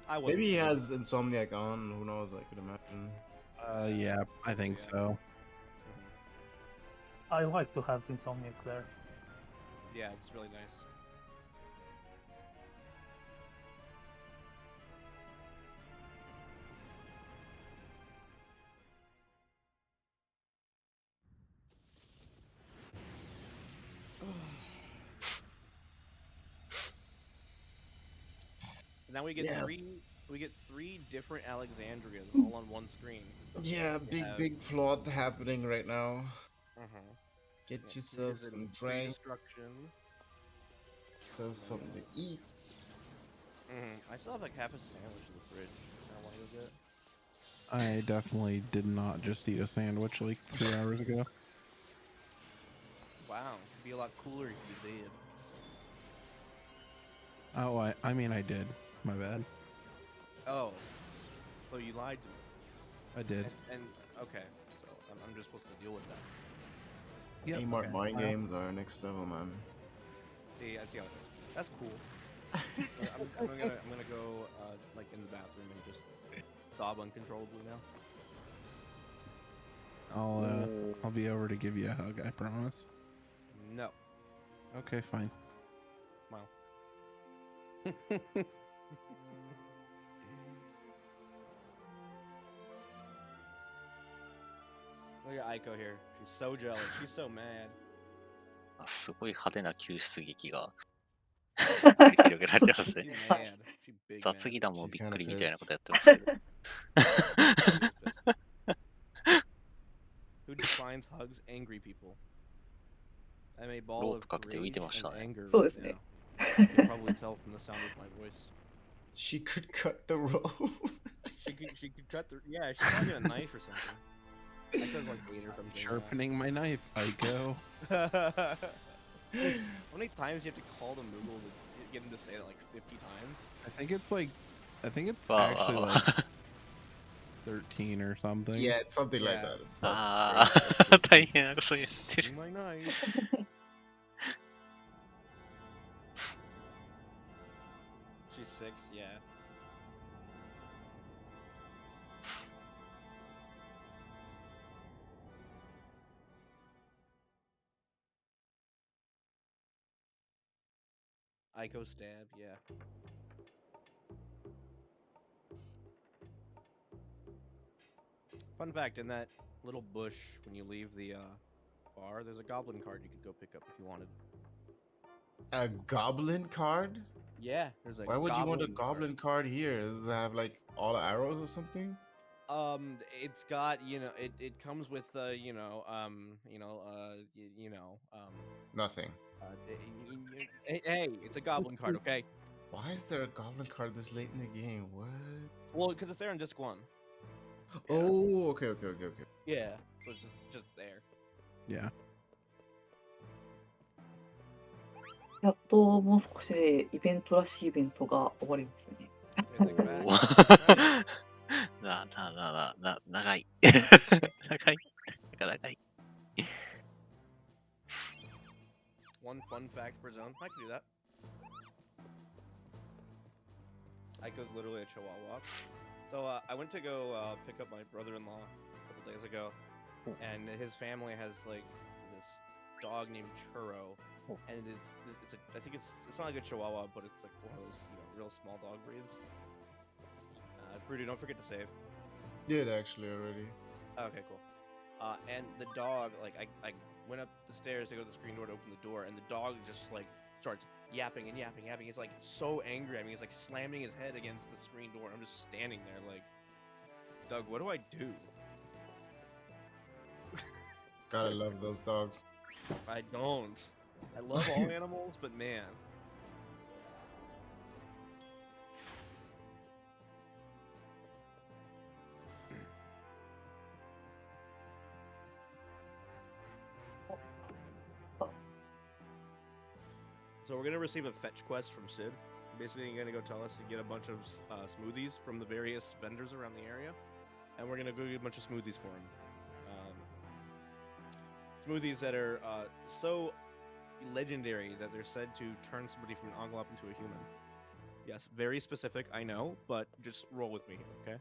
I Maybe he has Insomniac on, who knows, I could imagine. Yeah, I think so. I like to have Insomniac there. Yeah, it's really nice. Now we get three different Alexandrias all on one screen. Yeah, big plot happening right now. Get Yeah, yourself here's some an drink, destruction. have something to eat. I still have like half a sandwich in the fridge. I want to go get. I definitely did not just eat a sandwich like 3 hours ago. Wow, it'd be a lot cooler if you did. Oh, I mean I did. My bad. Oh, so you lied to me. I did. And okay, so I'm just supposed to deal with that. Yep. Amart mind games are next level, man. See, I see how it is. That's cool. I'm gonna go like in the bathroom and just sob uncontrollably now. I'll be over to give you a hug, I promise. No. Okay, fine. Smile. Look at Aiko here. She's so jealous. She's so mad. すごい派手な救出劇が繰り広げられてますね。 She's mad. She's big 雑 mad. 技団も She's びっ kinda くりみたいな pissed. ことやってますけど。 Who defines hugs? Angry people. I'm a ball ロー of プかけて浮い rage てました and ね。 anger そう right ですね。 now. You can probably tell from the sound of my voice. She could cut the rope. She could cut the she probably had a knife or something. I could like hate her from doing Sharpening my knife, Aiko. that. How many times do you have to call the Moogle to get him to say it like 50 times? I think it's Wow. actually like 13 or something. Yeah, it's something like Yeah. that. It's not ああ、大変なことやってる。 Using my knife. She's 6, yeah. Ico stab, yeah. Fun fact, in that little bush, when you leave the bar, there's a goblin card you could go pick up if you wanted. A goblin card? Yeah, there's a Why would you want a card. goblin card here? Does it have like all the arrows or something? It's got, it comes with Nothing. Hey, it's a goblin card, okay? Why is there a goblin card this late in the game? What? Well, because it's there on disc 1. Oh, okay. Yeah, so it's just there. Yeah. やっともう少しでイベントらしいイベントが終わりますね。長い。長い。One fun fact per zone. I can do that. Ico's literally a chihuahua. So I went to go pick up my brother-in-law a couple days ago, and his family has like this dog named Churro, and I think it's not like a chihuahua, but it's like one of those real small dog breeds. Rudy, don't forget to save. Did actually already. Okay, cool. And the dog, like I went up the stairs to go to the screen door to open the door, and the dog just like starts yapping and yapping. He's like so angry at me. He's like slamming his head against the screen door. I'm just standing there like, Doug, what do I do? Gotta love those dogs. I don't. I love all animals, but man. So we're gonna receive a fetch quest from Sid. Basically, you're gonna go tell us to get a bunch of smoothies from the various vendors around the area, and we're gonna go get a bunch of smoothies for him. Smoothies that are so legendary that they're said to turn somebody from an Oglop into a human. Yes, very specific, I know, but just roll with me, okay?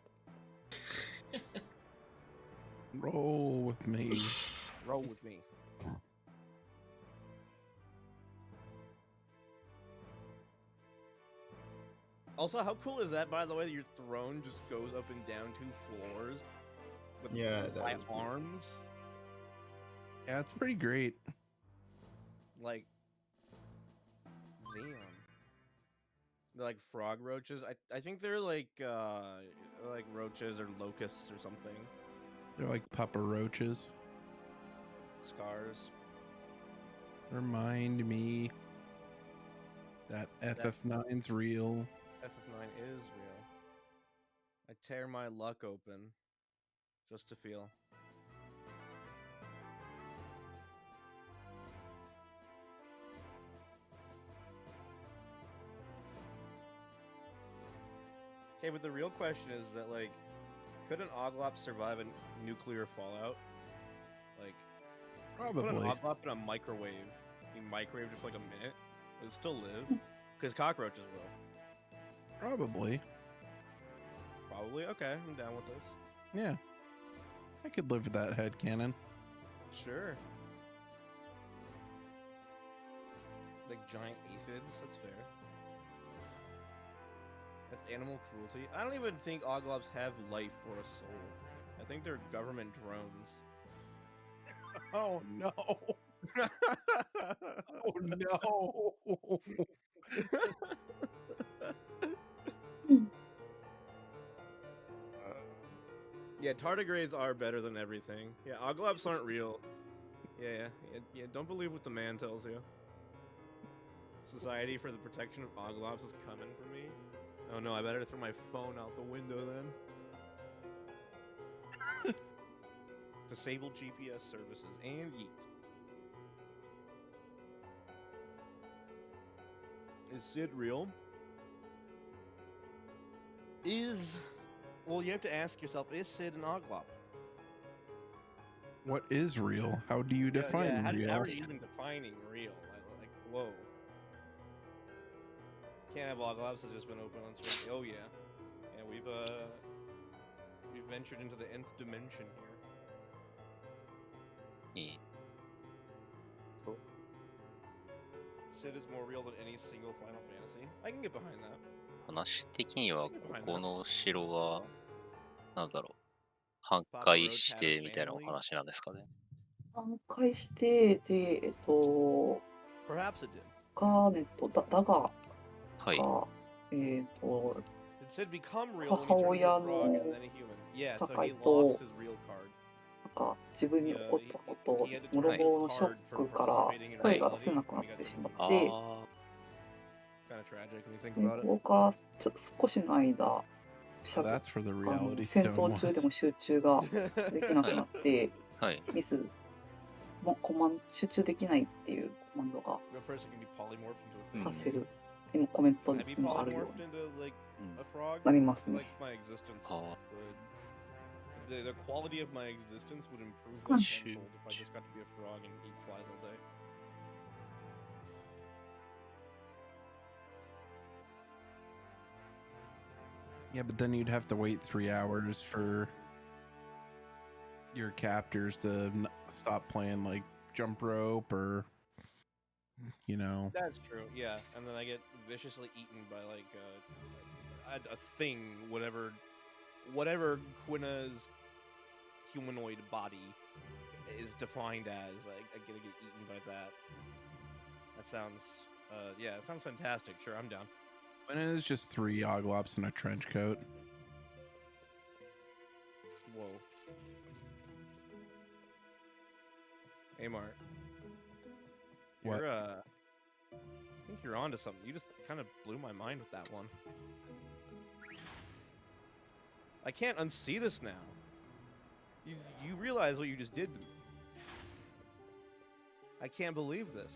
Roll with me. Roll with me. Also, how cool is that, by the way, that your throne just goes up and down 2 floors? With that arms? Yeah, it's pretty great. Like, damn. They're like frog roaches. I think they're like roaches or locusts or something. They're like pupper roaches. Scars. Remind me that FF9's real. FF9 is real. I tear my luck open just to feel. Okay, but the real question is that, like, could an Oglop survive a nuclear fallout? Like, Probably. put an Oglop in a microwave. You microwave it for like a minute, it would still live. Because cockroaches will. Probably. Probably? Okay, I'm down with this. Yeah. I could live with that headcanon. Sure. Like giant aphids, that's fair. That's animal cruelty. I don't even think Oglops have life or a soul. I think they're government drones. Oh no! Oh no! Yeah, tardigrades are better than everything. Yeah, Oglops aren't real. Yeah, don't believe what the man tells you. Society for the Protection of Oglops is coming for me. Oh no, I better throw my phone out the window then. Disable GPS services and yeet. Is Sid real? Well, you have to ask yourself, is Sid an Oglop? What is real? How do you define real? How are you even defining real? Like, whoa. Can't have Oglops has just been open on stream. Oh yeah. Yeah, we've ventured into the nth dimension here. Yeah. Cool. Cid is more real than any single Final Fantasy. I can get behind that. 話的には、ここの城は、なんだろう、破壊してみたいなお話なんですかね。破壊して、で、Perhaps it did. ガーネット、だが、はい。It said become real when he 母 turned into 親 a frog の and then a human. Yeah, so 戦 he い lost と、 his real card. なんか自分に起こったこと、 He had to もろ turn も his ろのショッ card from クから participating in 声が出せ reality なくな when っ he got てしま defeated. って、あ Kind of tragic when you think で about こ it. こから少しの間、So that's where the reality 戦 stone 闘中で was. も集中ができなくなって、あ、はい。ミスも集中できないっていうコマンドが No person can be polymorphed into a 発せる。でもコメント Can I に be もあるよう polymorphed に into like a frog? なります I ね。 like my existence. あ The quality of my existence would improve Hmm. like tenfold if I just got to be a frog and eat flies all day. Yeah, but then you'd have to wait 3 hours for your captors to stop playing like jump rope or, you know. That's true, yeah. And then I get viciously eaten by like a thing, whatever Quina's humanoid body is defined as. I get eaten by that. That sounds, yeah, it sounds fantastic. Sure, I'm down. And it is just 3 Oglops in a trench coat. Whoa. Hey, Mart. What? You're, I think you're onto something. You just kind of blew my mind with that one. I can't unsee this now. You realize what you just did to me. I can't believe this.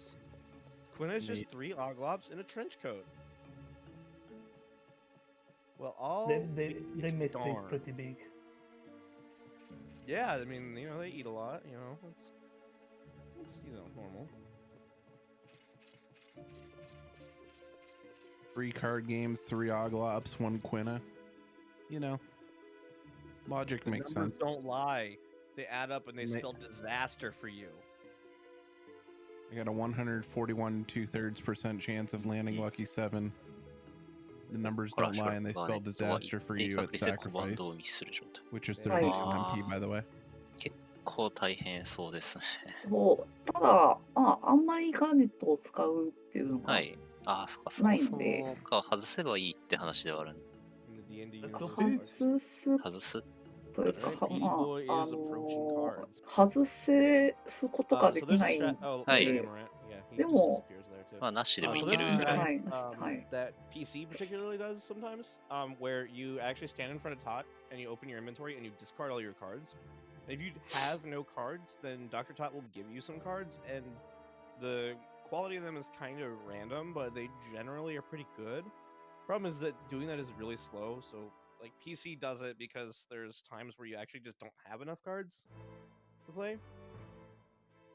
Quina's just 3 Oglops in a trench coat. Well, all They mistake darn. pretty big. Yeah, I mean, you know, they eat a lot, you know. It's you know, normal. 3 card games, 3 Oglops, 1 Quina. You know, logic The makes numbers sense. don't lie. They add up and they Ma- spell disaster for you. I got a 141 2/3% chance of landing lucky 7. The numbers ほら、 don't ショ lie and they ックは spell ネットは disaster 一 for 定 you 確 at 率でコマンドを sacrifice, ミスする状態。 which is はい。 32 MP, by the way. 結構大変そうですね。ただ、あんまりガーネットを使うっていうのがはい。ああ、そっか、そないもそので、もか、外せばいいって話ではある。In the D&D Let's go universe. 外す外すという外すか、Petey boy is approaching cards. 外すことがで So き there's な a い strat. ん Oh, はい。 yeah, で、 Amaranth. Yeah, he で just も、 disappears there too. まあ、なしでもい So け there's る a ぐらい。は strat い、はい。 that PC particularly does sometimes, where you actually stand in front of Tot and you open your inventory and you discard all your cards. And if you have no cards, then Dr. Tot will give you some cards, and the quality of them is kind of random, but they generally are pretty good. Problem is that doing that is really slow, so like PC does it because there's times where you actually just don't have enough cards to play.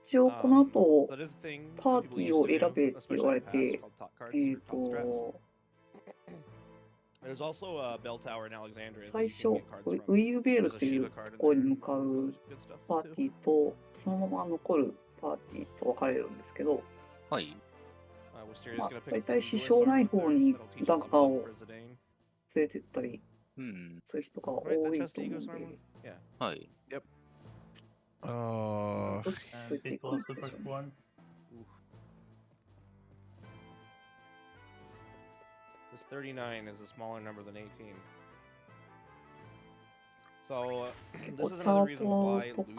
一応この So 後、 that is a thing パー that テ people ィー used を to 選 do, べって言 especially わ in れ the past, て、 called Tot cards or Tot strats. There's also a bell tower in Alexandria that 最 you 初 can get cards from. ウィーベール There's a という Shiva と card in ころに there. 向か So う those are good stuff パー too. ティーと、そのまま残るパーティーと分かれるんですけど、はい。Wisteria's まあ、 gonna pick 大 up 体 the 支 Enjoy 障 Star ない up 方 there. に That'll teach ダ you ガ level ー up を for Zidane. 連れてったり、うん。そういう人が Right, 多 the い chest と思 ego うん Star で、 one? Yeah. はい。 Oh, そう And 言ってい it くん was で the すよ first ね。 one. This 39 is a smaller number than 18. So, this is another reason why losing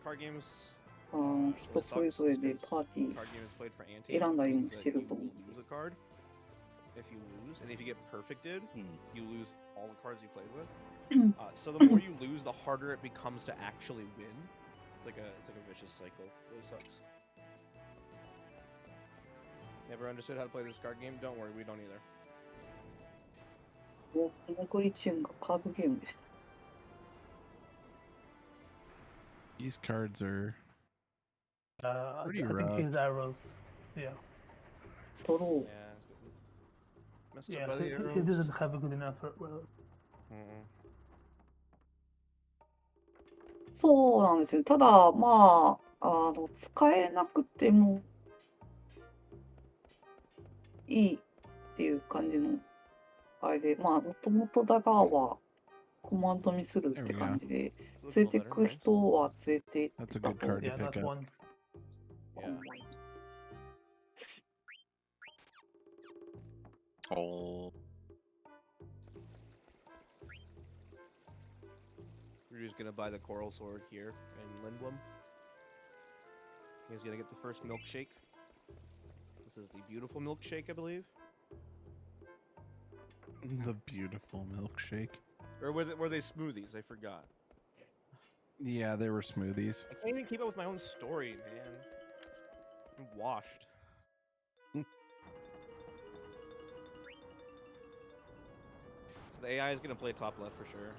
card games 人それぞれでパーティー card games played for ante 選んだりも means し that て you ると思う will lose a card if you lose, and if you get perfected, you lose all the cards you played with. So the more you lose, the harder it becomes to actually win. It's like a vicious cycle. It really sucks. Never understood how to play this card game? Don't worry, we don't either. もう残りチームがカードゲームでした。 these cards are I pretty think rough. his arrows. Yeah. ドロー。 Yeah. Messed Yeah, up by the he arrows. doesn't have a good enough. Mm-mm. そうなんですよ。ただ、まあ、使えなくても、いいっていう感じのあれで、まあもともとダガーはコマンドミスるって感じで、連れてく人は連れて行ってたと。Yeah, that's one. Yeah. Oh. We're just gonna buy the coral sword here in Lindblom. He's gonna get the first milkshake. This is the beautiful milkshake, I believe. The beautiful milkshake. Or were they smoothies? I forgot. Yeah, they were smoothies. I can't even keep up with my own story, man. I'm washed. So the AI is gonna play top left for sure.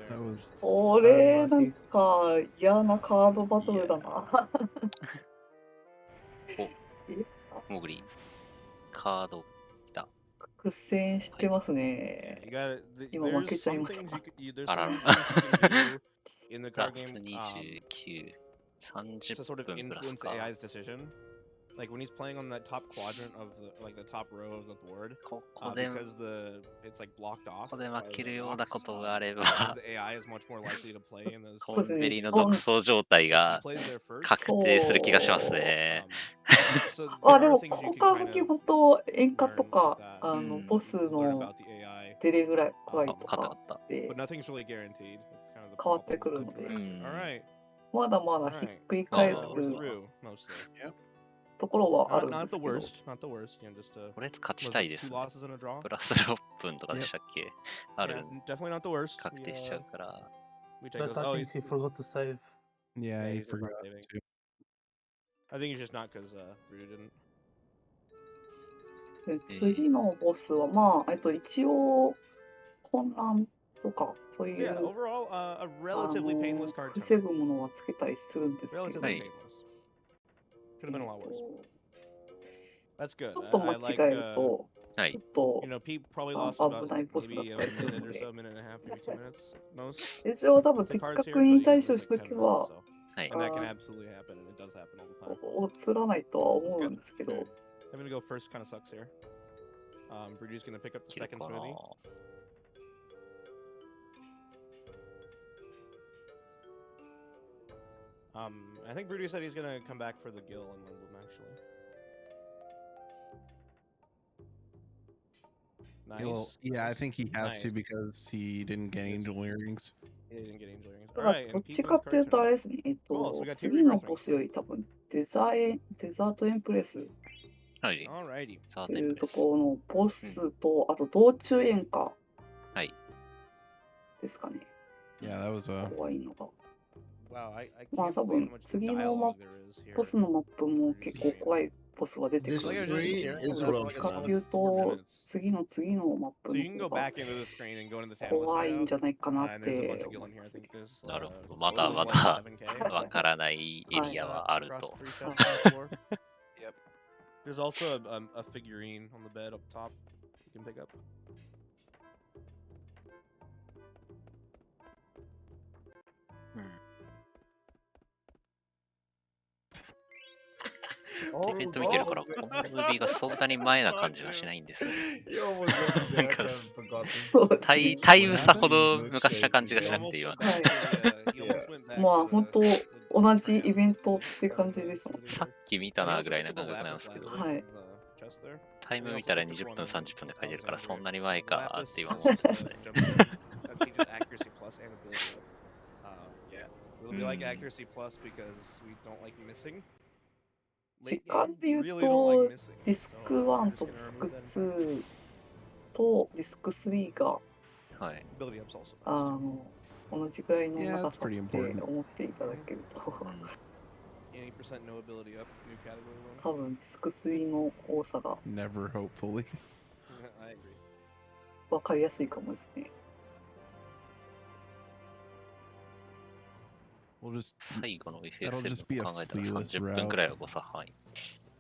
That was これなんか嫌なカードバトルだな。モグリ、カード来た。苦戦してますね。 You gotta, 今負け there's ちゃい some ま things し you た。 could, there's あら some ら。 things you can do in the ラ card スト game 29、to sort 30 of 分プラス influence the か。 AI's decision. Like when he's playing on that top quadrant of the top row of the board, ここで because it's like blocked off ここで by 負け the るような rocks, ことがあれ because ば the AI is much more likely to play in those コンベリの独走状態 he が plays there first. 確定する気がしますね。 So あ、 there で are も things こ you こ can から kind 先 of 本当演歌と learn か that ボス learn の about the AI. 出れぐらいとあ、勝ったか勝った。で But nothing's really guaranteed. That's kind of the 変わって problem くる with の Limit で、 Break. All right. まだまだ All ひっ right. くり返る We're through mostly. ところはあるん Not です the けど、 worst. Not the worst. You know, just とりあえず勝 was ちた it いで two すね。 losses and a draw? プラス6分とかでしたっけあ Yeah, る definitely not the worst. 確定しちゃうから。 We take But those. I Oh, think he forgot to save. yeah, Yeah, he he's just not forgot saving. to. I think it's just not because Rudy didn't. で次のボスはまあ一応混乱とかそう So い yeah, う overall, a relatively painless card 防 tournament. ぐものはつけたりするんですけど、 Relatively はい。 painless. Could have been a lot worse. That's good. ちょっと間 I like, 違えるとは ちょ い。っと you know, Pete probably あ lost 危 about ないボスだっ maybe た a りする minute の or で、 so, minute and a half, maybe 2 minutes most. 一応多分 The 的 cards 確 here, に but 対 usually 処 it's し like とき 10 minutes, は so はい。 and that can あ absolutely happen, and it does happen all the time. 映らないとは That's 思う good. んですけど、 Having to go first kind of sucks here. Brody's gonna pick up the 切る second かな。 smoothie. I think Brody said he's gonna come back for the Gill in Lindblom, actually. Nice. Yeah, I think he has Nice. to because he didn't get angel earrings. He didn't get angel earrings. ただ Alright, どっ and ち Pete か wins っていう card とあ tournament. れですね、 Cool, so we got two 次の refreshments. ボスより多分デザートエンプレスはい。 Alrighty. ザーっていうとテンプレス。ころのボスと、あと道中演歌はい。ですかね、 Yeah, that was a 怖いのが。 Wow, I まあ can't 多 believe 分 how much 次の dialogue there is here. ボスのマップも結構怖いボスは出てくる This んですけ three ど、 is どっ rough, ちかって man. いうと次のマップ So you can の go 方が back into the screen and go into the town 怖いん layout. じゃないかなっ And there's a て bunch of Gill 思 in い here. ま I すね。 think there's なるほど。まだ total ま of like だ 7K. わからないエリアはある Across と。 the 3 chests on the floor. Yep. There's also a figurine on the bed up top you can pick up. イベント見てるから、このムービーがそんなに前な感じはしないんですよね。 You almost got it なん there, か I've forgotten. そうですね。タイム差ほど昔な感じがしなくて今。はい。まあ本当同じイベントって感じですもん。さっき見たなぐらいな感覚なんですけど、はい。タイム見たら20分30分で書いてるからそんなに前かって今思ってますね。 We like accuracy plus because we don't like missing. 時間で言うとディスク1とディスク2とディスク3がはい。同じぐらいの Yeah, 長 that's さっ pretty て important. 思っていただけると 80% no ability up, new category 多分ディスク3の多さが never hopefully. 1. I agree. 分かりやすいかもですね。 We'll just 最後の That'll FF7 just be a を考えたら fleeless 30分くらいは誤差範囲。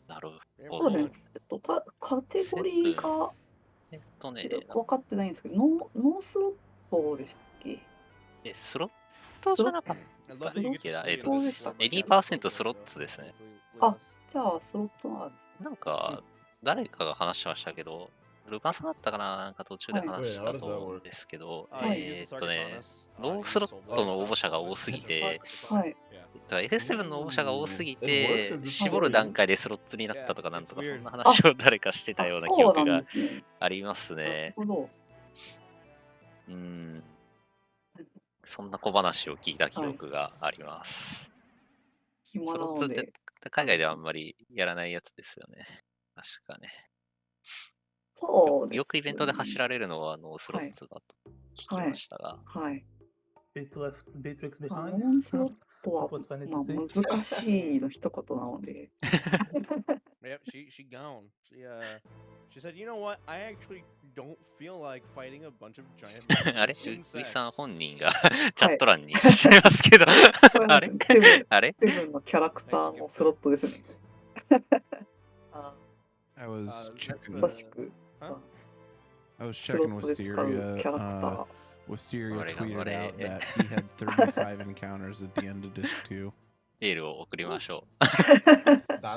なるほど。そうね、カテゴリーが分かってないんですけど、ノースロットでしたっけ？スロットじゃなかったっけな。80% スロッツですね。あ、じゃあスロットなんですね。なんか、誰かが話してましたけど、ルカさんだったかな、なんか途中で話したと思うんですけど、ノースロットの応募者が多すぎて、F7 の応募者が多すぎて、絞る段階でスロットになったとかなんとか、そんな話を誰かしてたような記憶がありますね。そんな小話を聞いた記憶があります。スロットって海外ではあんまりやらないやつですよね。確かね。よくイベントで走られるのはノースロットだと聞きましたが。ノースロットは、まあ、難しいの一言なので。Yep, she gone. She said, you know what? I actually don't feel like fighting a bunch of giant. あれウイさん本人がチャット欄にいらっしゃいますけど、あれあれセブンのキャラクターのスロットですね。I was checking. まさしく。I was checking Wisteria. Wisteria tweeted out that he had 35 encounters at the end of Disc 2. エールを送りましょう。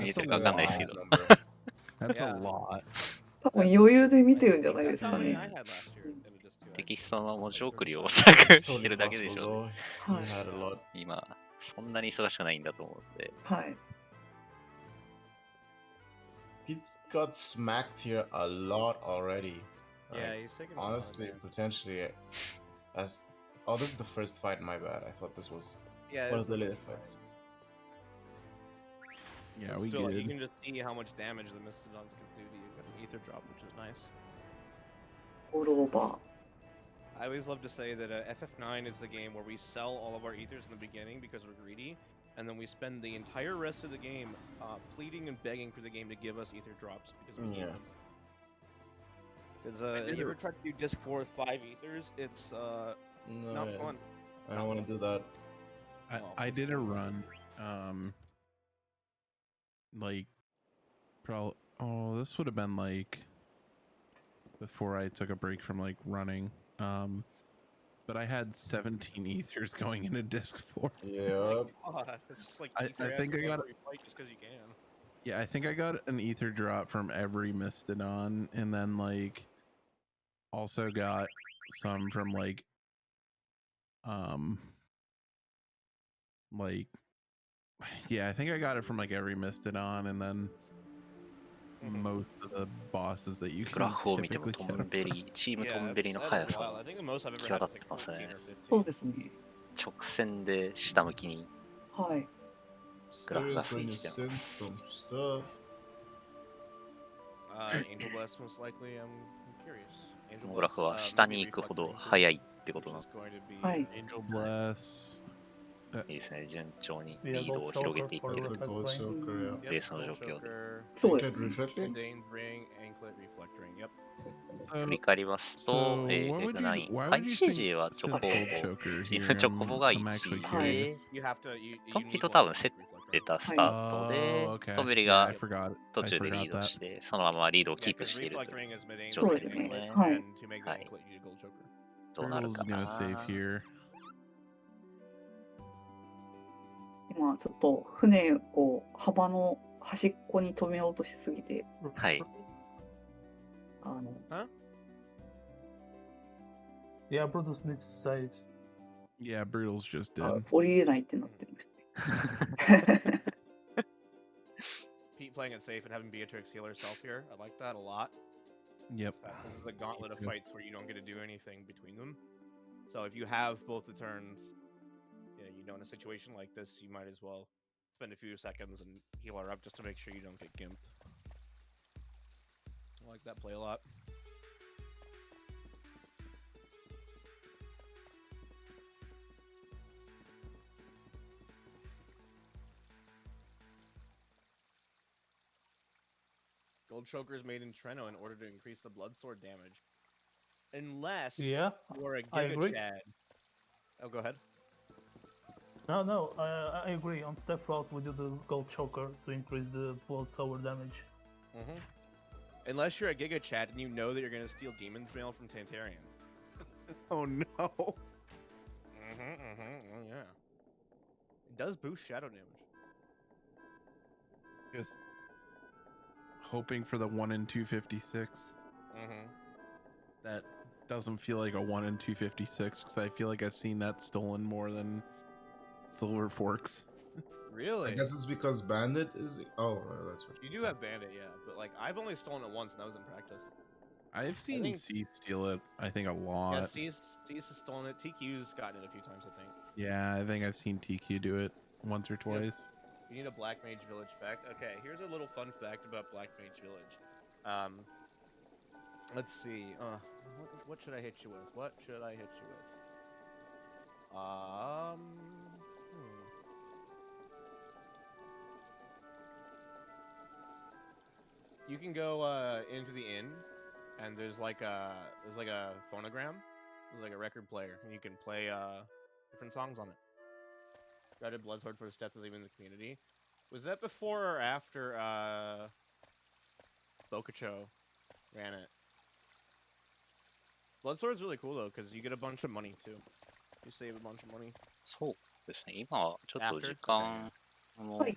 見えてるかわかんないですけど。That's a lot. 多分余裕で見てるんじゃないですかね。テキストの文字送りを作してるだけでしょうね。今、そんなに忙しくないんだと思って。はい。He got smacked here a lot already. Yeah, he's taking honestly, potentially, as oh, this is the first fight. My bad. I thought this was one of the later fights. Yeah, we still, did. You can just see how much damage the Mastodons can do to you with an ether drop, which is nice. All over. I always love to say that FF9 is the game where we sell all of our ethers in the beginning because we're greedy, and then we spend the entire rest of the game pleading and begging for the game to give us ether drops because we need them. Because you ever try to do Disc 4 with 5 ethers, it's not fun. I don't want to do that. I did a run, like, probably, this would have been like before I took a break from like running. But I had 17 ethers going into Disc 4. Yeah. It's just like I think I got just because you can. Yeah, I think I got an ether drop from every Mastodon, and then like also got some from like yeah, I think I got it from like every Mastodon, and then most of the bosses that you グラ can フを見ても typically ト get ンベリ、チームトンベリの速さが際立ってますね。そうですね。直線で下向きにはい。グラフが推移してます。Angel Blast most likely. I'm curious. このグラフは下に行くほど速いってことなの。はい。 Angel Bless. いいですね、順調にリードを広げていってるレースの状況で。そうですね。振り返りますと、F9、開始時はチョコボ、チームチョコボが1位で、トンビと多分競ってたスタートで、トンベリが途中でリードして、そのままリードをキープしているという状態ですね。はい。どうなるかな。今ちょっと船を幅の端っこに止めようとしすぎて、はい。Yeah, Brutus needs to save. Yeah, Brutal's just dead. 降りれないってなってましたね。Pete playing it safe and having Beatrix heal herself here. I like that a lot. Yep. This is a gauntlet of fights where you don't get to do anything between them. So if you have both the turns, you know, in a situation like this, you might as well spend a few seconds and heal her up just to make sure you don't get gimped. I like that play a lot. Gold Choker is made in Treno in order to increase the blood sword damage. Unless you're a Giga Chad. Oh, go ahead. No, I agree. On Step Route, we do the Gold Choker to increase the blood sword damage. Unless you're a Giga Chad and you know that you're going to steal Demon's Mail from Tantarian. Oh, no. Oh, yeah. It does boost shadow damage. Just hoping for the 1 in 256. That doesn't feel like a 1 in 256 because I feel like I've seen that stolen more than Silver Forks. Really? I guess it's because Bandit is. Oh, that's right. You do have Bandit, yeah, but like I've only stolen it once, and that was in practice. I've seen C steal it, I think, a lot. Yeah, C's has stolen it. TQ's gotten it a few times, I think. Yeah, I think I've seen TQ do it once or twice. You need a Black Mage Village fact. Okay, here's a little fun fact about Black Mage Village. Let's see. What should I hit you with? What should I hit you with? You can go into the inn, and there's like a phonogram. There's like a record player, and you can play different songs on it. Dreaded Bloodsword for his death is even in the community. Was that before or after Bokacho ran it? Bloodsword's really cool though, because you get a bunch of money too. You save a bunch of money. そうですね。今ちょっと時間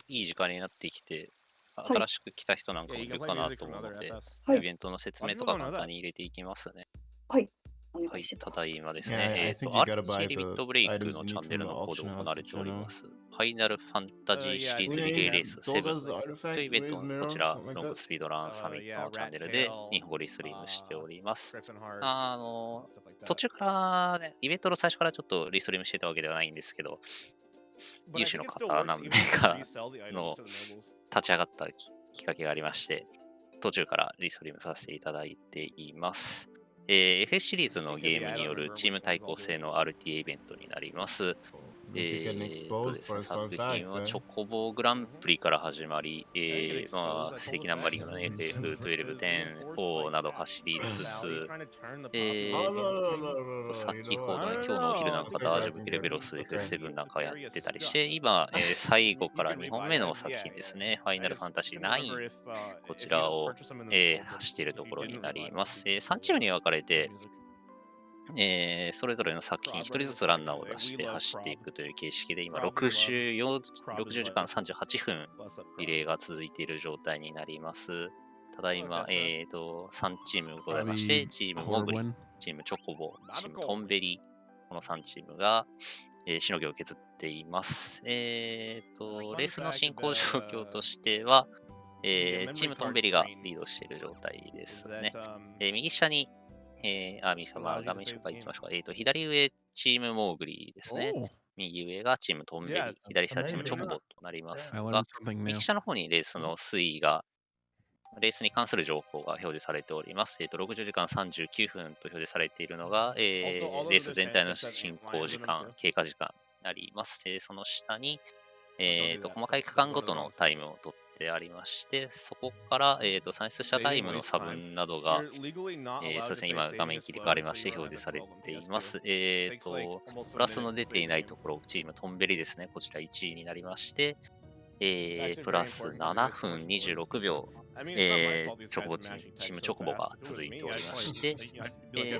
いい時間になってきて、新しく来た人なんかもいるかなと思うので、イベントの説明とか簡単に入れていきますね。はい。はい、ただいまですね。RTA リミットブレイクのチャンネルの方で行われております。ファイナルファンタジーシリーズリレーレース7というイベントのこちら、ロングスピードランサミットのチャンネルで日本語リストリームしております。途中からね、イベントの最初からちょっとリストリームしてたわけではないんですけど、有志の方何名かの立ち上がったきっかけがありまして、途中からリストリームさせていただいています。FF シリーズのゲームによるチーム対抗制の RTA イベントになります。ですね、作品はチョコボグランプリから始まり、まあ、正規ナンバリングの FF12、10、4など走りつつ、先ほどね、今日のお昼なんかダージョブケルベロス F7 なんかやってたりして、今、最後から2本目の作品ですね、ファイナルファンタジー9、こちらを、走っているところになります。3チームに分かれて、それぞれの作品1人ずつランナーを出して走っていくという形式で今60時間38分リレーが続いている状態になります。ただいま、3チームございまして、チームモグリ、チームチョコボ、チームトンベリ、この3チームが、しのぎを削っています。レースの進行状況としては、チームトンベリがリードしている状態ですね。右下に右下は画面紹介いきましょうか。左上、チームモーグリーですね。右上がチームトンベリ、左下チームチョコボとなりますが、右下の方にレースの推移が、レースに関する情報が表示されております。60時間39分と表示されているのが、レース全体の進行時間、経過時間になります。その下に、細かい区間ごとのタイムを取ってありまして、そこから、算出したタイムの差分などが、そうですね、今画面切り替わりまして表示されています。プラスの出ていないところ、チームトンベリですね、こちら1位になりまして、プラス7分26秒、チームチョコボが続いておりまして、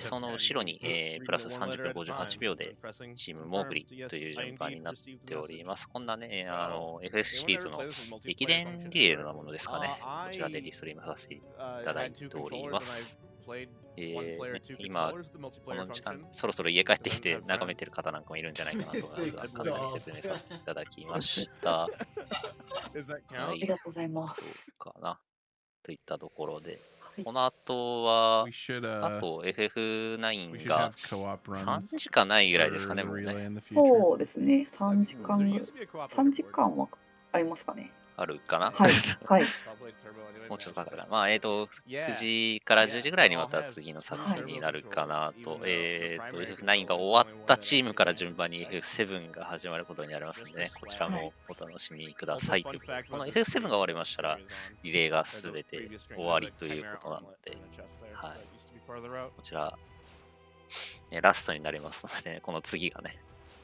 その後ろに、プラス30分58秒でチームモーグリという順番になっております。こんなね、FF シリーズの駅伝リレーのようなものですかね。こちらでリストリームさせていただいております。今、この時間、そろそろ家帰ってきて眺めてる方なんかもいるんじゃないかなと思いますが、簡単に説明させていただきました。はい、ありがとうございます。かなといったところで、この後は、あと FF9 が3時間ないぐらいですかね、もうね。そうですね、3時間はありますかね。あるかな。はい。はい。もうちょっとかかるかな。まあ、9時から10時ぐらいにまた次の作品になるかなと。F9 が終わったチームから順番に F7 が始まることになりますのでね、こちらもお楽しみください。この F7 が終わりましたら、リレーがすべて終わりということなので、はい。こちら、ラストになりますので、ね、この次がね。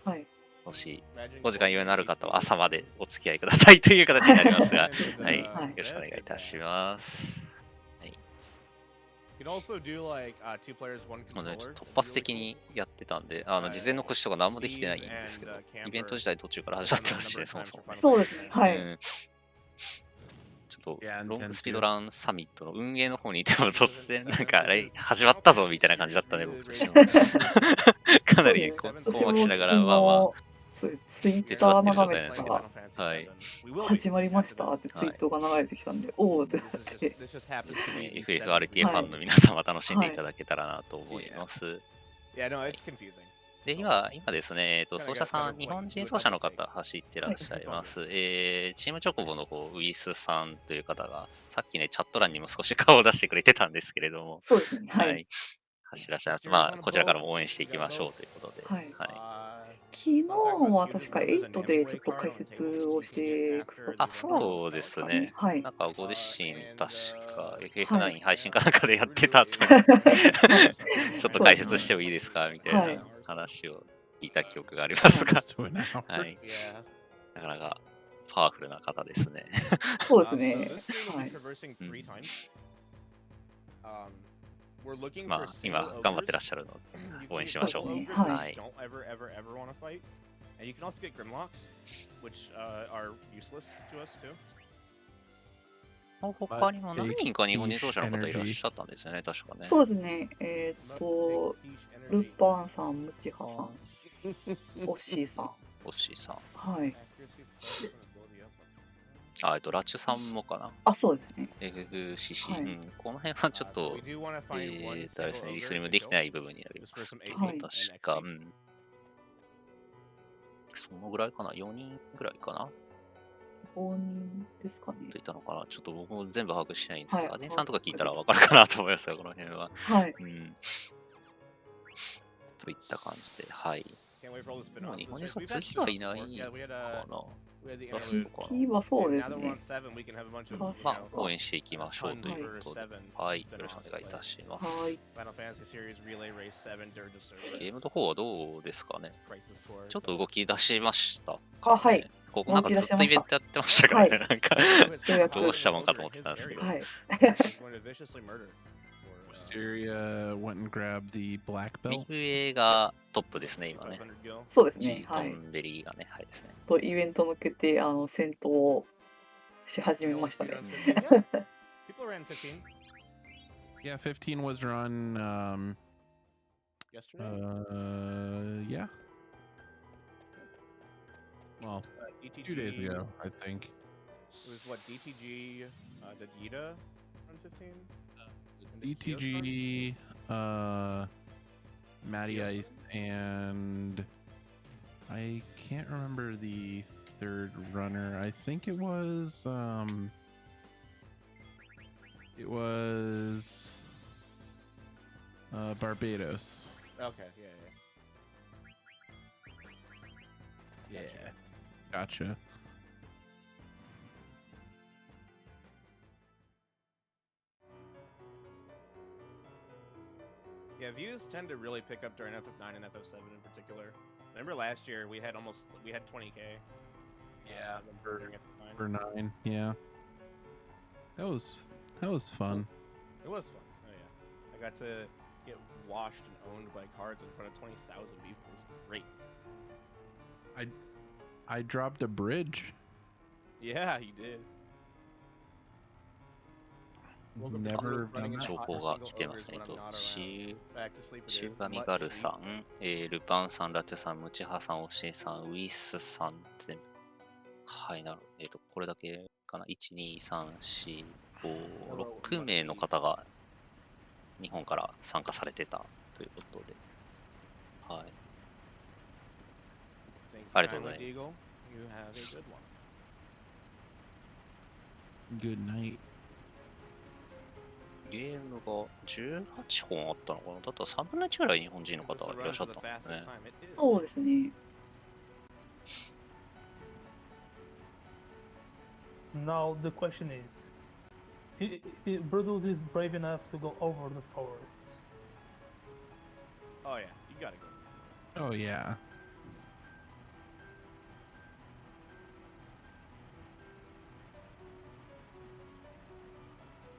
はい。もしお時間余裕のある方は朝までお付き合いくださいという形になりますが、はい、よろしくお願いいたします。はい。突発的にやってたんで、事前の告知とか何もできてないんですけど、イベント自体途中から始まってますしね、そもそもね。そうですね。はい。ちょっロングスピードランサミットの運営の方にいても突然なんかあれ始まったぞみたいな感じだったね、僕としては。かなり困惑しながら、まあまあ。ツイッター眺めてたら、はい。始まりましたってツイートが流れてきたんで、おおってなって。FF RTA ファンの皆様楽しんでいただけたらなと思います。で、今ですね、奏者さん、日本人奏者の方走ってらっしゃいます。チームチョコボの方、ウィスさんという方が、さっきね、チャット欄にも少し顔を出してくれてたんですけれども、そうですね。はい。走ってらっしゃいます。まあ、こちらからも応援していきましょうということで。はい。昨日は確か8でちょっと解説をしてくださった。そうですね。はい。なんかご自身、確か FF9 配信かなんかでやってたと、ちょっと解説してもいいですかみたいな話を聞いた記憶がありますが、はい。なかなかパワフルな方ですね。そうですね。はい。まあ、今頑張ってらっしゃるので応援しましょう。はい。And you can also get Grimlocks, which are useless to us too. 他にも何人か日本人奏者の方いらっしゃったんですよね、確かね。そうですね。ルパンさん、ムチハさん、オッシーさん。オッシーさん。はい。ラチュさんもかな。あ、そうですね。FFCC、はい、この辺はちょっと、ですね、リストリームできてない部分になりますけど、確か、そのぐらいかな、4人ぐらいかな。5人ですかね。といったのかな、ちょっと僕も全部把握してないんですが、アデンさんとか聞いたら分かるかなと思いますよ、この辺は。はい。といった感じで、はい。もう日本人そう次はいないかな。次はそうですね。まあ、応援していきましょうということで、はい、よろしくお願いいたします。ゲームの方はどうですかね。ちょっと動き出しましたか、ね。はい。ここなんかずっとイベントやってましたからね、なんかどうしたもんかと思ってたんですけど。はい。Syria went and grabbed the black belt. 右上がトップですね、今ね。そうですね。トンベリーがね、はいですね。とイベント向けて戦闘をし始めましたね。Yeah, 15 was run yesterday. Yeah. Well, 2 days ago, I think. It was what DTG did Yida run 15? DTG, Matty Ice, and I can't remember the third runner. I think it was Barbados. Okay, yeah. Yeah. Gotcha. Yeah, views tend to really pick up during FF9 and FF7 in particular. Remember last year we had 20k. Yeah, for 9. Yeah, that was fun. It was fun. Oh yeah, I got to get washed and owned by cards in front of 20,000 people. It was great. I dropped a bridge. Yeah, you did. Never 情報が来てますね。シュガミガルさん、ルパンさん、ラチュさん、ムチハさん、オシーさん、ウィスさん、全部。はい、なるほど。これだけかな。1、2、3、4、5、6名の方が日本から参加されてたということで。はい。ありがとうございます。Good night. ゲームが18本あったのかな。だったら3分の1ぐらい日本人の方がいらっしゃったんですね。そうですね。Now the question is, Brutus is brave enough to go over the forest. Oh yeah, you gotta go. Oh yeah.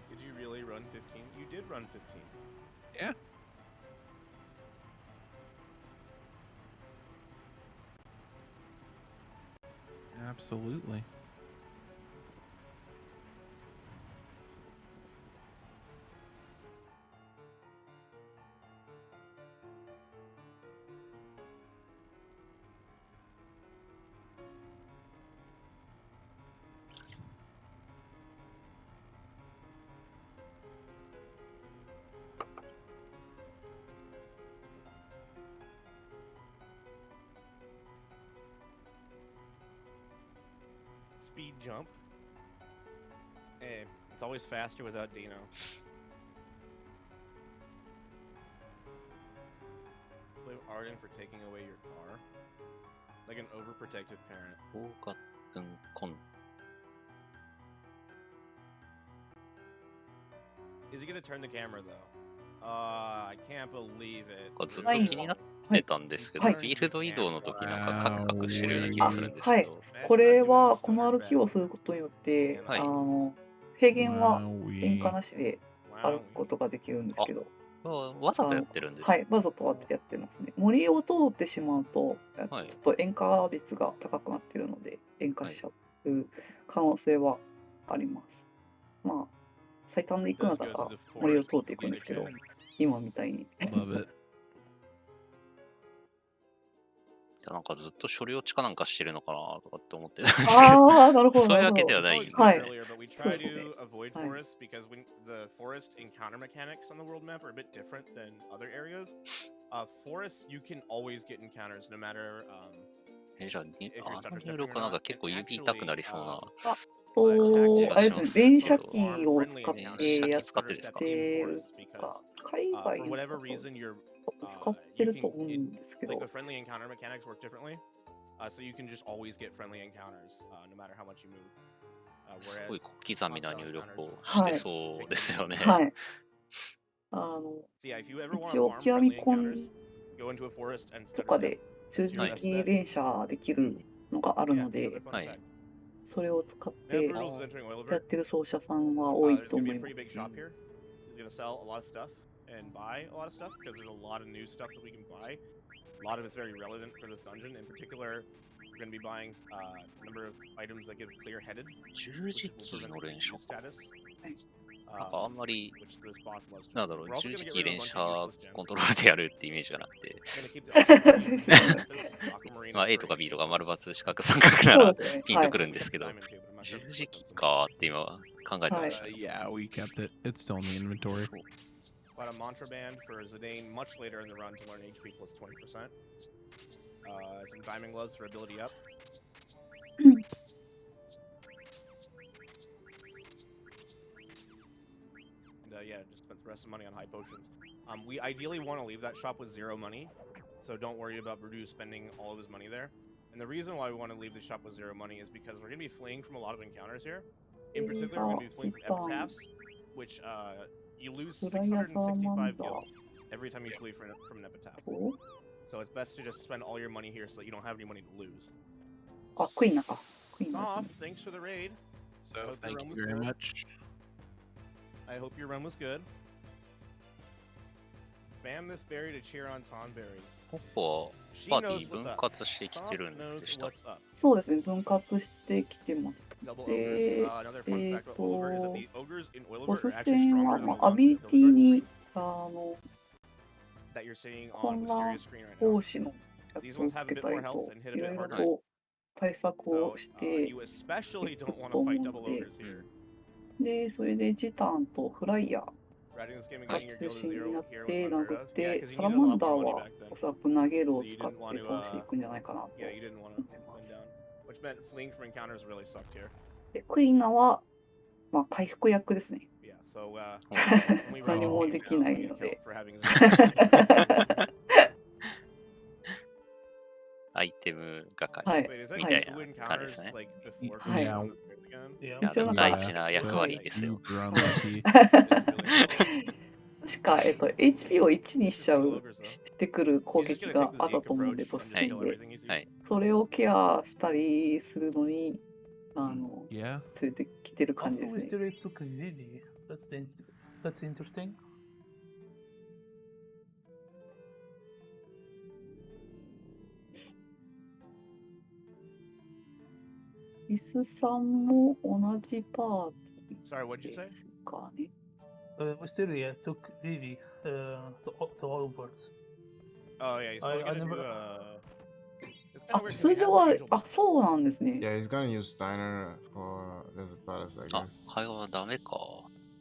Did you really run 15? You did run 15. Yeah. Absolutely. speed jump. It's always faster without Dino. Blame Arden for taking away your car. Like an overprotective parent. Is he gonna turn the camera though? I can't believe it. ずっと気になってたんですけど、フィールド移動の時なんかカクカクしてるような気がするんですはいけど。。これは、この歩きをすることによって、はい平原は変化なしで歩くことができるんですけど、わざとやってるんですはい、わざとやってますね。森を通ってしまうと、はいちょっと塩化率が高くなっているので、塩化しちゃう可能性はあります。まあ、最短で行くなら森を通っていくんですけど、今みたいに。Love it. なんかずっと処理落ちかなんかしてるのかなとかって思ってたんですけど。ああ、なるほど。そういうわけではないんですね。はい。 Earlier, but we try to avoid forests because when the forest encounter mechanics on the world map are a bit different than other areas. Forests, you can always get encounters no matter. じゃあ、あの入力なんか結構指痛くなりそうな。あれですね、連射機を使ってや使ってですか？ってるか、海外の方使ってると思うんですけど。 Like the friendly encounter mechanics work differently, so you can just always get friendly encounters, no matter how much you move. すごい小刻みな入力をしてそうですよね。はい。一応極みコンとかで十字キ連射できるのがあるので、それを使ってやってる奏者さんは多いと思います。And buy a lot of stuff because there's a lot of new stuff that we can buy. A lot of it's very relevant for this dungeon. In particular, we're going to be buying a number of items that give clear-headed. 十字キーの連射か。なんかあんまり、なんだろう、十字キー連射コントロールでやるってイメージがなくて。まあ A とか B とか丸×四角三角ならピンとくるんですけど、十字キーかって今考えてました。Yeah, we kept it. It's still in the inventory. Bought a mantra band for Zidane much later in the run to learn HP plus 20%. Some diamond gloves for ability up. And, yeah, just spent the rest of the money on high potions. We ideally want to leave that shop with 0 money, so don't worry about Verdu spending all of his money there. And the reason why we want to leave the shop with 0 money is because we're going to be fleeing from a lot of encounters here. In particular, we're going to be fleeing from epitaphs, which you lose 665 gil every time you flee from an epitaph. So it's best to just spend all your money here so that you don't have any money to lose. Thanks for the raid. So thank you very much. I hope your run was good. Spam this berry to cheer on Tonberry. ここはパーティー分割してきてるんでした。そうですね、分割してきてます。で、ボス戦は、まあ、アビリティに混乱防止のやつをつけたりと、いろいろと対策をしていくと思うので、で、それでジタンとフライヤーが中心になって殴って、サラマンダーはおそらく投げるを使って倒していくんじゃないかなと思ってます。で、クイナは、まあ、回復役ですね。何もできないので。アイテム係みたいな感じですね。はい。大事な役割ですよ。確か、HP を1にしてくる攻撃があったと思うんで、ボス戦で。それをケアしたりするのに、連れてきてる感じですね。That's interesting. リスさんも同じパーティーですかね。Wisteria took Vivi to Hogwarts. Oh yeah, he's probably gonna do 通常は、そうなんですね。Yeah, he's gonna use Steiner for Desert Palace, I guess. 会話はダメか。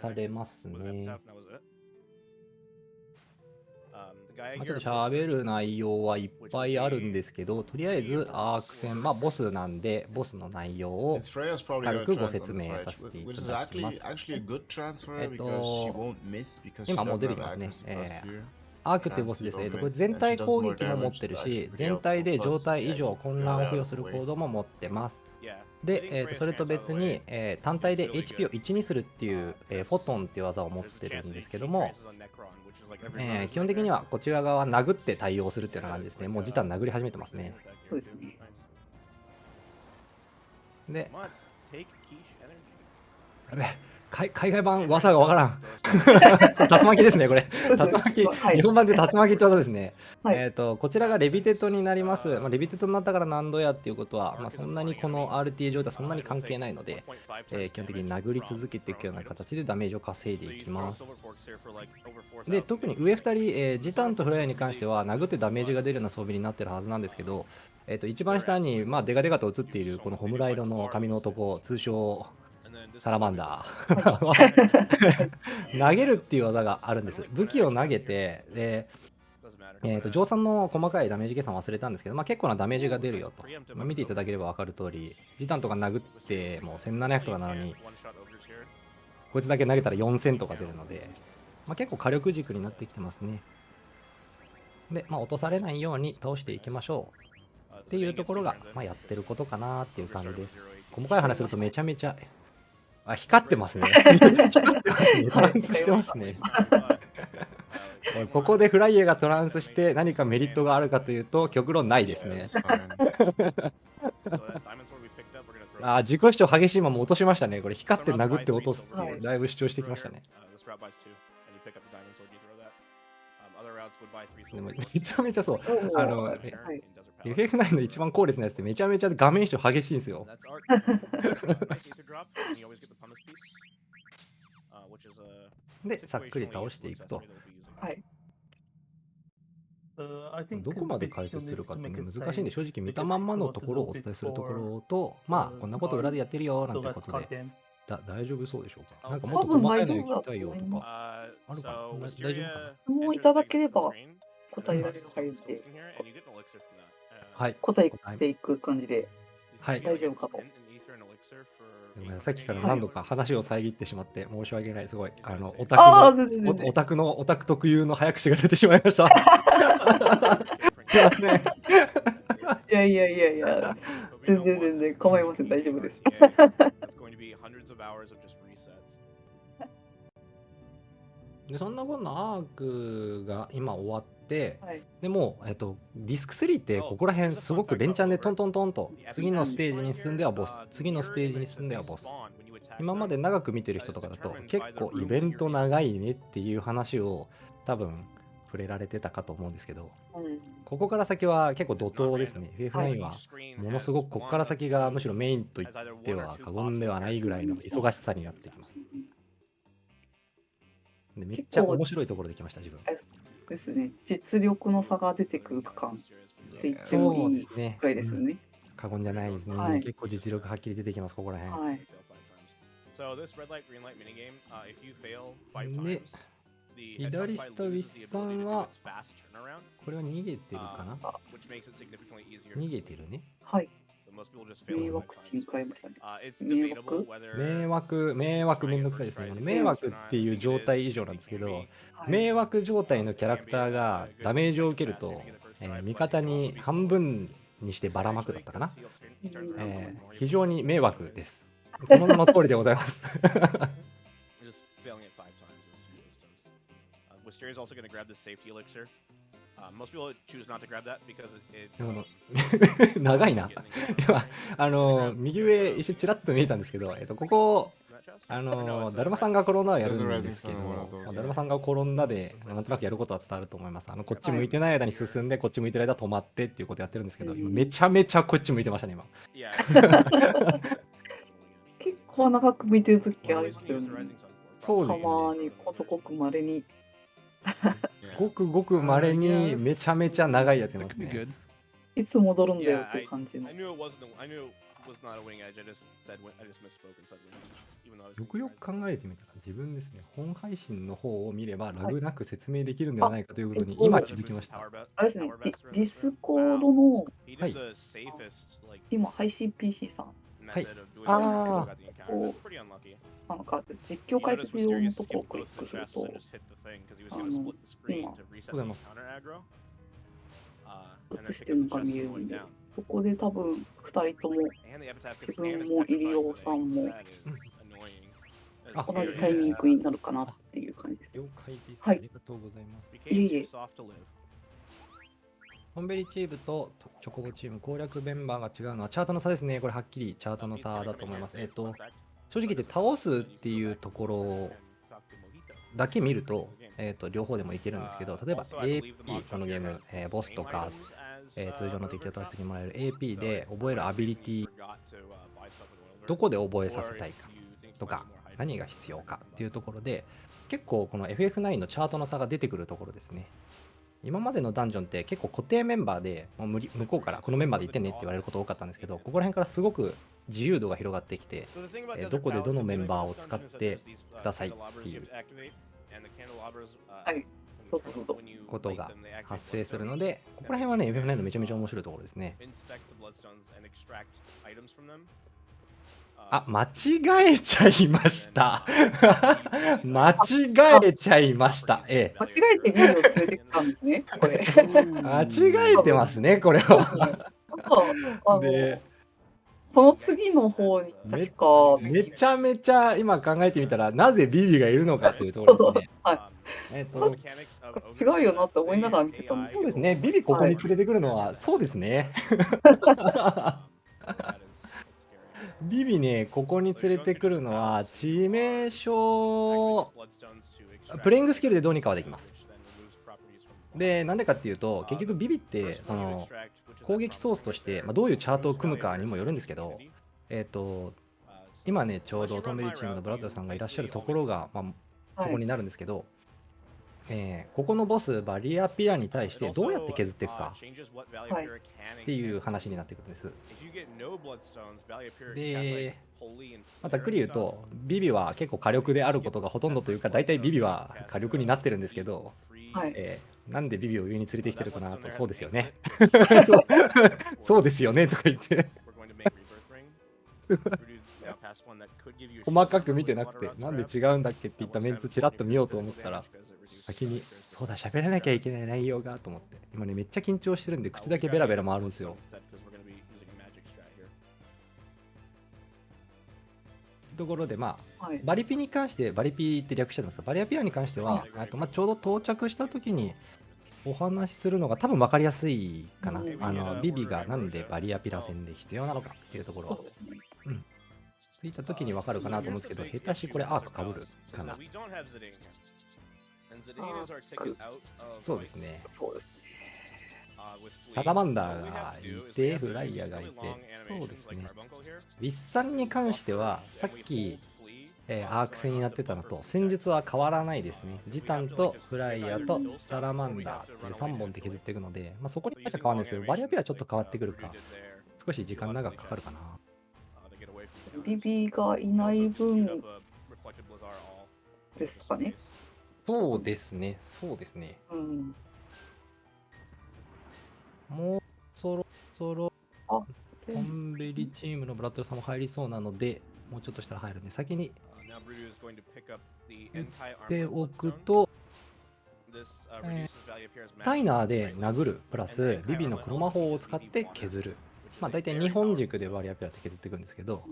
されますね。 Was it? ちょっと喋る内容はいっぱいあるんですけど、とりあえずアーク戦、ボスなんで、ボスの内容を Is Freya's probably 軽 gonna くご transfer 説 on this 明 fight, させてい which is ただきます。 actually a good transfer because she won't miss because she 今もう doesn't 出て have きますね。 accuracy plus here. アークっていうボスです。これ全体攻撃も持ってるし、全体で状態以上混乱を付与するコードも持ってます。で、それと別に、単体で HP を1にするっていう、フォトンっていう技を持ってるんですけども、基本的にはこちら側は殴って対応するっていうような感じですね。もうジタン殴り始めてますね。そうですね。で、やべ海外版技がわからん。竜巻ですね、これ。竜巻、日本版で竜巻って技ですね。こちらがレビテットになります。レビテットになったから何度やっていうことは、そんなにこの RTA 上ではそんなに関係ないので、基本的に殴り続けていくような形でダメージを稼いでいきます。で、特に上2人、ジタンとフライヤーに関しては、殴ってダメージが出るような装備になってるはずなんですけど、一番下に、デカデカと映っているこのホムライドの髪の男、通称、サラマンダー投げるっていう技があるんです。武器を投げて、で、乗算の細かいダメージ計算忘れたんですけど、結構なダメージが出るよと。見ていただければ分かる通り、ジタンとか殴ってもう1700とかなのに、こいつだけ投げたら4000とか出るので、結構火力軸になってきてますね。で、落とされないように倒していきましょうっていうところが、やってることかなっていう感じです。細かい話するとめちゃめちゃ、光ってますね。光ってますね。トランスしてますね。ここでフライヤーがトランスして何かメリットがあるかというと、極論ないですね。自己主張激しいまま落としましたね。これ光って殴って落とすってだいぶ主張してきましたね。でもめちゃめちゃそう。FF9 の一番高烈なやつってめちゃめちゃ画面主張激しいんですよ。で、さっくり倒していくと。どこまで解説するかって難しいんで、正直見たまんまのところをお伝えするところと、こんなこと裏でやってるよなんてことで、大丈夫そうでしょうか。なんかもっと細かいの聞きたいよとか、あるかな。大丈夫かな。質問いただければ答えられる範囲で、答えていく感じで大丈夫かと。さっきから何度か話を遮ってしまって申し訳ない。すごいオタク特有の早口が出てしまいました。いやいやいやいや、全然構いません。大丈夫です。でそんなこんなアークが今終わって、でも、ディスク3ってここら辺すごく連チャンでトントントンと次のステージに進んではボス、次のステージに進んではボス。今まで長く見てる人とかだと結構イベント長いねっていう話を多分触れられてたかと思うんですけど、ここから先は結構怒涛ですね。FF9 はものすごくここから先がむしろメインと言っては過言ではないぐらいの忙しさになってきます。でめっちゃ面白いところできました、自分。ですね。実力の差が出てくる区間って言ってもいいくらいですよね。過言じゃないですね。結構実力はっきり出てきます、ここら辺。で、左下ウィッサンは、これは逃げてるかな？逃げてるね。はい。迷惑値に変えましたね。迷惑めんどくさいですね。迷惑っていう状態以上なんですけど、迷惑状態のキャラクターがダメージを受けると、味方に半分にしてばらまくだったかな。非常に迷惑です。その名の通りでございます。長いな。今、右上一瞬ちらっと見えたんですけど、ここ、だるまさんが転んだはやるんですけど、だるまさんが転んだで、なんとなくやることは伝わると思います。こっち向いてない間に進んで、こっち向いてる間止まってっていうことやってるんですけど、今めちゃめちゃこっち向いてましたね、今。結構長く向いてるときありますよね。そうですね。たまに、ことごくまれに。ごくごくまれにめちゃめちゃ長いやついますね。いつ戻るんだよって感じの。よくよく考えてみたら自分ですね、本配信の方を見ればラグなく説明できるんではないかということに今気づきました。あれですね、ディスコードの、今配信 PC さん。はい。なんか実況解説用のところをクリックすると、今、映してるのが見えるんで、そこで多分2人とも、自分も入尾さんも、同じタイミングになるかなっていう感じです。了解です。はい。ありがとうございます。いえいえ。ホンベリチームとチョコボチーム攻略メンバーが違うのはチャートの差ですね。これはっきりチャートの差だと思います。正直言って倒すっていうところだけ見ると、両方でもいけるんですけど、例えば AP、このゲーム、ボスとか、通常の敵を倒す時にもらえる AP で覚えるアビリティ、どこで覚えさせたいかとか、何が必要かっていうところで、結構この FF9 のチャートの差が出てくるところですね。今までのダンジョンって結構固定メンバーでもう向こうからこのメンバーで行ってねって言われること多かったんですけど、ここら辺からすごく自由度が広がってきて、どこでどのメンバーを使ってくださいっていうことが発生するので、ここら辺はね FF9 のめちゃめちゃ面白いところですね。あ、間違えちゃいました。間違えちゃいました。間違えてビビを連れてきたんですね、これ。間違えてますね、これは。で、この次の方に確かめちゃめちゃ今考えてみたら、なぜビビがいるのかというところですね。違うよなって思いながら見てたんですけど。そうですね、ビビここに連れてくるのは、そうですね。ビビね、ここに連れてくるのは、致命傷、プレイングスキルでどうにかはできます。で、なんでかっていうと、結局ビビって、その、攻撃ソースとして、どういうチャートを組むかにもよるんですけど、今ね、ちょうどトンベリチームのブラッドさんがいらっしゃるところが、そこになるんですけど、ここのボス、バリアピラに対してどうやって削っていくかっていう話になってくるんです。で、ざっくり言うと、ビビは結構火力であることがほとんどというか、大体ビビは火力になってるんですけど、なんでビビを上に連れてきてるかなと、そうですよね。そうですよねとか言って。細かく見てなくて、なんで違うんだっけって言ったメンツちらっと見ようと思ったら、先に、そうだ、喋らなきゃいけない内容がと思って、今ね、めっちゃ緊張してるんで、口だけベラベラ回るんですよ。ところで、バリピに関して、バリピって略してますが、バリアピアに関しては、ちょうど到着した時にお話しするのが多分分かりやすいかな。ビビがなんでバリアピラ戦で必要なのかっていうところを、ついた時に分かるかなと思うんですけど、下手しこれアークかぶるかな。そうですね。サラマンダーがいて、フライヤーがいて、そうですね。ウィッサンに関しては、さっき、アーク戦になってたのと、戦術は変わらないですね。ジタンとフライヤーとサラマンダーっていう3本で削っていくので、そこに関しては変わらないですけど、バリアピはちょっと変わってくるか、少し時間長くかかるかな。ビビがいない分ですかね。そうですね、そうですね。もうそろそろトンベリチームのブラッドさんも入りそうなので、もうちょっとしたら入るんで、先に言っておくと、タイナーで殴るプラスビビの黒魔法を使って削る。大体2本軸でバリアピラって削っていくんですけど、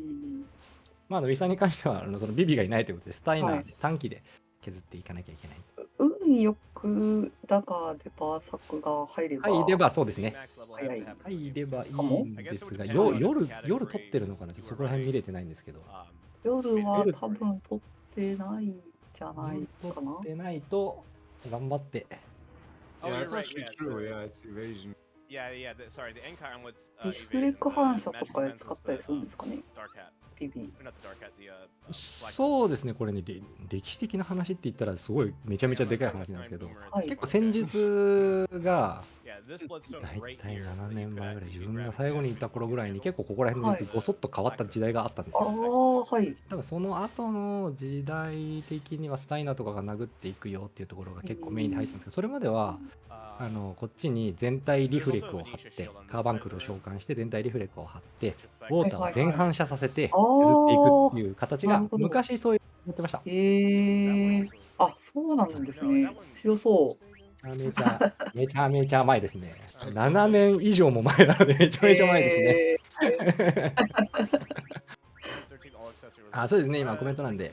ウィサに関してはそのビビがいないということで、スタイナーで短期で削っていかなきゃいけない。運よくダガーでバーサクが入れば、そうですね。入ればいいんですが、夜撮ってるのかな、そこら辺見れてないんですけど。夜は多分撮ってないんじゃないかな。撮ってないと頑張って。リフレク反射とかで使ったりするんですかね。ビビ。そうですね、これね、歴史的な話って言ったらすごいめちゃめちゃでかい話なんですけど、結構戦術が大体7年前ぐらい、自分が最後にいた頃ぐらいに結構ここら辺の戦術ごそっと変わった時代があったんですよ。多分その後の時代的にはスタイナーとかが殴っていくよっていうところが結構メインに入ってたんですけど、それまではこっちに全体リフレクを貼って、カーバンクルを召喚して全体リフレクを貼って、ウォーターを全反射させて削っていくっていう形が昔そういうやってました。あ、そうなんですね。強そう。めちゃめちゃ前ですね。7年以上も前なのでめちゃめちゃ前ですね。そうですね、今コメント欄で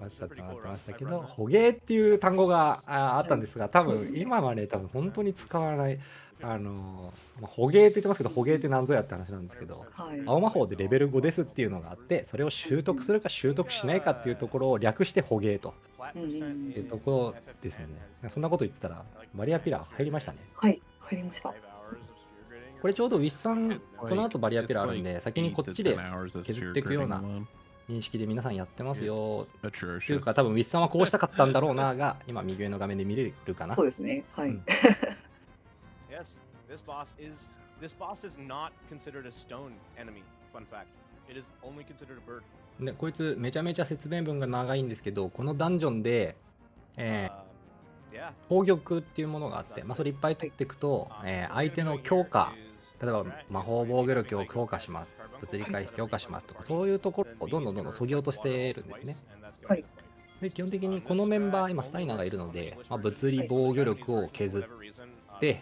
おっしゃってもらってましたけど、捕鯨っていう単語があったんですが、多分今はね、多分本当に使わない。捕鯨って言ってますけど、捕鯨って何ぞやって話なんですけど、はい。青魔法でレベル5ですっていうのがあって、それを習得するか習得しないかっていうところを略して捕鯨というところですよね。そんなこと言ってたら、バリアピラー入りましたね。はい、入りました。これちょうどウィッサン、この後バリアピラーあるんで、先にこっちで削っていくような認識で皆さんやってますよ。というか、多分ウィッサンはこうしたかったんだろうなが、今右上の画面で見れるかな。そうですね。はい。Yes, this boss is not considered a stone enemy. Fun fact. It is only considered a bird. でこいつめちゃめちゃ説明文が長いんですけど、このダンジョンで、宝玉っていうものがあって、それいっぱい取っていくと、相手の強化、例えば魔法防御力を強化します、物理回避強化しますとか、そういうところをどんどん削ぎ落としているんですね。はい。で基本的にこのメンバー、今スタイナーがいるので、物理防御力を削って、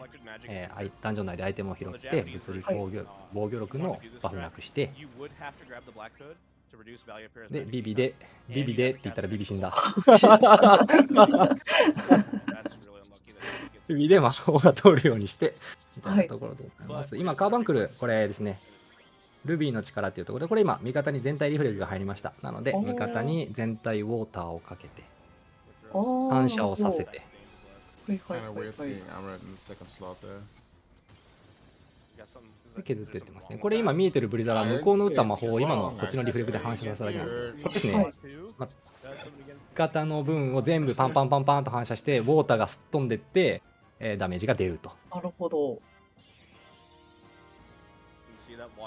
ダンジョン内でアイテムを拾って、物理防御力のバフなくして、で、ビビでって言ったらビビ死んだ。ビビで魔法が通るようにして、みたいなところでございます。今、カーバンクル、これですね、ルビーの力っていうところで、これ今、味方に全体リフレクが入りました。なので、味方に全体ウォーターをかけて、反射をさせて、で削っていってますね。これ今見えてるブリザラは向こうの打った魔法を今のこっちのリフレクで反射させただけなんですけど、これですね、味方の分を全部パンパンパンパンと反射して、ウォーターがすっ飛んでって、ダメージが出ると。なるほど。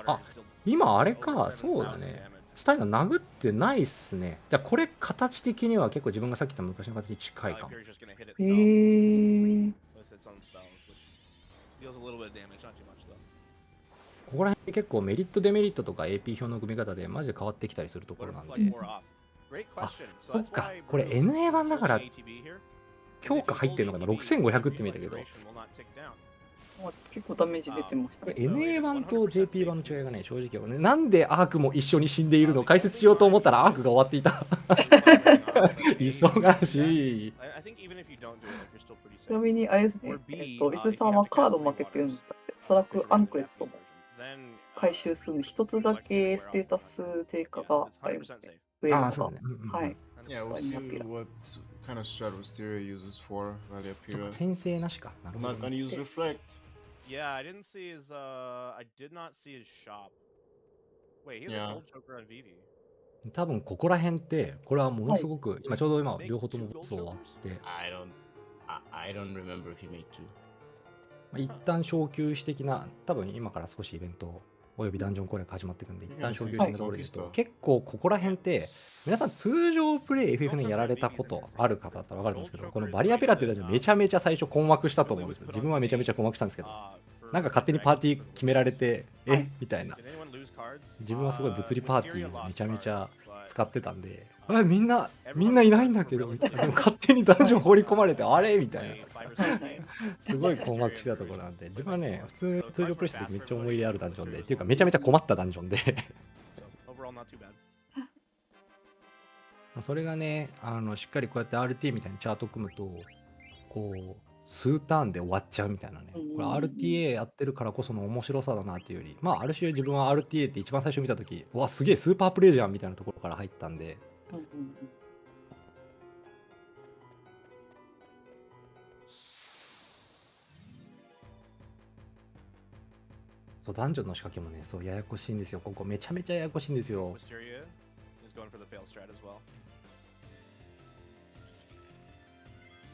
あ、今あれか、そうだね。スタイナー殴ってないっすね。じゃあこれ形的には結構自分がさっき言った昔の形に近いかも。へー。ここら辺結構メリットデメリットとか AP 表の組み方でマジで変わってきたりするところなんで。あ、そっか。これ NA 版だから強化入ってるのかな。6500って見えたけど。結構ダメージ出てましたね。NA 版と JP 版の違いがね、正直はね、なんでアークも一緒に死んでいるのを解説しようと思ったらアークが終わっていた。忙しい。ちなみにあれですね、リスさんはカード負けてるんだって、おそらくアンクレットも回収するんで、一つだけステータス低下がありますね。ああ、そうだね。はい。Yeah, we'll see what kind of strat Wisteria uses for Valiapira. 転生なしか。なるほど。 I'm not gonna use Reflect. Yeah, I didn't see his. I did not see his shop. Wait, he's a gold choker on VV. 多分ここら辺って、これはものすごく、今ちょうど今両方ともそうあって、I don't remember if he made two. 一旦昇級士的な、多分今から少しイベントおよびダンジョン攻略始まっていくんで、一旦昇級士的なところですと、結構ここら辺って、皆さん通常プレイ FF にやられたことある方だったら分かるんですけど、このバリアピラっていうダンジョンめちゃめちゃ最初困惑したと思うんですよ。自分はめちゃめちゃ困惑したんですけど、なんか勝手にパーティー決められて、みたいな。自分はすごい物理パーティーをめちゃめちゃ使ってたんで、みんないないんだけど、みたいな。でも勝手にダンジョン放り込まれて、あれみたいな。すごい困惑してたところなんで、自分はね、普通通常プレイしてめっちゃ思い入れあるダンジョンで、っていうかめちゃめちゃ困ったダンジョンで。それがね、しっかりこうやって RT みたいにチャート組むと、こう、数ターンで終わっちゃうみたいなね。これ RTA やってるからこその面白さだなっていうより、ある種自分は RTA って一番最初見たとき、わ、すげえスーパープレイじゃんみたいなところから入ったんで、そう、ダンジョンの仕掛けもね、そう、ややこしいんですよ。ここめちゃめちゃややこしいんですよ。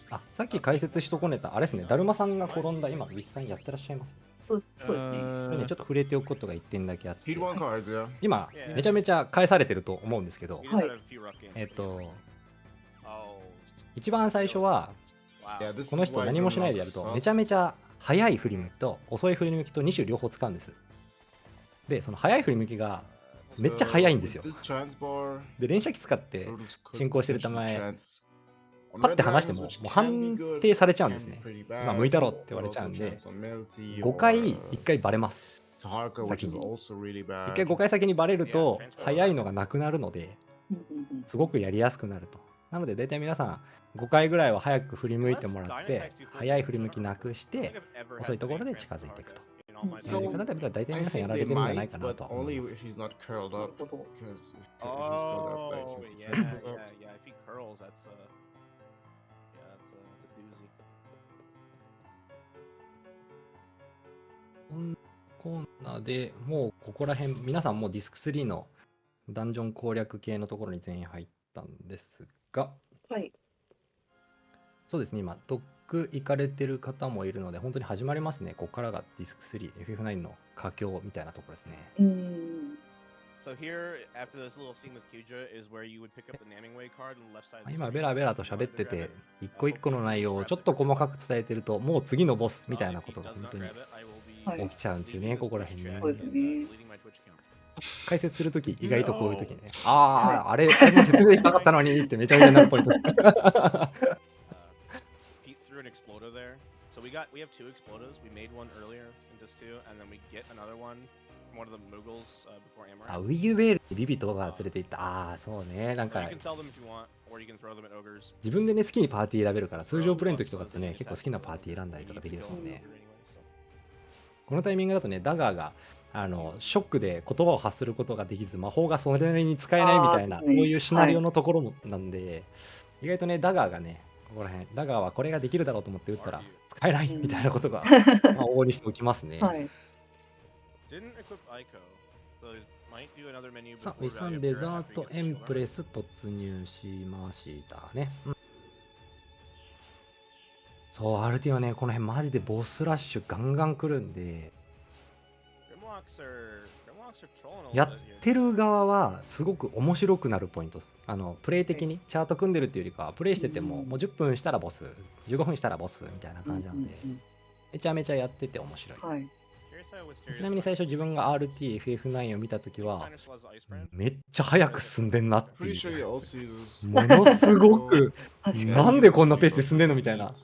あ、さっき解説し損ねた、あれですね、だるまさんが転んだ、今、ウィスさんやってらっしゃいます。そうですね。これね、ちょっと触れておくことが1点だけあって、 He'd want cards, yeah. 今、めちゃめちゃ返されてると思うんですけど、一番最初は、この人何もしないでやると、めちゃめちゃ速い振り向きと遅い振り向きと2種両方使うんです。で、その速い振り向きがめっちゃ速いんですよ。で、連射機使って進行してるため、パッて離しても、もう判定されちゃうんですね。今向いたろって言われちゃうんで、5回1回バレます。先に。1回5回先にバレると、速いのがなくなるので、すごくやりやすくなると。なので、大体皆さん、5回ぐらいは早く振り向いてもらって、早い振り向きなくして、遅いところで近づいていくと。So やり方で見たら大体 I 皆さんや think られ they てるんじゃない might, かな but とは思い only ます。 if he's not curled up. Because if he's curled up, Oh, like his yeah, defense goes yeah, up. yeah. If he curls, that's yeah, that's a doozy. こんなでもうここら辺、皆さんもうディスク3のダンジョン攻略系のところに全員入ったんですが、はい。そうですね、今、ドック行かれてる方もいるので、本当に始まりますね。ここからがディスク3、FF9 の佳境みたいなところですね。So here, after this little scene with Kyuja, is where you would pick up the Namingway card on the left side of the 今、 screen. ベラベラと喋ってて、一個一個の内容をちょっと細かく伝えてると、もう次のボスみたいなことが本当に起きちゃうんですよね、ここら辺ね。そうですね。解説するとき、意外とこういうときね、ああ、あれ、説明したかったのにってめちゃめちゃなるポイントです。Pete threw an exploder there. So we have two exploders. We made one earlier in Disc 2, and then we get another one from one of the Mughals before Amaranth. あ、ウィユベールにビビトが連れて行った。ああ、そうね。なん You か、 can sell them if you want, or you can throw them at ogres. 自分でね、好きにパーティー選べるから、通常プレイの時とかってね、結構好きなパーティー選んだりとかできるですもんね。このタイミングだとね、ダガーが、ショックで言葉を発することができず、魔法がそれなりに使えないみたいな、そういうシナリオのところもなんで、意外とね、ダガーがね、ここら辺、ダガーはこれができるだろうと思って打ったら、使えないみたいなことが、まあ、往々にして起きますね。はい。さあ、ウィサンデザートエンプレス突入しましたね。そう、RT はね、この辺マジでボスラッシュガンガン来るんで、やってる側はすごく面白くなるポイントです。プレイ的にチャート組んでるっていうよりかは、プレイしてても、もう10分したらボス、15分したらボスみたいな感じなので、めちゃめちゃやってて面白い。はい。ちなみに最初自分が RT、FF9 を見たときは、めっちゃ早く進んでんなっていう。ものすごく、なんでこんなペースで進んでんのみたいな。はい。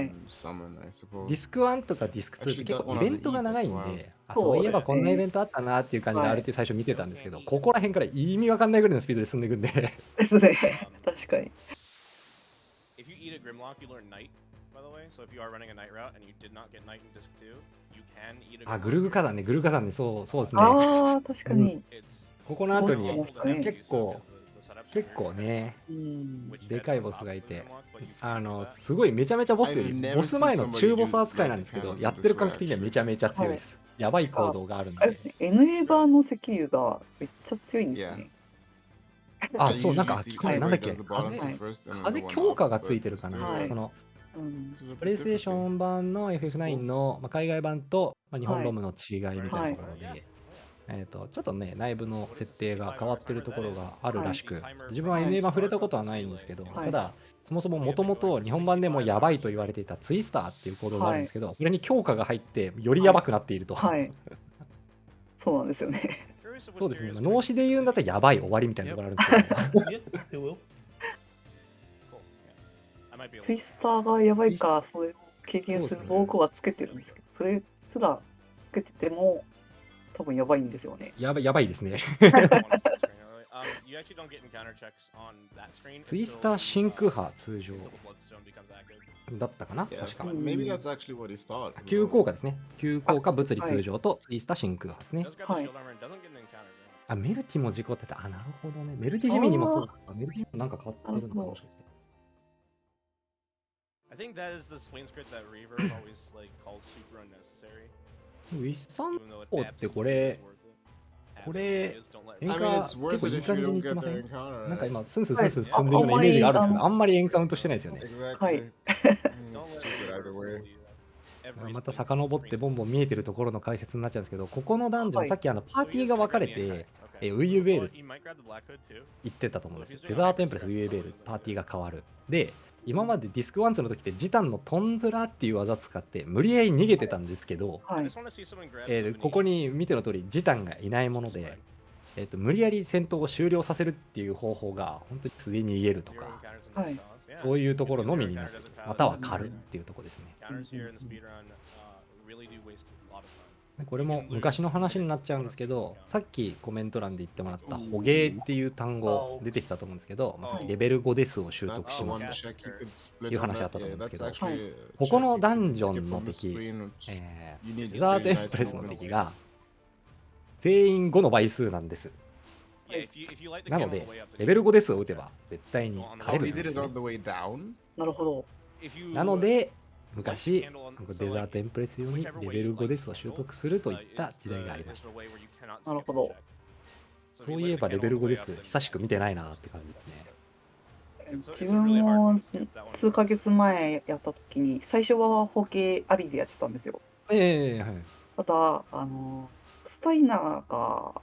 ディスク1とかディスク2って結構イベントが長いんで、あ、そういえばこんなイベントあったなっていう感じで RT 最初見てたんですけど、ここら辺から意味わかんないぐらいのスピードで進んでいくんで。ですね。確かに。If you eat a Grimlock, you learn Night, by the way. So if you are running a Night route and you did not get Night in Disc 2, you can eat a あ、グルグ火山ね、グルグ火山ね、そうですね。ああ、確かに。ここの後にそうですね結構ね、でかいボスがいて、すごいめちゃめちゃボスというよりボス前の中ボス扱いなんですけど、やってる感覚的にはめちゃめちゃ強いです。やばい行動があるんで。あれですね、NA 版の石油がめっちゃ強いんですね。あ、そう、なんか、なんだっけ、風強化がついてるかな。そのプレイステーション版の FF9 の海外版と日本ロムの違いみたいなところで、ちょっとね、内部の設定が変わってるところがあるらしく、自分は NA 版触れたことはないんですけど、ただ、そもそももともと日本版でもやばいと言われていたツイスターっていう行動があるんですけど、それに強化が入って、よりやばくなっていると。そうなんですよね。そうですね、脳死で言うんだったらやばい終わりみたいなところあるんですけど。ツイスターがやばいから、それを経験する道具はつけてるんですけど、それすらつけてても、多分やばいんですよね。やばいですね。ツイスター真空波通常だったかな、確か。急降下ですね。急降下物理通常とツイスター真空波ですね。あ、メルティも事故ってた。あ、なるほどね。メルティジミニもそうか。メルティジミニもなんか変わってるのかもしれない。I think that is the spleen script that Reaver always like calls super unnecessary. ウィッサンポーってこれ、エンカー結構いい感じにいってません？なんか今、スンスン進んでるようなイメージがあるんですけど、あんまりエンカウントしてないですよね。はい。また遡ってボンボン見えてるところの解説になっちゃうんですけど、ここのダンジョン、さっきパーティーが分かれて、ウィユベール行ってたと思うんです。デザートエンプレス、ウィユベール、パーティーが変わる。で、今までディスク1、2の時ってジタンのトンズラっていう技使って無理やり逃げてたんですけど、ここに見ての通りジタンがいないもので、無理やり戦闘を終了させるっていう方法が本当に素でに言えるとか、そういうところのみになってきます。または狩るっていうところですね。これも昔の話になっちゃうんですけど、さっきコメント欄で言ってもらった捕鯨っていう単語出てきたと思うんですけど、さっきレベル5ですを習得しますという話あったと思うんですけど、ここのダンジョンの敵、デザートエンプレスの敵が全員5の倍数なんです。なので、レベル5ですを打てば絶対に勝れるんですね。なるほど。なので、昔、デザートエンプレス用にレベル5ですを習得するといった時代がありました。なるほど。そういえばレベル5です。久しく見てないなって感じですね。自分も数ヶ月前やった時に、最初はホケありでやってたんですよ。はい。ただ、スタイナーが、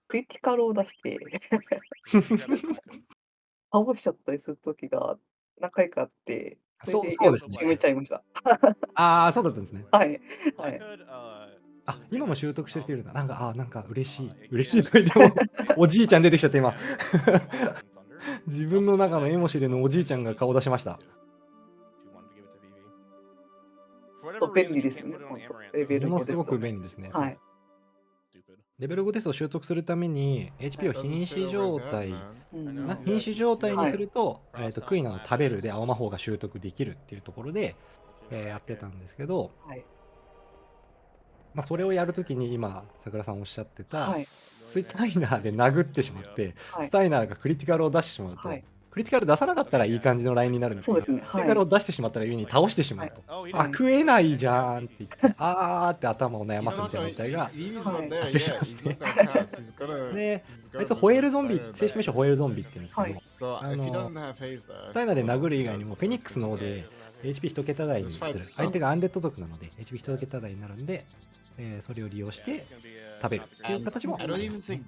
クリティカルを出して倒しちゃったりする時が何回かあって、そうですね。やめちゃいました。ああ、そうだったんですね。はい。はい。あ、今も習得してる人いるんだ。なんか嬉しい。嬉しいと言っても、おじいちゃん出てきちゃって今。自分の中の絵もしれぬおじいちゃんが顔出しました。便利ですね。レベルものすごく便利ですね。はい。レベル5テストを習得するために HP を瀕死状態にすると、クイナの食べるで青魔法が習得できるっていうところで、やってたんですけど、それをやるときに今桜さんおっしゃってた、スタイナーで殴ってしまって、スタイナーがクリティカルを出してしまうと、クリティカル出さなかったらいい感じのラインになるんですけど、クリティカルを出してしまったがゆえに倒してしまうと、食えないじゃんって言って、って頭を悩ますみたいな事態が発生しますね。で、あいつホエールゾンビ、正式名称ホエールゾンビって言うんですけど、スタイナーで殴る以外にもフェニックスの方で HP1 桁台にする。相手がアンデッド族なので HP1 桁台になるんで、それを利用して食べるっていう形もありますね。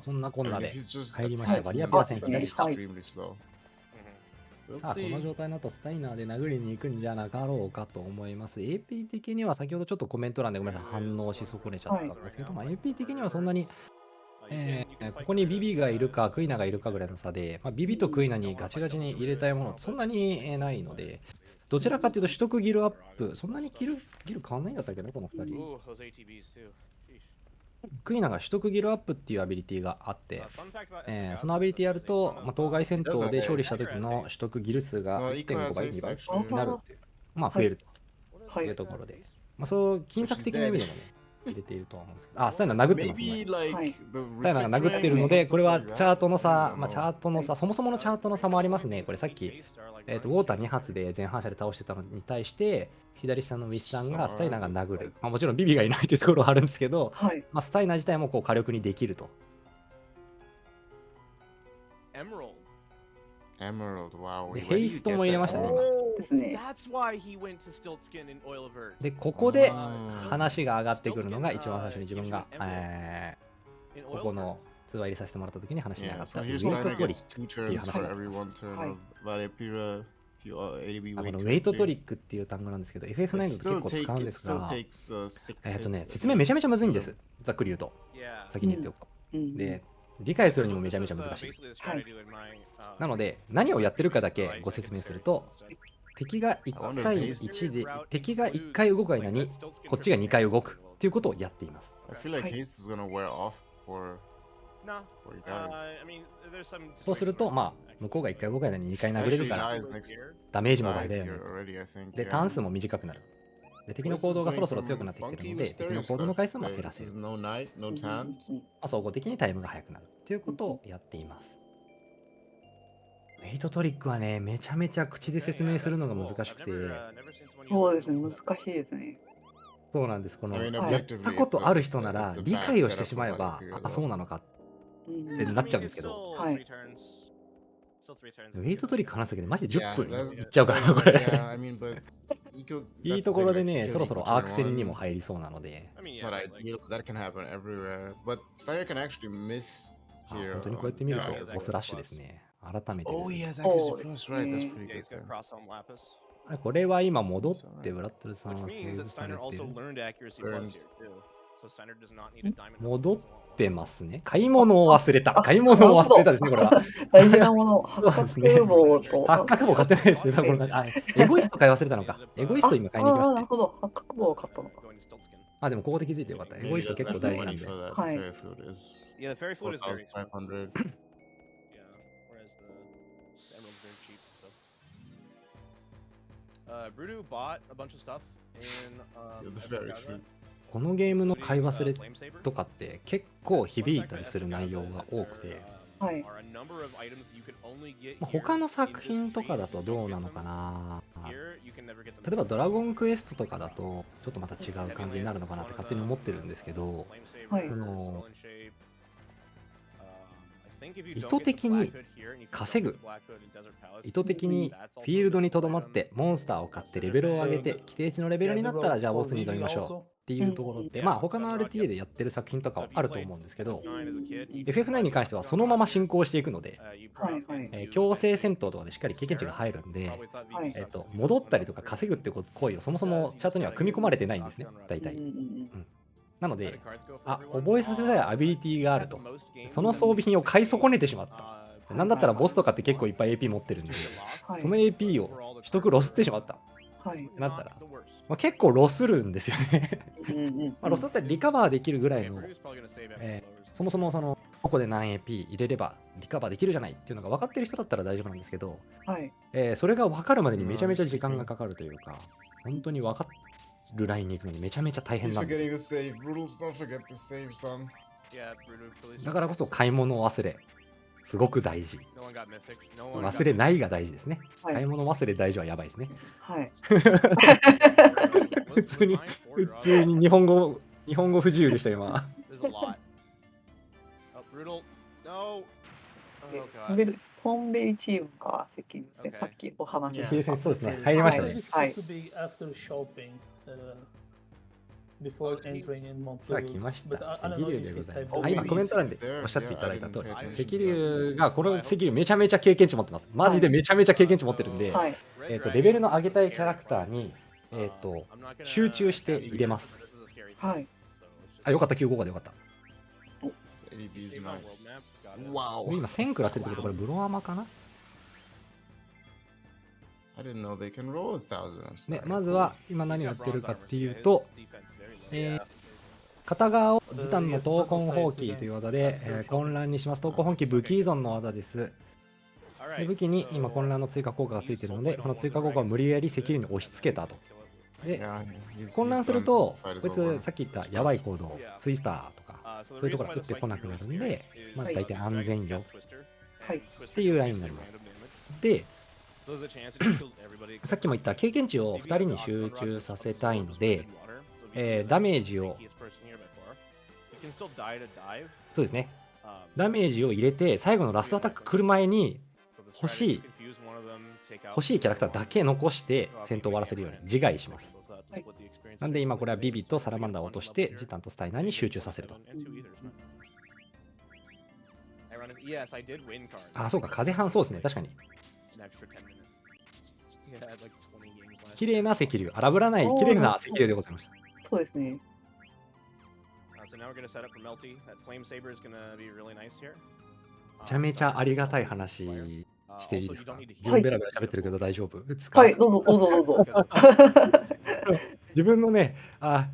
そんなこんなで入りました。バリアプラ戦記でした。この状態だとスタイナーで殴りに行くんじゃなかろうかと思います。AP 的には先ほどちょっとコメント欄でごめんなさい、反応し損ねちゃったんですけど、AP 的にはそんなにここにビビがいるかクイナがいるかぐらいの差で、ビビとクイナにガチガチに入れたいものそんなにないので、どちらかというと取得ギルアップ、そんなにギル変わんないんだったっけね、この2人。クイナが取得ギルアップっていうアビリティがあって、そのアビリティやると、当該戦闘で勝利した時の取得ギル数が 1.5 倍、2倍になるっていう、増えるというところで、そう金策的な意味でもね、入れているとは思うんですけど、スタイナー殴ってますね。スタイナーが殴ってるので、これはチャートの差、そもそものチャートの差もありますね。これさっき、ウォーター2発で前半射で倒してたのに対して、左下のウィスさんがスタイナーが殴る。もちろんビビがいないというところはあるんですけど、スタイナー自体もこう火力にできると。でヘイストも入れましたね、ですね。で、ここで話が上がってくるのが、一番最初に自分が、ここの通話入れさせてもらった時に話に上がったウェイトトリックっていう話があります。このウェイトトリックっていう単語なんですけど、FF9 だと結構使うんですが、説明めちゃめちゃむずいんです。ざっくり言うと。先に言っておくと。で、理解するにもめちゃめちゃ難しい。なので、何をやってるかだけご説明すると、敵が1対1で、敵が1回動く間に、こっちが2回動くっていうことをやっています。そうすると、向こうが1回動く間に2回殴れるから、ダメージも倍だよね。で、ターン数も短くなる。で、敵の行動がそろそろ強くなってきてるので、敵の行動の回数も減らせる。総合的にタイムが速くなるということをやっています。ウェイトトリックはね、めちゃめちゃ口で説明するのが難しくて。そうですね、難しいですね。そうなんです。このやったことある人なら理解をしてしまえば、そうなのかってなっちゃうんですけど、ウェイトトリック話すだけでマジで10分いっちゃうからな、これ。いいところでね、そろそろアーク戦にも入りそうなので。本当にこうやって見るとボスラッシュですね。改めて。これは今戻ってブラッドルさんはセーブされてる。戻っってますね。買い物を忘れた。買い物を忘れたですね、これは。大事なもの、そう八ですね。角棒と。八角棒買ってないですね。多分エゴイスト買い忘れたのか。エゴイスト今買いに行きましたね。なるほど。八角棒を買ったのか。あ、でもここで気づいてよかった。エゴイスト結構大事なんで。はい。 Fairy flute is Yeah, the fairy flute is very 4,500. Yeah, whereas the emerald's very cheap. So. Brudu bought a bunch of stuff in Yeah, the fairy flute. このゲームの買い忘れとかって結構響いたりする内容が多くて、はい。他の作品とかだとどうなのかな。例えばドラゴンクエストとかだとちょっとまた違う感じになるのかなって勝手に思ってるんですけど、はい。意図的に稼ぐ、意図的にフィールドにとどまってモンスターを買ってレベルを上げて規定値のレベルになったらじゃあボスに挑みましょうっていうところってまあ他の RTA でやってる作品とかはあると思うんですけど、 FF9 に関してはそのまま進行していくので、強制戦闘とかでしっかり経験値が入るんで、戻ったりとか稼ぐって行為をそもそもチャートには組み込まれてないんですね、大体。なので、覚えさせたいアビリティがあると、その装備品を買い損ねてしまった。なんだったらボスとかって結構いっぱい AP 持ってるんで、その AP を取得ロスってしまった。なったら、結構ロスるんですよね。ロスだったらリカバーできるぐらいの、そもそもここで何 AP 入れればリカバーできるじゃないっていうのが分かってる人だったら大丈夫なんですけど、それが分かるまでにめちゃめちゃ時間がかかるというか、本当に分かるラインに行くのにめちゃめちゃ大変なんです。だからこそ買い物忘れすごく大事。忘れないが大事ですね。買い物忘れ大事はやばいですね。はい。普通に日本語不自由でした今。トンベリチームが責任ですね。さっきお話しした。そうですね。入りましたね。はい。さあ、来ました。石竜でございます。今コメント欄でおっしゃっていただいた通りですね。石竜がこの石竜めちゃめちゃ経験値持ってます。マジでめちゃめちゃ経験値持ってるんで、レベルの上げたいキャラクターに集中して入れます。はい。あ、よかった、95がでよかった。Wow. 今1000食らってるってことこれブロアマかな。ね、まずは今何をやってるかっていうと、片側をジタンの闘魂放棄という技で、混乱にします。闘魂放棄武器依存の技です。で武器に今混乱の追加効果がついているので、その追加効果を無理やり石竜に押し付けたと。で混乱するとこいつさっき言ったやばい行動ツイスターとかそういうところが打ってこなくなるんで、まあ、大体安全よっていうラインになります。でさっきも言った経験値を2人に集中させたいので、ダメージをそうですね、ダメージを入れて最後のラストアタック来る前に欲しいキャラクターだけ残して戦闘を終わらせるように自害します。なんで今これはビビとサラマンダーを落としてジタンとスタイナーに集中させると。あ、そうか、風半そうですね、確かに。綺麗な石竜、荒ぶらない綺麗な石竜でございました。そうですね。めちゃめちゃありがたい話していいですか？自分ベラベラ喋ってるけど大丈夫ですか？はい、どうぞどうぞどうぞ。自分のね、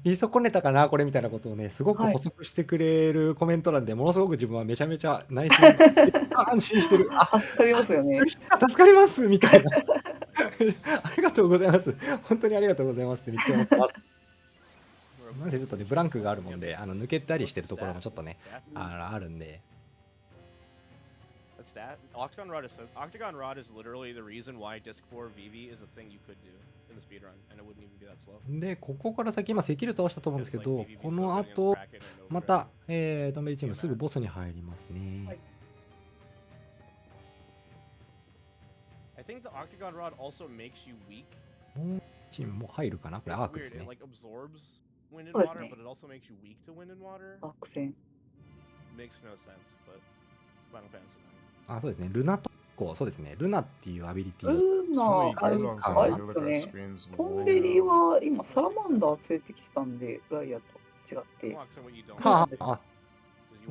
言い損ねたかなこれみたいなことをね、すごく補足してくれるコメント欄でものすごく自分はめちゃめちゃ内心安心してる。助かりますよね。助かりますみたいな。ありがとうございます。本当にありがとうございますってめっちゃ思ってます。なんでちょっとね、ブランクがあるもんで、抜けたりしてるところもちょっとね、あるんで。Octagon Rod is literally the reason why Disc 4 VV is a thing you could do in the speedrun, and it wouldn't even be that slow. で、ここから先、今、セキル倒したと思うんですけど、この後、また、ドンベリチームすぐボスに入りますね。はい、I think the Octagon Rod also makes you weak. もうチームも入るかなこれアークですね。そうですね。アーク戦。あ、そうですね。ルナとそうですね。ルナっていうアビリティ。ルナ、あれですね。トンベリは今サラマンダー連れてきてたんで、ライアと違って。はあ、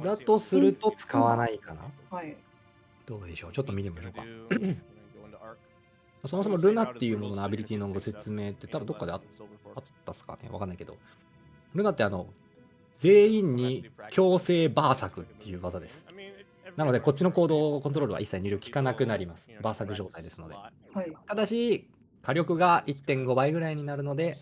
だとすると使わないかな。はい。どうでしょう。ちょっと見てみましょうか。そもそもルナっていうもののアビリティのご説明って多分どっかであったっすかね。わかんないけど。ルナって全員に強制バーサクっていう技です。なので、こっちのコードコントロールは一切入力効かなくなります。バーサク状態ですので。ただし、火力が 1.5 倍ぐらいになるので、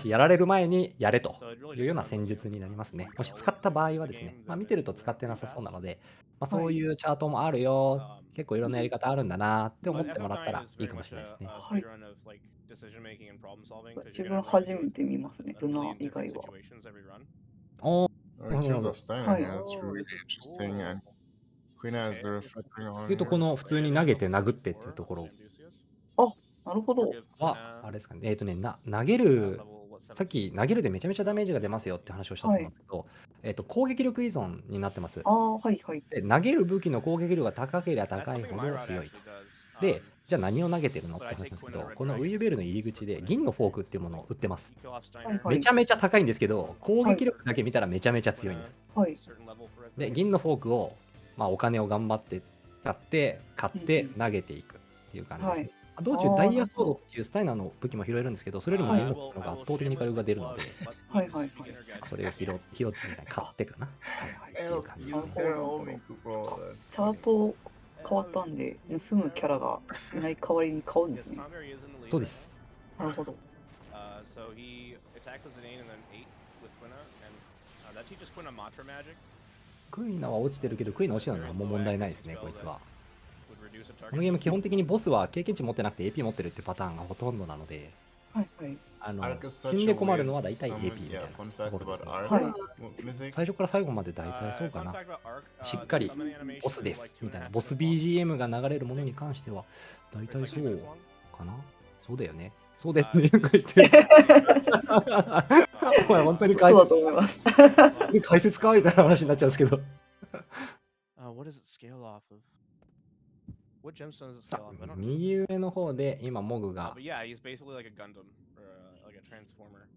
やられる前にやれというような戦術になりますね。もし使った場合はですね、見てると使ってなさそうなので、そういうチャートもあるよ、結構いろんなやり方あるんだなって思ってもらったらいいかもしれないですね。はい。自分初めて見ますね、ルナ以外は。In terms of styling, yeah, it's really interesting. And Queen has the reflecting on この普通に投げて殴ってっていうところなるほど。は、あれですかね、投げる、さっき投げるでめちゃめちゃダメージが出ますよって話をしたと思うんですけど、攻撃力依存になってます。はいはい。で、投げる武器の攻撃力が高ければ高いほど強いと。で、じゃあ何を投げてるのって話なんですけど、このウィーベルの入り口で銀のフォークっていうものを売ってます。めちゃめちゃ高いんですけど、攻撃力だけ見たらめちゃめちゃ強いんです。で、銀のフォークを、お金を頑張って買って投げていくっていう感じですね。道中ダイヤソードっていうスタイナーの武器も拾えるんですけど、それよりも銀のフォークの方が圧倒的に火力が出るので、それを拾ってみたいな買ってかな。っていう感じですね。チャート変わったんで、盗むキャラがいない代わりに買うんですね。そうです。なるほど。クイナは落ちてるけど、クイナ落ちたのはもう問題ないですね、こいつは。このゲーム基本的にボスは経験値持ってなくて AP 持ってるってパターンがほとんどなので、死んで困るのは大体 AP みたいなところですね。最初から最後まで大体そうかな。しっかりボスですみたいな、ボス BGM が流れるものに関しては大体そうかな。そうだよね。そうですね。とか言って。お前本当に解説そうだと思います。解説かみたいな話になっちゃうんですけど。さあ、右上の方で今モグがしっ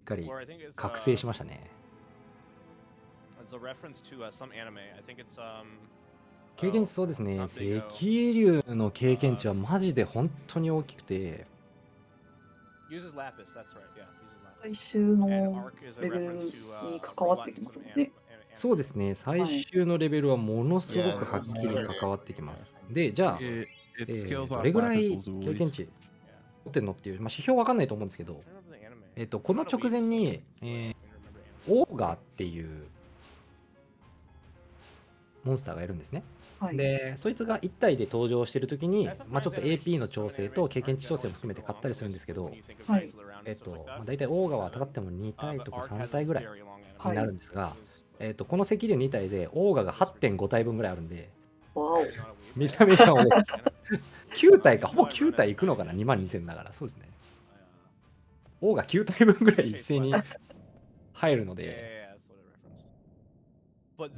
かり覚醒しましたね。経験値そうですね。赤竜の経験値はマジで本当に大きくて。最終のレベルに関わってきますもんね。そうですね。最終のレベルはものすごくはっきり関わってきます。で、じゃあ、どれぐらい経験値持ってるのっていう、指標わかんないと思うんですけど、この直前に、オーガーっていうモンスターがいるんですね。で、そいつが1体で登場してるときに、ちょっと AP の調整と経験値調整を含めて買ったりするんですけど、だいたいオーガーは高くても2体とか3体ぐらいになるんですが、この赤竜2体でオーガーが 8.5 体分ぐらいあるんで、めちゃめちゃ多い。9体か、ほぼ9体いくのかな、22,000だから、そうですね。オーガー9体分ぐらい一斉に入るので、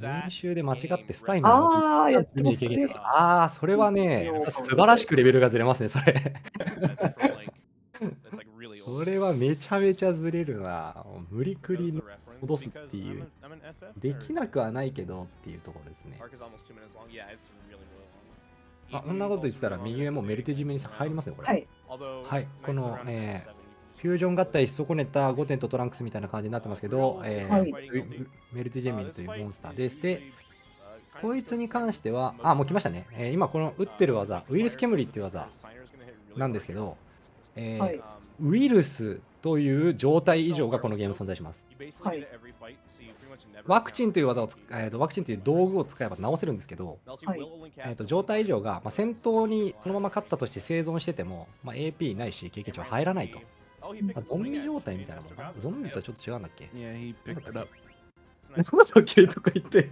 練習で間違ってスタイナーのそれはね、素晴らしくレベルがずれますね、それ。それはめちゃめちゃずれるな。無理くり戻すっていう。できなくはないけどっていうところですね。こんなこと言ってたら右上もメルテ締めに入りますね、これ。はい。この、フュージョン合体し損ねたゴテンとトランクスみたいな感じになってますけど、メルテジェミンというモンスターです。で、こいつに関しては、もう来ましたね。今この打ってる技、ウイルス煙っていう技なんですけど、ウイルスという状態以上がこのゲーム存在します。ワクチンという技をワクチンという道具を使えば治せるんですけど、状態以上が、戦闘にこのまま勝ったとして生存してても、AP ないし経験値は入らないと。ゾンビ状態みたいなもんな。ゾンビとはちょっと違うんだっけ？なんだっけとか言って。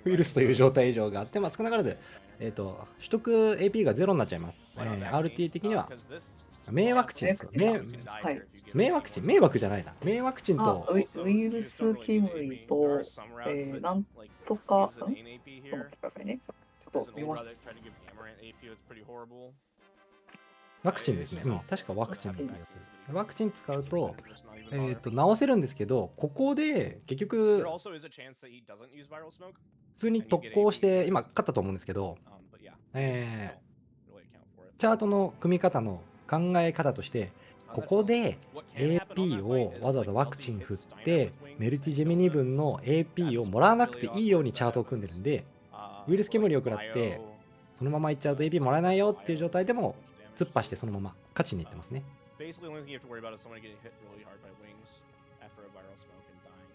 ウイルスという状態以上があって、少なからず、取得 AP が0になっちゃいます。RTA 的には、名ワクチンです。名ワクチン迷惑じゃないな。名ワクチンと。ウイルス煙と、なんとか、ちょっと待ってくださいね。ちょっと見ます。ワクチンですね。確かワクチンだった気がする。ワクチン使うと、治せるんですけど、ここで結局、普通に特攻して、今勝ったと思うんですけど、チャートの組み方の考え方として、ここで AP をわざわざワクチン振って、メルティジェミニ分の AP をもらわなくていいようにチャートを組んでるんで、ウイルス煙を食らって、そのままいっちゃうと AP もらえないよっていう状態でも、突っ走ってそのまま勝ちにいってますね。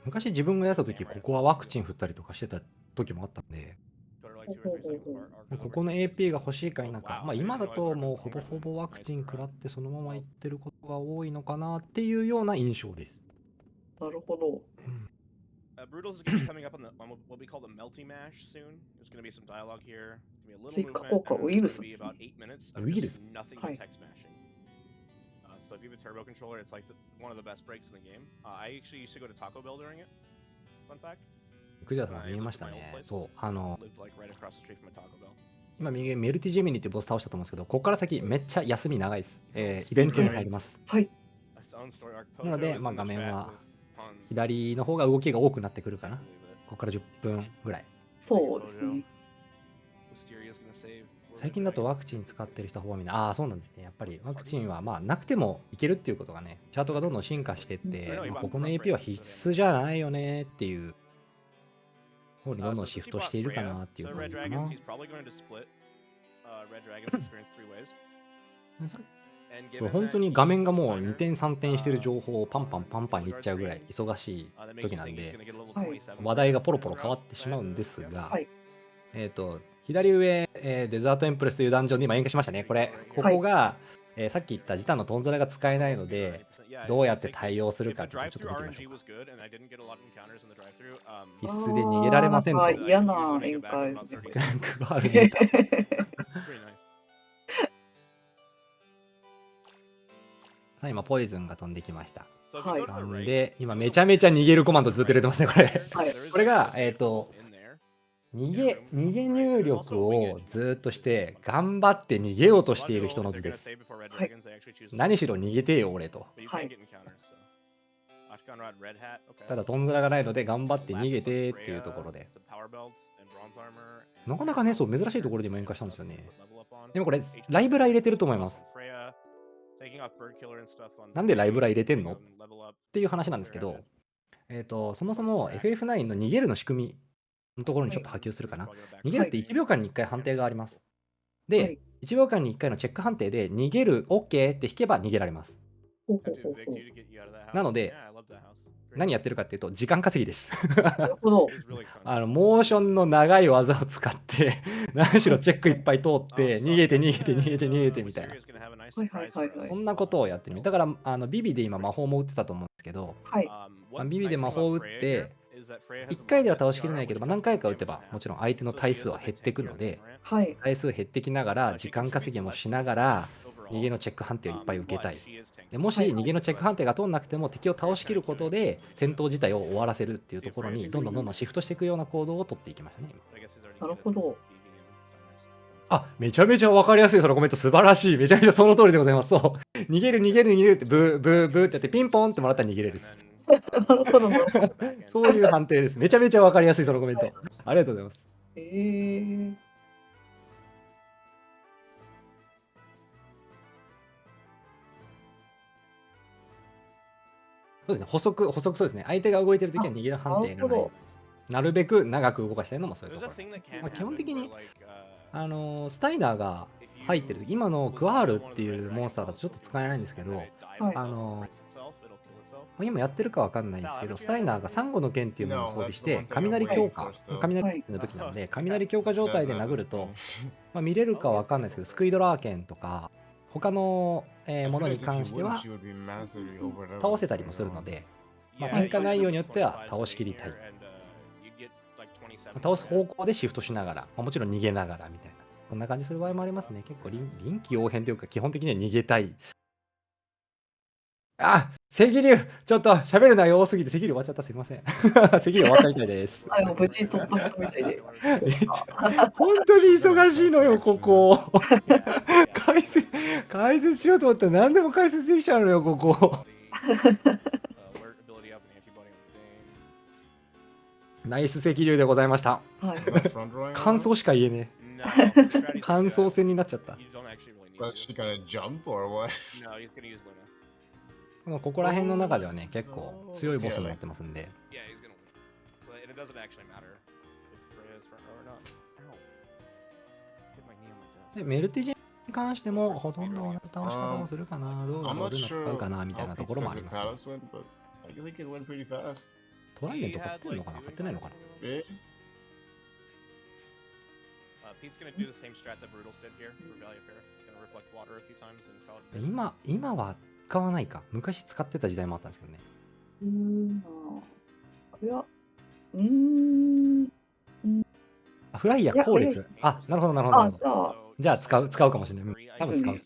昔自分がやった時、ここはワクチン振ったりとかしてた時もあったんで、ここの AP が欲しいか否か、今だともうほぼほぼワクチン食らってそのままいってることが多いのかなっていうような印象です。なるほど。Brutals is going to be coming up on what we call the melty mash soon. There's going to be some dialogue here. It's going to be a little movement. It's going to be about 8 minutes of just nothing but text mashing. So if you have a turbo controller, it's like one of the best breaks in the game. I actually used to go to Taco Bell during it. Fun fact. クジャさん見えましたね。そう、今右メルティジェミニってボス倒したと思うんですけど、ここから先めっちゃ休み長いです。イベントに入ります。はい。なので、画面は左の方が動きが多くなってくるかな。ここから10分ぐらい。そうですね。最近だとワクチン使ってる人はみんな、そうなんですね。やっぱりワクチンはなくてもいけるっていうことがね、チャートがどんどん進化していって、ここの AP は必須じゃないよねっていう方にどんどんシフトしているかなっていう感じかな。これ本当に画面がもう2点3点してる情報をパンパンパンパンいっちゃうぐらい忙しい時なんで、話題がポロポロ変わってしまうんですが、左上、デザートエンプレスというダンジョンで今演化しましたね。ここが、さっき言ったジタンのトンズラが使えないので、どうやって対応するかっていうのをちょっと見てみましょうか。必須で逃げられませんと。嫌な宴会ですね。今ポイズンが飛んできました。なんで今めちゃめちゃ逃げるコマンドずっと入れてますね、これ。これが逃げ入力をずっとして頑張って逃げようとしている人の図です。何しろ逃げてよ俺と。ただトンズラがないので頑張って逃げてっていうところで。なかなかね、そう珍しいところでも演化したんですよね。でもこれライブラ入れてると思います。なんでライブラ入れてんのっていう話なんですけど、そもそも FF9 の逃げるの仕組みのところにちょっと波及するかな。逃げるって1秒間に1回判定があります。で、1秒間に1回のチェック判定で逃げる OK って引けば逃げられます。なので、何やってるかっていうと時間稼ぎです。モーションの長い技を使って何しろチェックいっぱい通って逃げて逃げて逃げて逃げてみたいな。そんなことをやってみる。だからビビで今魔法も打ってたと思うんですけど、ビビで魔法を打って1回では倒しきれないけど、何回か打てばもちろん相手の体数は減っていくので、体数減ってきながら時間稼ぎもしながら逃げのチェック判定をいっぱい受けたい。でもし逃げのチェック判定が通んなくても敵を倒しきることで戦闘自体を終わらせるっていうところにどんどんシフトしていくような行動を取っていきましたね。なるほど。めちゃめちゃ分かりやすいそのコメント素晴らしい。めちゃめちゃその通りでございます。そう逃げる逃げる逃げるってブーブーブーってやってピンポンってもらったら逃げれるです。そういう判定です。めちゃめちゃ分かりやすいそのコメント。ありがとうございます。そうですね、補足そうですね。相手が動いてるときは逃げる判定がない。なるべく長く動かしたいのもそういうところ。基本的にスタイナーが入ってる時、今のクワールっていうモンスターだとちょっと使えないんですけど、今やってるかわかんないんですけど、スタイナーがサンゴの剣っていうものを装備して雷強化、雷の武器なので雷強化状態で殴ると、見れるかわかんないですけど、スクイドラー剣とか他のものに関しては倒せたりもするので、変化内容によっては倒しきりたい。倒す方向でシフトしながら、もちろん逃げながらみたいな、そんな感じする場合もありますね。結構臨機応変というか、基本的には逃げたいあ、関流、ちょっと喋る内容多すぎて関流終わっちゃった。すいません。関流終わったみたいです。もう無事突破したみたいで。本当に忙しいのよ、ここ。解説しようと思ったら何でも解説できちゃうのよ、ここ。ナイス赤竜でございました。感想しか言えねえ。感想戦になっちゃった。ここら辺の中ではね、結構強いボスになってますんで。でメルティジェに関してもほとんど同じ倒し方をするかな、どうだろう、ルナ使うかなみたいなところもありますね。トライデント買ってるのかな、買ってないのかな。今は使わないか。昔使ってた時代もあったんですけどね。いや、フライヤー後列。あ、なるほどなるほど。じゃあ使うかもしれない。多分使う。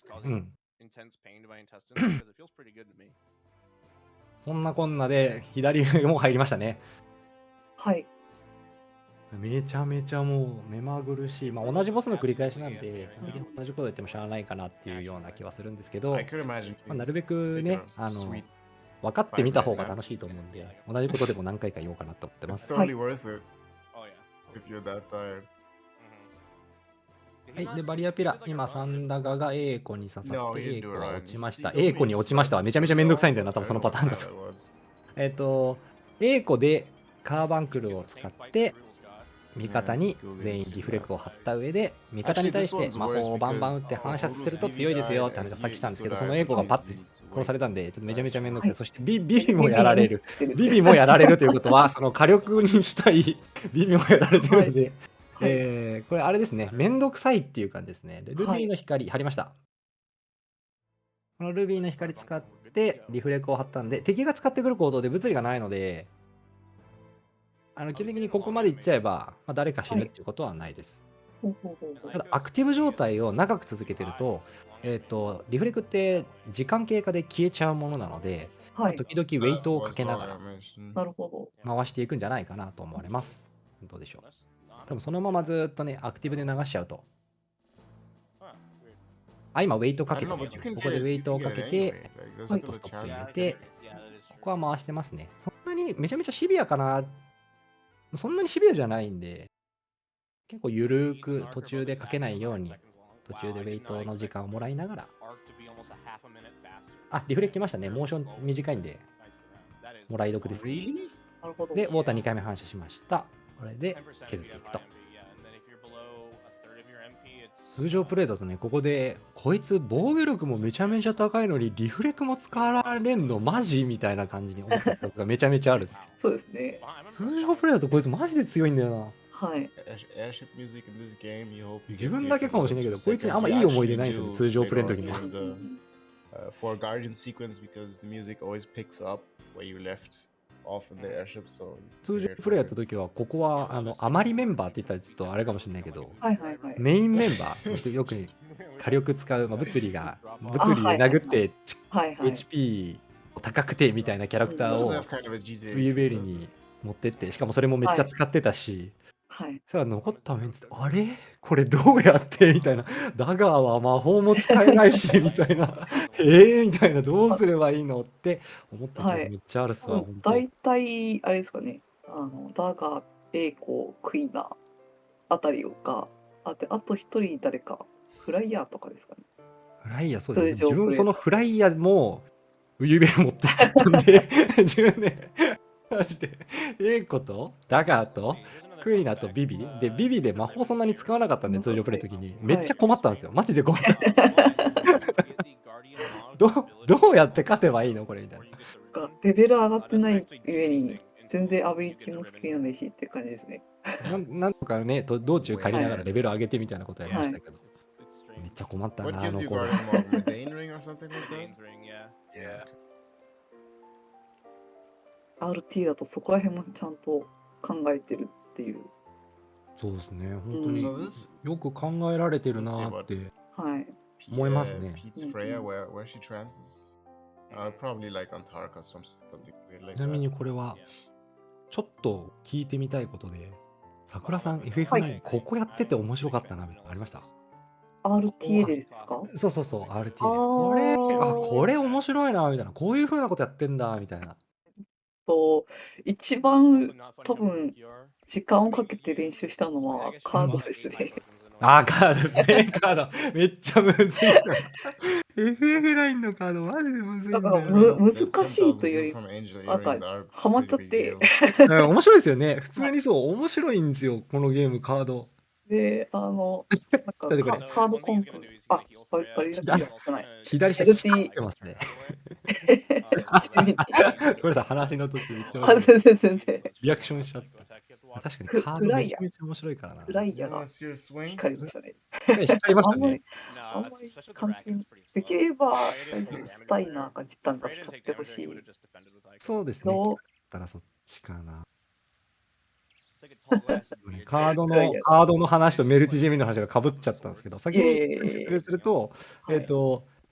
そんなこんなで左も入りましたね。はい。めちゃめちゃもう目まぐるしい。まあ同じボスの繰り返しなんで、基本的に同じこと言ってもしゃあないかなっていうような気はするんですけど、なるべくね、分かってみた方が楽しいと思うんで、同じことでも何回か言おうかなと思ってます。はい。はい、でバリアピラ、今サンダガが A 子に刺さって A 子は落ちました。A 子に落ちましたはめちゃめちゃめんどくさいんだよな、多分そのパターンだと。A 子でカーバンクルを使って味方に全員リフレクを貼った上で、味方に対して魔法をバンバン打って反射させると強いですよって話をさっきしたんですけど、その A 子がパッて殺されたんで、ちょっとめちゃめちゃめんどくさい。そしてビビもやられる。ビビもやられるということは、その火力にしたいビビもやられてるんで、これあれですね、めんどくさいっていう感じですね。ルビーの光貼りました。このルビーの光使ってリフレクを貼ったんで、敵が使ってくる行動で物理がないので、基本的にここまでいっちゃえば、誰か死ぬっていうことはないです。ただアクティブ状態を長く続けてると、リフレクって時間経過で消えちゃうものなので、時々ウェイトをかけながら回していくんじゃないかなと思われます。どうでしょう。多分そのままずっとね、アクティブで流しちゃうと。今ウェイトかけてます。ここでウェイトをかけて、ちょっとストップ入れて、ここは回してますね。そんなにめちゃめちゃシビアかな。そんなにシビアじゃないんで、結構ゆるく途中でかけないように、途中でウェイトの時間をもらいながら。あ、リフレ来ましたね。モーション短いんで、もらい得です。で、ウォーター2回目反射しました。これで削っていくと。通常プレイだとね、ここで、こいつ防御力もめちゃめちゃ高いのに、リフレクも使われんのマジみたいな感じに思ったことがめちゃめちゃあるっす。そうですね。通常プレイだとこいつマジで強いんだよな。はい。自分だけかもしれないけど、こいつにあんまいい思い出ないんですよね、通常プレイの時には。通常プレイやった時は、ここは余りメンバーって言ったらちょっとあれかもしれないけど、メインメンバー、よく火力使う、物理で殴って、HP 高くてみたいなキャラクターをウィーベリに持ってって、しかもそれもめっちゃ使ってたし、そしたら残ったメンツって、あれこれどうやってみたいな、ダガーは魔法も使えないし、みたいな、みたいな、どうすればいいのって思ったけど、めっちゃあるっすわ、本当。大体、あれですかね、ダガー、エイコ、クイナあたりがあって、あと一人誰か、フライヤーとかですかね。フライヤー、そうですね。自分そのフライヤーも、ウユベル持ってっちゃったんで、自分で、マジで、エイコとダガーと、クイナとビビで、ビビで魔法そんなに使わなかったんで、通常プレイの時に。めっちゃ困ったんですよ。マジで困ったんですよ。どうやって勝てばいいのこれみたいな。レベル上がってない上に、全然アビリティもスキルないしって感じですね。なんとかね、道中借りながらレベル上げてみたいなことやりましたけど。めっちゃ困ったな、あの頃。RT だとそこら辺もちゃんと考えてるっていう。そうですね、本当によく考えられてるなって思いますね。Probably like Antarctica, something weird like ちなみ that. にこれはちょっと聞いてみたいことで、桜さんは FF9 い。ここやってて面白かったなみたいなのありました？ RTA でですか？そうそうそう、あ RTA で。これ、これあ。面白いなみたいな、こういう風なことやってんだみたいな。一番多分時間をかけて練習したのはカードですね。カードですね。カード。めっちゃむずいから。FF9 のカードマジでむずいんだよ。難しいというより、なんかハマっちゃって。面白いですよね。普通にそう、面白いんですよ、このゲーム、カード。で、なんかカードコンプ、バリラキじゃない。左下光ってますね。これさ、話の途中めっちゃ面白い。全然。リアクションしちゃった。確かにカードめちゃめちゃ面白いからな。フライヤーが光りましたね。光りましたね。あんまり関係できれば、スタイナーか時間が光ってほしい。そうですね。だったらそっちかな。カードの話とメルティジェミの話がかぶっちゃったんですけど、先に説明すると、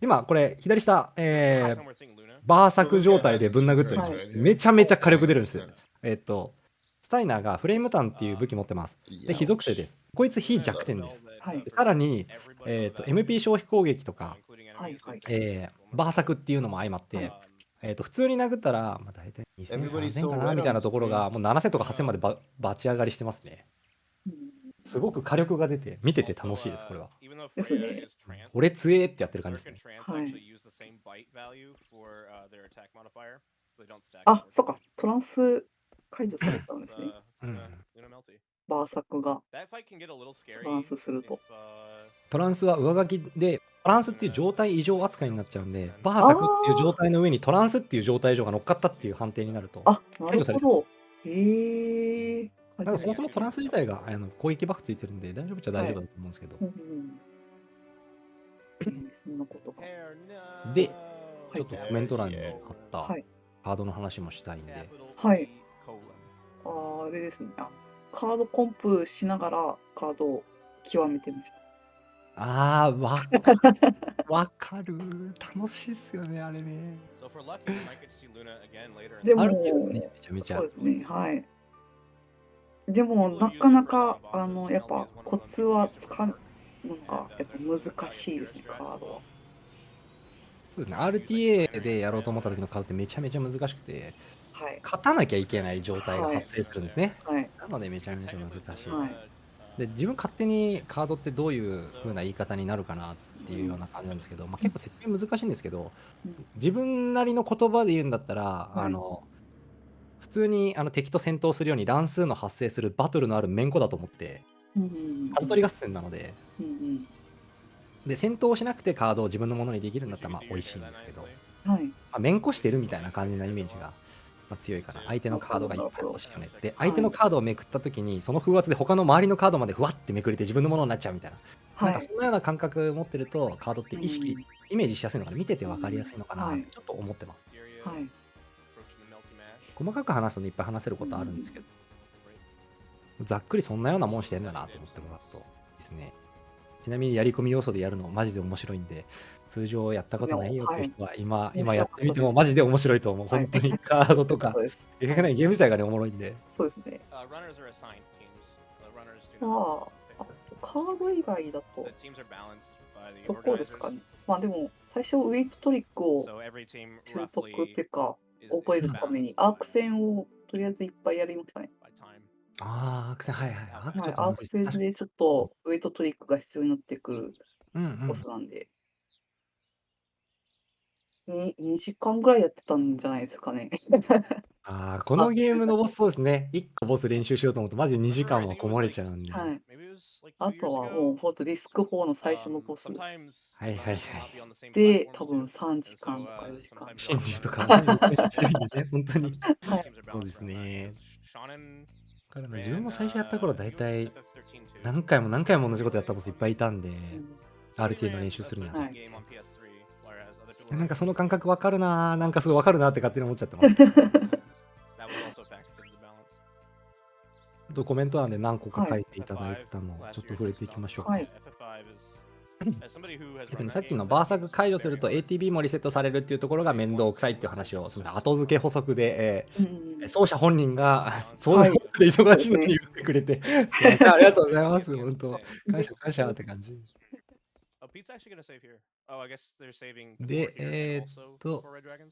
今これ左下、バーサク状態でぶん殴ってるんですよ。めちゃめちゃ火力出るんですよ。スタイナーがフレームタンっていう武器持ってます。で、非属性です。こいつ非弱点です。さらに、MP 消費攻撃とか、バーサクっていうのも相まって、普通に殴ったら、大体2000、3000かなみたいなところが、もう7000とか8000までバチ上がりしてますね。すごく火力が出て、見てて楽しいです、これは。ですね。俺強えってやってる感じですね。あ、そっか、トランス解除されたんですね。バーサクがトランスすると。トランスは上書きで、トランスっていう状態異常扱いになっちゃうんで、バーサクっていう状態の上にトランスっていう状態異常が乗っかったっていう判定になると、なるほど。へえ。だからそもそもトランス自体が攻撃バフついてるんで、大丈夫っちゃ大丈夫だと思うんですけど。そんなことが。で、ちょっとコメント欄にあったカードの話もしたいんで。はい。あれですね。カードコンプしながらカードを極めてました。わかる。楽しいっすよね、あれね。でも、めちゃめちゃ。そうですね。はい。でも、なかなか、やっぱコツはつかむのが、やっぱ難しいですね、カードは。そうですね。RTA でやろうと思った時のカードってめちゃめちゃ難しくて、勝たなきゃいけない状態が発生するんですね。なのでめちゃめちゃ難しい。で、自分勝手にカードってどういう風な言い方になるかなっていうような感じなんですけど、結構説明難しいんですけど、自分なりの言葉で言うんだったら、普通に敵と戦闘するように乱数の発生するバトルのあるめんこだと思って、数取り合戦なので、で戦闘しなくてカードを自分のものにできるんだったら美味しいんですけど、めんこしてるみたいな感じなイメージが強いかな。相手のカードがいっぱい欲しいよね。で、相手のカードをめくった時に、その風圧で他の周りのカードまでふわってめくれて自分のものになっちゃうみたいな。なんかそんなような感覚持ってると、カードってイメージしやすいのかな、見てて分かりやすいのかな、ちょっと思ってます。細かく話すといっぱい話せることあるんですけど、ざっくりそんなようなもんしてんだなと思ってもらうとですね。ちなみにやり込み要素でやるのマジで面白いんで、通常やったことないよっていう人は今やってみてもマジで面白いと思う。本当にカードとか、ゲーム自体がね、おもろいんで。そうですね。カード以外だと、どこですかね。でも、最初ウェイトトリックを習得っていうか、覚えるためにアーク戦をとりあえずいっぱいやりましたね。アーク戦、はい。アーク戦でちょっとウェイトトリックが必要になってくるボスなんで、2時間ぐらいやってたんじゃないですかね。このゲームのボス、そうですね。1個ボス練習しようと思うと、マジで2時間はこもれちゃうんで。あとはもうほんとリスク4の最初のボス。で、多分3時間とか4時間。真珠とかめちゃめちゃ強いんでね、本当に。そうですね。だから自分も最初やった頃、大体何回も同じことやったボスいっぱいいたんで、RTA の練習するには。なんかその感覚わかるな、なんかすごいわかるなって勝手に思っちゃってます。コメント欄で何個か書いていただいたのをちょっと触れていきましょうか。さっきのバーサク解除すると ATB もリセットされるっていうところが面倒くさいっていう話を、後付け補足で、奏者本人がそうで忙しいのに言ってくれて、ありがとうございます。本当、感謝感謝って感じ。で、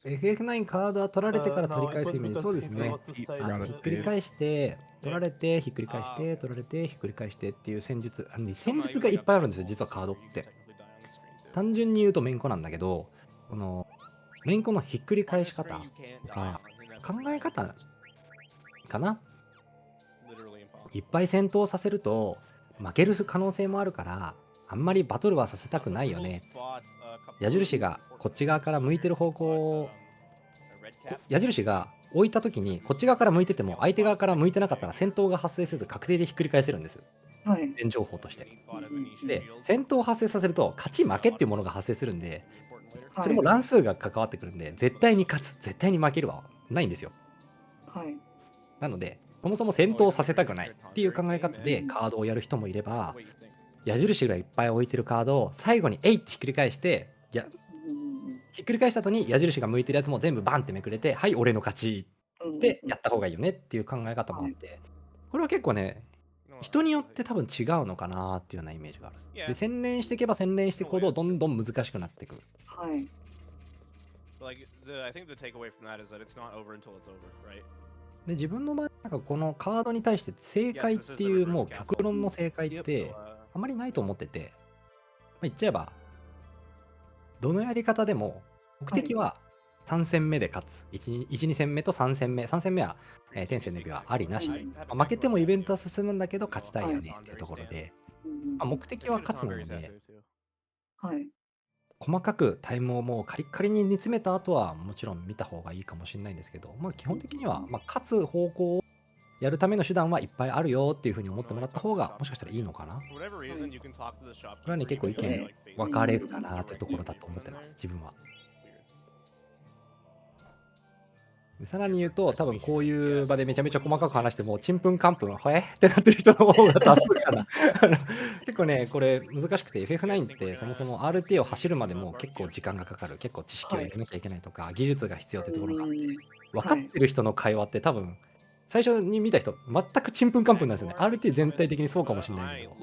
FF9 カードは取られてから取り返すイメージ。そうですね。ひっくり返して、取られて、ひっくり返して、取られて、ひっくり返してっていう戦術。戦術がいっぱいあるんですよ、実はカードって。単純に言うとめんこなんだけど、このめんこのひっくり返し方とか、考え方かな。いっぱい戦闘させると負ける可能性もあるから、あんまりバトルはさせたくないよね。矢印がこっち側から向いてる方向、矢印が置いた時にこっち側から向いてても相手側から向いてなかったら戦闘が発生せず確定でひっくり返せるんです。戦情報として。で、戦闘を発生させると勝ち負けっていうものが発生するんで、それも乱数が関わってくるんで、絶対に勝つ、絶対に負けるはないんですよ。なので、そもそも戦闘させたくないっていう考え方でカードをやる人もいれば、矢印がいっぱい置いてるカードを最後にえいってひっくり返して、ひっくり返した後に矢印が向いてるやつも全部バンってめくれて、はい俺の勝ちってやった方がいいよねっていう考え方もあって、これは結構ね、人によって多分違うのかなっていうようなイメージがある。で、洗練していけば洗練していくほどどんどん難しくなってくる。で、自分の場合なんかこのカードに対して正解っていうもう極論の正解ってあまりないと思ってて、言っちゃえばどのやり方でも目的は3戦目で勝つ。1、2戦目と3戦目。3戦目は、天性の指はありなし。負けてもイベントは進むんだけど勝ちたいよねっていうところで、目的は勝つので、細かくタイムをもうカリッカリに煮詰めた後はもちろん見た方がいいかもしれないんですけど、基本的には、勝つ方向をやるための手段はいっぱいあるよっていう風に思ってもらった方がもしかしたらいいのかな。これはね、結構意見分かれるかなってところだと思ってます、自分は。さらに言うと、多分こういう場でめちゃめちゃ細かく話しても、ちんぷんかんぷん、ほえってなってる人の方が多数かな。結構ね、これ難しくて、FF9 ってそもそも RTA を走るまでも結構時間がかかる、結構知識を入れなきゃいけないとか、技術が必要ってところがあって、分かってる人の会話って多分、最初に見た人、全くちんぷんかんぷんなんですよね。RTA 全体的にそうかもしれないけど、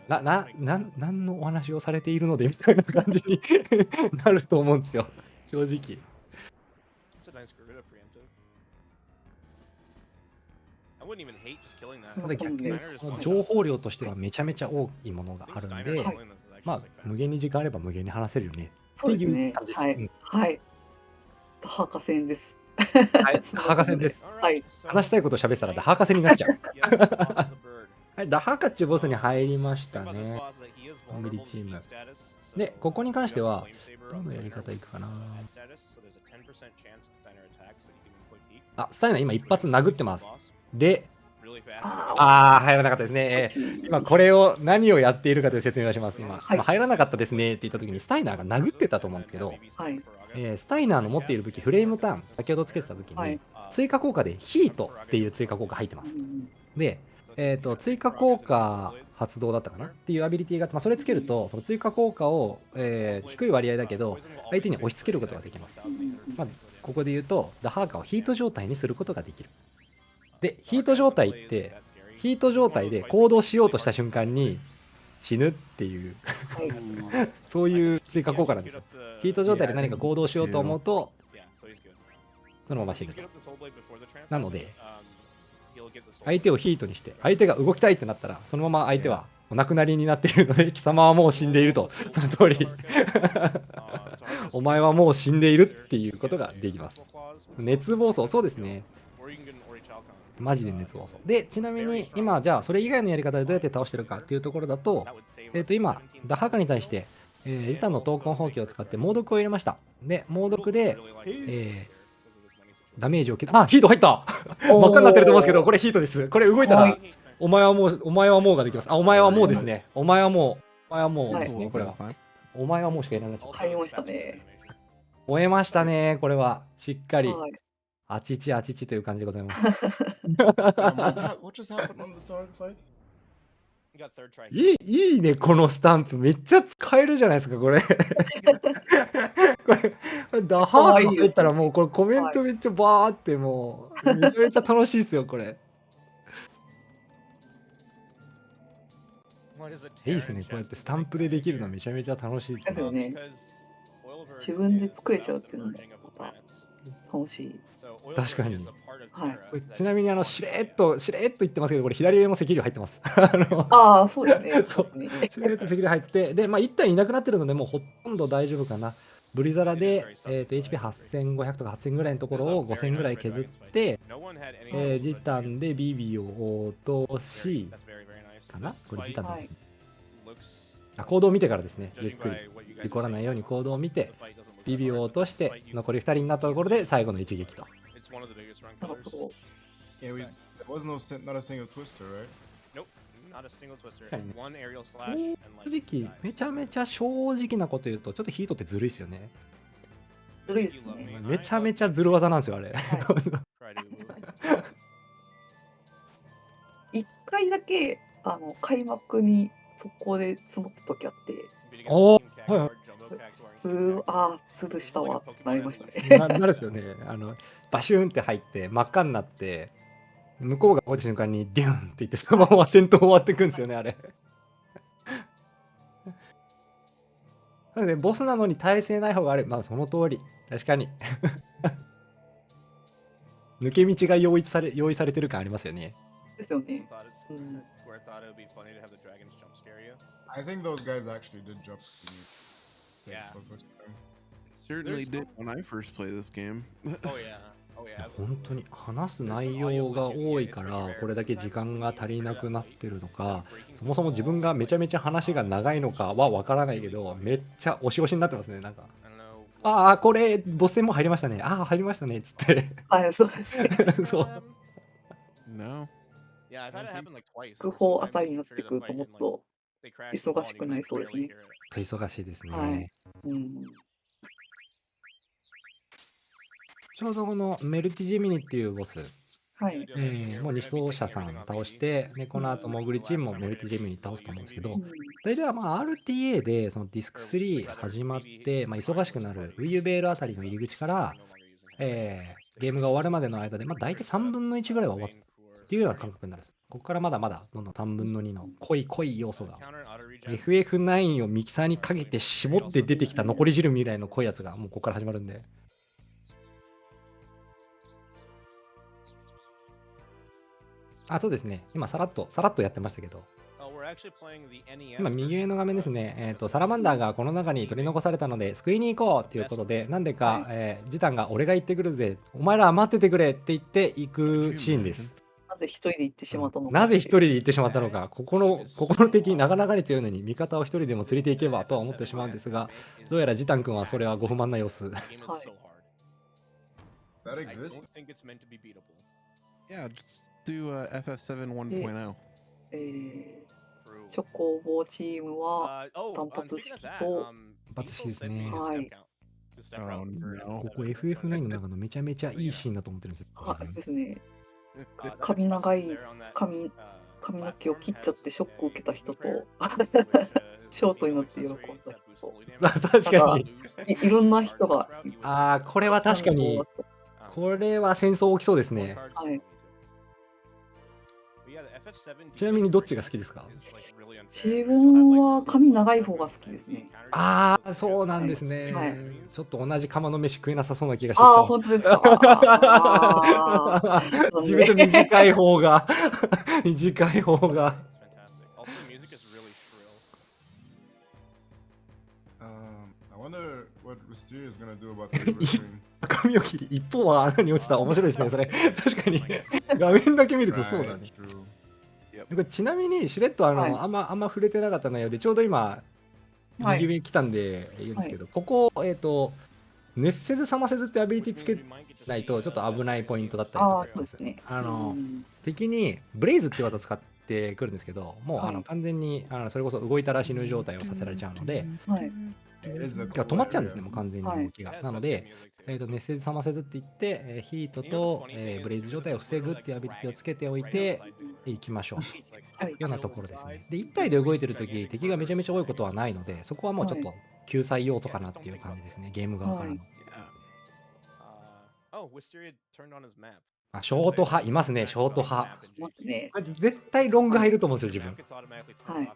何のお話をされているのでみたいな感じになると思うんですよ、正直。ただ逆に情報量としてはめちゃめちゃ多いものがあるんで、無限に時間あれば無限に話せるよねっていう感じです。はい。ダハカ戦です。はい、ダハカ戦です。話したいこと喋ってたらダハカ戦になっちゃう。はい、ダハカっていうボスに入りましたね。アメリチーム。で、ここに関しては、どのやり方いくかな。スタイナー今一発殴ってます。で、入らなかったですね。今これを何をやっているかという説明をします。今入らなかったですねって言った時にスタイナーが殴ってたと思うんですけど、スタイナーの持っている武器フレームターン、先ほどつけてた武器に追加効果でヒートっていう追加効果入ってます。で、追加効果発動だったかなっていうアビリティがあって、それつけるとその追加効果を、低い割合だけど相手に押し付けることができます。ここで言うとダハーカをヒート状態にすることができる。で、ヒート状態ってヒート状態で行動しようとした瞬間に死ぬっていうそういう追加効果なんですよ。ヒート状態で何か行動しようと思うとそのまま死ぬと。なので相手をヒートにして相手が動きたいってなったらそのまま相手はお亡くなりになっているので貴様はもう死んでいると、その通りお前はもう死んでいるっていうことができます。熱暴走、そうですね、マジで熱暴走で、ちなみに今じゃあそれ以外のやり方でどうやって倒してるかっていうところだと、今ダハカに対してリタの闘魂放棄を使って猛毒を入れました。で、猛毒で、ダメージを受けた。ヒート入った真っ赤になってると思うんですけど、これヒートです。これ動いたら、お前はもうができます。お前はもうですね。お前はもうですね。これは。お前はもうしかいらない。入りましたね。終えましたね。これは。しっかり。あちちあちちという感じでございます。What just happened on the target fight? いいね、このスタンプ。めっちゃ使えるじゃないですか、これ。これ、ダハード入ったらもうこれコメントめっちゃバーってもう、めちゃめちゃ楽しいですよ、これ。いいですね、こうやってスタンプでできるのめちゃめちゃ楽しいですね。ね。自分で作れちゃうっていうのもまた楽しい。確かに。はい。これちなみにしれっと言ってますけど、これ左上も赤竜入ってます。ああ、そうですね。そう。しれっと赤竜入ってて、で、まあ1体いなくなってるので、もうほとんど大丈夫かな。ブリザラで、HP8500 とか8000ぐらいのところを5000ぐらい削って、ジタンでビビを落とし、かなこれジタンですね。行動を見てからですね、ゆっくり。事故らないように行動を見て、ビビを落として、残り2人になったところで最後の一撃と。なるほど。Yeah, there was not a single twister, right? Nope, not a single twister. 確かにね One aerial slash and 正 like 直、めちゃめちゃ正直なこと言うと、ちょっとヒートってずるいですよね。ずるいですね。めちゃめちゃずる技なんですよ、あれ。一回だけ開幕に速攻で積もった時あって、おー、はいはい。潰したわってなりましたね。なるですよね。バシューンって入って、真っ赤になって、向こうが落ちた瞬間に、デューンって言って、そのまま戦闘終わっていくんですよね、あれ。なので、ボスなのに耐性ない方がある。まあ、その通り。確かに。抜け道が用意されてる感ありますよね。ですよね。 Square thought it would be funny to have the dragons jump scare you. I think those guys actually did jump to me. Yeah. For the first time. Certainly did when I first played this game. Oh yeah. Oh yeah. 本当に話す内容が多いからこれだけ時間が足りなくなってるのか、そもそも自分がめちゃめちゃ話が長いのかはわからないけど、めっちゃ押し押しになってますね。なんか、ああこれボス戦も入りましたね、ああ入りましたねっつって。はい、そうですね。そう。 No. Yeah, I've had it happen like twice. 速報あたりになってくるともっと忙しくなりそうですね。忙しいですね。はい。うん。ちょうどこのメルティジェミニっていうボス、はい。もう2走者さん倒して、でこの後モグリチームもメルティジェミニ倒すと思うんですけど、大体はまあ RTA でそのディスク3始まって、まあ、忙しくなるウィユベールあたりの入り口から、ゲームが終わるまでの間で、まあ、大体3分の1ぐらいは終わったっていうような感覚になるんです。ここからまだまだどんどん3分の2の濃い要素が FF9 をミキサーにかけて絞って出てきた残り汁みたいの濃いやつがもうここから始まるんで。あ、そうですね。今さらっとやってましたけど。今右上の画面ですね。サラマンダーがこの中に取り残されたので救いに行こうっていうことで、なんでか、ジタンが俺が行ってくるぜ、お前ら待っててくれって言って行くシーンです。なぜ一人で行ってしまったのか。なぜ一人で行ってしまったのか。ここの敵なかなかに強いのに味方を一人でも連れて行けばとは思ってしまうんですが、どうやらジタン君はそれはご不満な様子。That exists? Yeah, just do FF7 1.0. 初工房チームは単発式と単発式ですね。はい。ここ FF9 の中のめちゃめちゃいいシーンだと思ってるんですよ。あ、ですね。長い髪の毛を切っちゃってショックを受けた人とショートになって喜んだ人。確かに。いろんな人が。ああ、これは確かに。これは戦争起きそうですね。はい。ちなみにどっちが好きですか？自分は髪長い方が好きですね。ああ、そうなんですね。はい。ちょっと同じ釜の飯食えなさそうな気がしてきた。ああ、本当ですか。自分と短い方が。I wonder what Wisteria is gonna do about the river screen. 髪を切り、一方は穴に落ちた。面白いですね、それ。確かに。画面だけ見るとそうだね。これちなみにしれっとあんま触れてなかった内容で、ちょうど今、右上に来たんで言うんですけど、ここ、熱せず冷ませずってアビリティつけないとちょっと危ないポイントだったりとかします。敵にブレイズって技使ってくるんですけど、もう完全にそれこそ動いたら死ぬ状態をさせられちゃうので、止まっちゃうんですね、もう完全に動きが。なので、熱せず冷ませずって言って、ヒートとブレイズ状態を防ぐっていうアビリティをつけておいて、行きましょう。ようなところですね。で、1体で動いてるとき、敵がめちゃめちゃ多いことはないので、そこはもうちょっと救済要素かなっていう感じですね、ゲーム側からの。あ、ショート派、いますね、ショート派。いますね。絶対ロング派いると思うんですよ、自分。はい。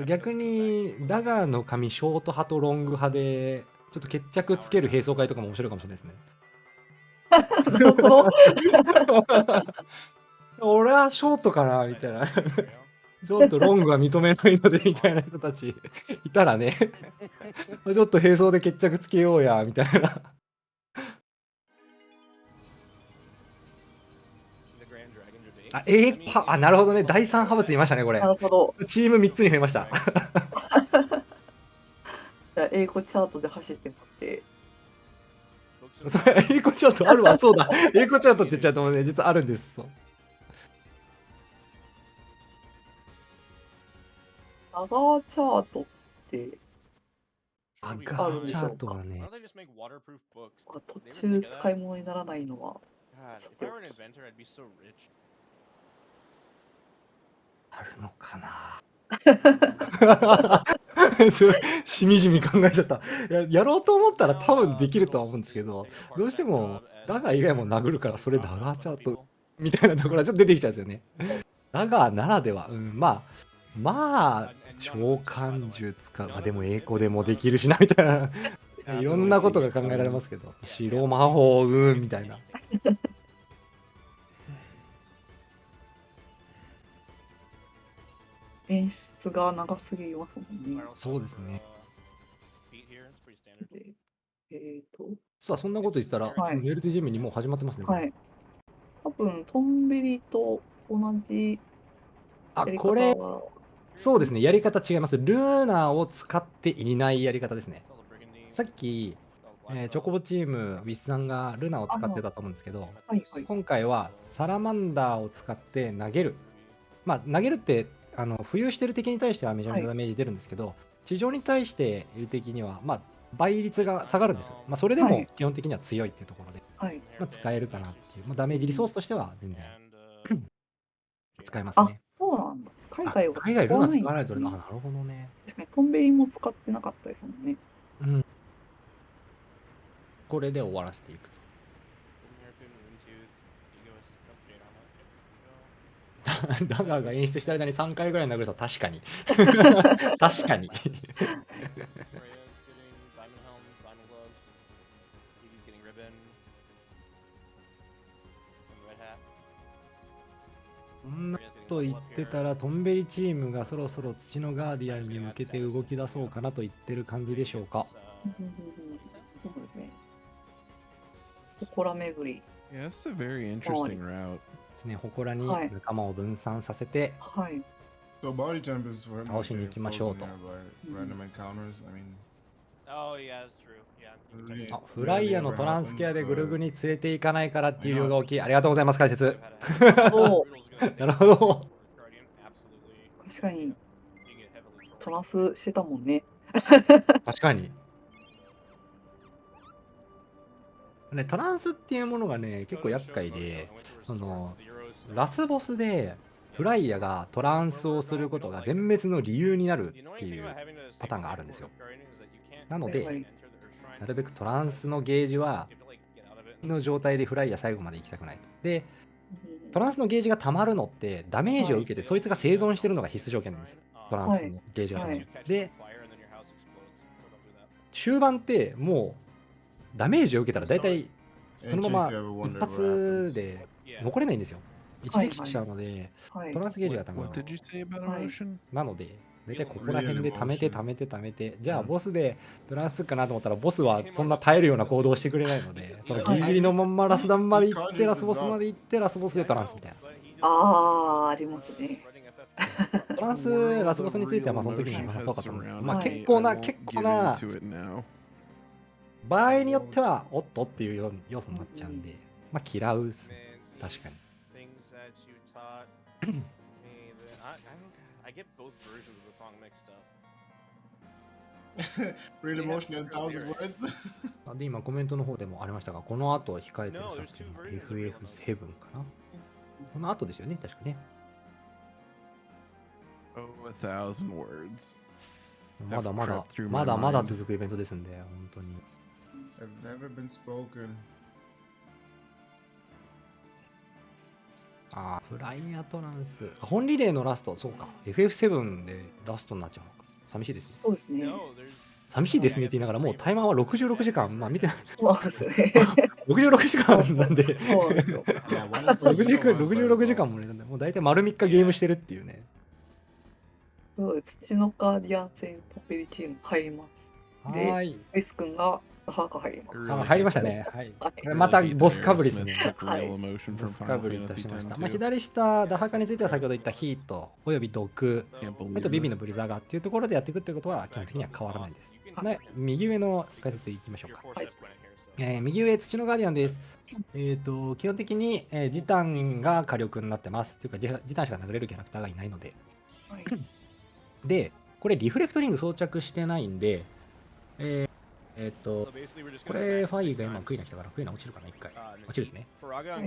逆に、ダガーの髪、ショート派とロング派で、ちょっと決着つける並走会とかも面白いかもしれないですね。なるほど。俺はショートかなみたいな。ちょっとロングは認めないのでみたいな人たちいたらね、ちょっと並走で決着つけようやみたいな。あ、あ、なるほどね。第三派閥いましたね、これ。なるほど。チーム3つに増えました。英語チャートで走ってもらって。それ英語チャートあるわ、そうだ。英語チャートって言っちゃうとね、実はあるんです。そう。アガーチャートってアガーチャートはね、途中使い物にならないのはあるのかな。しみじみ考えちゃった。やろうと思ったら多分できるとは思うんですけど、どうしてもダガー以外も殴るからそれダガーチャートみたいなところはちょっと出てきちゃうんですよね。ダガーならでは、まあ召喚術か、でも栄光でもできるしなみたいな、いろんなことが考えられますけど、白魔法みたいな。演出が長すぎますもんね。そうですね。でさあ、そんなこと言ってたら、メルティジェミにもう始まってますね。はい。多分、トンベリと同じあ、これ、そうですね、やり方違います。ルーナーを使っていないやり方ですね。さっき、チョコボチーム、ウィスさんがルナーを使ってたと思うんですけど、今回はサラマンダーを使って投げる。投げるって浮遊してる敵に対してはめちゃめちゃダメージ出るんですけど、地上に対している敵には、倍率が下がるんです。それでも基本的には強いっていうところで、使えるかなっていう、ダメージリソースとしては全然使えますね。そうなんだ。海外は海外ルナ使わないとなるほどね。確かにトンベリも使ってなかったですもんね。これで終わらせていくと。ダガーが演出してる間に3回ぐらい殴ると確かに確かにそんなこと言ってたらトンベリチームがそろそろ土のガーディアンに向けて動き出そうかなと言ってる感じでしょうか。そうですね。祠巡り。Yeah, that's a very interesting route. ですね、祠に仲間を分散させて、So body temp is for 倒しに行きましょうと。フライヤーのトランスケアでグルグに連れて行かないからっていう理由が大きい。ありがとうございます、解説。なるほど。確かに、トランスしてたもんね。確かに。トランスっていうものがね、結構厄介で、ラスボスでフライヤがトランスをすることが全滅の理由になるっていうパターンがあるんですよ。なので、なるべくトランスのゲージはの状態でフライヤ最後まで行きたくないと。で、トランスのゲージが溜まるのってダメージを受けてそいつが生存してるのが必須条件なんです。トランスのゲージが溜まる。で、終盤ってもうダメージを受けたら大体そのまま一発で残れないんですよ。一撃しちゃうので、トランスゲージが溜まる。なので、大体ここら辺で貯めて、じゃあボスでトランスかなと思ったら、ボスはそんな耐えるような行動をしてくれないので、そのギリギリのまんまラスダンまで行って、ラスボスまで行って、ラスボスでトランスみたいな。ありますね。トランス、ラスボスについてはその時に話そうかと思うんですけど、結構な、場合によっては、おっとっていう要素になっちゃうんで、嫌うっす。確かに。Real emotion in 1,000 words. で、今コメントの方でもありましたが、この後控えてる作品は FF7 かな。この後ですよね、確かね。Oh, 1,000 words. まだまだ Have crept through my まだまだ mind. 続くイベントですんで、本当に。 I've never been spoken. ああ、フライアトランス。本リレーのラスト、そうか。FF7 でラストになっちゃうのか。寂しいですね。そうですね。寂しいですねって言いながら、もうタイマーは66時間、まあ見てない。そうですね。66時間なんで、そうなんですよ。 Yeah, one is by 66時間もね、もう大体丸3日ゲームしてるっていうね。そうです土のガーディアン戦トペリチーム入ります。で、はーい。ベス君がハーカ入ります。あ、入りましたね。はい。これまたボスかぶりですね。ボスかぶりいたしました。まあ、左下、ダハカについては先ほど言ったヒート、および毒、あとビビのブリザーガーっていうところでやっていくっていうことは基本的には変わらないです。で、右上の解説いきましょうか。右上、土のガーディアンです。基本的に、ジタンが火力になってます。というか、ジタンしか殴れるキャラクターがいないので。で、これリフレクトリング装着してないんで、これファイが今クイナ来たから、クイナ落ちるかな、1回。落ちるですね。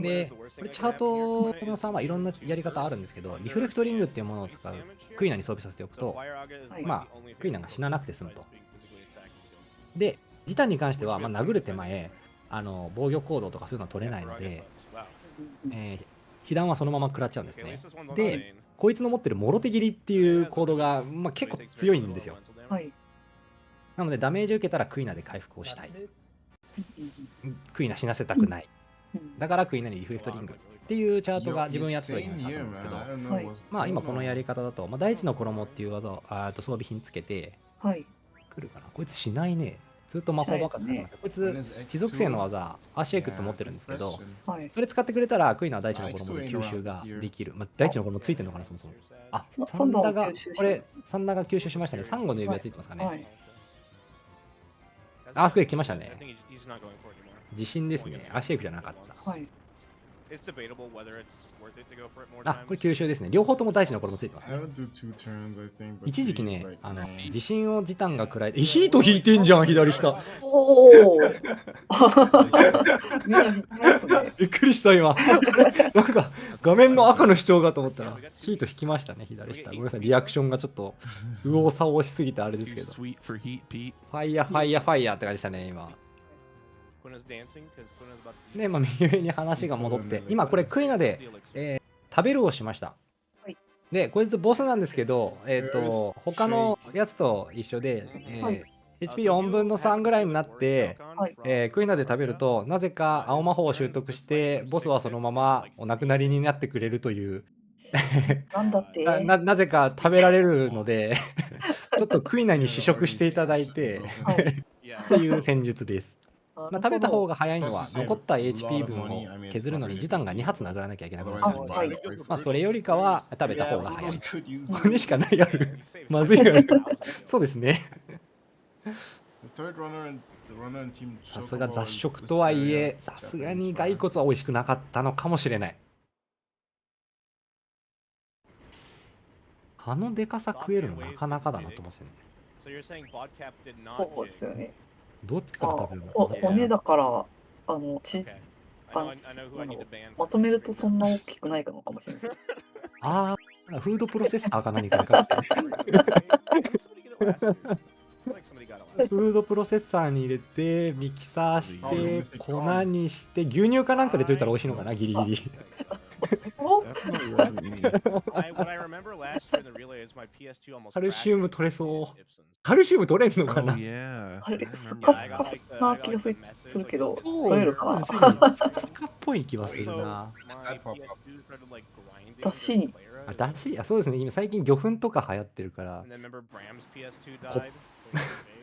で、これチャートの差はいろんなやり方あるんですけど、リフレクトリングっていうものを使う、クイナに装備させておくと、まあ、クイナが死ななくて済むと。で、ジタンに関しては、まあ、殴る手前、防御行動とかそういうのは取れないので、被弾はそのまま食らっちゃうんですね。で、こいつの持ってるもろ手切りっていうコードが、まあ、結構強いんですよ。はい。なのでダメージ受けたらクイナで回復をしたい。クイナ死なせたくない。だからクイナにリフレクトリングっていうチャートが自分やってた今チャートなんですけど、まあ今このやり方だと、まあ、第一の衣っていう技を装備品つけて、はい、来るかな。こいつしないね。ずっと魔法ばっか使ってます。こいつ地属性の技、アーシェイクって持ってるんですけど、それ使ってくれたらクイナは第一の衣で吸収ができる。まあ、第一の衣ついてるのかな、そもそも。あ、サンダが、これ、サンダが吸収しましたね。サンゴの指輪ついてますかね。あそこで来ましたね。自信ですね。アーシェイクじゃなかった。あ、これ吸収ですね。両方とも大地の衣ついてますね。一時期ね、地震をジタンが食らえて、ヒート引いてんじゃん、左下。おお。びっくりした、今。なんか、画面の赤の主張がと思ったら、ヒート引きましたね、左下。ごめんなさい、リアクションがちょっと、右往左往しすぎてあれですけど。ファイヤー、ファイヤー、ファイヤーって感じでしたね、今。で、まあ、右上に話が戻って、今これクイナで、食べるをしました。で、こいつボスなんですけど、他のやつと一緒で、HP4 分の3ぐらいになって、クイナで食べると、なぜか青魔法を習得して、ボスはそのままお亡くなりになってくれるという、なんだってなぜか食べられるので、ちょっとクイナに試食していただいて、っていう戦術です。まあ、食べた方が早いのは残った HP 分を削るのにジタンが2発殴らなきゃいけなくなっちゃうので、まあそれよりかは食べた方が早い。これしかないある。まずいある。そうですね。さすが雑食とはいえ、さすがに骸骨は美味しくなかったのかもしれない。あのでかさ食えるのなかなかだなと思うんですよね。そうですよね。どっちから食べるの？骨だから、まとめるとそんな大きくないのかもしれないです。ああ、フードプロセッサーか何かにかけて。フードプロセッサーに入れて、ミキサーして、粉にして、牛乳かなんかで溶いたら美味しいのかな、ギリギリ。カルシウム取れそう。カルシウム取れんのかな。あれ、スカスカな気がするけど、取れるかな。スカっぽい気はするな。だしに。あ、だし、あ、そうですね。今最近魚粉とか流行ってるから。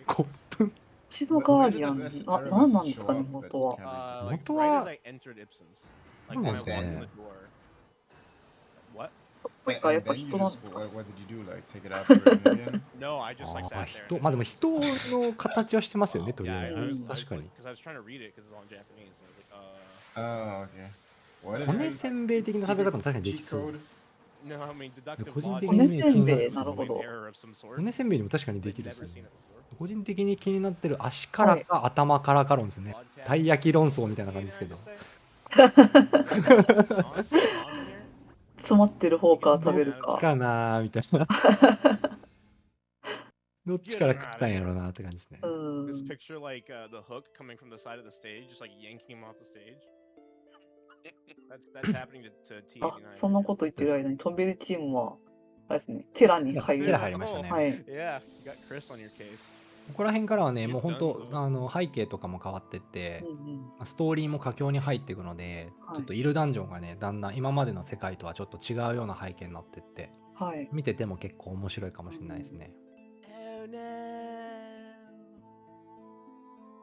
コップ。一度ガーディアン、何なんですかね、元は。元は、何なんですかね。やっぱ人なんですか。人、まあでも人の形はしてますよね、とりあえず。確かに。骨せんべい的な食べ方も確かにできそう。個人的に骨せんべい、なるほど。骨せんべいにも確かにできるですね。個人的に気になってる足からか頭からか論ですね。たい焼き論争みたいな感じですけど。詰まってる方から食べるか。かなーみたいな。どっちから食ったんやろうなって感じですね。Just picture like the hook coming from the side of the stage, just like yanking him off the stage. That's happening to あ、 T89. そんなこと言ってる間にトンベリチームはあれですね、テラに入る。テラ入りましたね。はい。Yeah, you got Chris on your case. ここら辺からはね、もう本当背景とかも変わってって、ストーリーも佳境に入っていくので、ちょっといるダンジョンがね、だんだん今までの世界とはちょっと違うような背景になってって、はい、見てても結構面白いかもしれないですね。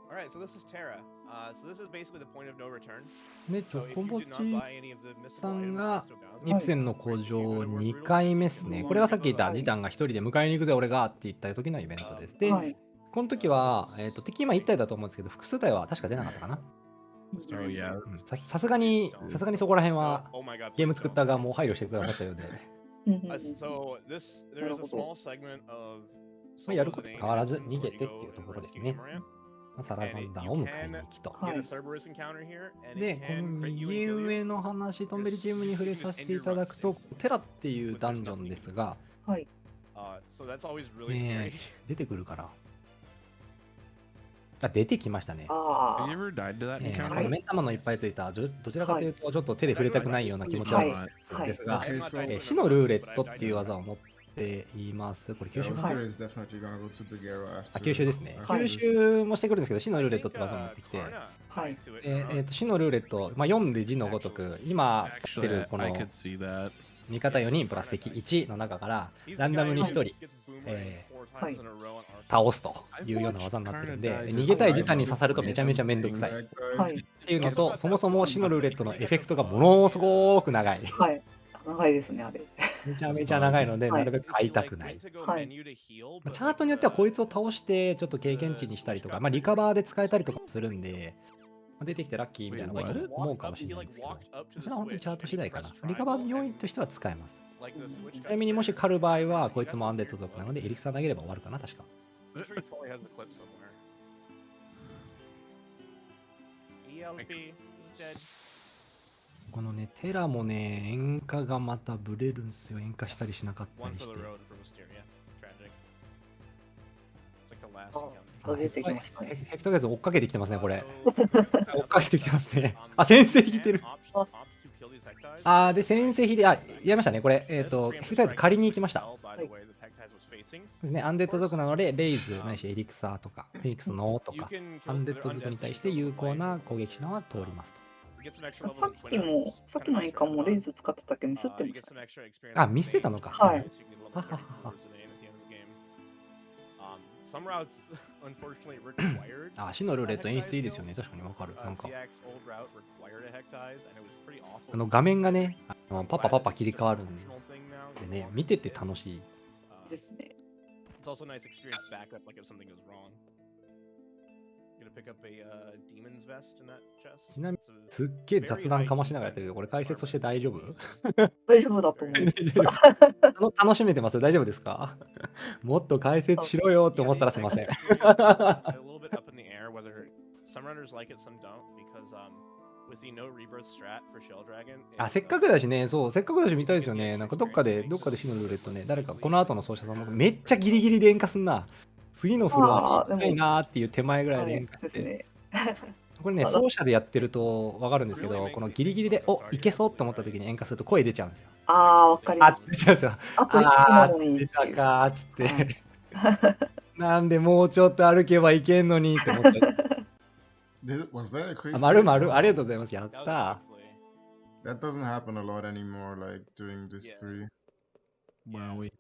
Alright, so this is Terra. So this is basically the point of no return. で、チョコボチさんがイプセンの工場2回目ですね。これがさっき言ったジタンが一人で迎えに行くぜ俺がって言った時のイベントです。で、この時は、敵今1体だと思うんですけど、複数体は確か出なかったかな。さすがにそこら辺はゲーム作った側も配慮してくださったようで。やること変わらず逃げてっていうところですね。サラマンダーを迎えに行きと。で、この右上の話、トンベリチームに触れさせていただくと、テラっていうダンジョンですが、出てくるから。あ、出てきましたね。この目玉のいっぱいついた、どちらかというと、ちょっと手で触れたくないような気持ちはですが、死のルーレットっていう技を持っています。これ、吸収吸収ですね。吸収もしてくるんですけど、死のルーレットって技を持ってきて、死のルーレット、4で字のごとく、今知ってるこの味方4人プラス敵1の中から、ランダムに1人、倒すというような技になってるんで、逃げたい時短に刺さるとめちゃめちゃめんどくさい。っていうのと、そもそも死のルーレットのエフェクトがものすごく長い。長いですね、あれ。めちゃめちゃ長いので、なるべく会いたくない。チャートによってはこいつを倒して、ちょっと経験値にしたりとか、リカバーで使えたりとかするんで、出てきてラッキーみたいなこと思うかもしれないですけど、それは本当にチャート次第かな。リカバーの要因としては使えます。ちなみにもし狩る場合は、こいつもアンデッド族なので、エリクサー投げれば終わるかな、確か。このね、テラもね、演歌がまたブレるんですよ。演歌したりしなかったりして。出てきましたね。ヘクトガイズ追っかけてきてますね、これ。追っかけてきてますね。あ、先生引いてる。で、先生引いて、やりましたね、これ。ヘクトガイズ借りに行きました。ですね、アンデッド族なので、レイズないしエリクサーとか、フェニックスのとか、アンデッド族に対して有効な攻撃手段は通りますと。さっきの演歌もレイズ使ってたけどミスってました。あ、ミスってたのか。はい。死のルーレット演出いいですよね。確かにわかる。なんか画面がね、パパ切り替わるんでね、見てて楽しいですね。ちなみにすっげえ雑談かましながらやってるけど、これ解説として大丈夫？大丈夫だと思う。楽しめてます？大丈夫ですか？もっと解説しろよって思ったらすいません。せっかくだしね、せっかくだし見たいですよね。なんかどっかで死のルーレットね、誰かこの後の奏者さんもめっちゃギリギリで演歌すんな。次のフロアに行きたいなーっていう手前ぐらいで演歌して。これね、奏者でやってると分かるんですけど、このギリギリで、いけそうって思った時に演歌すると声出ちゃうんですよ。わかります。出ちゃうんですよ。出たかーっつって。なんでもうちょっと歩けばいけんのにって思っちゃう。丸々ありがとうございます。やった。That doesn't happen a lot anymore, like during this 3.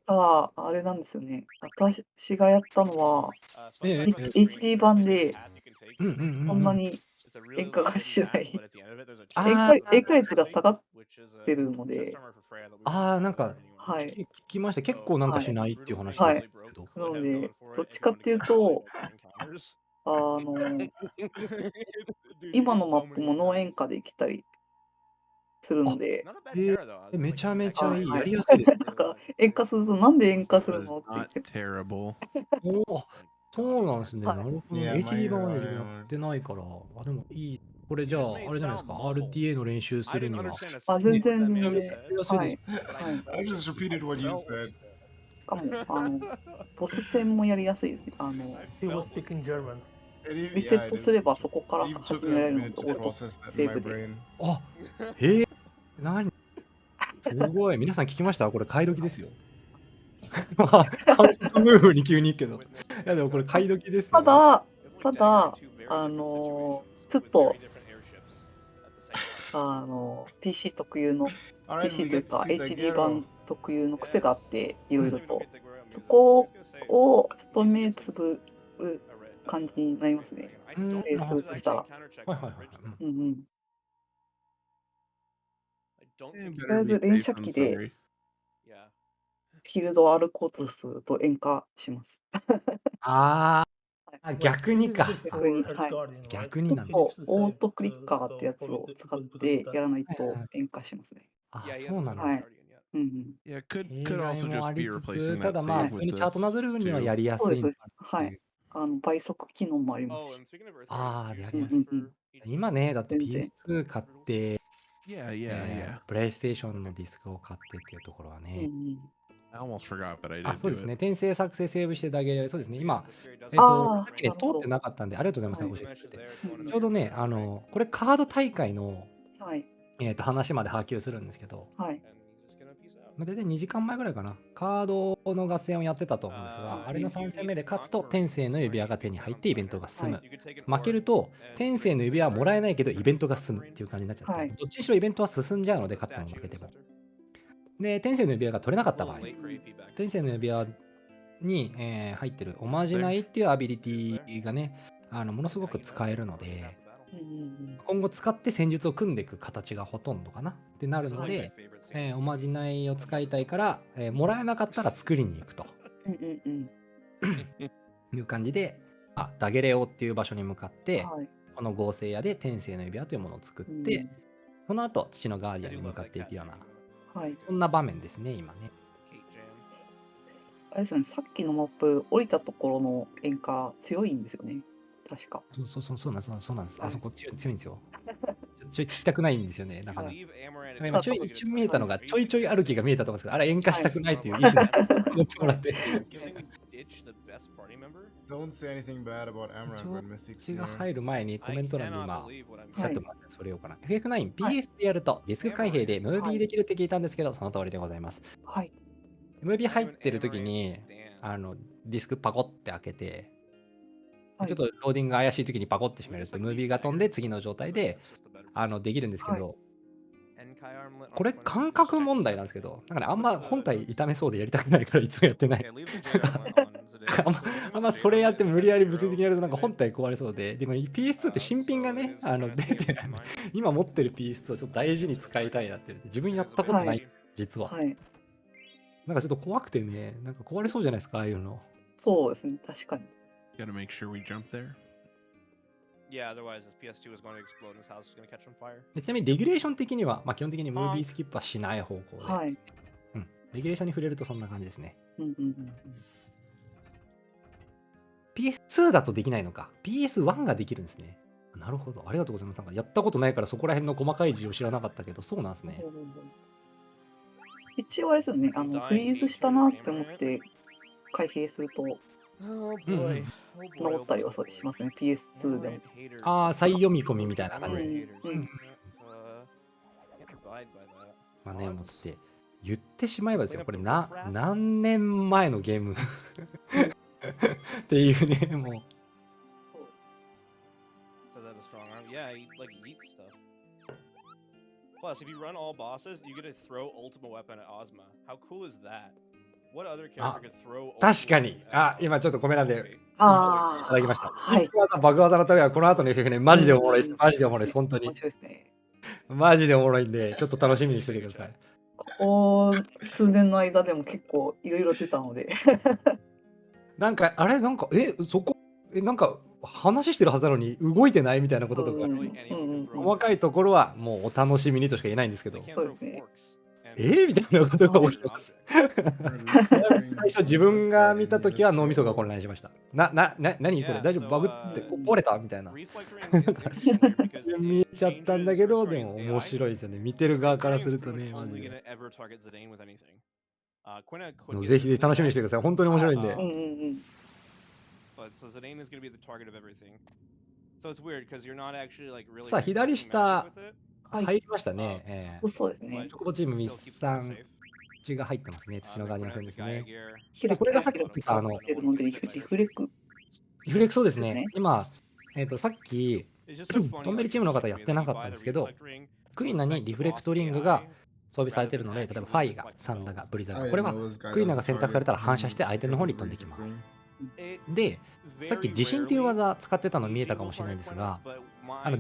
あれなんですよね。私がやったのは、HD 版で、そんなに演歌がしない。演歌率が下がってるので。なんか、聞きました。結構なんかしないっていう話だったけど。なので、どっちかっていうと、今のマップもノー演歌で行けたりするので。めちゃめちゃいい。やりやすいですね。だから演歌するとなんで演歌するのって言って。そうなんですね。なるほど。HD 版はね、自分やってないから。でもいい。ここれじゃあ、あれじゃないですか、RTA の練習するには。あ、全然全然。やりやすいですはい。はい。 I just repeated what you said. しかも、ボス戦もやりやすいですね。He was speaking German. リセットすればそこから Even 始 took められ a るの minute で、 to オート process that セ in ー my ブで。brain. あ、へえ、何すごい。皆さん聞きました？これ買い時ですよ。反則ムーブに急に行くけど。いやでもこれ買い時ですよ。ただ、ちょっと、PC 特有の、Alright, PC we という get to か see the HD Gero. 版特有の癖があって、いろいろと。そこをちょっと目つぶる感じになりますね。プレイするとしたら。はいはいはい。うんうん。 don't と think り you あえ can ず連射機で Sorry. フィールドを歩こうとすると塩化します。ああ、 Wait, 逆 this に is か。 before逆に、 Earth はい。 Guardian, right? 逆 ちょになんだ。っと He needs to オー save トクリッカーって so やつ for を the, 使っ because of てやら that. ないと塩化しますね。あ、 Yeah, he そう hasn't なん Earth だ。はい。 Guardian yet. うんうん。 Yeah, could 弊 could 害 also もあ just be りつ replacing つ、た that だまあ save 普 with 通にチャートな this ぞる分には too. やりやそうです、そうすいのかです。はい。っていう。倍速機能もあります Oh, し。 and speaking of Earth ああ、 Guardian, や did り you やすい。うんうんうん。今ね、だって全然。 PS2 買って、Yeah, yeah, yeah. プレイステーションのディスクを買ってっていうところはうんうね。ん。 I almost forgot, but I あ、 did そうで do す it. ね。転生作成セーブしてだけ、そうですね。今、ああ、さっきね、なるほど。通ってなかったんで、ありがとうございます。はい。教えてくれて。うんちょうどね、これカード大会の、はい。話まで波及するんですけど、はい。大体2時間前ぐらいかな、カードの合戦をやってたと思うんですが、あれの3戦目で勝つと天性の指輪が手に入ってイベントが進む。負けると天性の指輪はもらえないけどイベントが進むっていう感じになっちゃって、はい。どっちにしろイベントは進んじゃうので、勝っても負けても。で、天性の指輪が取れなかった場合、天性の指輪に、入ってるおまじないっていうアビリティがね、ものすごく使えるので、うんうんうん。今後使って戦術を組んでいく形がほとんどかなってなるので、おまじないを使いたいから、もらえなかったら作りに行くとうんうんうん。いう感じで、ダゲレオっていう場所に向かって、はい。この合成屋で天性の指輪というものを作っうて、ん。その後土のガーディアンに向かっていくような、はい。そんな場面ですね、今ね。あれですよね、さっきのマップ、降りたところの塩化強いんですよね。確か。そうなんです。はい。あそこ強いんですよ。ちょい聞きたくないんですよね。なんかはね。い。今ちょい一瞬見えたのが、ちょいちょい歩きが見えたと思うんですけど、あれ、演歌はい。したくないという意思で思ってもらって。 Don't say anything bad about 一 Amaranth 応、 when Mystic's 私が here. 入る前にコメント欄に今、チャはい。ットもらってそれようかな。FF9、はい。 PS でやるとディスク開閉でムーはい。ビーできるって聞いたんですけど、その通りでございます。はい。ムービー入ってる時に、ディスクパコって開けて、はちょっい。とローディングが怪しい時にパコって閉めると、ムービーが飛んで次の状態で、できるんですけはい。ど、これ感覚問題なんですけど、なんかね、あんま本体痛めそうでやりたくないからいつもやってない。あんまそれやって無理やり物理的にやるとなんか本体壊れそうで、でも PS2 って新品がね、出てないんで、今持ってる PS2 をちょっと大事に使いたいなって言って、自分やったことはない、い。実は。はい。なんかちょっと怖くてね、なんか壊れそうじゃないですか、ああいうの。そうですね、確かに。Gotta make sure we jump there. Yeah, otherwise this PS2 is going to explode and this house is going to catch on fire. でちなみにレギュレーション的には、基本的にムービースキップはしない方向で、はい。レギュレーションに触れるとそんな感じですね。うんうんうん。 PS2 だとできないのか。PS1 ができるんですね。なるほど。ありがとうございます。なんかやったことないからそこら辺の細かい事情知らなかったけど、そうなんですね。一応あれですよね、フリーズしたなって思って開閉すると Oh うんうん。 boy. Oh 治 boy. ったりはそうしますね、PS2 でも。ああ、再読み込みみたいな感じですね。Haters. うん。Can't abide by that. まあね、もうって言ってしまえばですよ、これ何年前のゲームっていうね、もう。 Does have a strong arm. Yeah, he like yeets stuff. Plus, if you run all bosses, you get to throw ultimate weapon at Ozma. How cool is that? What other character could throw 確か ultimate に。 weapon at 今ちょっとコメ欄でいあただきました。はいスイープ技、バグ技のためはこの後の FF ね、マジでおもろいです。マジでおもろいです。本当に面。白いですね。マジでおもろいんで、ちょっと楽しみにしておいてください。ここ数年の間でも結構いろいろ出たので。なんか、あれなんか、そこ、なんか話してるはずなのに動いてないみたいなこととか、うんうんうん。細かいところはもうお楽しみにとしか言えないんですけど。 They can't そう throw ですね。 forks. みたいなことが起きてます。最初自分が見たときは脳みそが混乱しました。何これ大丈夫バグって壊れたみたいな。見えちゃったんだけど、でも面白いですよね。見てる側からするとね、マジで。ぜひぜひ楽しみにしてください。本当に面白いんで。さあ、左下入りましたね。そうですね。チョコボチームミスさん血が入ってますね。土のガーディアン戦ですね。でこれがさっき言ったリフレクそうですね。今、さっき、トンベリチームの方やってなかったんですけど、クイナにリフレクトリングが装備されているので、例えばファイが、サンダが、ブリザが、これはクイナが選択されたら反射して相手の方に飛んできます。で、さっき地震っていう技使ってたの見えたかもしれないんですが、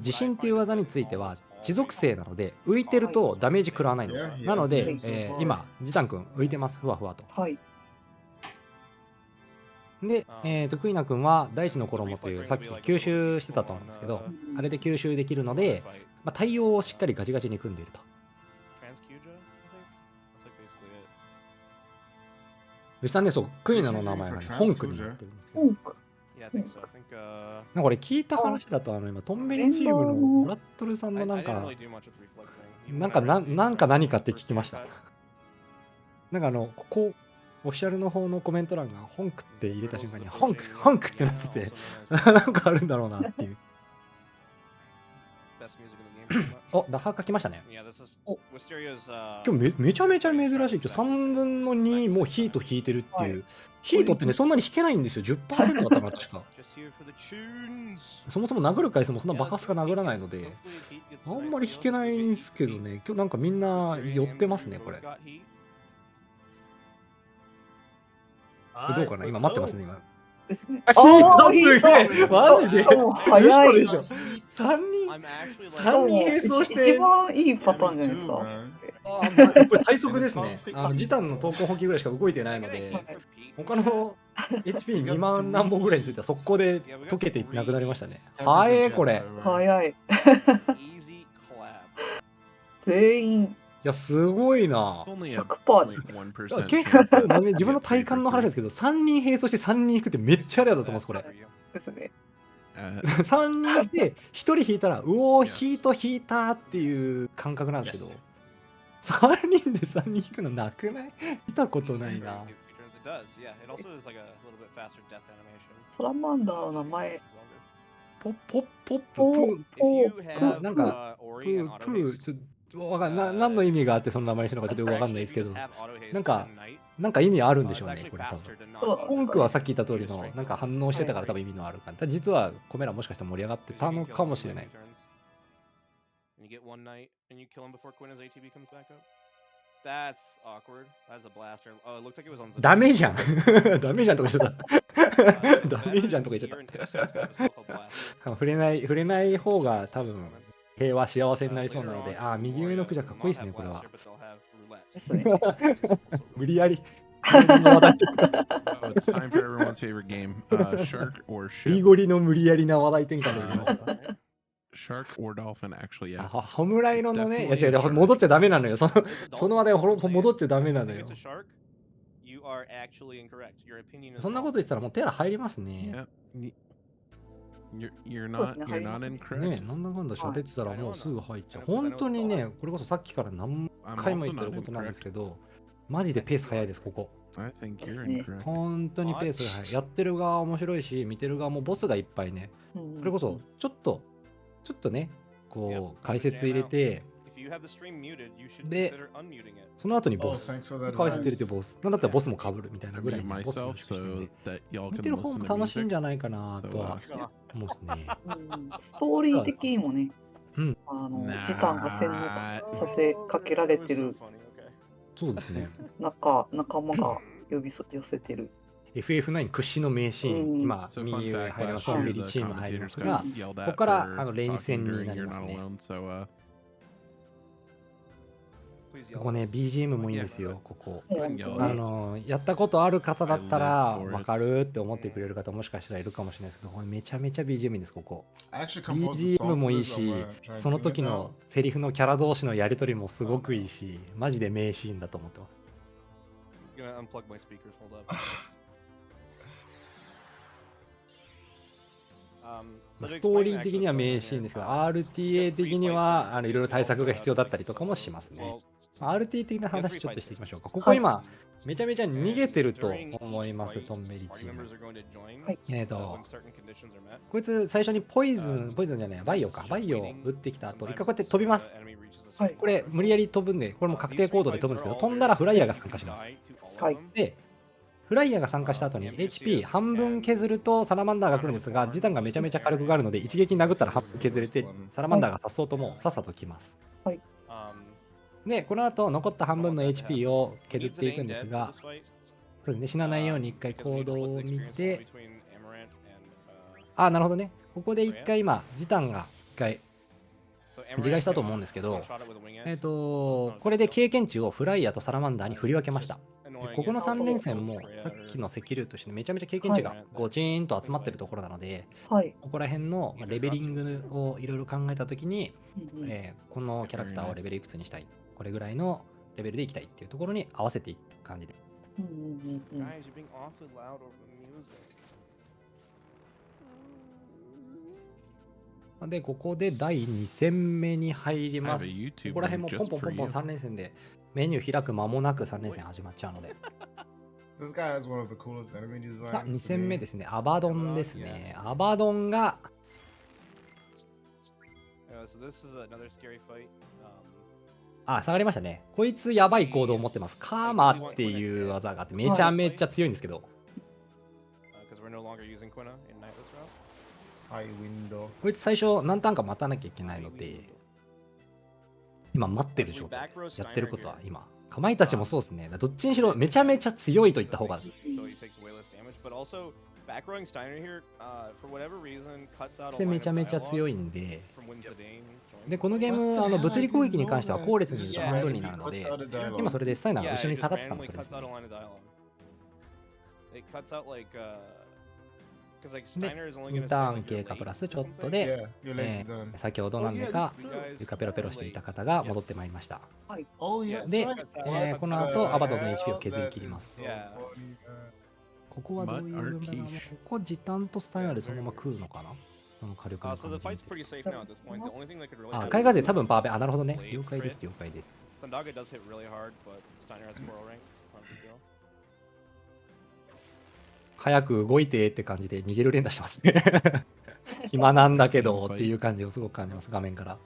地震っていう技については地属性なので、浮いてるとダメージ食らわないんです。なので、今、ジタン君浮いてます、ふわふわと。で、クイナ君は大地の衣というさっき吸収してたと思うんですけど、あれで吸収できるので、対応をしっかりガチガチに組んでいると。牛さんね、そう、クイナの名前がね、ホンクになってるんですけど。これ聞いた話だと、今、トンベリチームのブラッドルさんの何か何かって聞きました。ここ、オフィシャルの方のコメント欄がホンクって入れた瞬間にホンクってなっててなんかあるんだろうなっていう。お、ダハーカ来ましたね。今日めちゃめちゃ珍しい。3分の2もうヒート引いてるっていう。ヒートってね、そんなに引けないんですよ。10% だったかな、確か。そもそも殴る回数もそんなバカスカ殴らないので、あんまり引けないんですけどね、今日なんかみんな寄ってますね、これ。どうかな今待ってますね、今。すげえマジで早いでしょ。3人並走して。一番いいパターンじゃないですか。これ最速ですね。ジタンの投稿補給ぐらいしか動いてないので、他の HP2 万何本ぐらいについては速攻で溶けていってなくなりましたね。早いこれ。早い。全員。いや、すごいな。100% ですね。結構自分の体感の話ですけど、3人並走して3人引くってめっちゃレアだと思います、これ。ですね。3人いて、1人引いたら、うおー、ヒート引いたっていう感覚なんですけど、3人で3人引くのなくない？見たことないな。サラマンダーの名前。ポップなんか、プー、何の意味があってその名前にしたのかちょっとよくわかんないですけど、なんか意味あるんでしょうね、これ多分。本クはさっき言った通りの、なんか反応してたから多分意味のある感じ。実はコメラもしかしたら盛り上がってたのかもしれない。ダメじゃんダメじゃんとか言っちゃったダメじゃんとか言っちゃった触れない方が多分平和幸せになりそうなので、右上のクジャかっこいいですね、これは。無理やり。リゴリの無理やりな話題転換でいきますか。ホムライロのね、いや違う、戻っちゃダメなのよ。その話題戻っちゃダメなのよ。そんなこと言ってたらもう手洗入りますね。You're not incorrect. ね、なんだかんだ喋ってたらもうすぐ入っちゃう。本当にね、これこそさっきから何回も言ってることなんですけど、マジでペース早いです、ここ。本当にペースが早い。やってる側面白いし、見てる側もボスがいっぱいね。それこそ、ちょっとね、こう、解説入れて、で、その後にボス。解説入れてボス。なんだったらボスも被るみたいなぐらいボスもしてるんで。見てる方も楽しいんじゃないかなとは思うですね。ストーリー的にもね、時短が洗脳させかけられてる。そうですね。仲間が寄せてる。FF9 屈指の名シーン、今、右上入ります、トンベリチーム入りますが、ここから連戦になりますね。ここね、BGM もいいんですよ、ここ。そうなんですよね。やったことある方だったら、わかるって思ってくれる方もしかしたらいるかもしれないですけど、これめちゃめちゃ BGM いいんです、ここ。BGM もいいし、その時のセリフのキャラ同士のやりとりもすごくいいし、マジで名シーンだと思ってます。Gonna unplug my speakers. Hold up. ストーリー的には名シーンですけど、RTA 的にはいろいろ対策が必要だったりとかもしますね。RTA 的な話ちょっとしていきましょうか。ここ今、めちゃめちゃ逃げてると思います、トンメリチーム。こいつ最初にポイズンじゃない、バイオか。バイオを打ってきた後、一回こうやって飛びます。これ無理やり飛ぶんで、これも確定コードで飛ぶんですけど、飛んだらフライヤーが参加します。で、フライヤーが参加した後に HP 半分削るとサラマンダーが来るんですが、時短がめちゃめちゃ火力があるので、一撃殴ったら半分削れて、サラマンダーが刺そうともさっさと来ます。で、この後残った半分の HP を削っていくんですが、そうですね、死なないように一回行動を見て、なるほどね。ここで一回今、時短が一回自害したと思うんですけど、これで経験値をフライヤーとサラマンダーに振り分けました。ここの3連戦もさっきのセキュリとしてめちゃめちゃ経験値がゴチーンと集まってるところなので、ここら辺のレベリングをいろいろ考えたときに、このキャラクターをレベルいくつにしたい、これぐらいのレベルでいきたいっていうところに合わせていく感じで。で、ここで第2戦目に入ります。ここら辺もポンポンポンポン3連戦でメニュー開く間もなく3連戦始まっちゃうので。さあ、2戦目ですね。アバドンですね。アバドンが、下がりましたね。こいつやばい行動を持ってます。カーマっていう技があってめちゃめちゃ強いんですけど。こいつ最初何ターンか待たなきゃいけないので、今待ってる状態です。やってることは今。かまいたちもそうですね。どっちにしろめちゃめちゃ強いと言った方が。めちゃめちゃ強いんで。で、このゲーム、物理攻撃に関しては後列にいると半分になるので、今それでスタイナーが後ろに下がってたのそれですね。で、2ターン経過プラスちょっとで、先ほどなんでか床ペロペロしていた方が戻ってまいりました。で、この後アバドンの HP を削り切ります。ここはどういう部分だろう。ここ時短とスタイナーでそのまま食うのかな、この火力の感じ。海外勢多分パーベ。なるほどね。了解です、了解です。早く動いてって感じで逃げる連打してますね。暇なんだけどっていう感じをすごく感じます、画面から。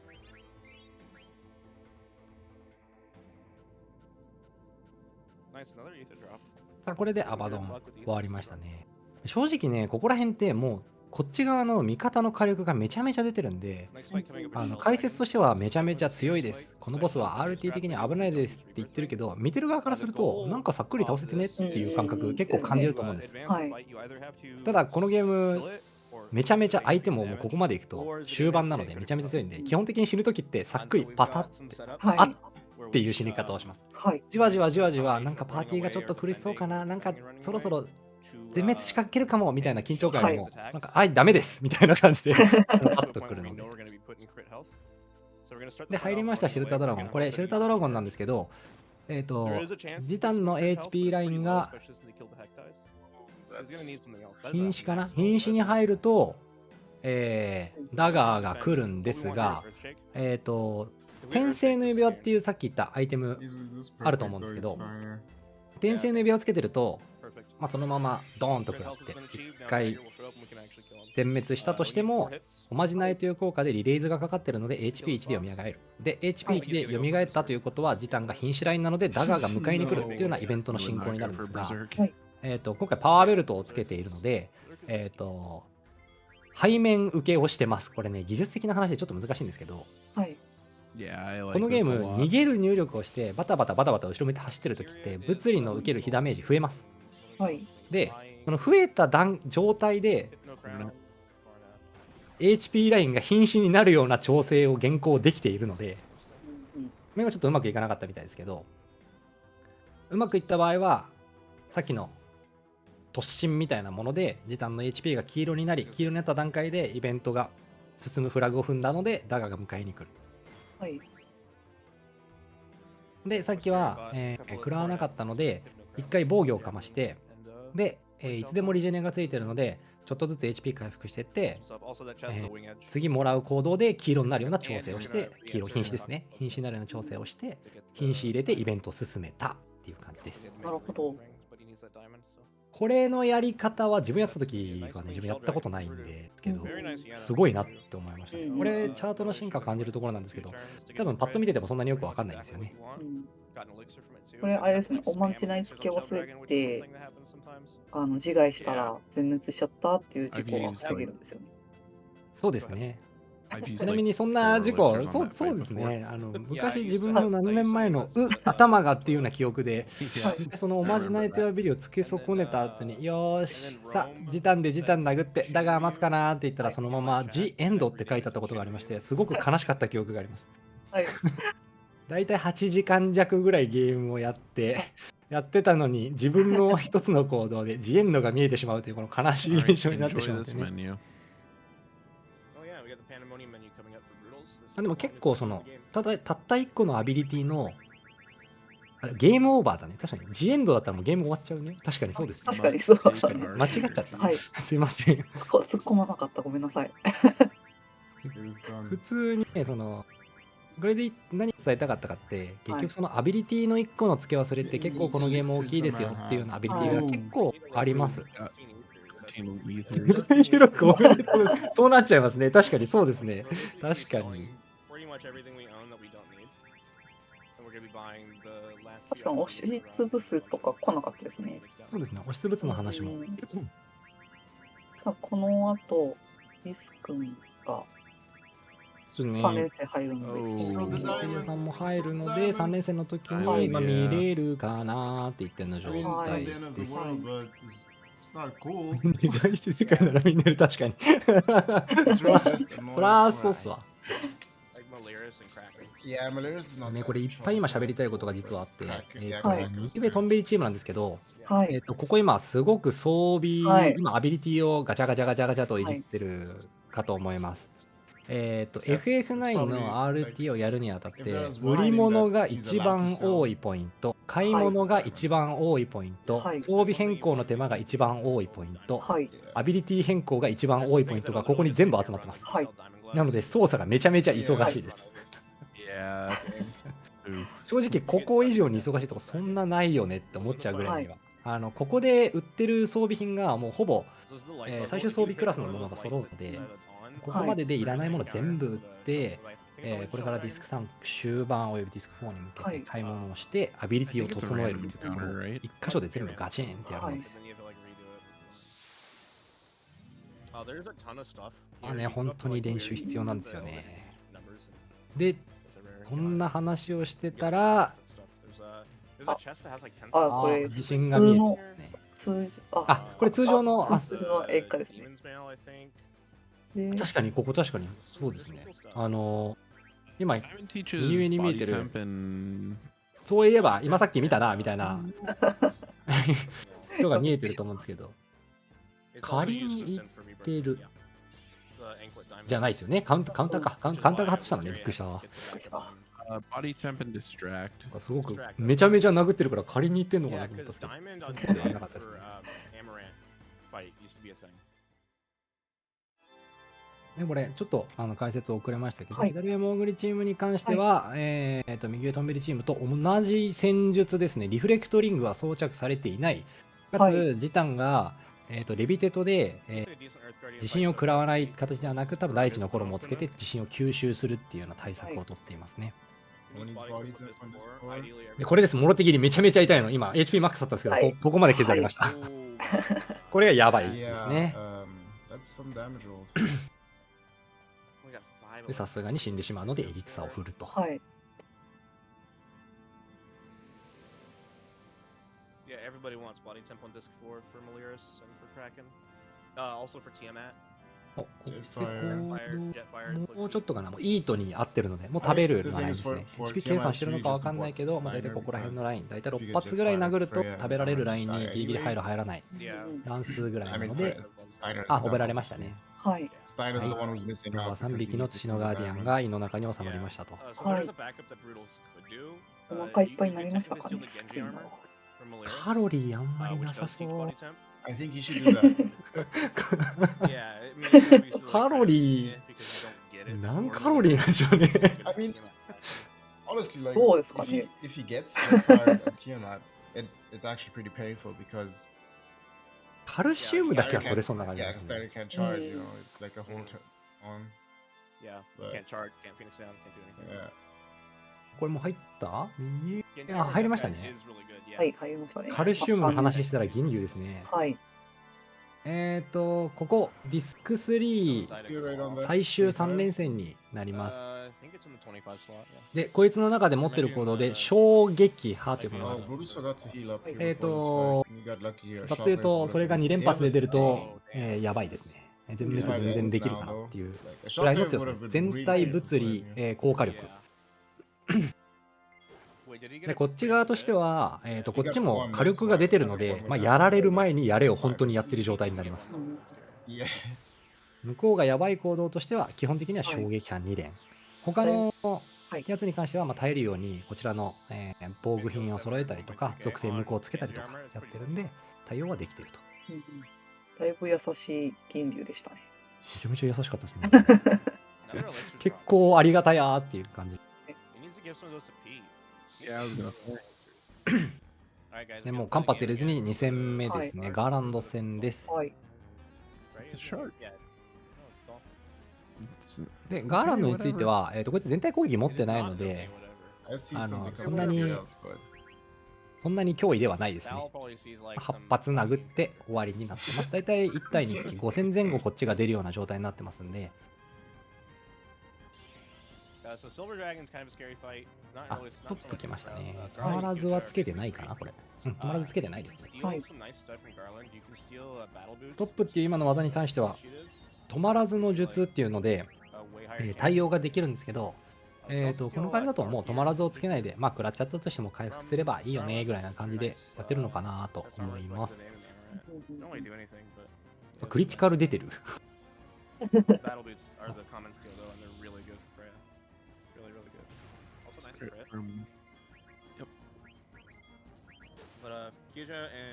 さあ、これでアバドン終わりましたね。正直ね、ここら辺ってもうこっち側の味方の火力がめちゃめちゃ出てるんで、解説としてはめちゃめちゃ強いです。このボスは RT 的に危ないですって言ってるけど、見てる側からするとなんかさっくり倒せてねっていう感覚結構感じると思うんです。ただこのゲームめちゃめちゃ相手ももうここまでいくと終盤なのでめちゃめちゃ強いんで、基本的に死ぬ時ってさっくりパタッてあっていう死に方をします。じわじわじわじわなんかパーティーがちょっと苦しそうかな、なんかそろそろ全滅仕掛けるかもみたいな緊張感よりも、なんかダメですみたいな感じでパッとくるので。で、入りましたシェルタードラゴン。これシェルタードラゴンなんですけど、時短の HP ラインが瀕死かな、瀕死に入ると、ダガーが来るんですが、転生の指輪っていうさっき言ったアイテムあると思うんですけど、転生の指輪をつけてると、そのままドーンと食らって1回全滅したとしても、おまじないという効果でリレイズがかかってるので HP1 で蘇る。で HP1 で蘇ったということは時短が瀕死ラインなのでダガーが迎えに来るっていうようなイベントの進行になるんですが、今回パワーベルトをつけているので、背面受けをしてます。これね、技術的な話でちょっと難しいんですけど、このゲーム逃げる入力をしてバタバタバタバタ後ろ向いて走ってる時って物理の受ける被ダメージ増えます。で、この増えた状態で HP ラインが瀕死になるような調整を現行できているので、今ちょっとうまくいかなかったみたいですけど、うまくいった場合はさっきの突進みたいなもので時短の HP が黄色になり、黄色になった段階でイベントが進むフラグを踏んだのでダガが迎えに来る。はい。でさっきは、食らわなかったので一回防御をかまして、で、いつでもリジェネがついてるのでちょっとずつ HP 回復してって、次もらう行動で黄色になるような調整をして、黄色瀕死ですね、瀕死になるような調整をして瀕死入れてイベントを進めたっていう感じです。なるほど。これのやり方は自分やった時はね、自分やったことないんですけど、すごいなって思いましたね。これチャートの進化感じるところなんですけど、多分パッと見ててもそんなによくわかんないんですよね。これあれですね、おまじないつけ忘れて自害したら全滅しちゃったっていう事故が防げるんですよね。そうですね。ちなみにそんな事故、そうですね。昔自分の何年前の頭がっていうような記憶で、そのおまじないというビリをつけ損ねた後に、よーし、さあ、時短で時短殴って、だが待つかなって言ったら、そのままジエンドって書いてあったことがありまして、すごく悲しかった記憶があります。はい。だいたい8時間弱ぐらいゲームをやってたのに、自分の一つの行動でジエンドが見えてしまうというこの悲しい現象になってしまってね。でも結構そのたった1個のアビリティのゲームオーバーだね。確かにジエンドだったらもうゲーム終わっちゃうね。確かにそうです。確かにそう。間違っちゃった。はい。すいません。突っ込まなかった。ごめんなさい。普通にね、そのこれで何伝えたかったかって、結局そのアビリティの1個の付け忘れって結構このゲーム大きいですよっていうようなアビリティが結構あります。そうなっちゃいますね。確かにそうですね。確かに。確かに押しつぶすとか来なかったですね。そうですね。押しつぶすの話も。この後リス君が3連戦入るので、スタジオさんも入るので、3連戦の時に見れるかなって言っての状態です。外して世界なら見れる、確かに。そらそうっすわ。ね、これいっぱい今喋りたいことが実はあって、右上トンベリチームなんですけど、ここ今すごく装備、今アビリティをガチャガチャガチャガチャといじってるかと思います。FF9 の RTA をやるにあたって、売り物が一番多いポイント、買い物が一番多いポイント、装備変更の手間が一番多いポイント、アビリティ変更が一番多いポイントがここに全部集まってます。なので操作がめちゃめちゃ忙しいです。正直ここ以上に忙しいとこそんなないよねって思っちゃうぐらいには、ここで売ってる装備品がもうほぼ、最終装備クラスのものが揃うので、ここまででいらないもの全部売って、これからディスク3終盤およびディスク4に向けて買い物をしてアビリティを整えるというところを1箇所で全部ガチンってやるので、本当に練習必要なんですよね。で、こんな話をしてたら、これ自信が見えてね。これ通常の絵画ですね。確かにここ確かにそうですね。今右上に見えてる、そういえば今さっき見たなみたいな人が見えてると思うんですけど、仮に言ってるじゃないですよね。カウンターか。カウンターが外したのね。びっくりしたわ。すごくめちゃめちゃ殴ってるから仮に言ってんのかなと思ったんですけど、そうではなかったですね。これちょっと解説遅れましたけど、左上モーグリチームに関しては、右上トンベリチームと同じ戦術ですね。リフレクトリングは装着されていない。かつ、ジタンが、レビテトで、地震を食らわない形ではなく、多分第一の衣をつけて地震を吸収するっていうような対策をとっていますね。でこれです。もろ的にめちゃめちゃ痛いの。今 HP マックスだったんですけど、ここまで削られました。これがやばいですね。でさすがに死んでしまうのでエリクサを振ると。もうちょっとかな、もうイートに合ってるので、もう食べるのラインですね。HP 計算してるのかわかんないけど、大体ここら辺のライン、大体6発ぐらい殴ると食べられるラインにギリギリ入る入らない乱数ぐらいなので、覚えられましたね。はい。今日は3匹の土のガーディアンが胃の中に収まりましたと。はい。お腹いっぱいになりましたかね。カロリーあんまりなさそう。I think you should do that. カロリー、何カロリーなんでしょうね。I mean, honestly, like, どうですかね。if he gets fired at Tiamat, it's actually pretty painful because カルシウムだけは取れそうな感じ yeah, で because すね。 Starter can't charge, you know, it's like a whole turn on. Yeah, But- can't charge, can't Phoenix down, can't do anything. Yeah. これも入った右あ、入りましたね。はい、入りましたね。カルシウムの話してたら銀龍ですね。はい。ここ、ディスク3最終3連戦になります。で、こいつの中で持ってる行動で衝撃波というものがある。 Oh, Brutus forgot to heal up here え before this fight. He got lucky here. ざっと言うと、それが2連発で出ると、 Shockwave やばいですね。全然できるかなっていうぐらいの強さです。全体物理、効果力。でこっち側としては、こっちも火力が出てるので、まあ、やられる前にやれを本当にやってる状態になります。Yeah. 向こうがやばい行動としては基本的には衝撃波2連、他のやつに関してはまあ耐えるようにこちらの、防具品を揃えたりとか属性無効をつけたりとかやってるんで対応はできていると。だいぶ優しい銀龍でしたね。めちゃめちゃ優しかったですね。結構ありがたやーっていう感じ。でもう間髪入れずに2戦目ですね、ガーランド戦です。でガーランドについては、こいつ全体攻撃持ってないので、そんなに脅威ではないですね。8発殴って終わりになってます。だいたい1体につき5戦前後こっちが出るような状態になってますんで。あ、ストップきましたね。止まらずはつけてないかな、これ。止まらずつけてないですね。はい、ストップっていう今の技に関しては、止まらずの術っていうので、対応ができるんですけど、この感じだともう止まらずをつけないで、まあ食らっちゃったとしても回復すればいいよねぐらいな感じでやってるのかなと思います。クリティカル出てる。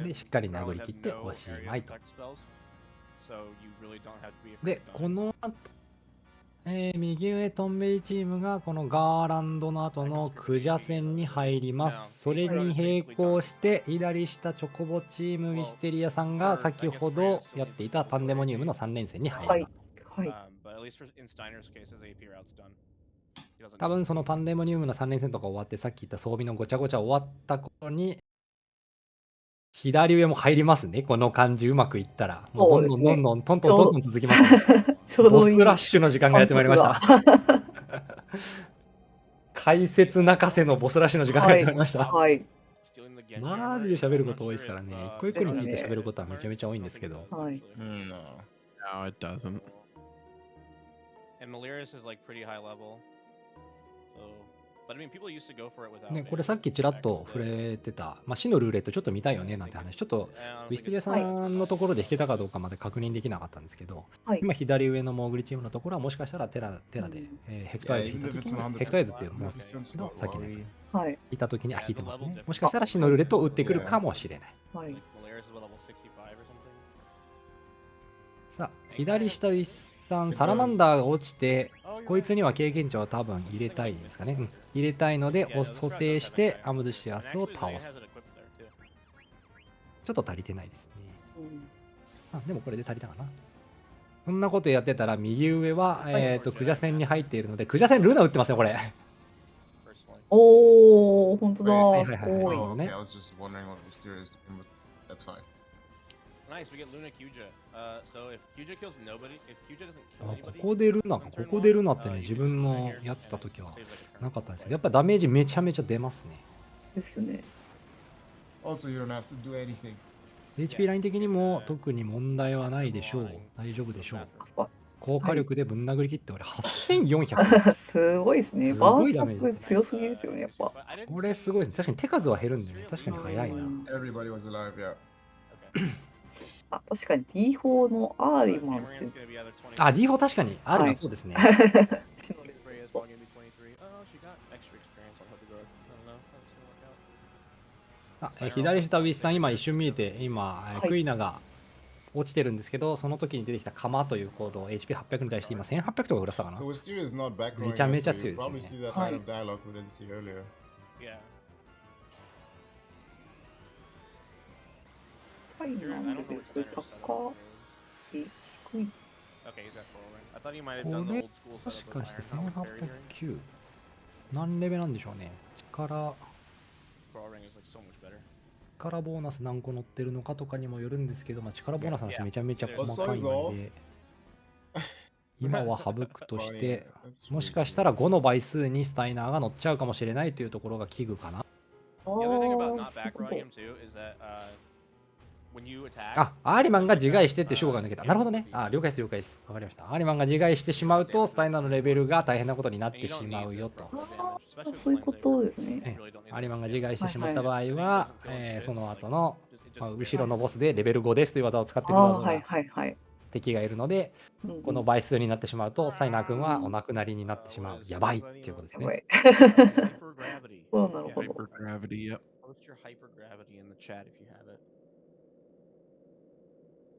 で、しっかり殴り切っておしまいと。で、この後、右上トンベリチームがこのガーランドの後のクジャ戦に入ります。それに並行して左下チョコボチームミステリアさんが先ほどやっていたパンデモニウムの3連戦に入ります。はいはい、多分そのパンデモニウムの3連戦とか終わってさっき言った装備のごちゃごちゃ終わった頃に左上も入りますね。この感じうまくいったらもうどんどんどんどんトントントントン続きます、ね。ボスラッシュの時間がやってまいりました。解説泣かせのボスラッシュの時間がやってまいりました。はい、マジで喋ること多いですからね。一個一個について喋ることはめちゃめちゃ多いんですけど。はい。No, it doesn't.ね、これさっきちらっと触れてた、まあ、死のルーレットちょっと見たいよねなんて話、ちょっとウィステリアさんのところで弾けたかどうかまで確認できなかったんですけど、はい、今左上のモーグリチームのところはもしかしたらテラで、ヘクトアイズ引いた時に、ヘクトアイズっていうモンスターのさっきのやつ、はい、引いた時に引いてますね。もしかしたら死のルーレットを打ってくるかもしれない。はい、さあ、左下ウィスサラマンダーが落ちて、こいつには経験値を多分入れたいですかね。入れたいので、蘇生してアムドシアスを倒す。ちょっと足りてないですね。あ、でもこれで足りたかな。こんなことやってたら、右上は、クジャ戦に入っているので、クジャ戦ルナ打ってますね、これ。おー、ほんとだ。はいはいすごい。ね。ここでルナか、ここでルナってね、自分のやってた時はなかったんですけど、やっぱダメージめちゃめちゃ出ますね。ですね。HP ライン的にも特に問題はないでしょう。大丈夫でしょう。高火力でぶん殴り切って、俺8400。すごいですね。すバーサごいダメージク強すぎですよね、やっぱ。これすごいですね。確かに手数は減るんでね。確かに早いな。Everybody was alive, yeah. あ、確かに D4 のアーリーマンって。あ、D4 確かに。あるはいのそうですね。あ、左下ウィスさん、今一瞬見えて、今、はいクイナが落ちてるんですけど、その時に出てきた鎌というコードを HP800 に対して今1800とか売らせたかな。 So Wisteria is not back め rowing ちゃめ us, ちゃ so 強 you い probably ですね。 see that line of dialogue we didn't see earlier. Yeah. タイのレベル高い、低い。 Okay, he's got full ring. I thought he might have こ done the れ old school も setup し with かして Iron Helmet carry here. 1809何レベなんでしょうね。力 Crawl ring is like so much better. 力ボーナス何個乗ってるのかとかにもよるんですけど、まあ、力ボーナスの話めちゃめちゃ Yeah. 細かいので、今は省くとし Funny, て、 that's もし really かしたら5の倍数にスタイナーが乗っちゃうかもしれないというところが危惧かな。The other thing about あ not あ、そういう back こと。 rowing him too is that when you attack, あ、アーリマンが自害してっていう主語が抜けた。なるほどね。あ、了解です、了解です。わかりました。アーリマンが自害してしまうと、スタイナーのレベルが大変なことになってしまうよと。ああ、そういうことですね。アーリマンが自害してしまった場合は、その後の、まあ後ろのボスでレベル5ですという技を使っているああ、はい技がはいはい。敵がいるので、うんうんこの倍数になってしまうと、スタイナー君はお亡くなりになってしまう。やばいっていうことですやばね。い。 hypergravity. そうなるほど。 Hypergravity, yep. Post your hypergravity in the chat if you have it.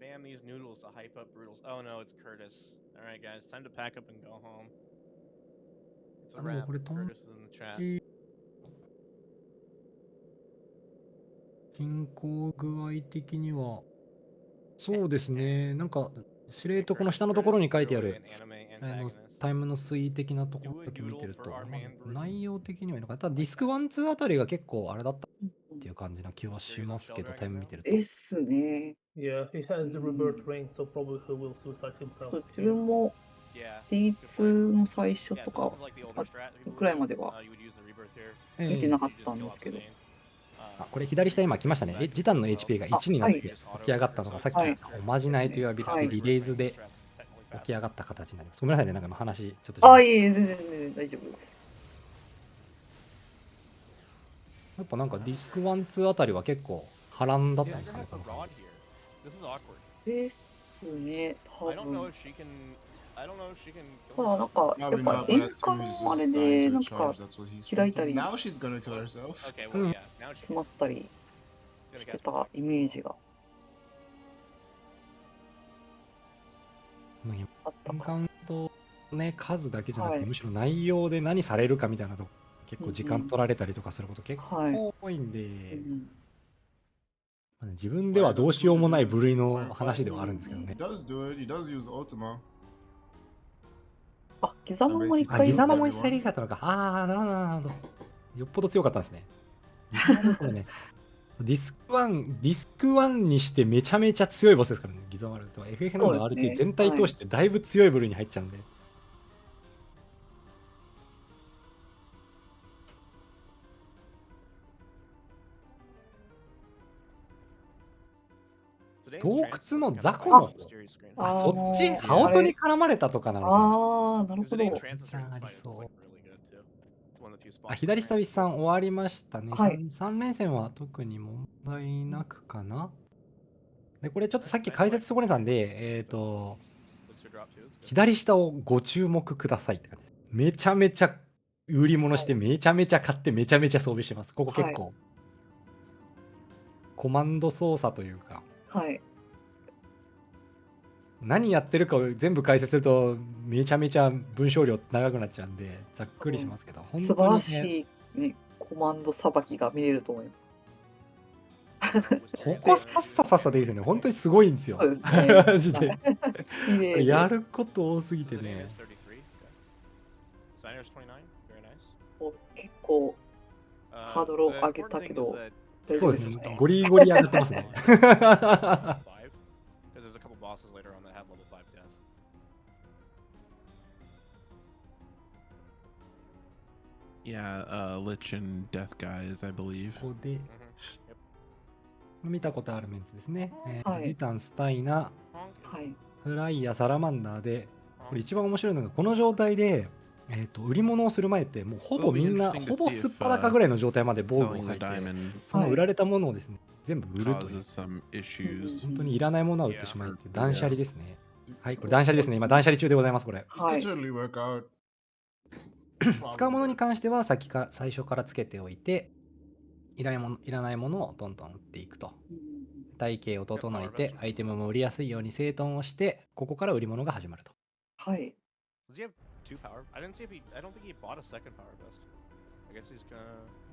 Bam these noodles to hype up Brutals. Oh no, it's Curtis. Alright guys, time to pack up and go home. It's a あでも wrap. これ友 Curtis is in the chat. 達進行具合的には、そうですね。なんか、司令とこの下のところに書いてある、タイムの推移的なところだけ見てると、内容的にはいいのかな。ただディスク1、2あたりが結構あれだったっていう感じな気はしますけど、タイム見てると。ですね。 Yeah, he has the rebirth ring, so probably he will suicide そう himself. 自分も Yeah. D2 の最初 Yeah, と so か this is like the older strat. くらいまでは You would use the rebirth here. 見てなかったんですけど。あ、これ左下今来ましたね。ジタンの HP が1になって起き上がったのがさっきはいおまじないというアビリティはいリレーズで起き上がった形になります。ごめんなさいね、なんか今話ちょっと。あ、いえいえ、全然大丈夫です。やっぱなんかディスク1、2あたりは結構波乱だったんですかね。この感 Rod here. This is awkward. ですね、多 I don't know 分。 if she can. I don't know if she can. まあなんか、やっ Probably ぱ not, 円 but that's 環 who is のあ just れ dying で to なん the か charge. That's what he's 開いた thinking. り Now she's gonna kill herself. Okay, well, yeah. Now she 詰まったり she's し gonna て catch たイメージがあったか。カウントね、数だけじゃなくて、はいむしろ内容で何されるかみたいなとこ結構時間取られたりとかすること結はい。構多いんで、うんまあね自分ではどうしようもない部類の話ではあるんですけど He ね。 does do it. He does use Ultima. あ、ギザマも一あ、回ギザマも一切リーだったのか。ああ、なるほど、なるほど。よっぽど強かったんですね。ギザマルね、ディスク1にしてめちゃめちゃ強いボスですからね、ギザマルとは。FF のそうですね RTA 全体通してだいぶ強い部類に入っちゃうんで。洞窟の雑魚の方。あ、そっち羽音に絡まれたとかなのかな。ああ、なるほど。めっちゃありそう。あ、左下ウィスさん終わりましたね。はい3連戦は特に問題なくかな。で、これちょっとさっき解説してこれたんで、左下をご注目くださいって感じです。めちゃめちゃ売り物して、めちゃめちゃ買って、めちゃめちゃ装備してます。ここ結構、コマンド操作というか、はい。何やってるかを全部解説するとめちゃめちゃ文章量長くなっちゃうんでざっくりしますけど、本素晴当にね、らしいね、コマンドさばきが見れると思います。ここさっささっさでいいですよね。本当にすごいんですよ。そうですねマジで。綺麗でやること多すぎてね。お結構ハードルを上げたけど、大丈そうです夫ですね。。ねゴリゴリ上がってますね。 Because there's a couple bosses later on that have level 5 death. Yeah, Lich and Death Guys, I believe. ここで Yep. 見たことあるメンツですね。はいジタン、スタイナ、はい。フライヤ、サラマンダーで、これ一番面白いのがこの状態で、売り物をする前ってもうほぼみんなほぼすっぱだかぐらいの状態まで防具を書いて、その売られたものをですね全部売るという、本当にいらないものは売ってしまうっていう断捨離ですね。はい、これ断捨離ですね。今断捨離中でございますこれ。はい。使うものに関しては最初からつけておいて、いらないものをどんどん売っていくと。体系を整えてアイテムも売りやすいように整頓をして、ここから売り物が始まると。はい。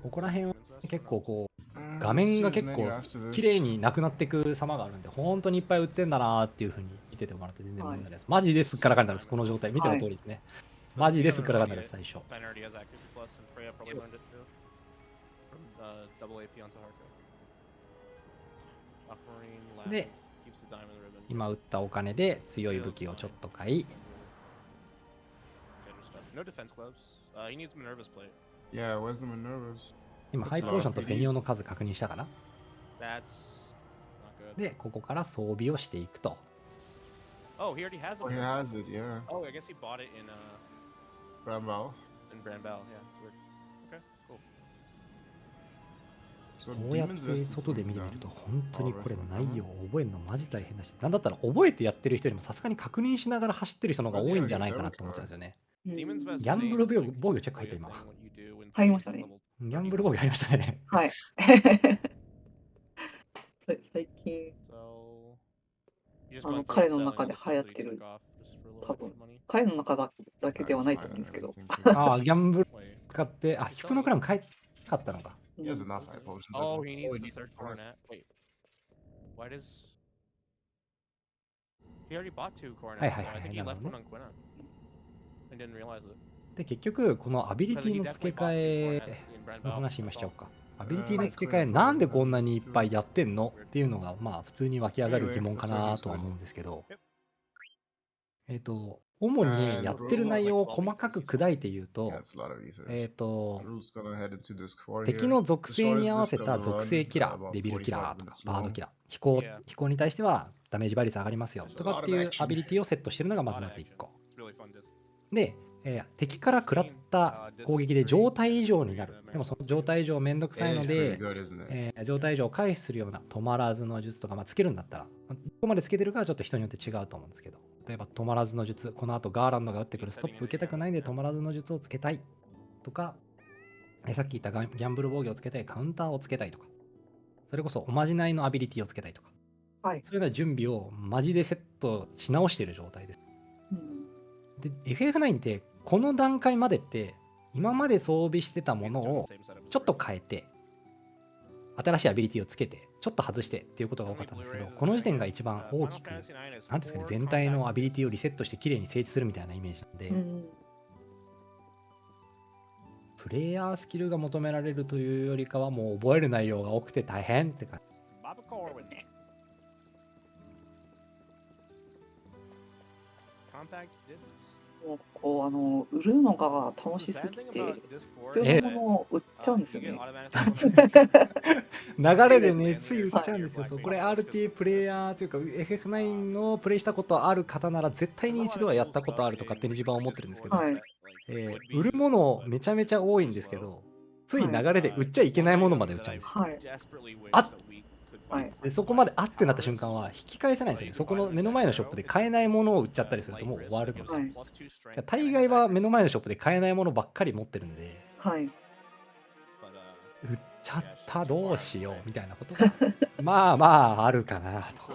ここら辺は結構こう画面が結構綺麗になくなっていく様があるんで、本当にいっぱい売ってんだなーっていう風に見ててもらって全然問題ないです。マジですっからかんだです。この状態見ての通りですね。マジですっからかんだです最初。で、今売ったお金で強い武器をちょっと買い、今ハイポーションとフェニオの数確認したかな。で、ここから装備をしていくと。Oh, he has it, yeah. Oh, I guess he bought it in Bramval. In Bramval, yeah, it's weird. Okay, cool. こうやって外で見てみると本当にこれ内容を覚えるのマジ大変だし、なんだったら覚えてやってる人よりもさすがに確認しながら走ってる人の方が多いんじゃないかなと思っちゃうんですよね。ギャンブル防御チェック入った今。入りましたね。ギャンブル防御入りましたね。はい。最近彼の中で流行ってる、多分彼の中だけではないと思うんですけど。ああ、ギャンブル使って、あ、皮膚のクラム買えなかったのか。He has enough high potions. Oh, he needs the third coronet. Wait, why does he already bought 2 coronets? I think he left one on Quina. I didn't realize it. で、結局このアビリティの付け替えの話今しちゃおうか。アビリティの付け替えなんでこんなにいっぱいやってんのっていうのがまあ普通に湧き上がる疑問かなとは思うんですけど、主にやってる内容を細かく砕いて言うと、敵の属性に合わせた属性キラー、デビルキラーとかバードキラー、飛行に対してはダメージ倍率上がりますよとかっていうアビリティをセットしてるのがまず1個で、敵から食らった攻撃で状態異常になる。でもその状態異常めんどくさいので、状態異常を回避するような止まらずの術とか、つけるんだったら、どこまでつけてるかはちょっと人によって違うと思うんですけど、例えば止まらずの術、この後ガーランドが打ってくるストップ受けたくないんで止まらずの術をつけたいとか、さっき言ったギャンブル防御をつけたい、カウンターをつけたいとか、それこそおまじないのアビリティをつけたいとか、そういうような準備をマジでセットし直している状態です。で、FF9 ってこの段階までって今まで装備してたものをちょっと変えて新しいアビリティをつけてちょっと外してっていうことが多かったんですけど、この時点が一番大きくなんですかね、全体のアビリティをリセットしてきれいに整地するみたいなイメージなんで、プレイヤースキルが求められるというよりかはもう覚える内容が多くて大変って感じ。こう売るのが楽しすぎて必要なものを売っちゃうんですよね。流れでねつい売っちゃうんですよ。そうこれ RTA プレイヤーというか FF9 のプレイしたことある方なら絶対に一度はやったことあると勝手に自分は思ってるんですけど、売るものめちゃめちゃ多いんですけど、つい流れで売っちゃいけないものまで売っちゃうんですよ。でそこまであってなった瞬間は引き返せないんですよね。そこの目の前のショップで買えないものを売っちゃったりするともう終わるので、大概は目の前のショップで買えないものばっかり持ってるんで、売っちゃったどうしようみたいなことがまあまああるかなと。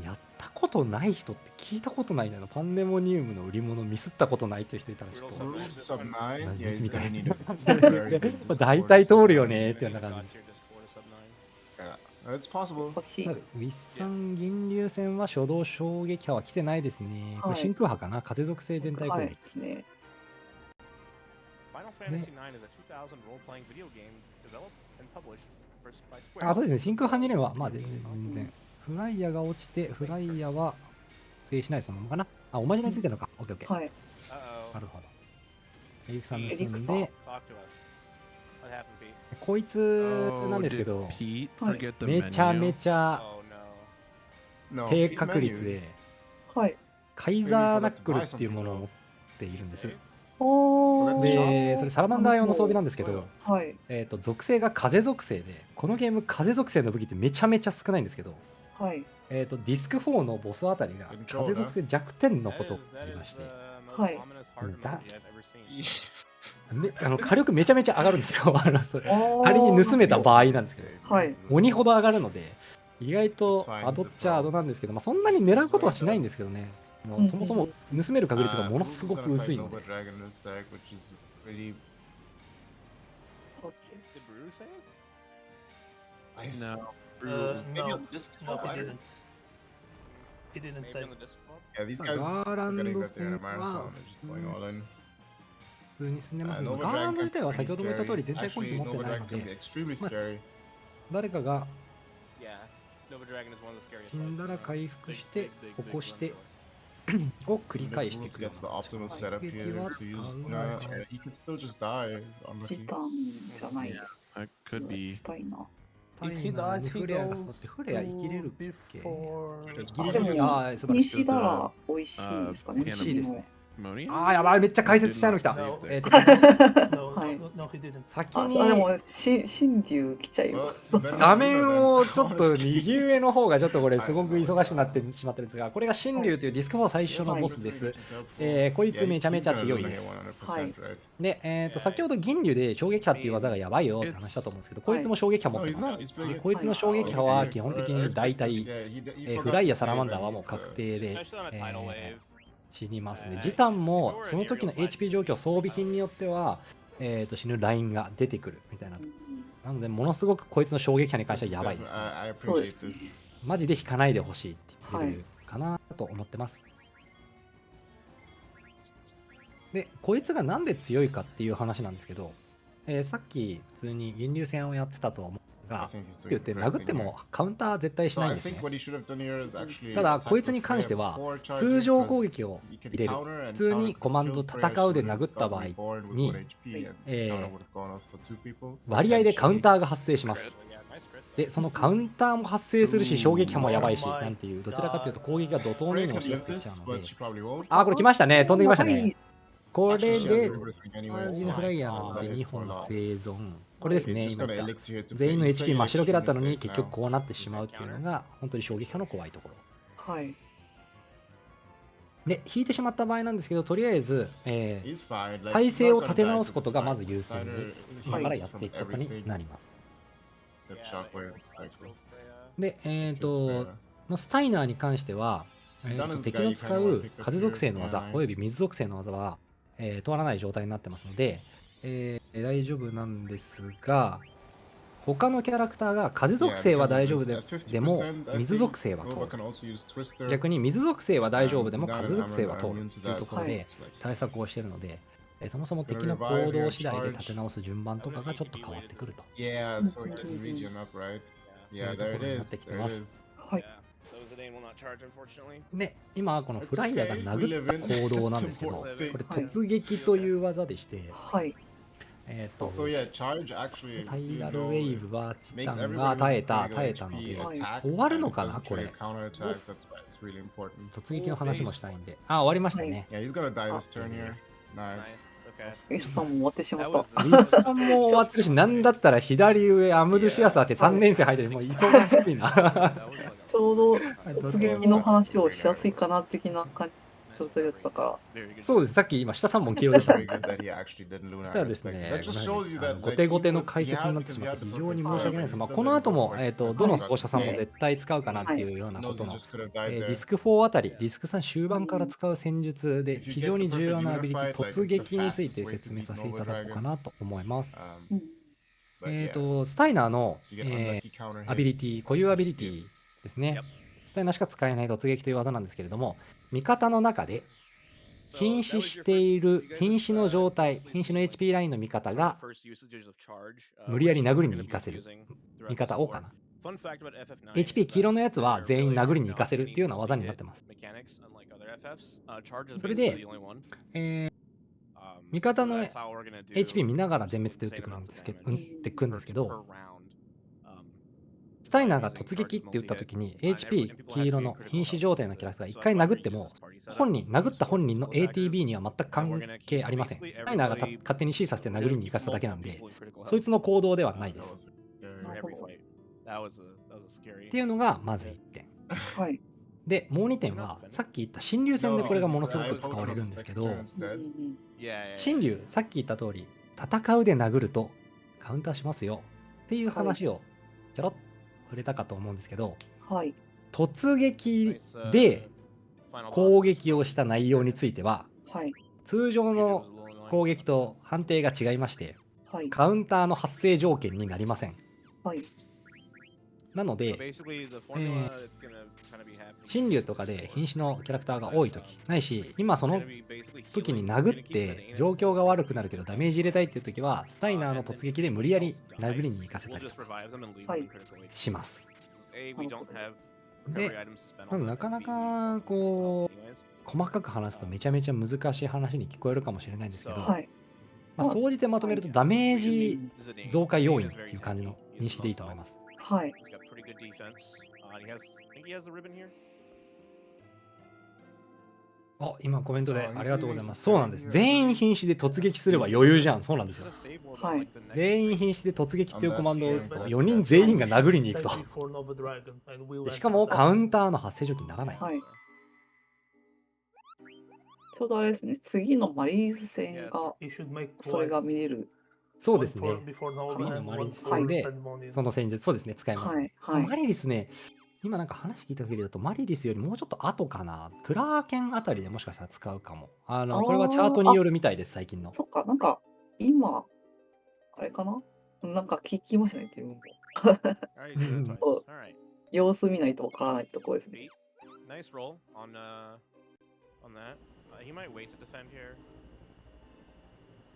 やったことない人って聞いたことないんだよ。パンデモニウムの売り物ミスったことないっていう人いたらちょっと見てみたい。大体通るよねっていうような感じです。ウィッサン銀流戦は初動衝撃波は来てないですね。これ真空波かな、風属性全体攻撃ですね。あ、そうですね。真空波2連はまあ全然。フライヤーが落ちて、フライヤーは制しないそのままかな。あ、おまじないついてるのか。オッケーオッケー。なるほど。エリクさん盗んで、こいつなんですけど、めちゃめちゃ低確率で、はい。カイザーナックルっていうものを持っているんです。おで、それサラマンダー用の装備なんですけど、はい。属性が風属性で、このゲーム風属性の武器ってめちゃめちゃ少ないんですけど、はい。ディスク4のボスあたりが風属性弱点のことがありまして、はい。火力めちゃめちゃ上がるんですよ。仮に盗めた場合なんですけど、はい。鬼ほど上がるので、意外とアドっちゃアドなんですけど、そんなに狙うことはしないんですけどね。そもそも盗める確率がものすごく薄いので。ガーランド戦は普通に進んでますね。ガーランド自体は先ほども言った通り全体攻撃持ってないので、誰かが死んだら回復して起こしてを繰り返していくような。チタンじゃないです。したいな。タイナーにフレアが乗ってフレア生きれるっけ？でも西なら美味しいんですかね。美味しいですね。やばい、めっちゃ解説したいの来た。先にでも新竜来ちゃいます。画面をちょっと右上の方がちょっとこれすごく忙しくなってしまってるんですが、これが新竜というディスク4最初のボスです。こいつめちゃめちゃ強いです。で、先ほど銀竜で衝撃波っていう技がやばいよって話したと思うんですけど、こいつも衝撃波持ってます。でこいつの衝撃波は基本的に大体フライやサラマンダーはもう確定で死にますね。ジタンもその時の HP 状況、装備品によっては、死ぬラインが出てくるみたいな。なので、ものすごくこいつの衝撃波に関してはやばいですね。そうです。マジで引かないでほしいっていうかなと思ってます。で、こいつがなんで強いかっていう話なんですけど、さっき普通に銀竜戦をやってたとは思うが、言って殴ってもカウンター絶対しないんですね。ただこいつに関しては通常攻撃を入れる、普通にコマンド戦うで殴った場合に、割合でカウンターが発生します。でそのカウンターも発生するし衝撃波もやばいし、なんていうどちらかというと攻撃が怒涛のように押し寄せてきちゃうので、これ来ましたね、飛んできましたね。これでチャージのフライヤーなので2本生存。これですね、今言った全員の HP 真っ白けだったのに結局こうなってしまうっていうのが本当に衝撃波の怖いところ。はい。で引いてしまった場合なんですけど、とりあえず、体勢を立て直すことがまず優先で今からやっていくことになります。で、スタイナーに関しては、敵の使う風属性の技および水属性の技は、通らない状態になってますので、大丈夫なんですが、他のキャラクターが風属性は大丈夫でも水属性は通る。逆に水属性は大丈夫でも風属性は通るというところで対策をしているので、そもそも敵の行動次第で立て直す順番とかがちょっと変わってくるというところになってきてます。はい。で、今このフライヤーが殴った行動なんですけど、これ突撃という技でして、はい。タイラルウェイブはティタンが耐えたので、終わるのかなこれ。突撃の話もしたいんで。終わりましたね。リスさんも終わってしまった。リスさんも終わってるし、なんだったら左上アムドシアサーって3年生入ってる、もう忙しいな。ちょうど突撃の話をしやすいかな的な感じ状態だったから。そうです、さっき今下3本黄色でした。そしたらですね、後手後手の解説になってしまって非常に申し訳ないです。この後も、どの奏者さんも絶対使うかなっていうようなことの、ディスク4あたり、ディスク3終盤から使う戦術で非常に重要なアビリティ、突撃について説明させていただこうかなと思います。スタイナーの、アビリティ、固有アビリティですね。スタイナーしか使えない突撃という技なんですけれども、味方の中で瀕死している瀕死の状態、瀕死の HP ラインの味方が無理やり殴りに行かせる味方をかな。HP 黄色のやつは全員殴りに行かせるっていうような技になってます。それで、味方の HP 見ながら全滅で打ってくるんですけど、タイナーが突撃って言った時に HP 黄色の瀕死状態のキャラクターが1回殴っても殴った本人の ATB には全く関係ありません。スタイナーが勝手に C させて殴りに行かせただけなんで、そいつの行動ではないです。っていうのがまず1点。はい。で、もう2点は、さっき言った新竜戦でこれがものすごく使われるんですけど、新竜、さっき言った通り、戦うで殴るとカウンターしますよっていう話をちょろっと触れたかと思うんですけど、はい。突撃で攻撃をした内容については、はい。通常の攻撃と判定が違いまして、はい。カウンターの発生条件になりません。はい。なので、新竜とかで瀕死のキャラクターが多いとき、ないし、今その時に殴って状況が悪くなるけどダメージ入れたいっていう時は、スタイナーの突撃で無理やり殴りに行かせたりとかします。で、なかなかこう、細かく話すとめちゃめちゃ難しい話に聞こえるかもしれないんですけど、総じてまとめるとダメージ増加要因っていう感じの認識でいいと思います。はい。あ、今コメントでありがとうございます。そうなんです。全員瀕死で突撃すれば余裕じゃん。そうなんですよ。はい。全員瀕死で突撃っていうコマンドを打つと4人全員が殴りに行くと。でしかもカウンターの発生条件にならない。はい。ちょうどあれですね、次のマリリース戦がそれが見れる。そうですね。次のマリリス戦でその戦術、そうですね、使いますね。マリリスね、今なんか話聞いた限りだとマリリスよりもうちょっと後かな。クラーケンあたりでもしかしたら使うかも。これはチャートによるみたいです、最近の。そっか、なんか今、あれかな、なんか聞きましたね、自分も。様子見ないとわからないところですね。フ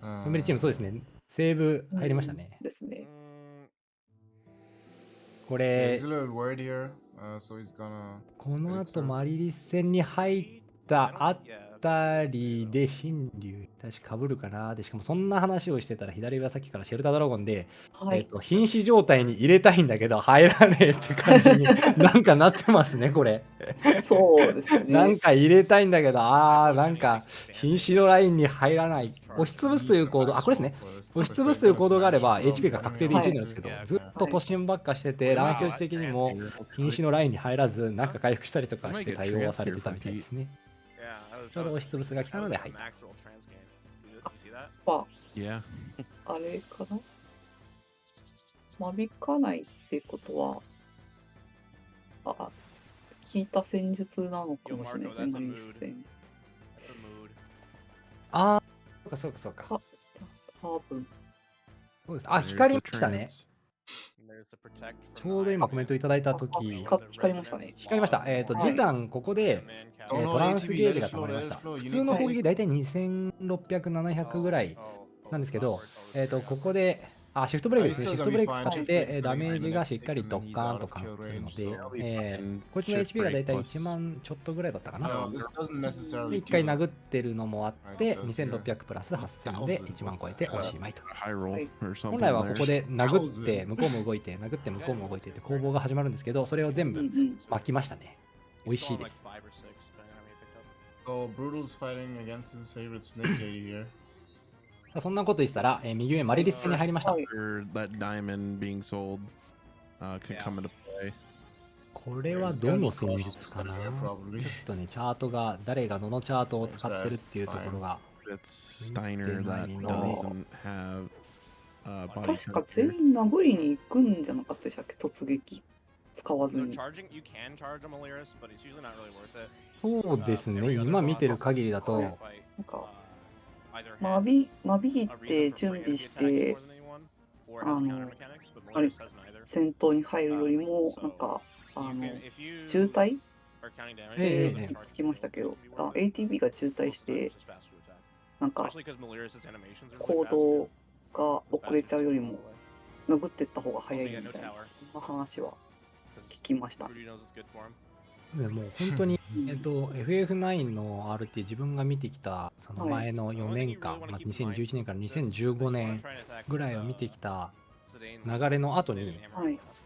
ァミリーチーム、そうですね。セーブ入りましたね。ですね。これ、この後マリリス戦に入ったあたりで新竜確か被るかな。でしかもそんな話をしてたら左上さっきからシェルタードラゴンで、瀕死状態に入れたいんだけど入らねえって感じになんかなってますね、これ。そうですね。なんか入れたいんだけど、なんか瀕死のラインに入らない。押しつぶすという行動、これですね。押しつぶすという行動があれば HP が確定で1になるんですけど、ずっと突進ばっかしてて、乱表示的にも瀕死のラインに入らず、なんか回復したりとかして対応はされてたみたいですね。ちょうど押しつぶすが来たので入った。あれかな、間引かないってことは、聞いた戦術なのかもしれないですね、マリリス戦。そうか。多分。そうです。光りましたね。ちょうど今コメントいただいたとき、光りましたね。光りました。ジタン、ここで、トランスゲージが溜まりました。普通の攻撃大体2600、700ぐらいなんですけど、ここで、シフトブレイクですね。シフトブレイク使って、ダメージがしっかりドッカーンと貫通するので、こいつの HP が大体1万ちょっとぐらいだったかな。1回殴ってるのもあって、2600プラス8000で1万超えておしまいと。本来はここで殴って、向こうも動いて、殴って向こうも動いてって攻防が始まるんですけど、それを全部巻きましたね。美味しいです。そんなこと言ってたら、右上マリリス戦に入りました。これはどの戦術かな。ちょっとね、チャートが、誰がどのチャートを使ってるっていうところが。確か全員殴りに行くんじゃなかったでしたっけ、突撃使わずに。そうですね、今見てる限りだと、なんか間引いて準備して、戦闘に入るよりも、なんか、渋滞聞きましたけど、ATB が渋滞して、なんか、行動が遅れちゃうよりも、殴ってった方が早いみたいな、そんな話は聞きました。もう本当に、FF9 の RT 自分が見てきたその前の4年間、2011年から2015年ぐらいを見てきた流れの後に、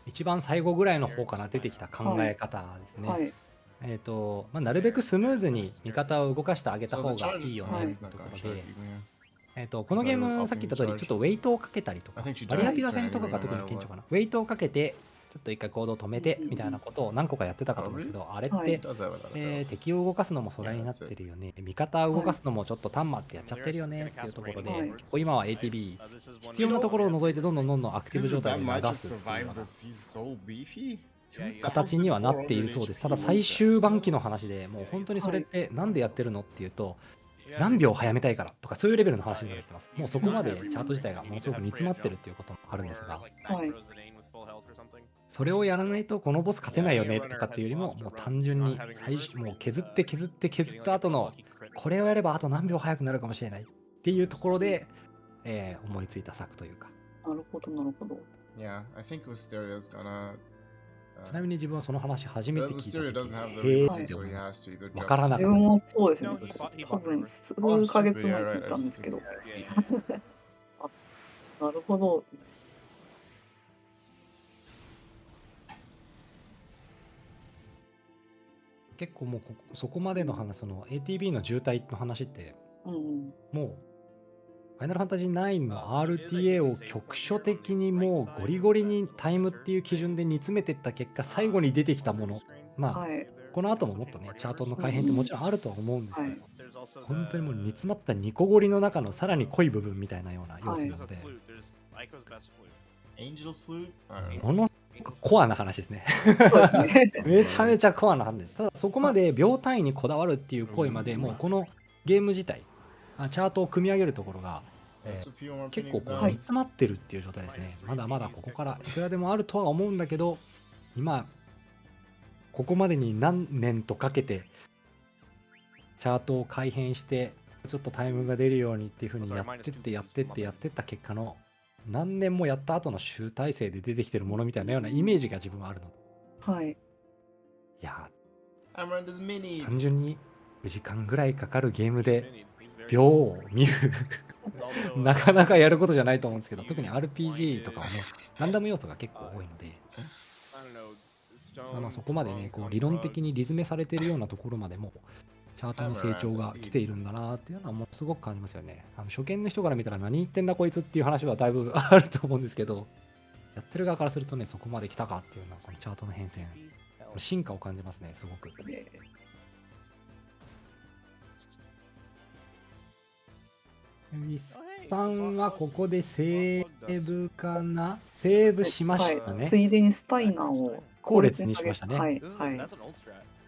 一番最後ぐらいの方から出てきた考え方ですね。なるべくスムーズに味方を動かしてあげた方がいいよねってところで、このゲームさっき言った通りちょっとウェイトをかけたりとか、バリアピザ戦とかが特に顕著かな。ウェイトをかけてちょっと一回行動を止めてみたいなことを何個かやってたかと思うんですけど、あれって、敵を動かすのもそれになってるよね、味方を動かすのもちょっとタンマってやっちゃってるよねっていうところで、結構今は ATB 必要なところを除いてどんどんアクティブ状態に流すっていうような形にはなっているそうです。ただ最終盤期の話でもう本当にそれってなんでやってるのっていうと、何秒早めたいからとかそういうレベルの話になってます。もうそこまでチャート自体がものすごく煮詰まってるっていうこともあるんですが、それをやらないとこのボス勝てないよねとかっていうよりも、もう単純にもう削った後のこれをやればあと何秒早くなるかもしれないっていうところで、思いついた策というか。なるほどなるほど。ちなみに自分はその話初めて聞いた時にって分からなかった。自分もそうですね。多分数ヶ月前聞いたんですけど。なるほど。結構もうそこまでの話、その ATB の渋滞の話って、もうファイナルファンタジー9の RTA を局所的にもうゴリゴリにタイムっていう基準で煮詰めていった結果、最後に出てきたもの、この後ももっとねチャートの改変ってもちろんあるとは思うんですけど、本当にもう煮詰まったニコゴリの中のさらに濃い部分みたいなような要素なので、ものコアな話ですね。めちゃめちゃコアな話です。ただそこまで秒単位にこだわるっていう行為まで、もうこのゲーム自体チャートを組み上げるところが、結構こう煮詰まってるっていう状態ですね。まだまだここからいくらでもあるとは思うんだけど、今ここまでに何年とかけてチャートを改変してちょっとタイムが出るようにっていう風にやってった結果の、何年もやった後の集大成で出てきてるものみたいなようなイメージが自分はあるの。いや単純に4時間ぐらいかかるゲームで秒を見るなかなかやることじゃないと思うんですけど、特に RPG とかはねランダム要素が結構多いので、そこまでねこう理論的に理詰めされているようなところまでもチャートの成長が来ているんだなっていうのはものすごく感じますよね。初見の人から見たら何言ってんだこいつっていう話はだいぶあると思うんですけど、やってる側からするとね、そこまで来たかっていうのはこのチャートの変遷、進化を感じますね、すごく。ウィスさんはここでセーブかな、セーブしましたね。ついでにスタイナーを後列にしましたね。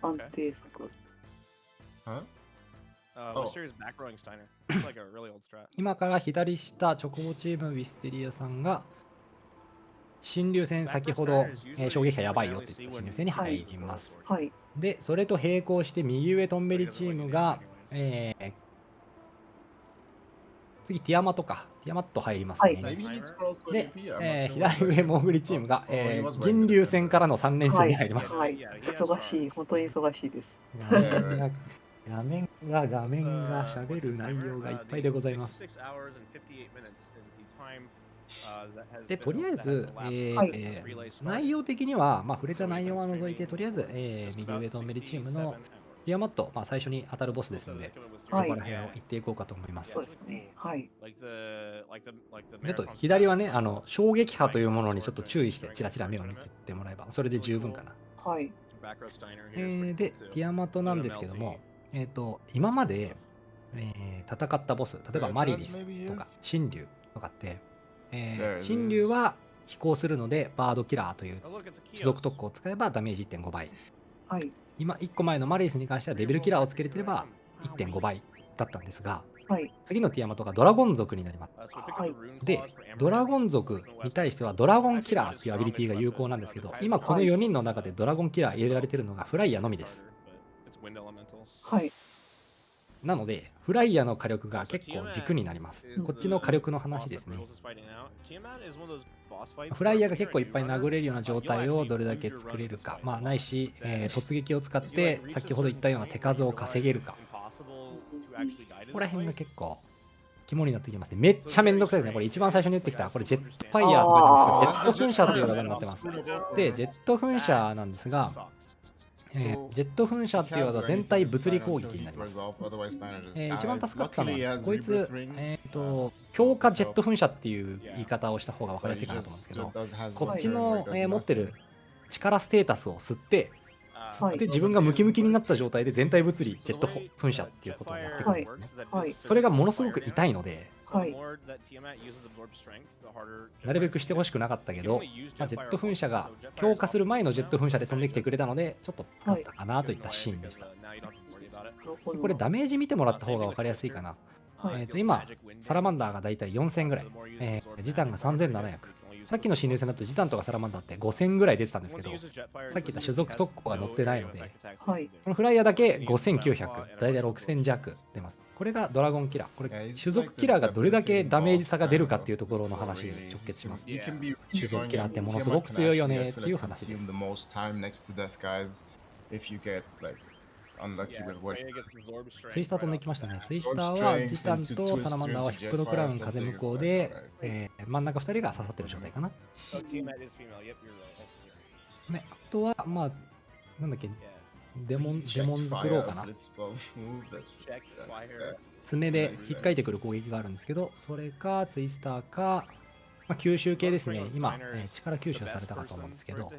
安定策。今から左下直後チームウィステリアさんが新竜戦、先ほど、衝撃波やばいよって言った新竜戦に入ります。でそれと並行して右上トンベリチームが、次ティアマト入りますね。で、左上モーグリチームが、銀竜戦からの3連戦に入ります。忙しい、本当に忙しいです。画面が喋る内容がいっぱいでございます。でとりあえず、内容的には、触れた内容は除いて、とりあえず、右上トンベリチームのティアマット、最初に当たるボスですので、ここら辺を行っていこうかと思います。そうですね。左はね、衝撃波というものにちょっと注意して、チラチラ目を見てってもらえば、それで十分かな。で、ティアマットなんですけども、今まで、戦ったボス、例えばマリリスとか神竜とかって、神竜は飛行するのでバードキラーという貴族特攻を使えばダメージ 1.5 倍、今1個前のマリリスに関してはデビルキラーをつけれてれば 1.5 倍だったんですが、次のティアマトがドラゴン族になります。でドラゴン族に対してはドラゴンキラーっていうアビリティが有効なんですけど、今この4人の中でドラゴンキラー入れられてるのがフライヤーのみです。なのでフライヤーの火力が結構軸になります。こっちの火力の話ですね。フライヤーが結構いっぱい殴れるような状態をどれだけ作れるか、ないし、突撃を使って先ほど言ったような手数を稼げるか、ここら辺が結構肝になってきますね。めっちゃめんどくさいですね。これ一番最初に言ってきた、これジェットファイヤーとかでジェット噴射という技になってます。で、ジェット噴射なんですが、ジェット噴射っていう技は全体物理攻撃になります。一番助かったのは、こいつ、強化ジェット噴射っていう言い方をした方が分かりやすいかなと思うんですけど、こっちの、持ってる力ステータスを吸って、自分がムキムキになった状態で全体物理ジェット噴射っていうことをやってくるんですね。それがものすごく痛いので、なるべくしてほしくなかったけど、ジェット噴射が強化する前のジェット噴射で飛んできてくれたので、ちょっと使ったかなといったシーンでした。これダメージ見てもらった方が分かりやすいかな。今、サラマンダーがだいたい4000ぐらい、ジタンが3700。さっきの新入戦だとジタンとかサラマンダーって5000ぐらい出てたんですけど、さっき言った種族特攻が乗ってないので、このフライヤーだけ5900、だいたい6000弱出ます。これがドラゴンキラー。これ、種族キラーがどれだけダメージ差が出るかっていうところの話に直結します。種族キラーってものすごく強いよねっていう話です。ツイスター飛んできましたね。ツイスターはジタンとサラマンダーはヒップドクラウン風向こうで、真ん中2人が刺さってる状態かな。ね、あとは、まあ、なんだっけ、デモンズクローかな。爪で引っかいてくる攻撃があるんですけど、それかツイスターか、まあ、吸収系ですね。今、力吸収されたかと思うんですけど。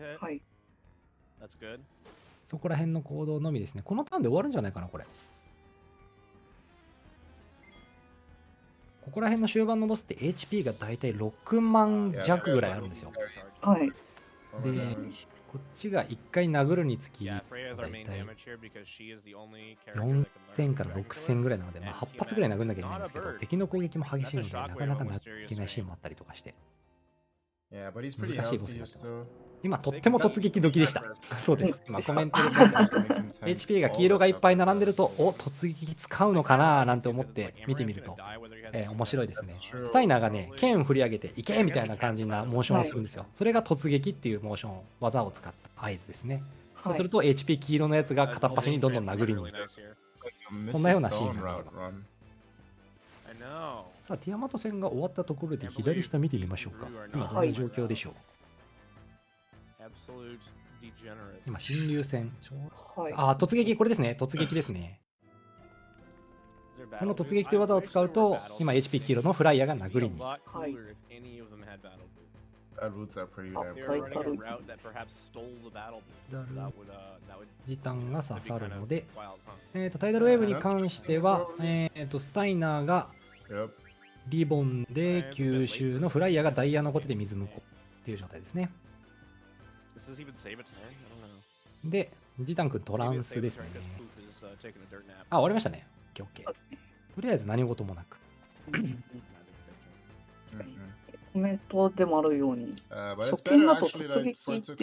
そこら辺の行動のみですね。このターンで終わるんじゃないかな、これ。ここら辺の終盤のボスって HP がだいたい6万弱ぐらいあるんですよ。はい。で、こっちが1回殴るにつき、だいたい4000から6000ぐらいなので、まあ、8発ぐらい殴んなきゃいけないんですけど、敵の攻撃も激しいので、なかなかなきゃいけないシーンもあったりとかして、難しいボスになってます。今、とっても突撃時でした。そうです。今、コメントで書いてました。HP が黄色がいっぱい並んでると、お、突撃使うのかななんて思って見てみると、面白いですね。スタイナーがね、剣振り上げて、いけみたいな感じなモーションをするんですよ。それが突撃っていうモーション、技を使った合図ですね。そうすると、HP 黄色のやつが片っ端にどんどん殴りに行く。そんなようなシーンがあります。さあ、ティアマト戦が終わったところで左下見てみましょうか。今、どんな状況でしょう。今、新流戦。突撃、これですね。突撃ですね。この突撃という技を使うと、今、HP 黄色のフライヤーが殴りに。ジタンが刺さるので、タイダルウェーブに関しては、スタイナーがリボンで吸収のフライヤーがダイヤの後手で水向こうっていう状態ですね。で、ジタン君トランスですね。あ、終わりましたね。オッケー。とりあえず何事もなく。コメントでもあるように、初見だと突撃っ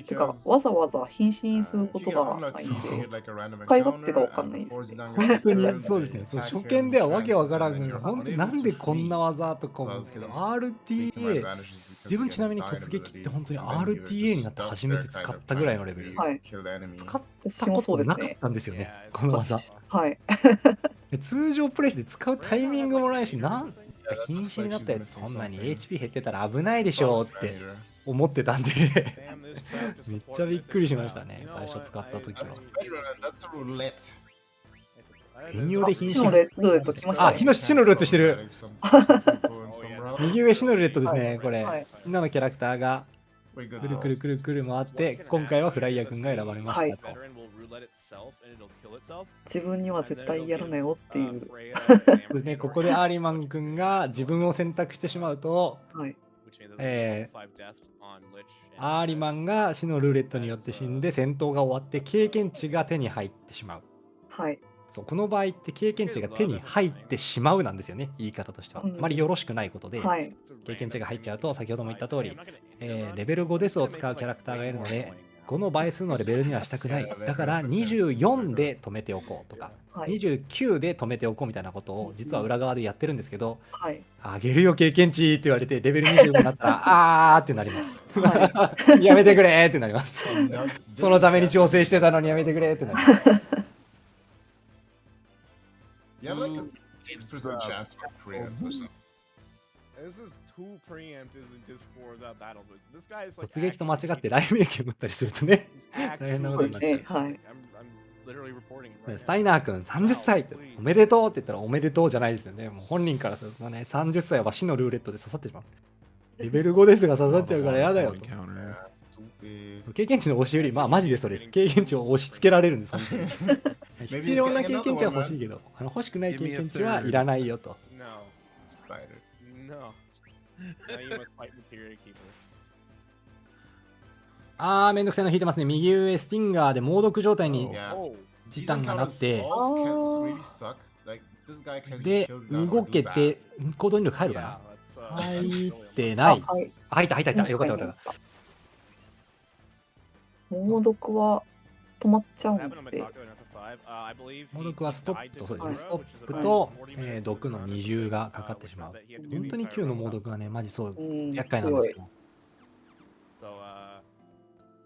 てかわざわざ変身することがないんで、使い勝手が分かんないですね。本当にそうですね。初見ではわけわからんので、本当になんでこんな技とか思うんですけど、RTA、自分ちなみに突撃って本当に RTA になって初めて使ったぐらいのレベル。使ったことなかったんですよね、この技。通常プレイで使うタイミングもないし、瀕死になったやつそんなに HP 減ってたら危ないでしょうって思ってたんでめっちゃびっくりしましたね、最初使った時は。ペニオで瀕死。あ、火の死のルーレットしてる。右上死のルーレットですね、これ。みんなのキャラクターがくるくるくるくる回って、今回はフライヤー君が選ばれましたと。自分には絶対やるなよっていうね、ここでアーリーマン君が自分を選択してしまうと、アーリマンが死のルーレットによって死んで戦闘が終わって経験値が手に入ってしまう。そう、この場合って経験値が手に入ってしまうなんですよね、言い方としては。あまりよろしくないことで、経験値が入っちゃうと、先ほども言った通り、レベル5ですを使うキャラクターがいるので、5の倍数のレベルにはしたくない。だから24で止めておこうとか、29で止めておこうみたいなことを実は裏側でやってるんですけど、あげるよ経験値って言われてレベル25になったらあーってなります。やめてくれってなります。そのために調整してたのにやめてくれってなります。98% chance for preempt or something. This is two preempt isn't just for the battle boots. This guy is like 突撃と間違って雷鳴剣打ったりするとね、大変なことになっちゃう。I'm literally reporting it right now. スタイナー君30歳っておめでとうって言ったらおめでとうじゃないですよね。もう本人からするとね、30歳は死のルーレットで刺さってしまう。レベル5ですが刺さっちゃうからやだよと。経験値の押し売り、まあマジでそれです。経験値を押し付けられるんです、本当に。必要な経験値は欲しいけど、欲しくない経験値はいらないよと。No. Spider. No. Now you must fight Materia Keeper. あー、めんどくさいの引いてますね。右上、スティンガーで猛毒状態に Yeah. ティタンがなって、 Balls can really suck. Like, this guy can で just kills down 動 or け do て bad. 行動能力入るか Yeah, な。 let's 入ってない。入った入った入った。よかったよかった。猛毒は止まっちゃうん What happened on で、 Mitaku in FF5? I believe 猛 he 毒はストップと、そうですね、 died ス in ト Zero, ッ which is プ about と、 40 minutes 毒の二重がかかってしまう。本当に Q の猛毒がね、マジそう厄介なんですけど。So,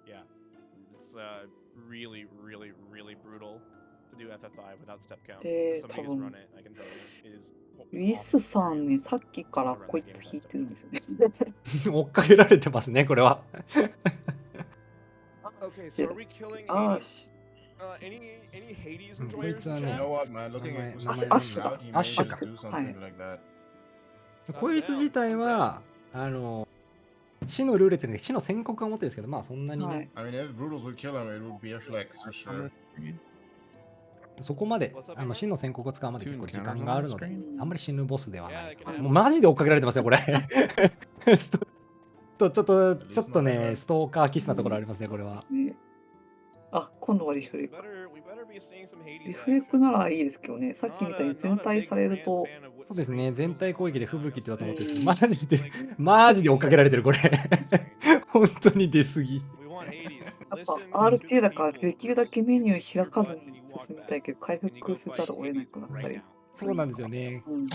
yeah, it's really, really, really brutal to do FF5 without step count. で、 If 多 somebody who's 分 run it, I can tell you, is ウィスさんね、さっきからこいつ引いてるんですよね。追っかけられてますね、これは。Okay, so are we killing あー Hades? し、Any Hades こい enjoyers つは in ね You 'chat? know what, man? Looking at Nama- Gustav Asha- out, he may Asha just か。 do something like that. こいつ自体は、死のルーレットで死の宣告は持ってるんですけど、まあそんなにね、はい。 I mean, if Brutals would kill him, it would be a flex for sure. そこまで死の宣告を使うまで結構時間があるので、あんまり死ぬボスではない Yeah, I can もうマジで追っかけられてますよ、これ。ちょっとね、ストーカーキスなところありますね、これは。ね、あ、今度はリフレク。 We better be seeing some Hades リフレク action. ならいいですけどね、さっきみたいに全体されると、そうですね、全体攻撃で吹雪って技持ってるんですけど、マジで追っかけられてる、これ。本当に出過ぎ。 We want Hades. やっぱ Listen to RTA だ the から people できるだけメニュー開かず what に you want 進みたいけど、回 and you 復 go せ fight ざるを得な Hades くなった right り now.。そうなんですよね。うん、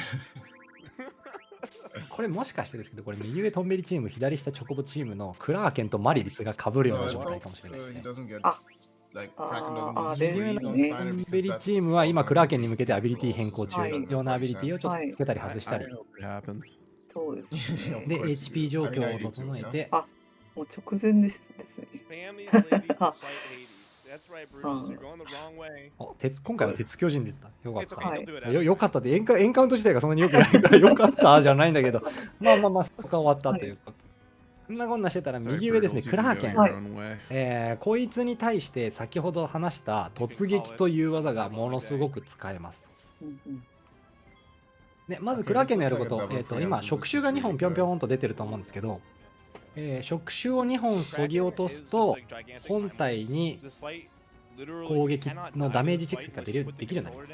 これもしかしてですけど、これ右上トンベリチーム、左下チョコボチームのクラーケンとマリリスが被るよう So な let's 状態 hope かもしれないです he ね。 doesn't get Ah. like Ah, Kraken ah, doesn't there use is freeze on ne. Steiner トン because ベリ that's チームは今 all クラー the ケンに向けてアビリティ変更中、はい必要なアビリティをちょっとつけたり外したり。 I hope it happens. そうですね。で、HP 状況を整えて、もう直前ですね。 Spam these ladies to fight Hades. That's right, Brutals. You're going the wrong way. 今回は鉄巨人でった。よかっ It's た。 okay, he'll do it よかったってエンカウント自体がそんなに良くないからよかったじゃないんだけど、まあ、そこが終わったということ。そんなこんなしてたら右上ですね、クラーケン。こいつに対して先ほど話した突撃という技がものすごく使えます。でまずクラーケンのやること、今、触手が2本ぴょんぴょんと出てると思うんですけど、触手を2本削ぎ落とすと、本体に攻撃のダメージ蓄積ができるようになります。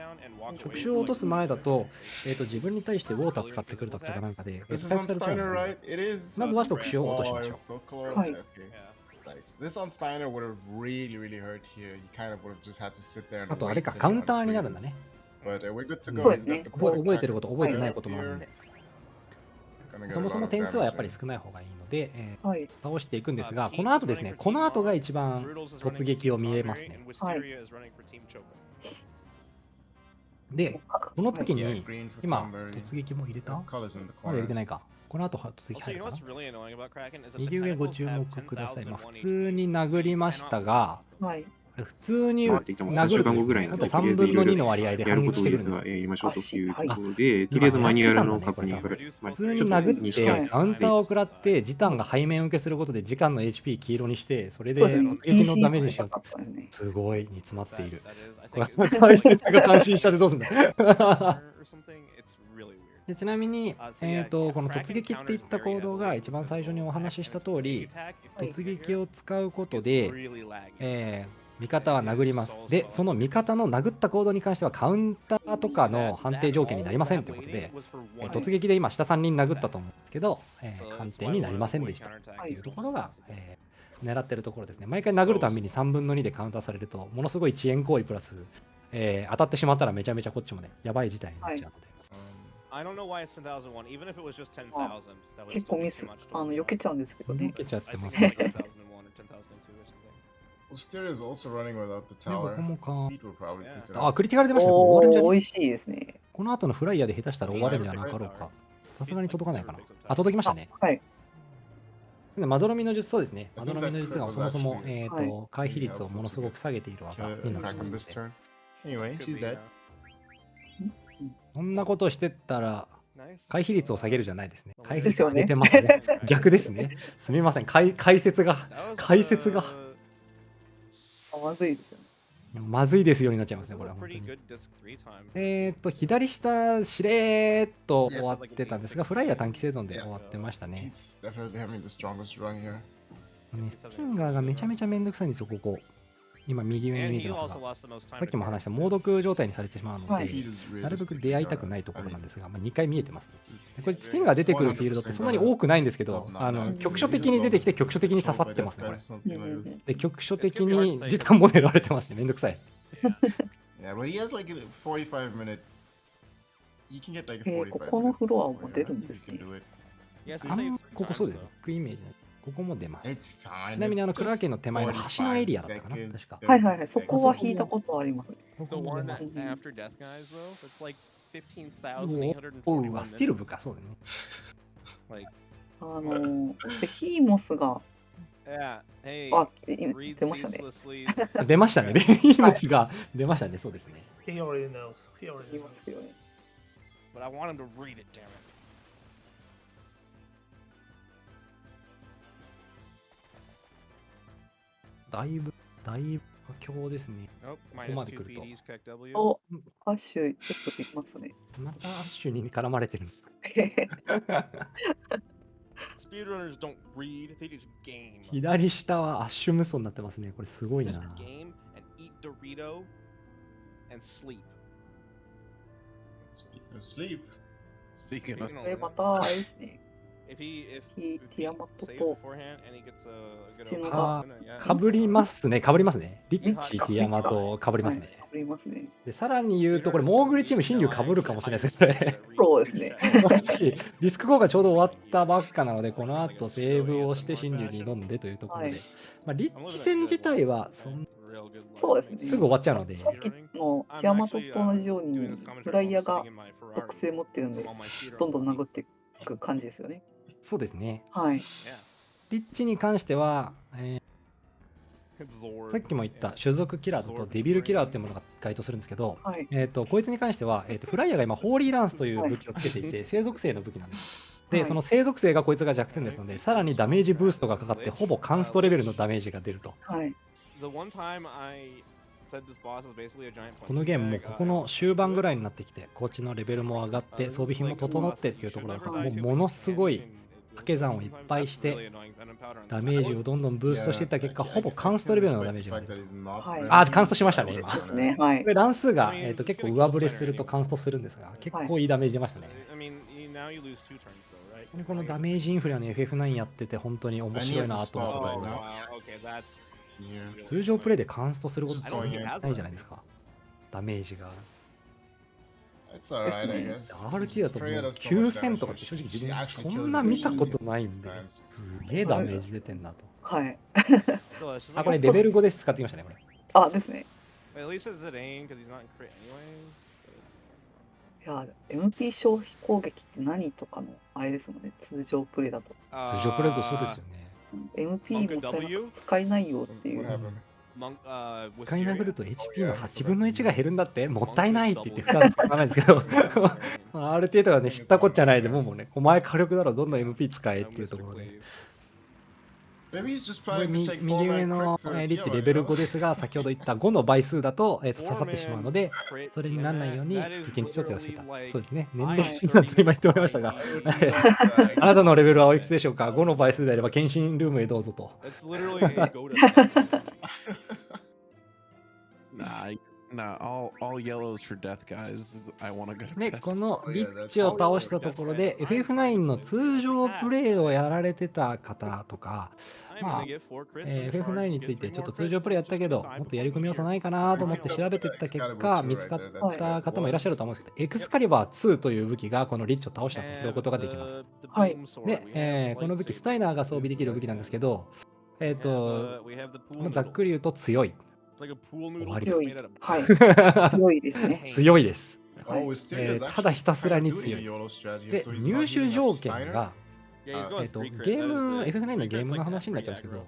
触手を落とす前だと、自分に対してウォーター使ってくるとかなんかで、This is on Steiner, right? It is. まずは触手を落とし Oh, ま it's しょ so close. Right. Okay. Like this on Steiner would have really, really hurt here. He kind of would have just had to sit there う。 and あとあれ wait か、 till カウ he ンターになるん unfreezes. だね。 But we're good to そ go. うで He's すね。 got the core 覚えてること、 package 覚えてない set こともあるん here. で、 Gonna get そ a も lot そも of 点数はやっ damage ぱり in. 少ない方がいいので、倒していくんですが、この後ですね、この後が一番突撃を見れますね。で、この時 Yeah, に、 green for 今、 Conbury. 突撃も入れた Colors in the まだ入れてない corners. か。この後突撃 Also, 入 you る know か what's な。 really annoying about Kraken is that 右上ご the 注 tentacles 目 have ください。 10,000 まあ、 1普通に殴りましたが、はい。普通に回っていても3殴るとです週間後ぐらいね、なんで、ほんと3分の2の割合で反やることをいいですが、撃してくるんです。やりましょうというとはいころで、とりあえずマニュアルの確認から、普通に殴って、カウンターを食らって、時短が背面受けすることで、時間の HP 黄色にして、それでそうですね。突撃のダメージしようと。かったよね。すごい煮詰まっている。 That is, こ I れ think, 解説が感心しちゃってどうすんだ or something. It's really weird. でちなみに、この突撃っていった行動が一番最初にお話しした通り、突撃を使うことで、味方は殴ります。で、その味方の殴った行動に関してはカウンターとかの判定条件になりませんということで、突撃で今下3人殴ったと思うんですけど、判定になりませんでしたというところが、狙ってるところですね。毎回殴るたびに3分の2でカウンターされると、ものすごい遅延行為プラス、当たってしまったらめちゃめちゃこっちもね、やばい事態になっちゃうので。I don't know why it's 10,001. Even if it was just 10,000, that was 結構 still ミ too ス、 much to 避けちゃうんですけどね。避けちゃって I ま think す it's ね。 like 10,001 or 10,002 or something. Osteria is also running without the でこ tower. こもか。 Pete will probably pick it あ、 up. クリティカル出ましたね。終わるんじゃね美味しいですね。この後のフライヤーで下手したら終わるんじゃなかろうか。さすがに届かないかな。あ、届きましたね。はい。まどろみの術、そうですね。まどろみの術がそもそも、回避率をものすごく下げている技になってます。そんなことしてったら、回避率を下げるじゃないですね。回避率を上げてますね。逆ですね。すみません。解説が。まずいですよね。まずいですようになっちゃいますね、これは本当に。左下、しれーっと終わってたんですが、フライヤー短期生存で終わってましたね。スキンガーがめちゃめちゃめんどくさいんですよ、ここ。今、右上に見てますが、さっきも話した猛毒状態にされてしまうので、なるべく出会いたくないところなんですが、2回見えてますね。これ、スティンガー出てくるフィールドってそんなに多くないんですけど、局所的に出てきて、局所的に刺さってますね、これ。で、局所的に時短も狙われてますね、めんどくさい。ここのフロアも出るんですね。ここそうですね、クイーンイメージ。ここも出ます。ちなみにクラーケンの手前の橋のエリアだったかな、確か。はいはいはい、そこは引いたことあります。そこも出ます。おうわ、スティルブか、そうだね。ベヒーモスが、出ましたね。出ましたね、ベヒーモスが出ましたね、そうですね。He already knows. He already 言いますよね。But I want him to read it, damn it. だいぶ佳境ですね。ここまで来ると。お、アッシュ、ちょっとできますね。またアッシュに絡まれてるんです。Speedrunners don't read, they just game. 左下はアッシュ無双になってますね。これすごいな。Game and eat Dorito and sleep. Speaking of またあれですね。 If he ティアマット saves と beforehand and he gets a 血 good の opening, がかぶりますね。かぶりますね。リッチ、ティアマとかぶりますね。かぶりますね。で、さらに言うと、これ、モーグリチーム、新竜かぶるかもしれないですね。そうですね。ディスク効果ちょうど終わったばっかなので、この後セーブをして新竜に挑んでというところで、リッチ戦自体はそうですね。すぐ終わっちゃうので、さっきのティアマトと同じように、フライヤーが特性持ってるんで、どんどん殴っていく感じですよね。そうですね。はい。リッチに関しては、さっきも言った種族キラーとデビルキラーっていうものが該当するんですけど、こいつに関しては、フライヤーが今、ホーリーランスという武器をつけていて、生属性の武器なんです。で、その生属性がこいつが弱点ですので、さらにダメージブーストがかかって、ほぼカンストレベルのダメージが出ると。このゲームもここの終盤ぐらいになってきて、こっちのレベルも上がって、装備品も整ってっていうところだと、ものすごい掛け算をいっぱいして、ダメージをどんどんブーストしていった結果、ほぼカンストレベルのダメージが出る。あ、カンストしましたね、今。これ乱数が、結構上振れするとカンストするんですが、結構いいダメージ出ましたね。このダメージインフレはね、FF9 やってて本当に面白いなと思ってたところ。通常プレイでカンストすることってないじゃないですか。ダメージが。RT だともう9000とかって正直自分そんな見たことないんで、すげえダメージ出てんなと。はい。あ、これレベル5です。使ってきましたね、これ。あ、ですね。いや、MP 消費攻撃って何とかのあれですもんね、通常プレイだと。通常プレイだとそうですよね。MP も使えないよっていう。1回殴ると HP の8分の1が減るんだってもったいないって言って普段使わないんですけどRTA とかね知ったこっちゃないでもうねお前火力だろどんどん MP 使えっていうところで右上のリッチレベル5ですが先ほど言った5の倍数だと刺さってしまうのでそれにならないように危険値調整をしてたそうですね年齢診断と今言っておりましたがあなたのレベルはおいくつでしょうか5の倍数であれば検診ルームへどうぞとall yellows for death, guys. I want to go to で、このリッチを倒したところで FF9 の通常プレイをやられてた方とか、まあ、FF9 についてちょっと通常プレイやったけど、もっとやり込み要素ないかなと思って調べていった結果、見つかった方もいらっしゃると思うんですけど、エクスカリバー2という武器がこのリッチを倒したと拾うことができます。はい。で、この武器、スタイナーが装備できる武器なんですけど、ざっくり言うと強い。終わり。強い。はい。強いですね。強いです。ただひたすらに強いです。で、入手条件が、ゲーム、FF9 のゲームの話になっちゃうんですけど、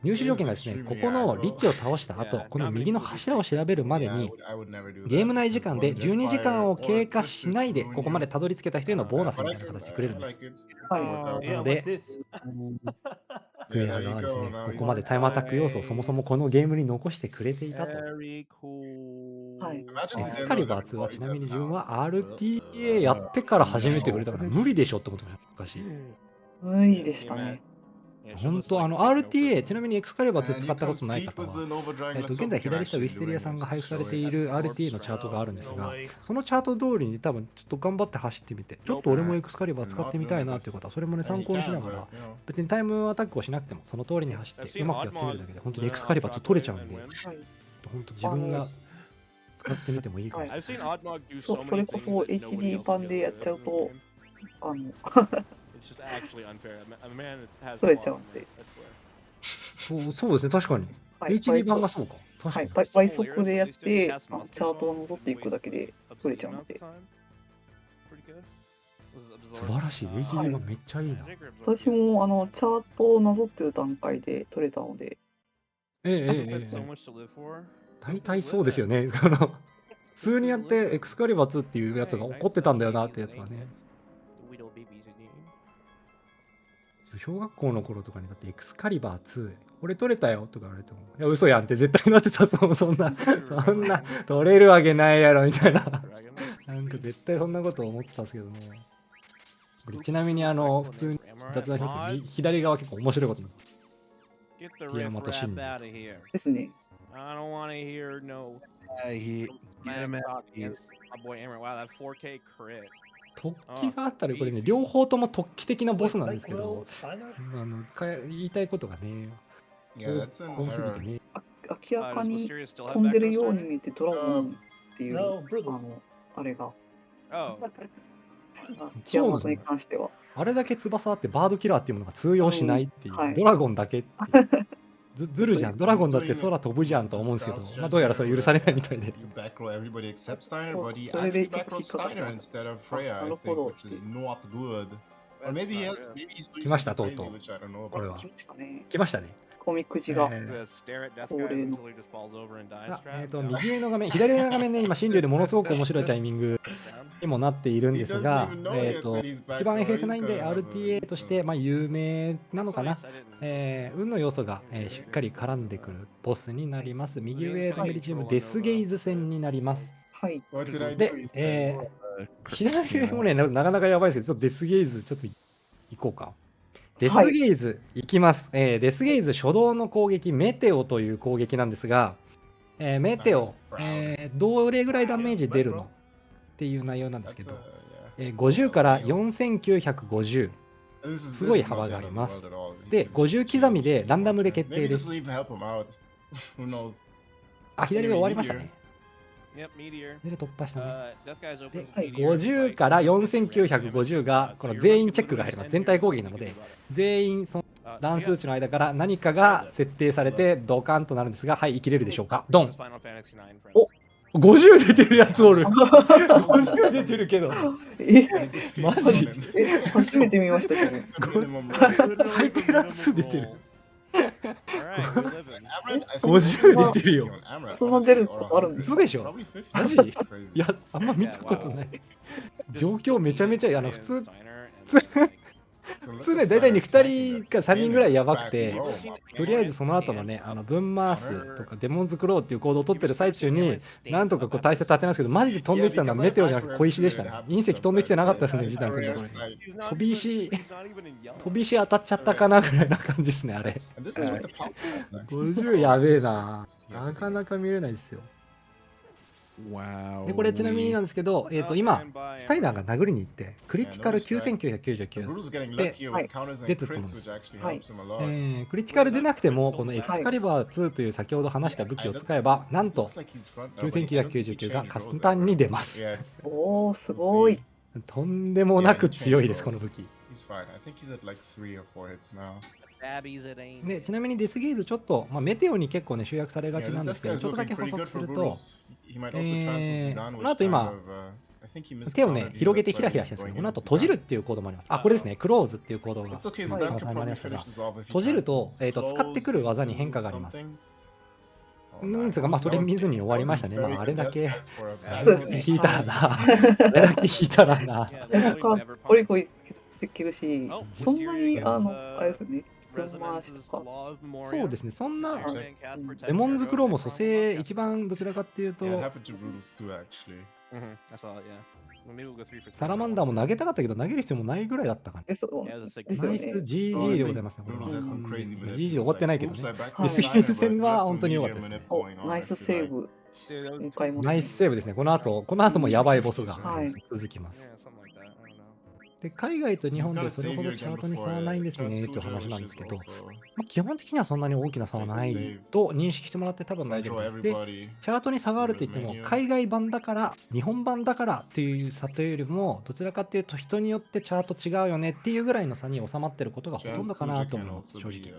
入手条件がですね、ここのリッチを倒した後、この右の柱を調べるまでに、ゲーム内時間で12時間を経過しないで、ここまでたどり着けた人へのボーナスみたいな形でくれるんです。なので、クエア側はですね、ここまでタイムアタック要素をそもそもこのゲームに残してくれていたと。エクスカリバー2はちなみに自分は RTA やってから初めてくれたから無理でしょって思ってました、昔。無理でしたね。本当RTA、ちなみにエクスカリバー2使ったことない方は、現在左下ウィステリアさんが配布されている RTA のチャートがあるんですが、そのチャート通りに多分ちょっと頑張って走ってみて、ちょっと俺もエクスカリバー使ってみたいなっていう方は、それもね、参考にしながら、別にタイムアタックをしなくても、その通りに走ってうまくやってみるだけで、本当にエクスカリバー2取れちゃうんで、本当自分が使ってみてもいいかもしれない。それこそ HD 版でやっちゃうと、取れちゃうんで。そうですね、確かに。HD 版がそうか。はい、倍速でやって、チャートをなぞっていくだけで取れちゃうので。素晴らしい。HD 版めっちゃいいな。私もチャートをなぞってる段階で取れたので。大体そうですよね。普通にやってエクスカリバー2っていうやつが起こってたんだよなってやつはね。小学校の頃とかにだってエクスカリバー2、俺取れたよとか言われても、いや、嘘やんって絶対なってた、そんな、取れるわけないやろみたいな。なんか絶対そんなこと思ってたんですけどね。これちなみに普通に雑談しますけど、左側結構面白いことになってる。山本真ですね。突起があったらこれね、両方とも突起的なボスなんですけど、言いたいことがね、多すぎてね。明らかに飛んでるように見えてドラゴンっていうあれが。山本に関しては。あれだけ翼あってバードキラーっていうものが通用しないっていう、ドラゴンだけっていう。ずるじゃん、ドラゴンだって空飛ぶじゃんと思うんですけど、まあどうやらそれ許されないみたいで。それでちょっと引っかかったんです。なるほど。来ました、とうとう。これは。来ましたね。コミック字が。右上の画面、左上の画面ね、今、新竜でものすごく面白いタイミングにもなっているんですが、一番 FF9 で RTA として、まあ、有名なのかな、運の要素が、しっかり絡んでくるボスになります。右上のメリチーム、デスゲイズ戦になります。はい。で、左上もね、なかなかやばいですけど、ちょっとデスゲイズ、ちょっと行こうか。デスゲイズいきます。デスゲイズ初動の攻撃、メテオという攻撃なんですが、メテオ、どれぐらいダメージ出るのっていう内容なんですけど、50から4950、すごい幅があります。で、50刻みでランダムで決定です。あ、左上終わりましたね。で突破したね。で、50から4950がこの全員チェックが入ります。全体攻撃なので、全員その乱数値の間から何かが設定されてドカンとなるんですが、はい、生きれるでしょうか。ドン。お、50出てるやつおる。50出てるけど。マジ初めて見ましたけど。最低乱数出てる。50出てるよ。そんな出ることあるんですか？嘘でしょ？マジ？いや、あんま見たことない。状況めちゃめちゃ普通ね、大体に2人か3人ぐらいやばくて、とりあえずその後のね、ブンマースとかデモンズクローっていう行動を取ってる最中に、なんとかこう体勢立てますけど、マジで飛んできたのはメテオじゃなくて小石でしたね。隕石飛んできてなかったですね、ジタン君のところに。飛び石当たっちゃったかなぐらいな感じですね、あれ。50やべえな。なかなか見れないですよ。で、これちなみになんですけど、今、スタイナーが殴りに行って、クリティカル9999で出てると思うんです。クリティカル出なくても、このエクスカリバー2という先ほど話した武器を使えば、なんと9999が簡単に出ます。おー、すごい。とんでもなく強いです、この武器。でちなみにデスゲイズちょっと、メテオに結構ね集約されがちなんですけど、ちょっとだけ補足すると、この後今手をね、広げてひらひらしてるんですけど、この後閉じるっていうコードもあります。あ、これですね、クローズっていうコードがさんありましたが、閉じると、使ってくる技に変化があります。つうか、まあ、それ見ずに終わりましたね。まあ、あれだけ引いたらな。あれだけ引いたらな。ゴリゴリできるし、そんなに、あれですね。そうですね、そんな、レモンズクローも蘇生、一番どちらかっていうと、サラマンダーも投げたかったけど、投げる必要もないぐらいだったかな。ナイス GG でございますね。GG で終わってないけどね。で、シリーズ戦は本当に良かったですね。ナイスセーブ。ナイスセーブですね。この後もやばいボスが続きます。で、海外と日本でそれほどチャートに差はないんですねっていう話なんですけど、まあ、基本的にはそんなに大きな差はないと認識してもらって多分大丈夫です。で、チャートに差があるといっても、海外版だから、日本版だからっていう差というよりも、どちらかっていうと人によってチャート違うよねっていうぐらいの差に収まってることがほとんどかなと思います、正直。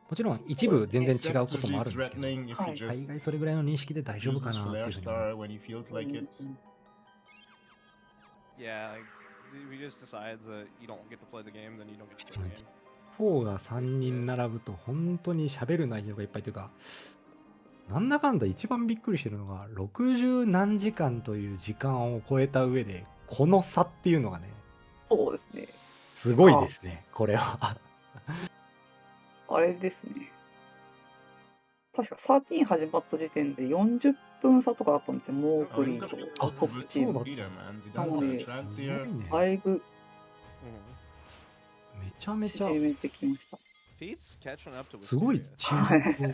もちろん一部全然違うこともあるんですけど、海外それぐらいの認識で大丈夫かなっていうふうに思います。4が3人並ぶと本当に喋る内容がいっぱいというか、なんだかんだ一番びっくりしてるのが60何時間という時間を超えた上でこの差っていうのがね、そうですね。すごいですね、これは。あれですね。確か13始まった時点で40分差とかだったんですよ、モークリーとトップチーム。なので、だいぶめちゃめちゃ縮めてきました。すごいチーム。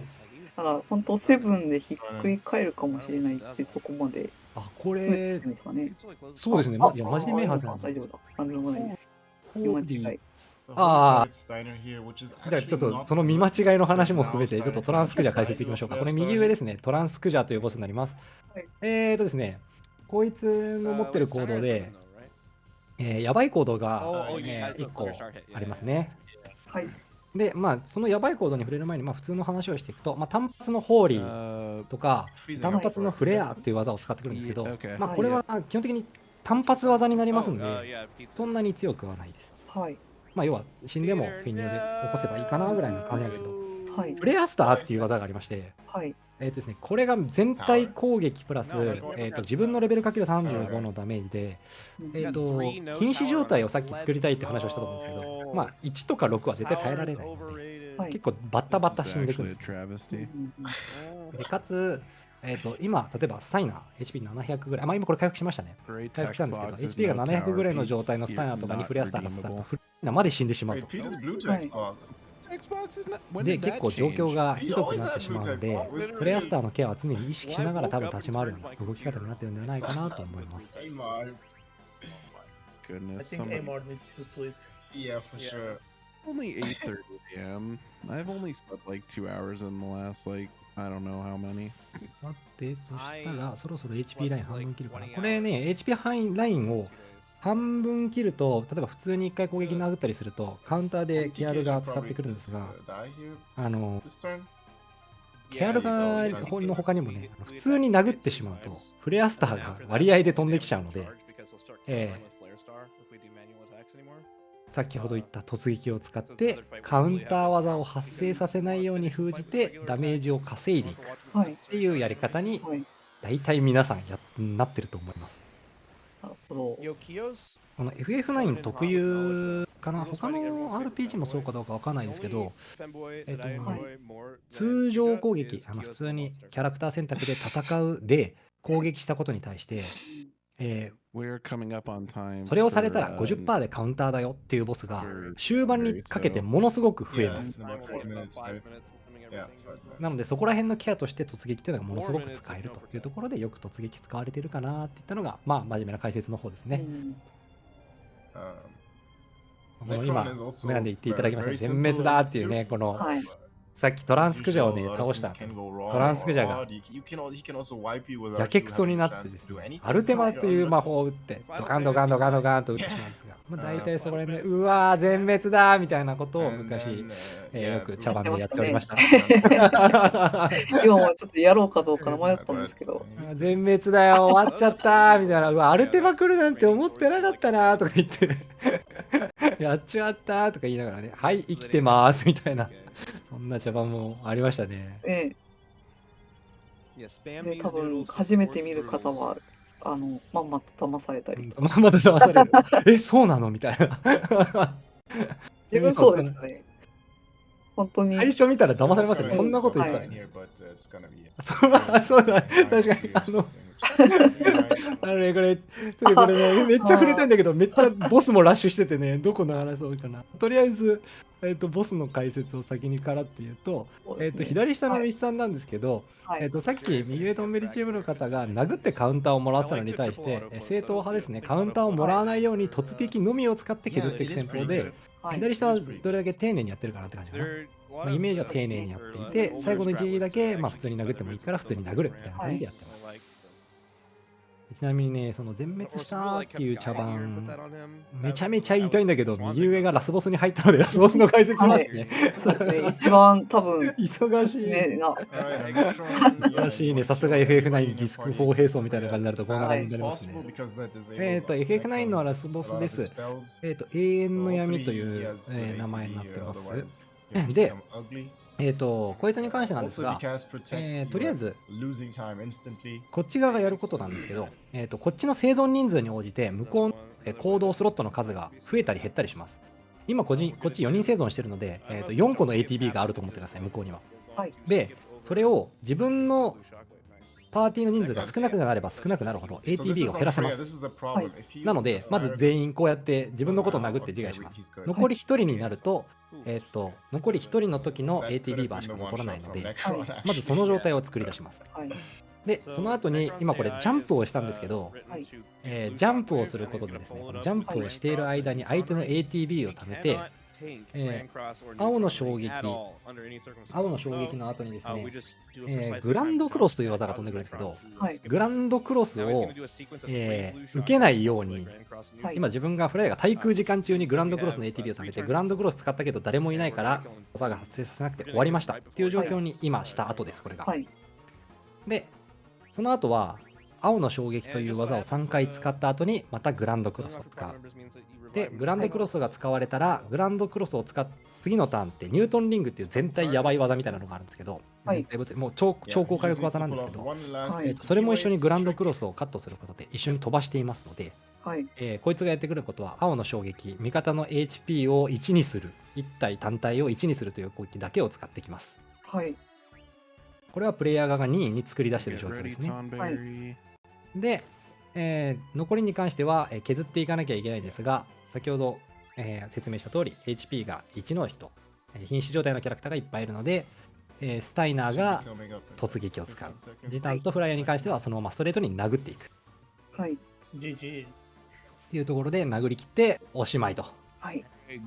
だから本当セブンでひっくり返るかもしれないってとこまで。あ、これですかね。そうですね。いやマジで目外れない。大丈夫だ。なんでもないです。見間違い。ああ、じゃあちょっとその見間違いの話も含めてちょっとトランスクジャ解説いきましょうか。これ右上ですね、トランスクジャというボスになります。ですね、こいつの持ってる行動で、やばい行動が、1個ありますね。はい。で、まあ、そのやばい行動に触れる前に、まあ、普通の話をしていくと、まあ、単発のホーリーとか、単発のフレアっていう技を使ってくるんですけど、まあ、これは基本的に単発技になりますんで、そんなに強くはないです。はい。まあ、要は死んでもフィニオで起こせばいいかなぐらいの感じなんですけど、はい、フレアスターっていう技がありまして、はいですね、これが全体攻撃プラス、自分のレベル ×35 のダメージで、瀕死状態をさっき作りたいって話をしたと思うんですけど、まあ、1とか6は絶対耐えられないので、結構バッタバッタ死んでくるんです、ね。でかつ、今、例えばスタイナー、HP700 ぐらい、まあ今これ回復しましたね。回復したんですけど、HP が700ぐらいの状態のスタイナーとかにフレアスターが刺さると、フレアまで死んでしまうと。で、結構状況がひどくなってしまうので、フレアスターのケアは常に意識しながら多分立ち回るような動き方になってるんではないかなと思います。Only 8:30 a.m. I've only slept like 2 hours in the last I don't know how many. さて、そしたらそろそろ HP ライン半分切るかな。これね、HP ラインを半分切ると、例えば普通に1回攻撃殴ったりすると、カウンターでケアルが使ってくるんですが、ケアルがの他にもね、普通に殴ってしまうと、フレアスターが割合で飛んできちゃうので、先ほど言った突撃を使ってカウンター技を発生させないように封じてダメージを稼いでいくっていうやり方に大体皆さんなってると思います。この FF9 特有かな、他の RPG もそうかどうかわかんないですけど、通常攻撃、普通にキャラクター選択で戦うで攻撃したことに対して、それをされたら 50% でカウンターだよっていうボスが終盤にかけてものすごく増えます。なのでそこら辺のケアとして突撃っていうのがものすごく使えるというところでよく突撃使われてるかなっていったのがまあ真面目な解説の方ですね。今メランで言っていただきました全滅だっていうね、このさっきトランスクジャをね、倒した。トランスクジャがやけくそになってですね、アルテマという魔法を打って、ドカンドカンドカンドカンと打ってしまうんですが、まあ、大体そこら辺で、うわー、全滅だみたいなことを昔、よく茶番でやっておりました。今もちょっとやろうかどうか迷ったんですけど。全滅だよ、終わっちゃったみたいな、うわ、アルテマ来るなんて思ってなかったなとか言って、やっちまったとか言いながらね、はい、生きてますみたいな。そんな茶番もありましたね。で、多分初めて見る方は、まんまと騙されたり。まんまと騙される。え、そうなのみたいな。自分そうですね。本当に。最初見たら騙されますよね。そんなこと言ってたらね。そうだ、確かに。これね、めっちゃ触れたいんだけど、めっちゃボスもラッシュしててね、どこの話そうかな。とりあえず、ボスの解説を先にからっていうと、左下のミスさんなんですけど、さっき右上トンベリチームの方が殴ってカウンターをもらったのに対して、正統派ですね、カウンターをもらわないように突撃のみを使って削っていく戦法で、左下はどれだけ丁寧にやってるかなって感じかな。まあ、イメージは丁寧にやっていて、最後の G だけ、まあ、普通に殴ってもいいから普通に殴るみたいな感じでやってます。ちなみにね、その全滅したっていう茶番、めちゃめちゃ言いたいんだけど、右上がラスボスに入ったので、ラスボスの解説しますね。そうですね、一番多分、忙しい。忙しいね、さすが FF9 ディスク4並走みたいな感じになると、こんな感じになりますね。FF9 のラスボスです。永遠の闇という名前になってます。で、こいつに関してなんですが、とりあえず、こっち側がやることなんですけど、こっちの生存人数に応じて、向こうの行動スロットの数が増えたり減ったりします。今こっち4人生存してるので、4個の ATB があると思ってください、向こうには。で、それを自分のパーティーの人数が少なくなれば少なくなるほど ATB を減らせます。なので、まず全員こうやって自分のことを殴って自害します。残り1人になると、残り1人の時の ATB バーしか残らないので、まずその状態を作り出します。で、その後に、今これジャンプをしたんですけど、ジャンプをすることでですね、ジャンプをしている間に相手の ATB を貯めて、青の衝撃の後にですね、グランドクロスという技が飛んでくるんですけど、グランドクロスを、受けないように、今自分がフライが滞空時間中にグランドクロスの ATB を貯めて、グランドクロス使ったけど誰もいないから技が発生させなくて終わりましたっていう状況に今した後です、これが。で、その後は青の衝撃という技を3回使った後にまたグランドクロスを使う。で、グランドクロスが使われたら、グランドクロスを使っ次のターンってニュートンリングっていう全体やばい技みたいなのがあるんですけど、もう超高火力技なんですけど、それも一緒にグランドクロスをカットすることで一緒に飛ばしていますので、こいつがやってくることは青の衝撃、味方の HP を1にする、1体単体を1にするという攻撃だけを使ってきます。これはプレイヤー側が2位に作り出している状況ですね。で、残りに関しては削っていかなきゃいけないんですが、先ほど、説明した通り HP が1の人、瀕死状態のキャラクターがいっぱいいるので、スタイナーが突撃を使う。ジタンとフライヤーに関してはそのままストレートに殴っていく。GG っていうところで殴り切っておしまいと。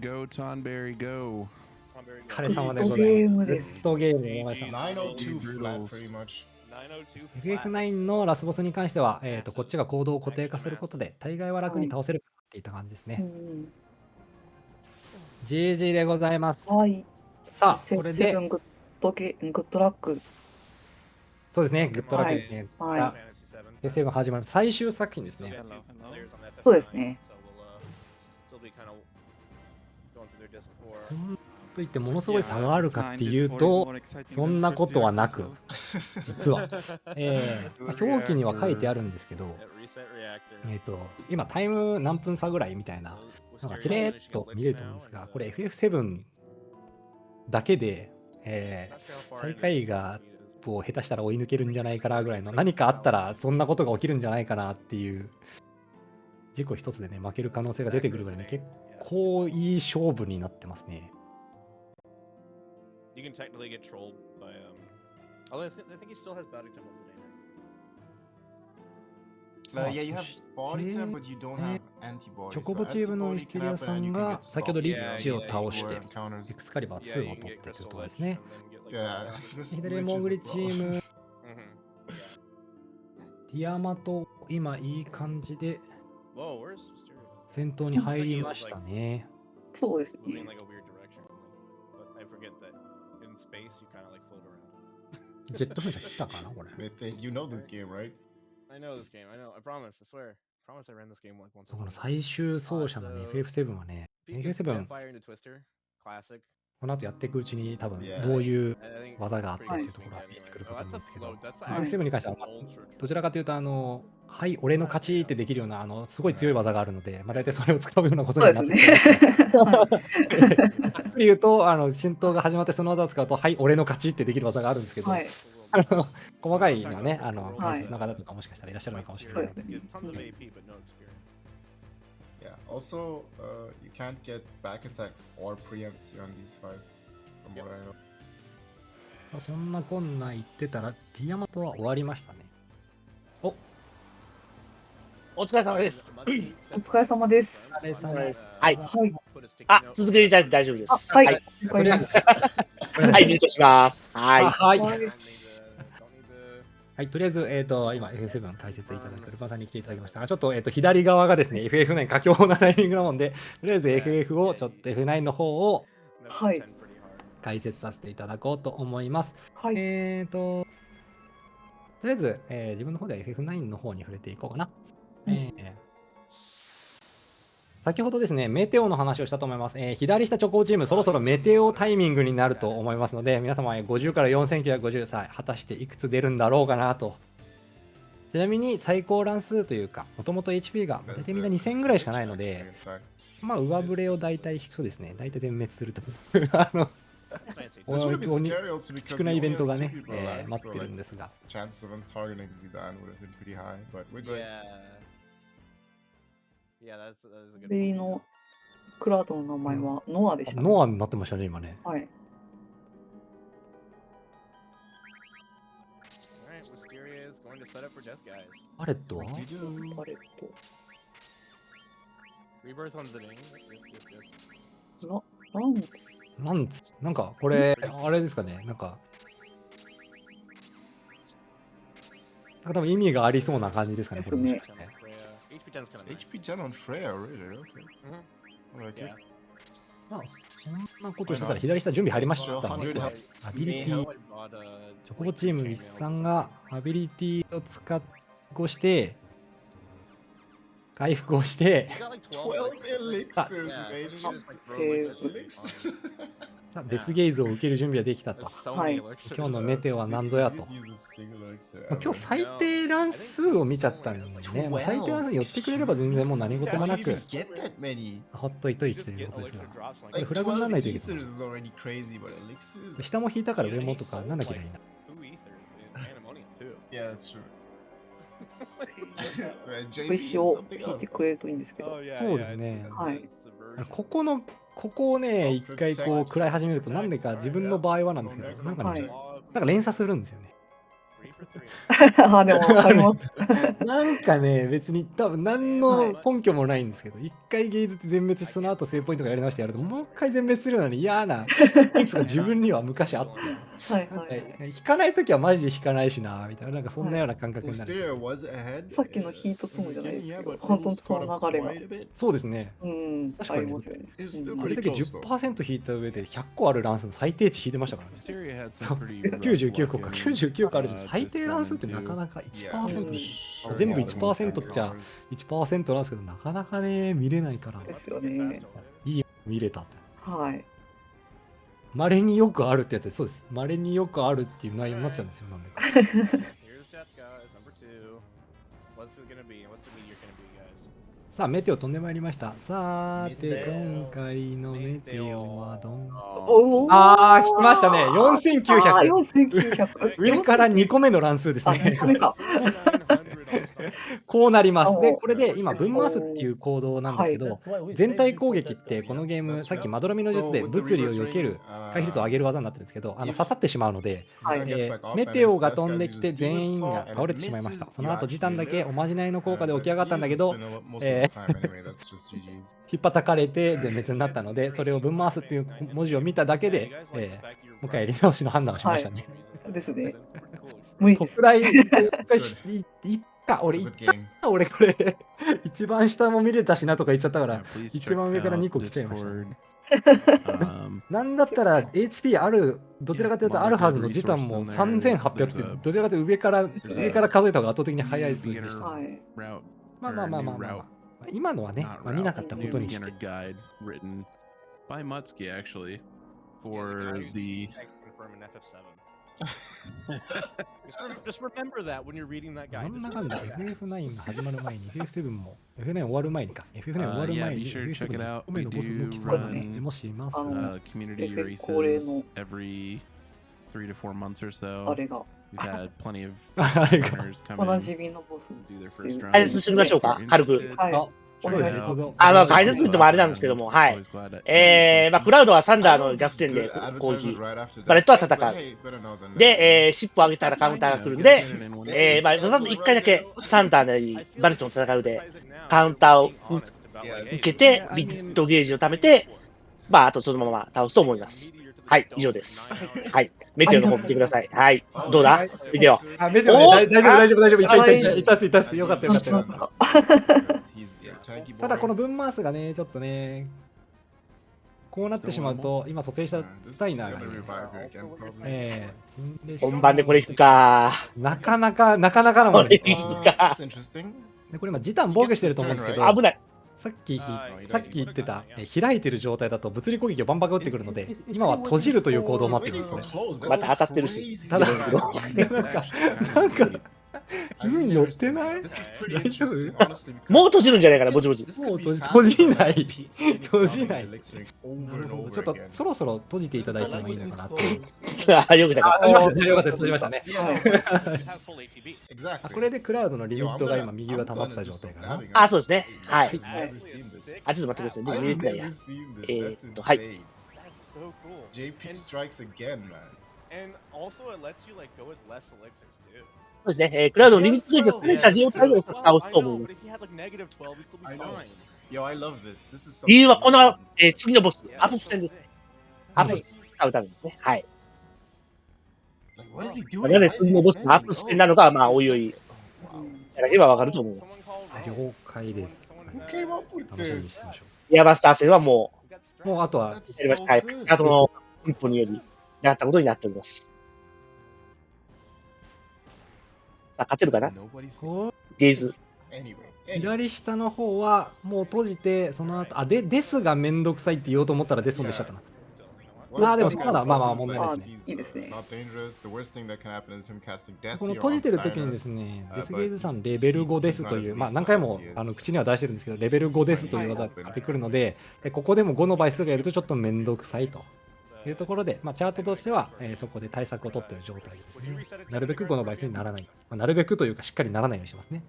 Go Tonberry Go。彼様でございます。です。ずっとゲームをやりました。FF9 のラスボスに関しては、こっちが行動を固定化することで、大概は楽に倒せるっていった感じですね。GG でございます。さあ、これで。グッドラック。そうですね、グッドラックですね。FF7 始まる最終作品ですね。そうですね。といってものすごい差があるかっていうとそんなことはなく実は、表記には書いてあるんですけど、今タイム何分差ぐらいみたいななんかチレッと見れると思うんですが、これ FF7 だけで、最下位がを下手したら追い抜けるんじゃないかなぐらいの、何かあったらそんなことが起きるんじゃないかなっていう事故一つでね負ける可能性が出てくるぐらいね、結構いい勝負になってますね。You can technically get trolled by although I think he still has batting time today. Yeah, you have body type, but you don't have antibody. チョコボチームのウィステリアさんが先ほどリッチを倒してエクスカリバー2を取ってというところですね。左モーグリチーム、ティアマと今いい感じで先頭に入りましたね。そうですね。ジェット噴射来たかなこれ。You know this game, right? I know this game. I know. I promise. I swear. Promise I ran this game like once. この最終走者のね、FF7 はね、FF7 この後やっていくうちに多分どういう技があってっていうところが見えてくるかと思うんですけど、FF7 に関してはどちらかというとはい、俺の勝ちってできるようなすごい強い技があるので、大体それを使うようなことになってくる。ざっくり言うと、浸透が始まってその技を使うと、はい、俺の勝ちってできる技があるんですけど、細かいのはね、解説の方とかもしかしたらいらっしゃるのかもしれないので。Yeah. Also, you can't get back attacks or preempts on these fights. From what I know. そんなこんな言ってたら、ティアマトは終わりましたね。お疲れ様です。お疲れ様です。お疲れ様です。はい。あ、続けて大丈夫です。はい。とりあえずはい、ミュートします。はい。はい。はい、とりあえず、今 FF7 解説いただくルパンさんに来ていただきましたが、ちょっと、左側がですね、FF9 佳境なタイミングなもんで、とりあえず FF を、ちょっと F9 の方を、解説させていただこうと思います。とりあえず、自分の方では FF9 の方に触れていこうかな。先ほどですね、メテオの話をしたと思います。左下チョコチーム、そろそろメテオタイミングになると思いますので、皆様50から4950さ、果たしていくつ出るんだろうかなと。ちなみに最高乱数というか、もともと HP が大体みんな2000ぐらいしかないので、上振れを大体引くとですね、大体全滅すると。鬼畜なイベントがね、待ってるんですが。ベリーのクラウドの名前はノアでした、ノアになってましたね、今ね。はい。パレットはパレット。なんつ、なんかこれ、あれですかね、なんか多分意味がありそうな感じですかね、これも。HP 10 on Freya, really? Okay. Okay. そんなことしてたら左下準備入りましたね。アビリティ、チョコボチーム1さんがアビリティを使って、回復をして、デスゲイズを受ける準備はできたと。今日のメテオは何ぞやと。今日最低乱数を見ちゃったんでね、最低乱数寄ってくれれば全然もう何事もなく、ほっといといてということですが、フラグにならないといけない。下も引いたから上もとかなんだっけないな。小石を引いてくれるといいんですけど。そうですね。はい。ここをね、一回こう食らい始めると、なんでか自分の場合はなんですけど、なんかね、なんか連鎖するんですよね。あ、でも分かります。なんかね、別に多分何の根拠もないんですけど、一回ゲイズって全滅して、その後セーブポイントがやり直してやると、もう一回全滅するのに嫌なエピソードが自分には昔あって、引かないときはマジで引かないしな、みたいな、なんかそんなような感覚になる。さっきのヒートツムじゃないですけど、本当にその流れが。そうですね。確かに。あれだけ 10% 引いた上で100個ある乱数の最低値引いてましたからね。99個か、99個あるし、最低乱数ってなかなか 1% です。全部 1% っちゃ 1% なんですけど、なかなかね、見れないから。ですよね。いい見れたって。はい。稀によくあるってやつです。そうです。稀によくあるっていう内容になっちゃうんですよ。なんでか。さあ、メテオ飛んでまいりました。さーて、今回のメテオはどん。あー、引きましたね。4900。上から2個目の乱数ですね。こうなります。で、これで今、分回すっていう行動なんですけど、全体攻撃ってこのゲーム、さっきまどろみの術で物理を避ける回比率を上げる技になってるんですけど、刺さってしまうので、はいメテオが飛んできて全員が倒れてしまいました。その後ジタンだけおまじないの効果で起き上がったんだけど、引っ叩かれて全滅になったので、それをぶん回すっていう文字を見ただけで、もう一回やり直しの判断をしましたね。ですね。無理です。トップラインいった俺これ一番下も見れたしなとか言っちゃったから一番上から2個来ちゃいましたね。なんだったら HP ある、どちらかというとあるはずの時短も3800ってどちらかというと上から数えた方が圧倒的に早い数字でした。まあ今のはね、見なかったことにして。Just remember that when you're reading that guide. なんだかんだ FF9 が始まる前に FF7 も FF9 終わる前にか FF9 終わる前に FF7 の米のボスの基礎もします。community races every 3 to 4 months or so. あれが We've had plenty of あれが runners come おな in じみのボス。 do their first round. 解説してみましょうか、軽く。はい。お願いします。解説といってもあれなんですけども、はい。クラウドはサンダーの逆転で攻撃、バレットは戦う。で、シップを上げたらカウンターが来るんで、1回だけサンダーなりバレットの戦うで、カウンターを受けて、ビットゲージを貯めて、あとそのまま倒すと思います。はい、以上です。はい。メテオの方見てください。はい。どうだメテオ。メテオね、大丈夫。いったっす。よかった。ただこの分回すがね、ちょっとね、こうなってしまうと、今蘇生したスタイナーがね、本番でこれ引くか。なかなかなもんね。これ今、時短防御してると思うんですけど、危ない。さっき言ってた、開いてる状態だと物理攻撃をバンバン打ってくるので、今は閉じるという行動を待ってるんですね。また当たってるし。ただ、なんか、運寄ってない？大丈夫？もう閉じるんじゃないかな、ぼちぼち。もう閉じない。ちょっとそろそろ閉じていただいてもいいのかなと。よくだから。閉じましたね。これでクラウドのリミットが今右が溜まってた状態かな。そうですね。はい。ちょっと待ってください。僕見れてないや。はい。JP strikes again, man. And also it lets you like go with less elixirs too. そうですね。クラウドのリミットゲージを取れた状態で倒すと思う。理由はこの次のボス、アプス戦ですね。アプス使うためですね。はい。なぜ次のボスのアプス戦なのかは、おいおい、やらればわかると思う。了解です。エアバスター戦はもうあとは、やりました。あとの一歩により、やったことになっております。勝てるかなゲイズ。左下の方はもう閉じて、その後、ですがめんどくさいって言おうと思ったらデスを出しちゃったな。でもそこなら問題ないですね。いいですね。この閉じてる時にですね、デスゲイズさんレベル5ですという、何回も口には出してるんですけど、レベル5ですという技が出てくるので、ここでも5の倍数がいるとちょっとめんどくさいというところで、チャートとしては、そこで対策を取っている状態ですね。なるべく5の倍数にならない。なるべくというかしっかりならないようにしますね。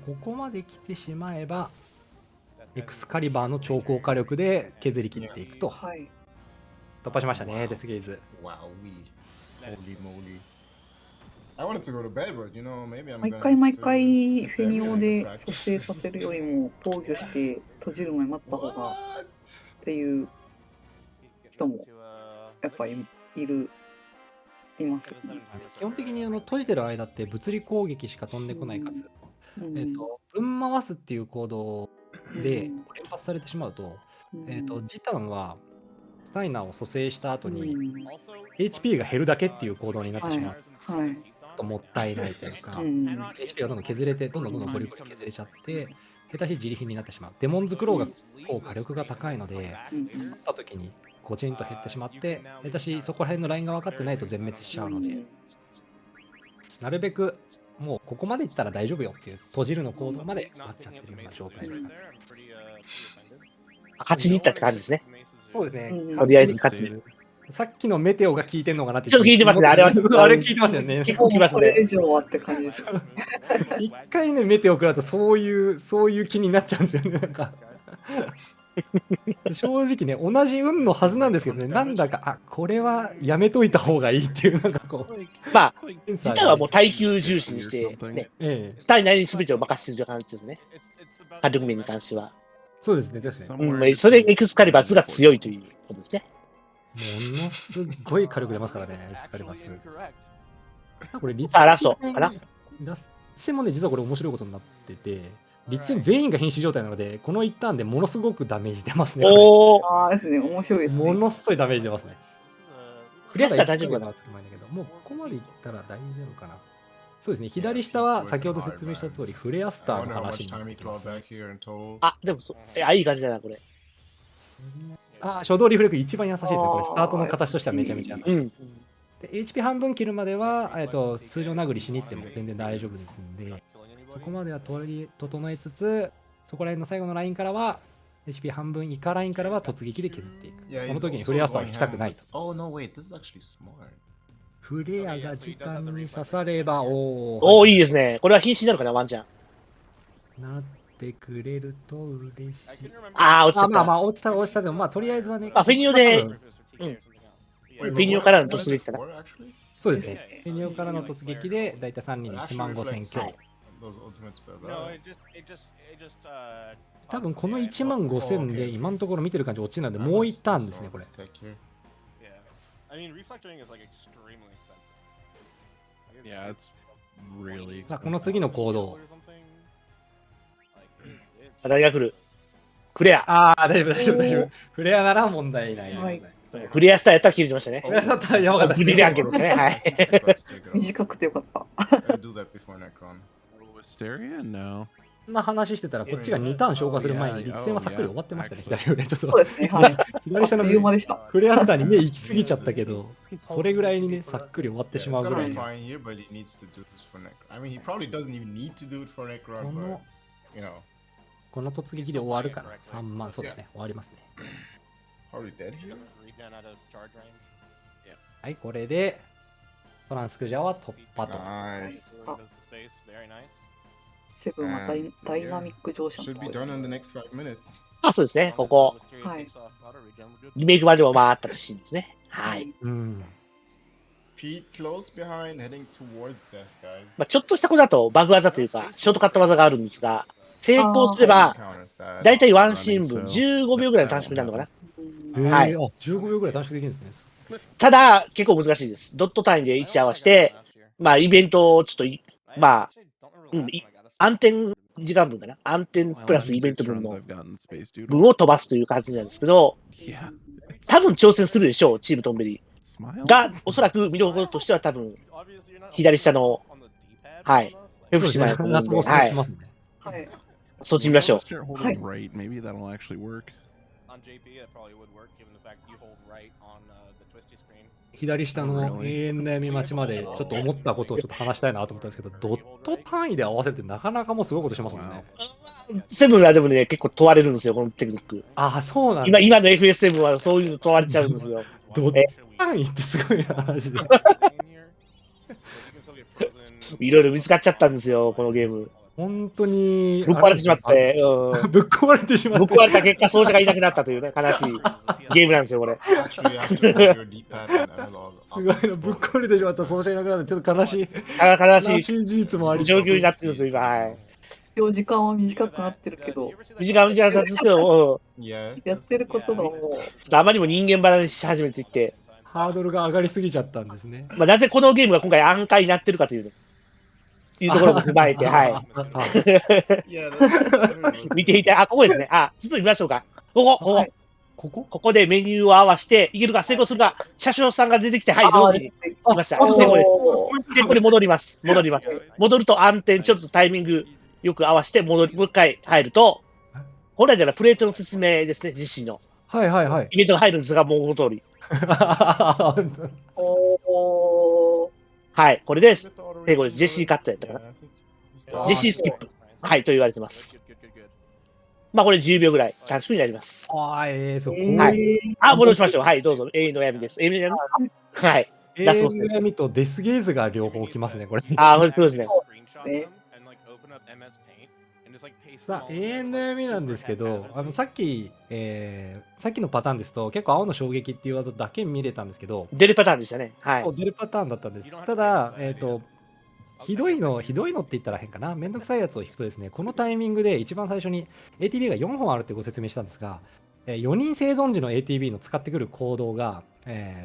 ここまで来てしまえば、エクスカリバーの超高火力で削り切っていくと。突破しましたね、デスゲイズ。毎回フェニオで蘇生させるよりも防御して閉じる前待った方がっていう人もやっぱりいます、ね。基本的に閉じてる間って物理攻撃しか飛んでこない数。分回すっていう行動で連発されてしまうと、ジタンはスタイナーを蘇生した後に HP が減るだけっていう行動になってしまう。ともったいないというか、HP がどんどん削れて、どんどんゴリゴリ削れちゃって、下手し自利品になってしまう。デモンズクローが火力が高いので、刺った時にコチンと減ってしまって、下手しそこら辺のラインが分かってないと全滅しちゃうので、なるべくもうここまでいったら大丈夫よっていう閉じるの構造までなっちゃってるような状態ですかね。勝ちにいったって感じですね。そうですね。とりあえず勝ち。さっきのメテオが効いてんのかなって。ちょっと効いてますね、あれは。あれ効いてますよね。結構効きますね。これ以上はって感じです。一回ね、メテオ食らうとそういう気になっちゃうんですよね、なんか。正直ね、同じ運のはずなんですけどね、なんだか、これはやめといた方がいいっていう、なんかこう。まあ、自体はもう耐久重視にして、ね、スタイナーに全てを任せてる感じですね。火力面に関しては。そうですね、確かに。それでエクスカリバー2が強いということですね。ものすごい火力出ますからね、エクスカリバー2。これ、さあ、ラストかな。ラスト戦もね、実はこれ面白いことになってて、立戦全員が瀕死状態なので、この一ターンでものすごくダメージ出ますね。ああですね、面白いですね。ものすごいダメージ出ますね。クリアしたら大丈夫かな。もうここまでいったら大丈夫かな。そうですね、左下は先ほど説明した通り、フレアスターの話になってます、ね。あ、でもいい感じだな、これ。初動リフレク一番優しいですね。これ、スタートの形としてはめちゃめちゃ優しい。で HP 半分切るまでは、通常殴りしに行っても全然大丈夫ですんで、そこまでは整えつつ、そこら辺の最後のラインからは、HP 半分以下ラインからは突撃で削っていく。その時にフレアスターを引きたくないと。フレアが時間に刺されば、いいですね。これは瀕死になるかな、ワンちゃん。なってくれると嬉しい。落ちちゃった。まあ、落ちたでも、とりあえずはね。フェニオで、フェニオからの突撃かな。そうですね。フェニオからの突撃で、だいたい3人で15000強。多分この15000で今のところ見てる感じ落ちなんで、もう1ターンですね、これ。この次の行動。誰が来る？フレア。大丈夫。フレアなら問題ない。フレアスターやったら切れてましたね。フレアスターだったらやばかったですね。ビリ案件ですね。はい。短くてよかった。そんな話してたら、こっちが2ターン消化する前に、立戦はさっくり終わってましたね、左上。ちょっと。そうですね、はい。左下のフレアスターに目行き過ぎちゃったけど、それぐらいにね、さっくり終わってしまうぐらい。この突撃で終わるかな。3万、そうだね、終わりますね。はい、これで、トランスクジャーは突破と。セブンはダイナミック乗車。そうですね、ここ。はい。リメイク版でもあったとシーンですね。はい。ちょっとしたことだとバグ技というか、ショートカット技があるんですが、成功すれば、だいたいワンシーン分15秒ぐらいの短縮になるのかな。はい。15秒ぐらい短縮できるんですね。ただ、結構難しいです。ドット単位で位置合わせて、イベントをちょっと、暗転時間分かな。暗転プラスイベント分の分を飛ばすという感じなんですけど、多分挑戦するでしょう、チームトンベリが、おそらく見どころとしては多分、左下の、はい、F 姉妹の方で、はい。そっち見ましょう。はい。左下の永遠悩み待ちまでちょっと思ったことをちょっと話したいなと思ったんですけど、ドット単位で合わせるってなかなかもうすごいことしますもんね。セブンはでもね、結構問われるんですよ、このテクニック。そうなんだ。今の FS7 はそういうの問われちゃうんですよ。ドット単位ってすごいな、マジで。いろいろ見つかっちゃったんですよ、このゲーム。本当にぶっ壊れてしまって、ぶっ壊れてしまって、ぶっ壊れた結果、奏者がいなくなったというね、悲しいゲームなんですよ、これ。すごいな、ぶっ壊れてしまった奏者いなくなって、ちょっと悲しい事実もあり状況になってるんですよ、今。はい。時間は短くなってるけど。短くなってるけど、やってることがもう。あまりにも人間離れし始めていって。ハードルが上がりすぎちゃったんですね。なぜこのゲームが今回暗回になってるかというね。いうところも踏まえて、はい。見ていて、ここですね。ちょっと見ましょうか。ここでメニューを合わせて、いけるか、成功するか、車掌さんが出てきて、はい、同時に来ました。成功です。で、これ戻ります。戻ると暗転、ちょっとタイミングよく合わせて、もう一回入ると、本来ならプレートの説明ですね、実施の。はいはいはい。イベントが入るんですが、もうこの通り。はい、これです。英語です。ジェシーカットやったかな。ジェシースキップ。はい、と言われてます。まあこれ10秒ぐらい短縮になります。ああ、そう、はい。あ、戻しましょう。はい、どうぞ。永遠の悩みです。永遠の悩みはい。永遠の悩みとデスゲーズが両方起きますね、これ。ああ、そうですね。さあ、永遠の悩みなんですけど、さっきのパターンですと、結構青の衝撃っていう技だけ見れたんですけど、出るパターンでしたね。はい。出るパターンだったんです。ただ、ひどいのって言ったら変かな。めんどくさいやつを引くとですね、このタイミングで一番最初に ATB が4本あるってご説明したんですが、4人生存時の ATB の使ってくる行動が、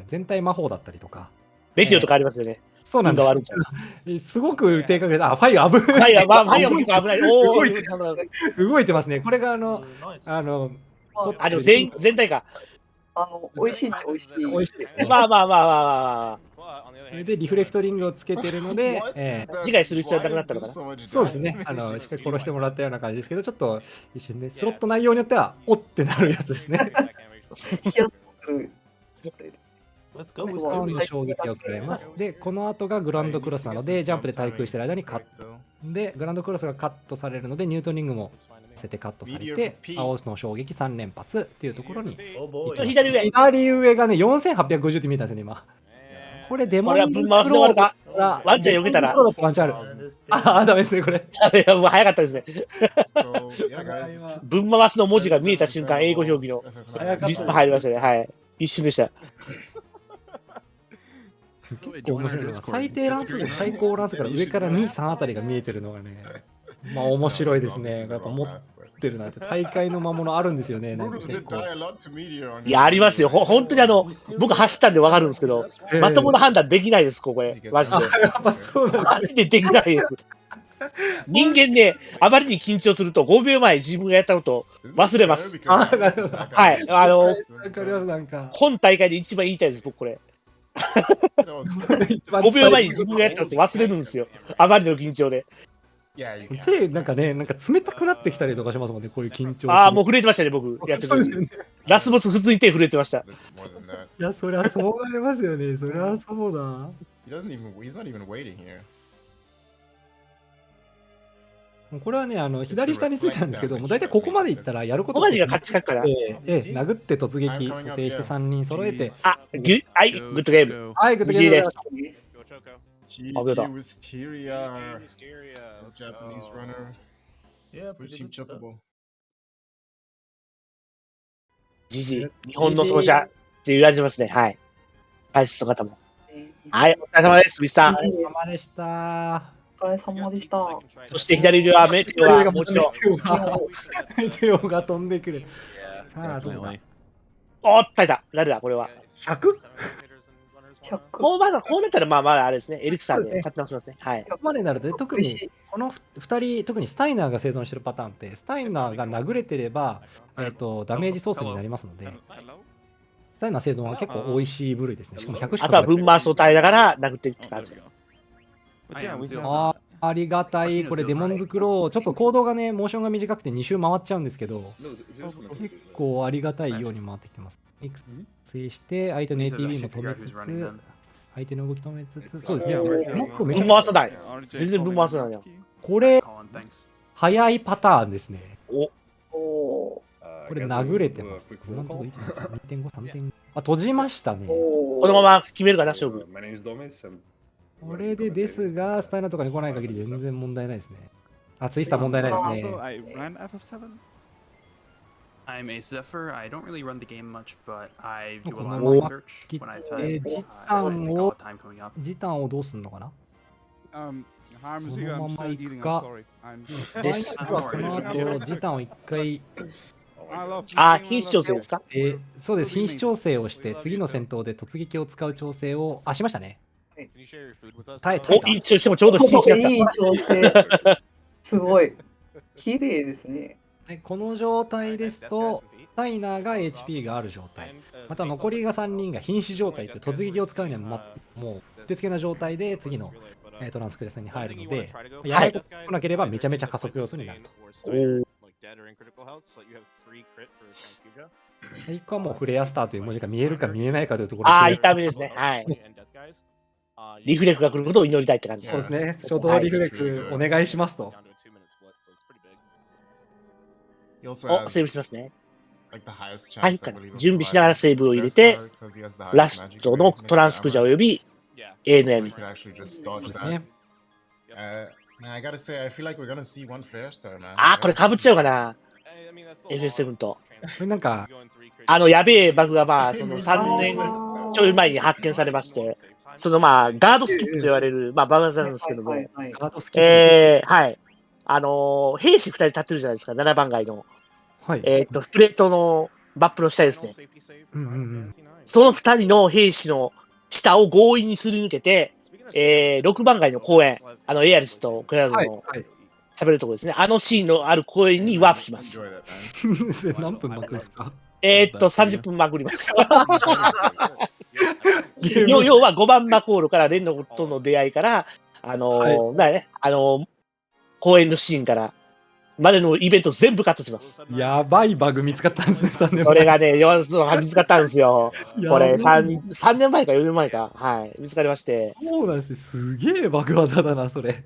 全体魔法だったりとか。メティオとかありますよね。そうなんです。すごく低確率。あ、ファイア危ない。ファイアも結構危ない。動いてますね。これがでも全体か。美味しいっちゃ美味しい。美味しいですね。まあ。で、リフレクトリングをつけてるので、自害する必要はなくなったのかな。そうですね。しっかり殺してもらったような感じですけど、ちょっと一瞬ね、スロット内容によっては、おってなるやつですね。の衝撃を食らいます。で、この後がグランドクロスなので、ジャンプで対空してる間にカット。で、グランドクロスがカットされるので、ニュートニングもさせてカットされて、青の衝撃3連発っていうところに。左上がね、4850って見えたんですよね、今。これデモンズクローかワンチャン避けたら。ワンチャンある。あ、ダメですね、これ。もう早かったですね。分回すの文字が見えた瞬間、英語表記のリズム入りましたね。はい。一瞬でした。結構面白いのが最低乱数と最高乱数から上から2、3あたりが見えてるのがね、まあ面白いですね。やっぱ持ってるなんて大会の魔物あるんですよね。なんか結構いや、ありますよ。本当に僕走ったんで分かるんですけど、まともな判断できないです、これ。マジで。やっぱそうなんですね。マジでできないです。人間ね、あまりに緊張すると5秒前自分がやったこと忘れます。はい。本大会で一番言いたいです、僕これ。5秒前に自分がやったって忘れるんですよ。あまりの緊張で。手なんか冷たくなってきたりとかしますもんね、こういう緊張。ああ、もう震えてましたね、僕。やってる。ラスボス普通に手震えてました。いや、そりゃそうなりますよね。そりゃそうだ。これはね、左下についてたんですけど、もう大体ここまでいったらやることここまでが勝ちかから。殴って突撃、蘇生して3人揃えて。はい、グッドゲーム。はい、グッドゲームです。日本の奏者って言われてますね。はい。解説の方も。はい、お疲れ様です、ミスさん。お疲れ様でした。お疲れ様でした。そして左上はメテオがもちろん。メテオが飛んでくる。さあ、どうだ。おっ、耐えた。誰だ、これは。100？こうなったら、まああれですね。エリクサーで勝ってますね。はい。ここまでになると、特にこの2人、特にスタイナーが生存してるパターンって、スタイナーが殴れてれば、ダメージソースになりますので、スタイナー生存は結構美味しい部類ですね。しかも100しか。あとは分回しを耐えながら殴っていくって感じ。ありがたい。これデモンズクロー、ちょっと行動がね、モーションが短くて2周回っちゃうんですけど、結構ありがたいように回ってきてます。追して、相手の ATB も止めつつ、相手の動き止めつつ、そうですね。分回さない。全然分回さないよ。これ、早いパターンですね。おこれ殴れてます。今のところ 2.5、3.5。あ、閉じましたね。このまま決めるかな、勝負。これでですが、スタイナーとかに来ない限り全然問題ないですね。あ、ツイスター問題ないですね。I'm a Zephyr. I don't really run the game much, but I do a lot of research when I've had時短をどうすんのかな？そのまま行くか。この後、時短を1回。品質調整ですか？そうです。品質調整をして、次の戦闘で突撃を使う調整を、しましたね。いい調整もちょうど品質だった。いい調整。すごい。綺麗ですね。この状態ですと、スタイナーが HP がある状態、また残りが3人が瀕死状態という突撃を使うには、もう、うってつけな状態で次のトランスクジャスに入るので、やらなければめちゃめちゃ加速要素になると。1個はもうフレアスターという文字が見えるか見えないかというところです。痛みですね。はい。リフレクが来ることを祈りたいって感じです。そうですね。初動リフレクお願いしますと。He also お、 has セーブしますね。 like the highest はい、 chance, か I ら believe, of 準備しながら surviving セーブを入れ Rare て、 Star because he has the ラ highest ス magic ト rate の next トラン to スクジャ Amaranth. および So ANM we。could actually just dodge です that. ね。Man, I gotta say, I feel like we're gonna see one Flare Star, man. あー、これ Right? かぶっちゃうかな。FF7 と。これなんか、やべえバグがまあ、その3年ちょい前に発見されまして、そのまあ、ガードスキップと言われる、まあ、バグなんですけども、ガードスキップ。はい。兵士2人立ってるじゃないですか、7番街の。はい。プレートのマップの下ですね。うんうんうん。その2人の兵士の下を強引にすり抜けて、6番街の公園、エアリスとクラウドの喋るところですね。あのシーンのある公園にワープします。Enjoy that, man. それ何分巻くんですか30分まくります。要は5番マコールからレンノとの出会いから、公園のシーンからまでのイベント全部カットします。やばいバグ見つかったんですね、3年前。それがね、見つかったんですよ。これやばい3年前か4年前か、はい、見つかりまして。そうなんですね。すげえバグ技だな、それ。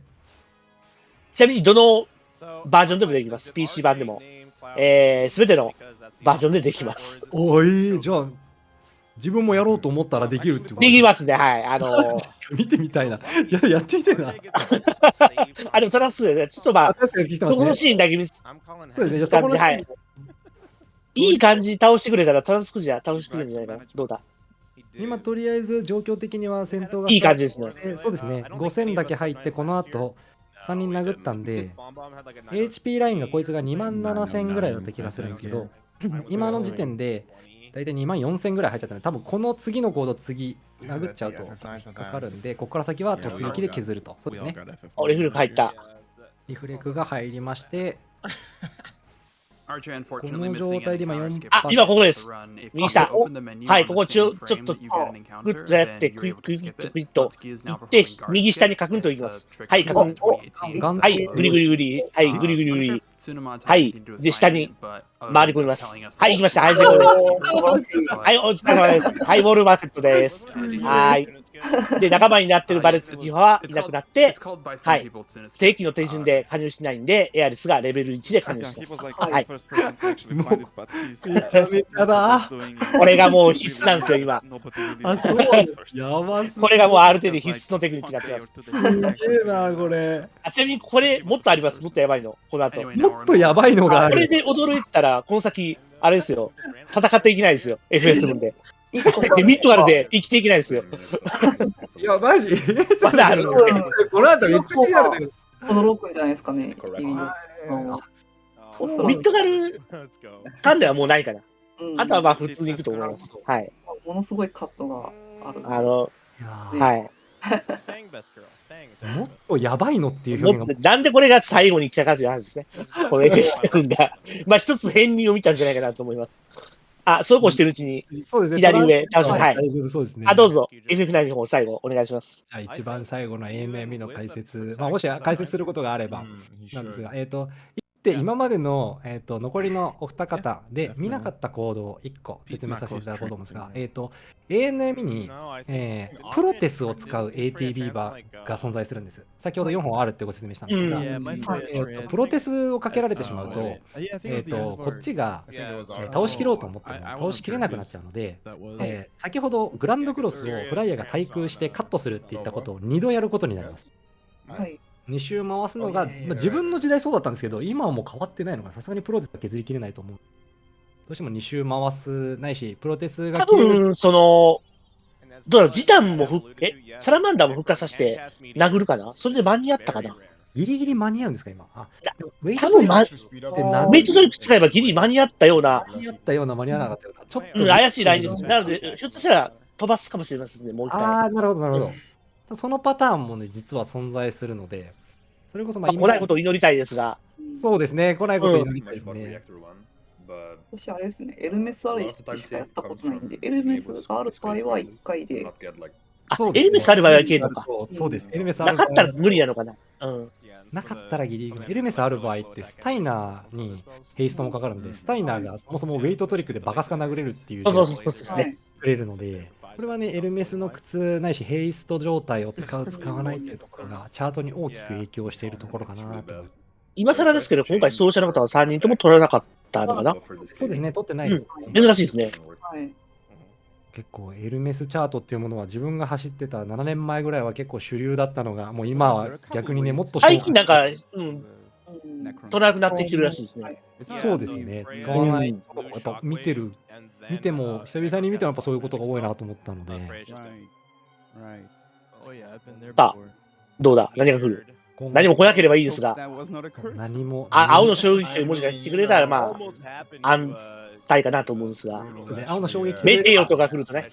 ちなみにどのバージョンでもできます。PC 版でも。すべてのバージョンでできます。おい、じゃあ、自分もやろうと思ったらできるってことできますね、はい。見てみたいな。やってみてえな。でもトランスでね、ちょっとまあ、確かに聞いてますねそこのシーンだけそうですね、感じ、はい。いい感じに倒してくれたらトランスクジャ倒してくれるんじゃないかな。どうだ今とりあえず状況的には戦闘がいい感じですね。そうですね。5000だけ入ってこの後3人殴ったんで HP ラインがこいつが27000ぐらいだった気がするんですけど今の時点でだいたい24000ぐらい入っちゃったんで多分この次のコード次殴っちゃうとかかるんでここから先は突撃で削ると。そうですね。リフレク入った。リフレクが入りましてこの状態で今4今ここです。右下。はい、ここちょっとグッとやってクイッと行って右下にカクンと行きます。はい、カクン。はい、グリグリグリ。はい、グリグリグリ。はい、で下に回り込みます。はい、行きました。はい、成功です。はい、お疲れ様です。はい、ボールマーケットです。はい。で、仲間になってるバレツキはいなくなって、はい、正規の手順で加入しないんで、エアリスがレベル1で加入します。はい。めちゃめちゃだ。これがもう必須なんですよ、今。あ、そう。やばす。これがもうある程度必須のテクニックになってます。すげえな、これ。ちなみにこれ、もっとあります。もっとやばいの。この後。もっとやばいのがある。これで驚いてたら、この先、あれですよ。戦っていけないですよ。FS で。ミッドガルで生きていけないですよ。いや、マジまだあるの。この後めっちゃ気になるんだけど。驚くんじゃないですかね。ミッドガル間ではもうないから。あとはまあ普通に行くと思います。はい。ものすごいカットがある。はい。もっとやばいのっていう表現が。なんでこれが最後に来たかという話ですね。これでしてるんだ。まあ一つ片鱗を見たんじゃないかなと思います。そうこうしてるうちに、左上、倒します。はい。そうですね。どうぞ、FF9 の方、最後、お願いします。じゃあ、一番最後の ANM の解説、もし解説することがあれば、なんですが、今までの、残りのお二方で見なかったコードを1個説明させていただこうと思うんですが、ANM に、プロテスを使う ATB バーが存在するんです。先ほど4本あるってご説明したんですが、プロテスをかけられてしまうと、こっちが、倒しきろうと思っても倒しきれなくなっちゃうので、先ほどグランドクロスをフライヤーが対空してカットするっていったことを2度やることになります。はい2周回すのが、自分の時代そうだったんですけど、今はもう変わってないのが、さすがにプロテスは削りきれないと思う。どうしても2周回すないし、プロテスが多分、どうだろう、ジタンもサラマンダーも復活させて殴るかな。それで間に合ったかな。ギリギリ間に合うんですか、今。ウェイトトリック使えばギリ間に合ったような。間に合ったような、間に合わなかったような。ちょっと、怪しいラインです。なので、ひょっとしたら飛ばすかもしれませんね、もう一回。なるほど、なるほど。そのパターンもね、実は存在するので、それこそ来ないことを祈りたいですが。そうですね、来ないことを祈りたいですね。私、あれですね、エルメスあるしかやったことないんで、エルメスがある場合は1回で。エルメスある場合はいけるのか。そうです、エルメスある場合。なかったら無理なのかな。なかったらギリギリ。エルメスある場合って、スタイナーにヘイストもかかるので、スタイナーがそもそもウェイトトリックでバカスカ殴れるっていう。そうですね。くれるので。これはね、エルメスの靴ないし、ヘイスト状態を使う、使わないっていうところが、チャートに大きく影響しているところかなと。今更ですけど、今回、奏者の方は3人とも取らなかっったのかな。そうですね、取ってないです。珍しいですね。結構エルメスチャートっていうものは自分が走ってた7年前ぐらいは結構主流だったのが、もう今は逆にね、もっと最近なんか、取らなくなってきてるらしいですね。そうですね、使わない。やっぱ見ても、久々に見てもやっぱそういうことが多いなと思ったので。さあ、どうだ、何が来る。何も来なければいいですが、何も。青の衝撃という文字が来てくれたら、まあ、安泰かなと思うんですが、青の衝撃。メテオとか来るとね。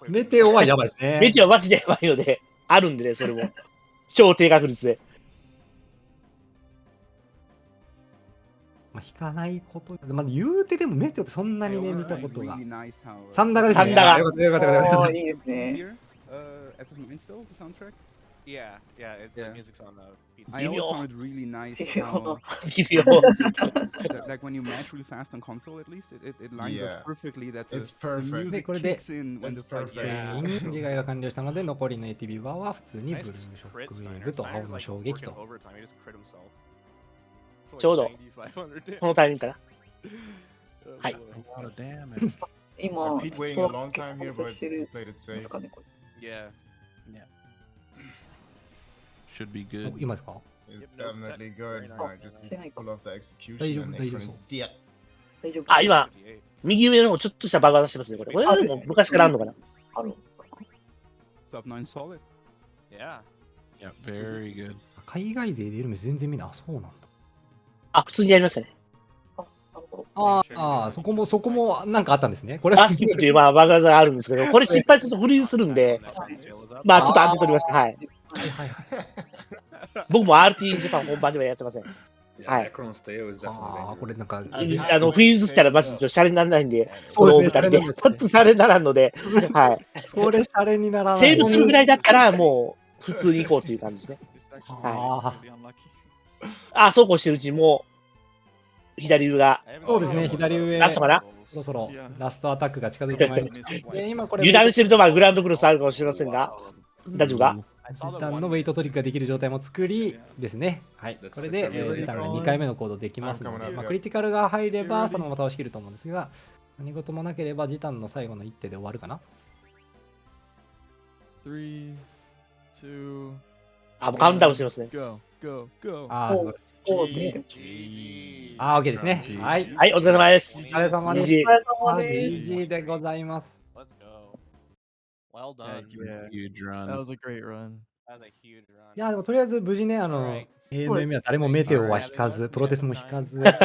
メテオはやばいですね。メテオはマジでやばいので、あるんでね、それも。超低確率で。まあ、引かないこと、まあ、言うてでもメテオってそんなにね、見たことが。サンダガですね。サンダガ。よかったよかったよかった。いいですね。Yeah, the music's on PC. I also found it really nice how like when you match really fast on console, at least it lines up perfectly. That it's the perfect. music kicks in when the fight starts. 自害が完了したので残りの ATB バーは普通にブルーショックウェーブと青の衝撃と。ちょうどこのタイミングかな。はい。今、Pete waiting a long time here, but played it safe. Yeah. Should be good. 今ですか It's definitely good. I just pull off the execution and Akron is dead. あ、今、右上のちょっとしたバグが出してますね、これ。これはでも昔からあるのかな。Top 9 solid. Yeah. Yeah, very good. 海外勢でエルメス全然見ない。あ、そうなんだ。あ、普通にやりましたね。ああ、そこもなんかあったんですね。これラスキップというまあバグ技があるんですけど、これ失敗するとフリーズするんで、まあちょっと安定取りました。はい。僕も RT ジャパン本番ではやってません。はい。ああ、これなんか、フリーズしたらマジでシャレにならないんで、そうですね。ちょっとシャレにならんので、はい。これシャレにならない。セーブするぐらいだったらもう普通に行こうという感じですね。はい。あ、そうこうしてるうちも左上が。そうですね、左上。ラストかな。そろそろラストアタックが近づいてまいりました。今これ油断してるとまあグランドクロスあるかもしれませんが、大丈夫か。時短のウェイトトリックができる状態も作りですね。はい。これで時短が2回目の行動できますので、まあ、クリティカルが入ればそのまま倒しきると思うんですが、何事もなければ時短の最後の一手で終わるかな。3、2、あ、もうカウントダウンしてますね。あー、OK ですね。はい。はい、お疲れ様です。お疲れ様です。GG でございます。Well done. Huge run. That was a great run. いや、でもとりあえず無事ね、AMM は誰もメテオは引かず、プロテスも引かず、